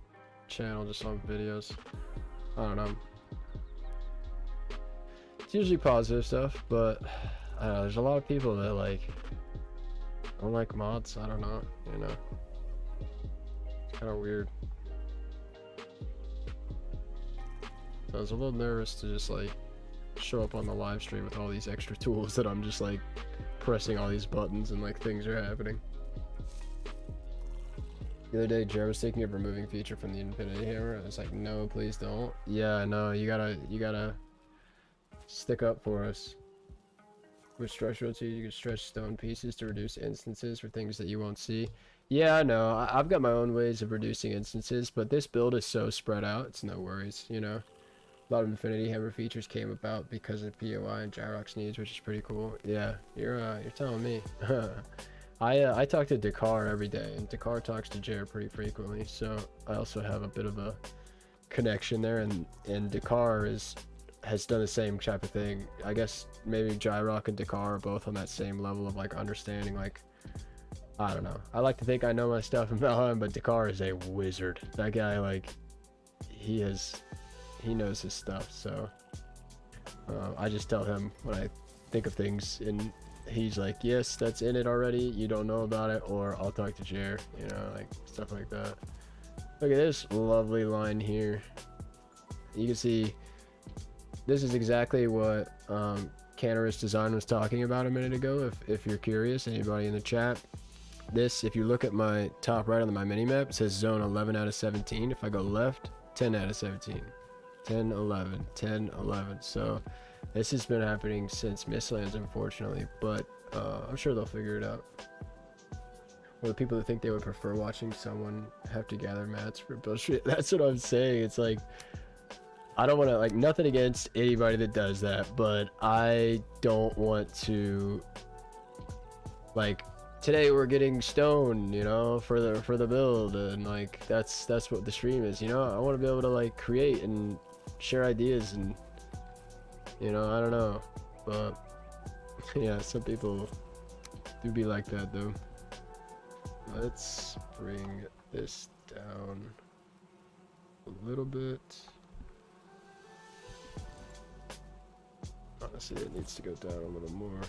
channel, just on videos. I don't know. It's usually positive stuff, but I don't know, there's a lot of people that like don't like mods. I don't know, you know. Kind of weird. So I was a little nervous to just like show up on the live stream with all these extra tools that I'm just like pressing all these buttons and like things are happening. The other day Jared was thinking of removing feature from the infinity hammer. I was like, no, please don't. Yeah, no, you gotta stick up for us. With structural tools, you can stretch stone pieces to reduce instances for things that you won't see. Yeah, I know. I've got my own ways of reducing instances, but this build is so spread out, it's no worries, you know. A lot of Infinity Hammer features came about because of POI and Jyrok's needs, which is pretty cool. Yeah, you're telling me. I talk to Dakar every day, and Dakar talks to Jared pretty frequently, so I also have a bit of a connection there, and Dakar has done the same type of thing. I guess maybe Jyrok and Dakar are both on that same level of like understanding, like, I don't know. I like to think I know my stuff in Valheim, but Dakar is a wizard. That guy, like, he knows his stuff, so I just tell him when I think of things, and he's like, yes, that's in it already, you don't know about it, or I'll talk to Jer, you know, like stuff like that. Look at this lovely line here. You can see this is exactly what Canterous Design was talking about a minute ago, if you're curious, anybody in the chat. This, if you look at my top right on my mini-map, it says zone 11 out of 17. If I go left, 10 out of 17. 10, 11, 10, 11. So this has been happening since Mistlands, unfortunately, but I'm sure they'll figure it out. Or the people that think they would prefer watching someone have to gather mats for build street. That's what I'm saying. It's like, I don't want to, like, nothing against anybody that does that, but I don't want to, like, today we're getting stone, you know, for the build, and like that's what the stream is, you know. I want to be able to like create and share ideas, and you know, I don't know, but yeah, some people do be like that though. Let's bring this down a little bit. Honestly, it needs to go down a little more.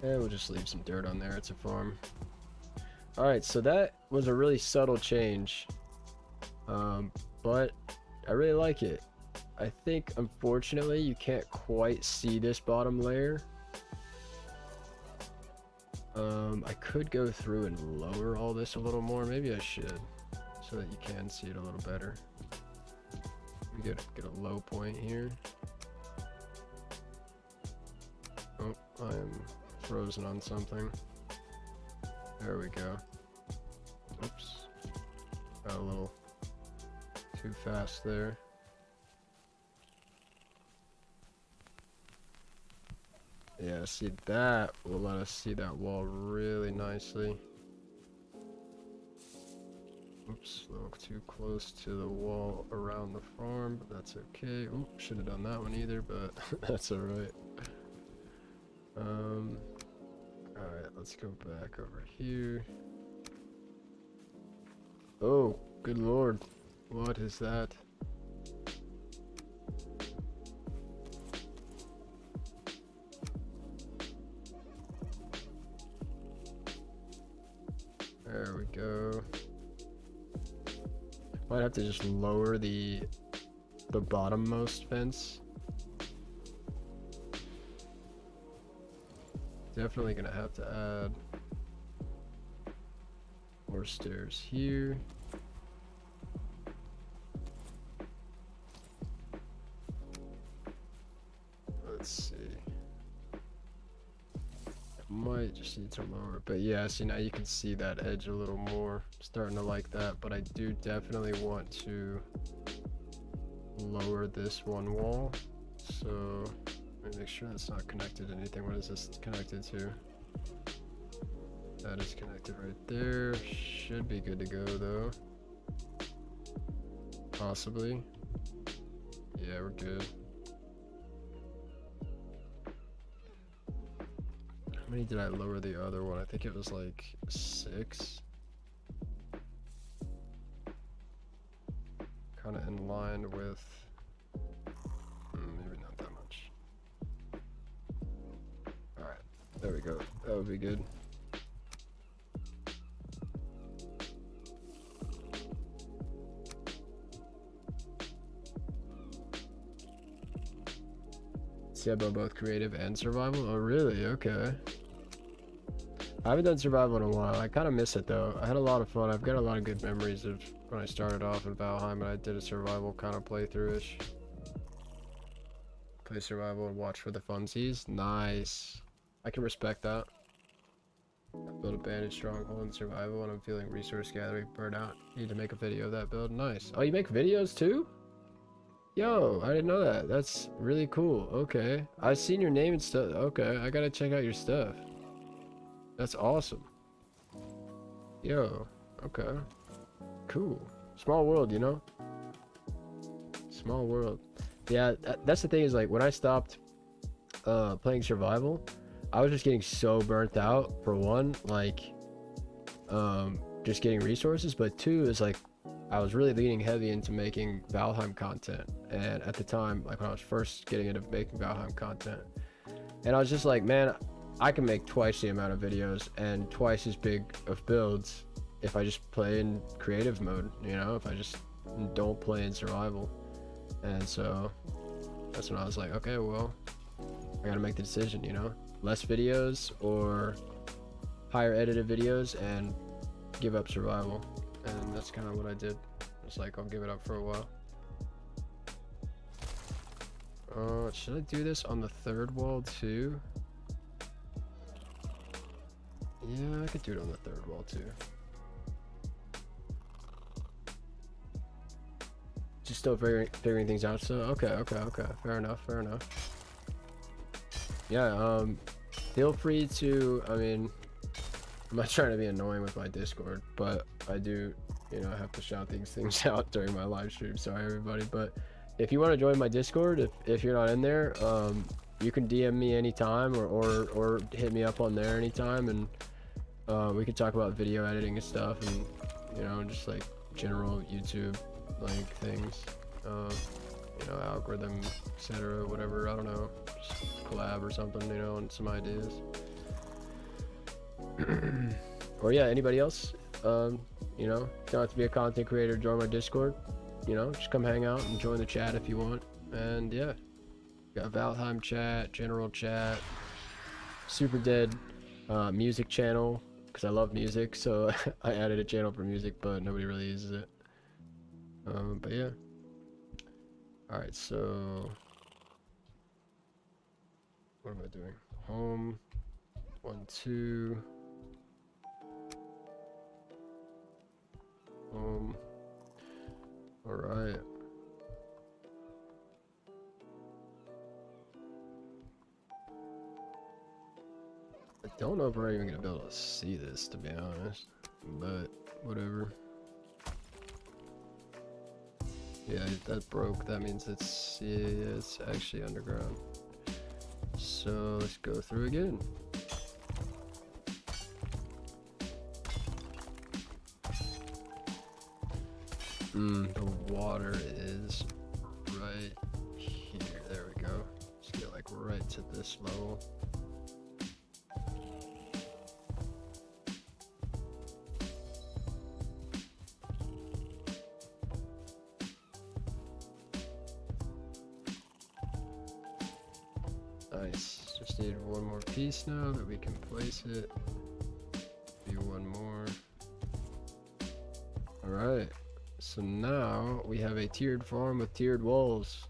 And we'll just leave some dirt on there. It's a farm. Alright, so that was a really subtle change. But I really like it. I think, unfortunately, you can't quite see this bottom layer. I could go through and lower all this a little more. Maybe I should, so that you can see it a little better. We get a low point here. Oh, I am frozen on something. There we go. Oops. Got a little too fast there. Yeah, see, that will let us see that wall really nicely. Oops, a little too close to the wall around the farm, but that's okay. Oop, should have done that one either, but that's alright. Alright, let's go back over here. Oh, good lord. What is that? There we go. Might have to just lower the bottommost fence. Definitely gonna have to add more stairs here. Let's see. Might just need to lower, but yeah, see, now you can see that edge a little more. I'm starting to like that, but I do definitely want to lower this one wall. So let me make sure that's not connected to anything. What is this connected to? That is connected right there. Should be good to go though. Possibly. Yeah, we're good. How many did I lower the other one? I think it was like 6. Kind of in line with, maybe not that much. Alright, there we go. That would be good. See, I built both creative and survival? Oh, really? Okay. I haven't done survival in a while. I kind of miss it though. I had a lot of fun. I've got a lot of good memories of when I started off in Valheim and I did a survival kind of playthrough-ish. Play survival and watch for the funsies. Nice. I can respect that. Build a banded stronghold in survival and I'm feeling resource gathering burnout. Need to make a video of that build. Nice. Oh, you make videos too? Yo, I didn't know that. That's really cool. Okay. I've seen your name and stuff. Okay, I gotta check out your stuff. That's awesome. Yo, okay. Cool. Small world, you know? Small world. Yeah, that's the thing is like when I stopped playing survival, I was just getting so burnt out for one, like just getting resources, but two is like I was really leaning heavy into making Valheim content. And at the time, like when I was first getting into making Valheim content, and I was just like, man, I can make twice the amount of videos and twice as big of builds if I just play in creative mode, you know, if I just don't play in survival. And so that's when I was like, okay, well, I gotta make the decision, you know, less videos or higher edited videos and give up survival. And that's kind of what I did. It's like, I'll give it up for a while. Should I do this on the third wall too? Yeah, I could do it on the third wall too. Just still figuring things out. So okay. Fair enough. yeah, feel free to, I mean, I'm not trying to be annoying with my Discord, but I do, you know, have to shout these things out during my live stream. Sorry, everybody. But if you want to join my Discord, if you're not in there, you can DM me anytime or hit me up on there anytime, and we can talk about video editing and stuff, and, you know, just like general YouTube like things, you know, algorithm, etc., whatever. I don't know, just collab or something, you know, and some ideas. Or yeah, anybody else, you know, don't have to be a content creator, join my Discord, you know, just come hang out and join the chat if you want. And yeah, got Valheim chat, general chat, super dead music channel, because I love music, so I added a channel for music, but nobody really uses it. But yeah, all right, so what am I doing? Home, 1, 2. All right. I don't know if we're even gonna be able to see this, to be honest, but whatever. Yeah, that broke. That means it's, yeah, it's actually underground. So let's go through again. The water is right here. There we go. Let's get like right to this level. Nice. Just need one more piece now that we can place it. Do one more. Alright. So now we have a tiered farm with tiered walls.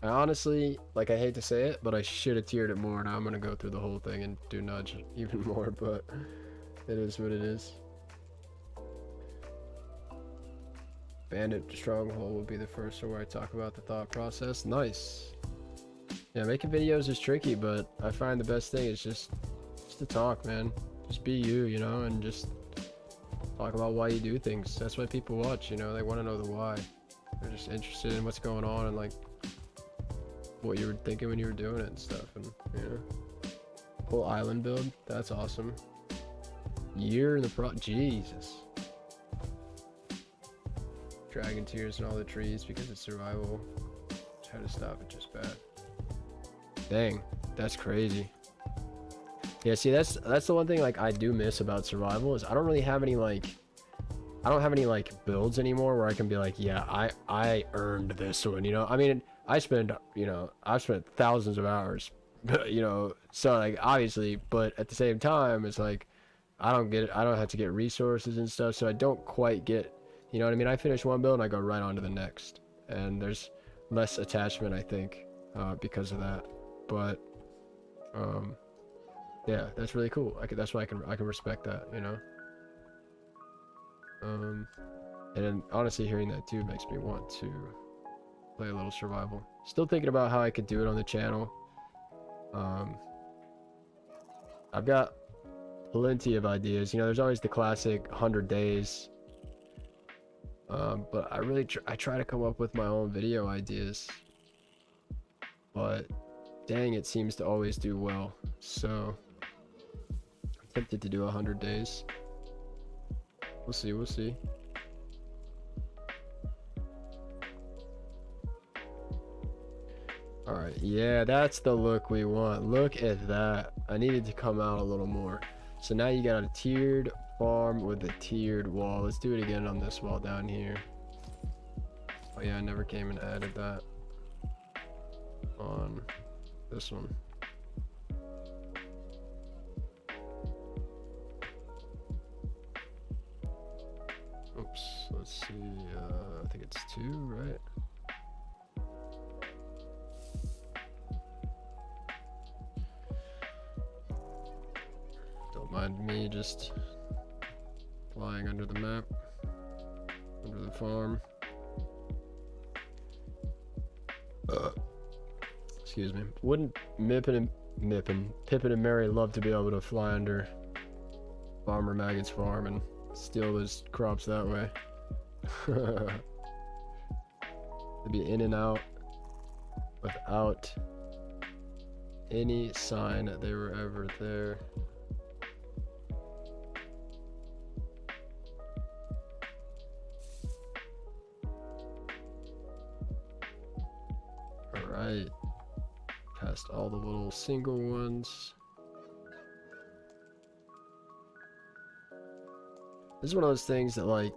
I honestly, like, I hate to say it, but I should have tiered it more. Now I'm gonna go through the whole thing and do nudge even more, but it is what it is. Bandit Stronghold will be the first one where I talk about the thought process. Nice. Yeah, making videos is tricky, but I find the best thing is just to talk, man. Just be you, you know, and just talk about why you do things. That's why people watch, you know, they want to know the why. They're just interested in what's going on and like what you were thinking when you were doing it and stuff. And, you know, whole island build, that's awesome. Year in the Jesus. Dragon tears and all the trees because it's survival. Try to stop it just bad. Dang, that's crazy. Yeah, see, that's the one thing like I do miss about survival is I don't really have any like builds anymore where I can be like, yeah, I earned this one, you know. I mean, I've spent thousands of hours, you know, so like obviously, but at the same time it's like I don't have to get resources and stuff, so I don't quite get, you know what I mean. I finish one build and I go right on to the next, and there's less attachment, I think, because of that. But yeah, that's really cool. That's why I can respect that, you know. And then honestly, hearing that too makes me want to play a little survival. Still thinking about how I could do it on the channel. I've got plenty of ideas. You know, there's always the classic 100 days. But I try to come up with my own video ideas. But dang, it seems to always do well. So I'm tempted to do 100 days. We'll see, we'll see. All right, yeah, that's the look we want. Look at that. I needed to come out a little more. So now you got a tiered farm with a tiered wall. Let's do it again on this wall down here. Oh yeah, I never came and added that on this one. Oops, let's see, I think it's 2, right? Don't mind me just flying under the map, under the farm. Excuse me. Wouldn't Pippin and Mary love to be able to fly under Farmer Maggot's farm and steal those crops that way? They'd be in and out without any sign that they were ever there. Alright. Past all the little single ones. This is one of those things that, like,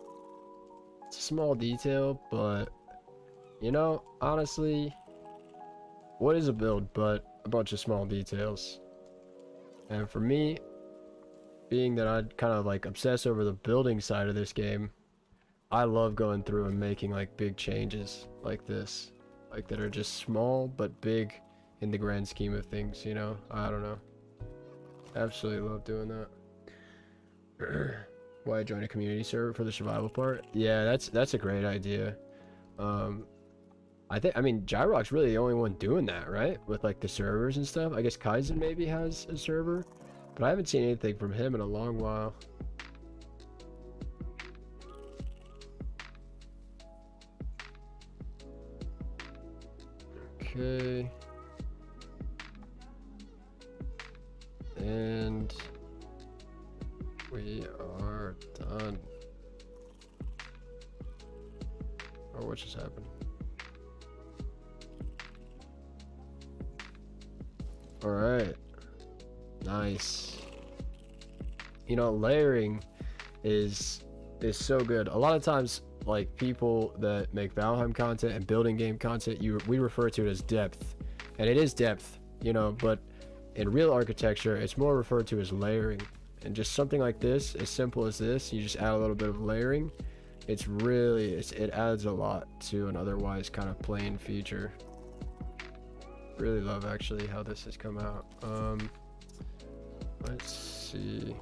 it's a small detail, but, you know, honestly, what is a build but a bunch of small details? And for me, being that I kind of like obsess over the building side of this game, I love going through and making like big changes like this, like that are just small but big in the grand scheme of things, you know? I don't know. Absolutely love doing that. Why join a community server for the survival part? Yeah, that's a great idea. I mean, Gyrock's really the only one doing that, right? With like the servers and stuff. I guess Kaizen maybe has a server, but I haven't seen anything from him in a long while. Okay. And we are done. Oh, what just happened? All right. Nice. You know, layering is so good. A lot of times, like, people that make Valheim content and building game content, we refer to it as depth, and it is depth, you know, but in real architecture it's more referred to as layering. And just something like this, as simple as this, you just add a little bit of layering, it's really, it adds a lot to an otherwise kind of plain feature. Really love actually how this has come out. Let's see,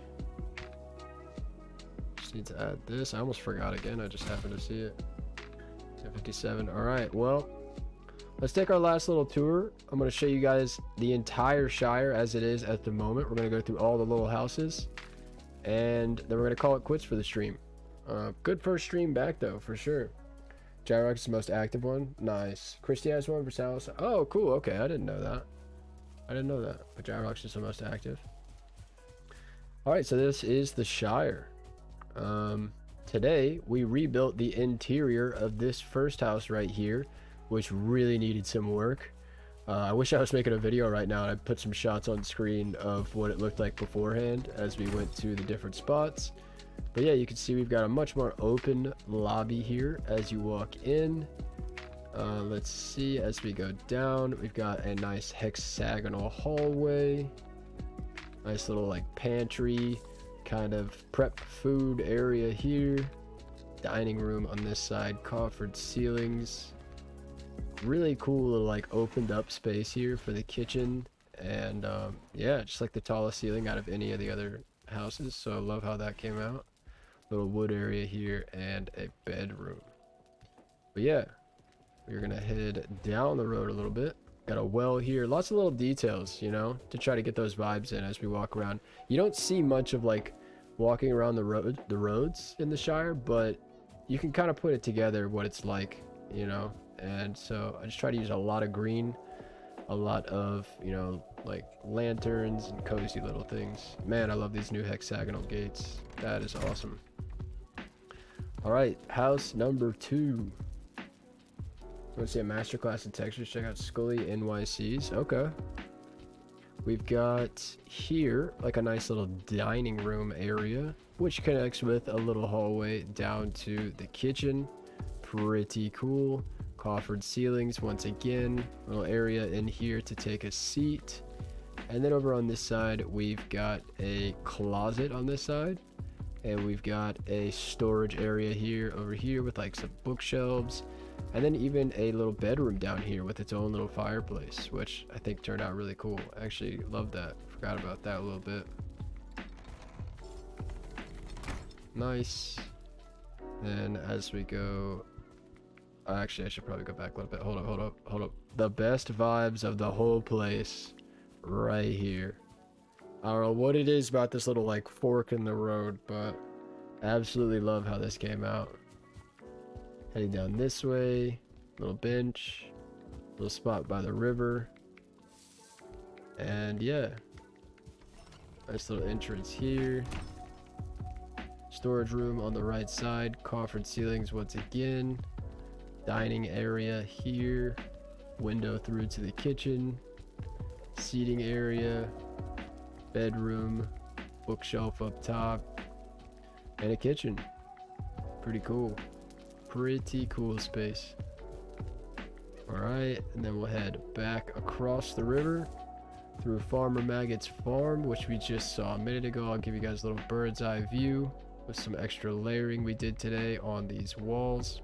just need to add this. I almost forgot again, I just happened to see it. 57. All right, well, let's take our last little tour. I'm going to show you guys the entire Shire as it is at the moment. We're going to go through all the little houses, and then we're going to call it quits for the stream. Good first stream back though, for sure. Gyrox is the most active one. Nice. Christy has one for Salas. Oh, cool. Okay, I didn't know that. But Gyrox is the most active. Alright, so this is the Shire. Today, we rebuilt the interior of this first house right here, which really needed some work. I wish I was making a video right now and I put some shots on screen of what it looked like beforehand as we went to the different spots. But yeah, you can see we've got a much more open lobby here as you walk in. Let's see, as we go down, we've got a nice hexagonal hallway. Nice little like pantry, kind of prep food area here. Dining room on this side, coffered ceilings. Really cool little like opened up space here for the kitchen. And yeah, just like the tallest ceiling out of any of the other houses, so I love how that came out. Little wood area here and a bedroom. But yeah, we're gonna head down the road a little bit. Got a well here, lots of little details, you know, to try to get those vibes in as we walk around. You don't see much of like walking around the roads in the Shire, but you can kind of put it together what it's like, you know. And so I just try to use a lot of green, a lot of, you know, like lanterns and cozy little things. Man, I love these new hexagonal gates. That is awesome. All right, house number 2. Want to see a masterclass in textures? Check out Scully NYC's. Okay. We've got here like a nice little dining room area, which connects with a little hallway down to the kitchen. Pretty cool. Coffered ceilings once again. Little area in here to take a seat. And then over on this side, we've got a closet on this side. And we've got a storage area here over here with like some bookshelves. And then even a little bedroom down here with its own little fireplace, which I think turned out really cool. I actually love that. Forgot about that a little bit. Nice. Then as we go Actually, I should probably go back a little bit. Hold up. The best vibes of the whole place right here. I don't know what it is about this little like fork in the road, but absolutely love how this came out. Heading down this way, little bench, little spot by the river, and yeah, nice little entrance here. Storage room on the right side, coffered ceilings once again, dining area here, window through to the kitchen, seating area, bedroom, bookshelf up top, and a kitchen. Pretty cool space. All right, and then we'll head back across the river through Farmer Maggot's farm, which we just saw a minute ago. I'll give you guys a little bird's eye view with some extra layering we did today on these walls.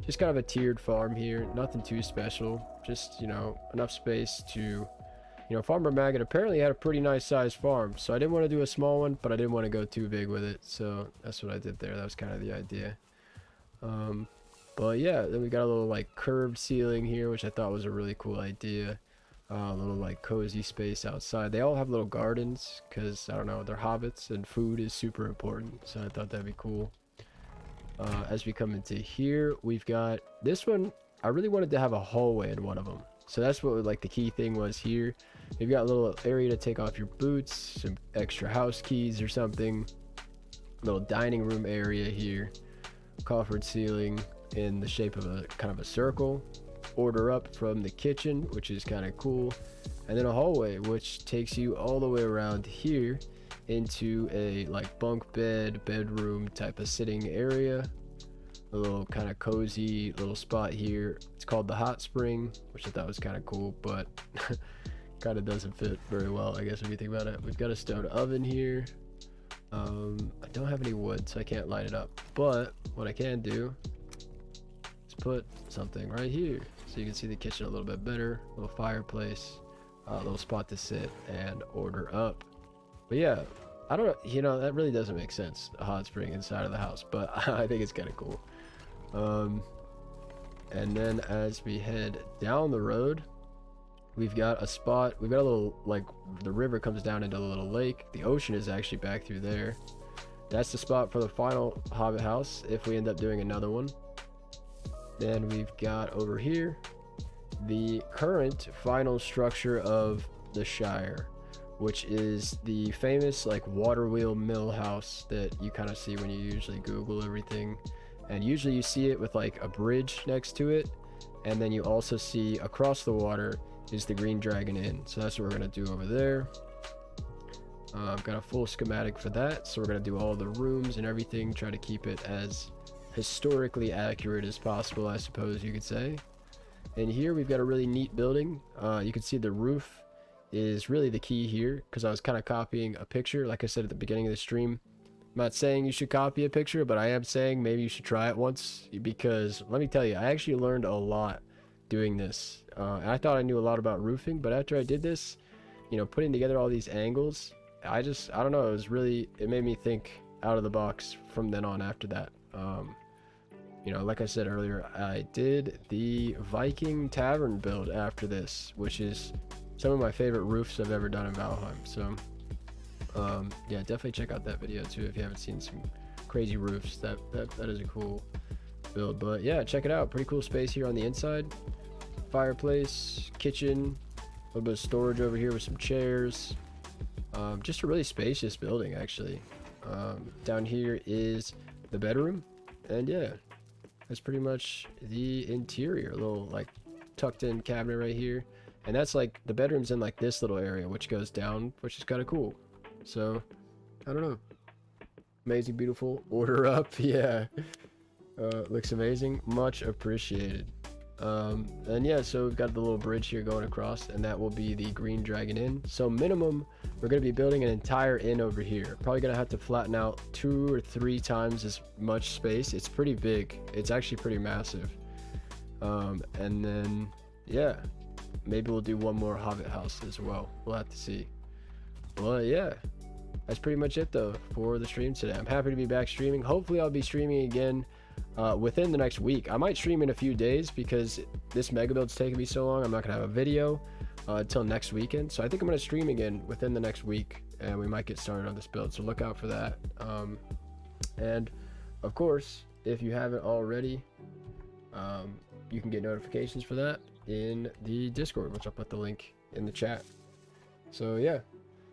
Just kind of a tiered farm here, nothing too special, just, you know, enough space to, you know, Farmer Maggot apparently had a pretty nice sized farm, so I didn't want to do a small one, but I didn't want to go too big with it, so that's what I did there. That was kind of the idea. But yeah, then we got a little like curved ceiling here, which I thought was a really cool idea. A little like cozy space outside. They all have little gardens because, I don't know, they're hobbits and food is super important, so I thought that'd be cool. As we come into here, we've got this one. I really wanted to have a hallway in one of them, so that's what like the key thing was here. You've got a little area to take off your boots, some extra house keys or something, little dining room area here, coffered ceiling in the shape of a kind of a circle, order up from the kitchen, which is kind of cool, and then a hallway which takes you all the way around here into a like bunk bed, bedroom type of sitting area. A little kind of cozy little spot here. It's called the hot spring, which I thought was kind of cool, but kind of doesn't fit very well, I guess, if you think about it. We've got a stone oven here. I don't have any wood, so I can't light it up, but what I can do is put something right here so you can see the kitchen a little bit better. A little fireplace, a little spot to sit and order up. But yeah, I don't know, you know, that really doesn't make sense, a hot spring inside of the house, but I think it's kind of cool. And then as we head down the road, we've got a spot, we've got a little, like, the river comes down into a little lake. The ocean is actually back through there. That's the spot for the final Hobbit house if we end up doing another one. Then we've got over here the current final structure of the Shire, which is the famous like water wheel mill house that you kind of see when you usually Google everything, and usually you see it with like a bridge next to it, and then you also see across the water is the Green Dragon Inn. So that's what we're going to do over there. I've got a full schematic for that, so we're going to do all the rooms and everything, try to keep it as historically accurate as possible, I suppose you could say. And here we've got a really neat building. You can see the roof is really the key here, because I was kind of copying a picture, like I said at the beginning of the stream. I'm not saying you should copy a picture, but I am saying maybe you should try it once, because let me tell you, I actually learned a lot doing this. And I thought I knew a lot about roofing, but after I did this, you know, putting together all these angles, I don't know, it made me think out of the box from then on after that. You know, like I said earlier, I did the Viking Tavern build after this, which is some of my favorite roofs I've ever done in Valheim. So, yeah, definitely check out that video too if you haven't seen some crazy roofs. That is a cool build. But yeah, check it out. Pretty cool space here on the inside. Fireplace, kitchen, a little bit of storage over here with some chairs. Just a really spacious building, actually. Down here is the bedroom, and yeah, that's pretty much the interior. A little like tucked in cabinet right here, and that's like the bedroom's in like this little area which goes down, which is kind of cool. So I don't know, amazing, beautiful, order up. Yeah, looks amazing, much appreciated. And yeah, so we've got the little bridge here going across, and that will be the Green Dragon Inn. So minimum, we're going to be building an entire inn over here. Probably going to have to flatten out 2 or 3 times as much space. It's pretty big. It's actually pretty massive. And then, yeah, maybe we'll do one more Hobbit house as well. We'll have to see. Well, yeah, that's pretty much it though for the stream today. I'm happy to be back streaming. Hopefully I'll be streaming again within the next week. I might stream in a few days because this mega build's taking me so long. I'm not gonna have a video until next weekend. So I think I'm gonna stream again within the next week, and we might get started on this build. So look out for that. And of course, if you haven't already, you can get notifications for that in the Discord, which I'll put the link in the chat. So yeah,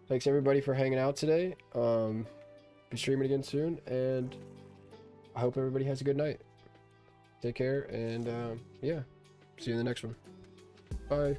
thanks everybody for hanging out today. Be streaming again soon, and I hope everybody has a good night. Take care, and yeah, see you in the next one. Bye.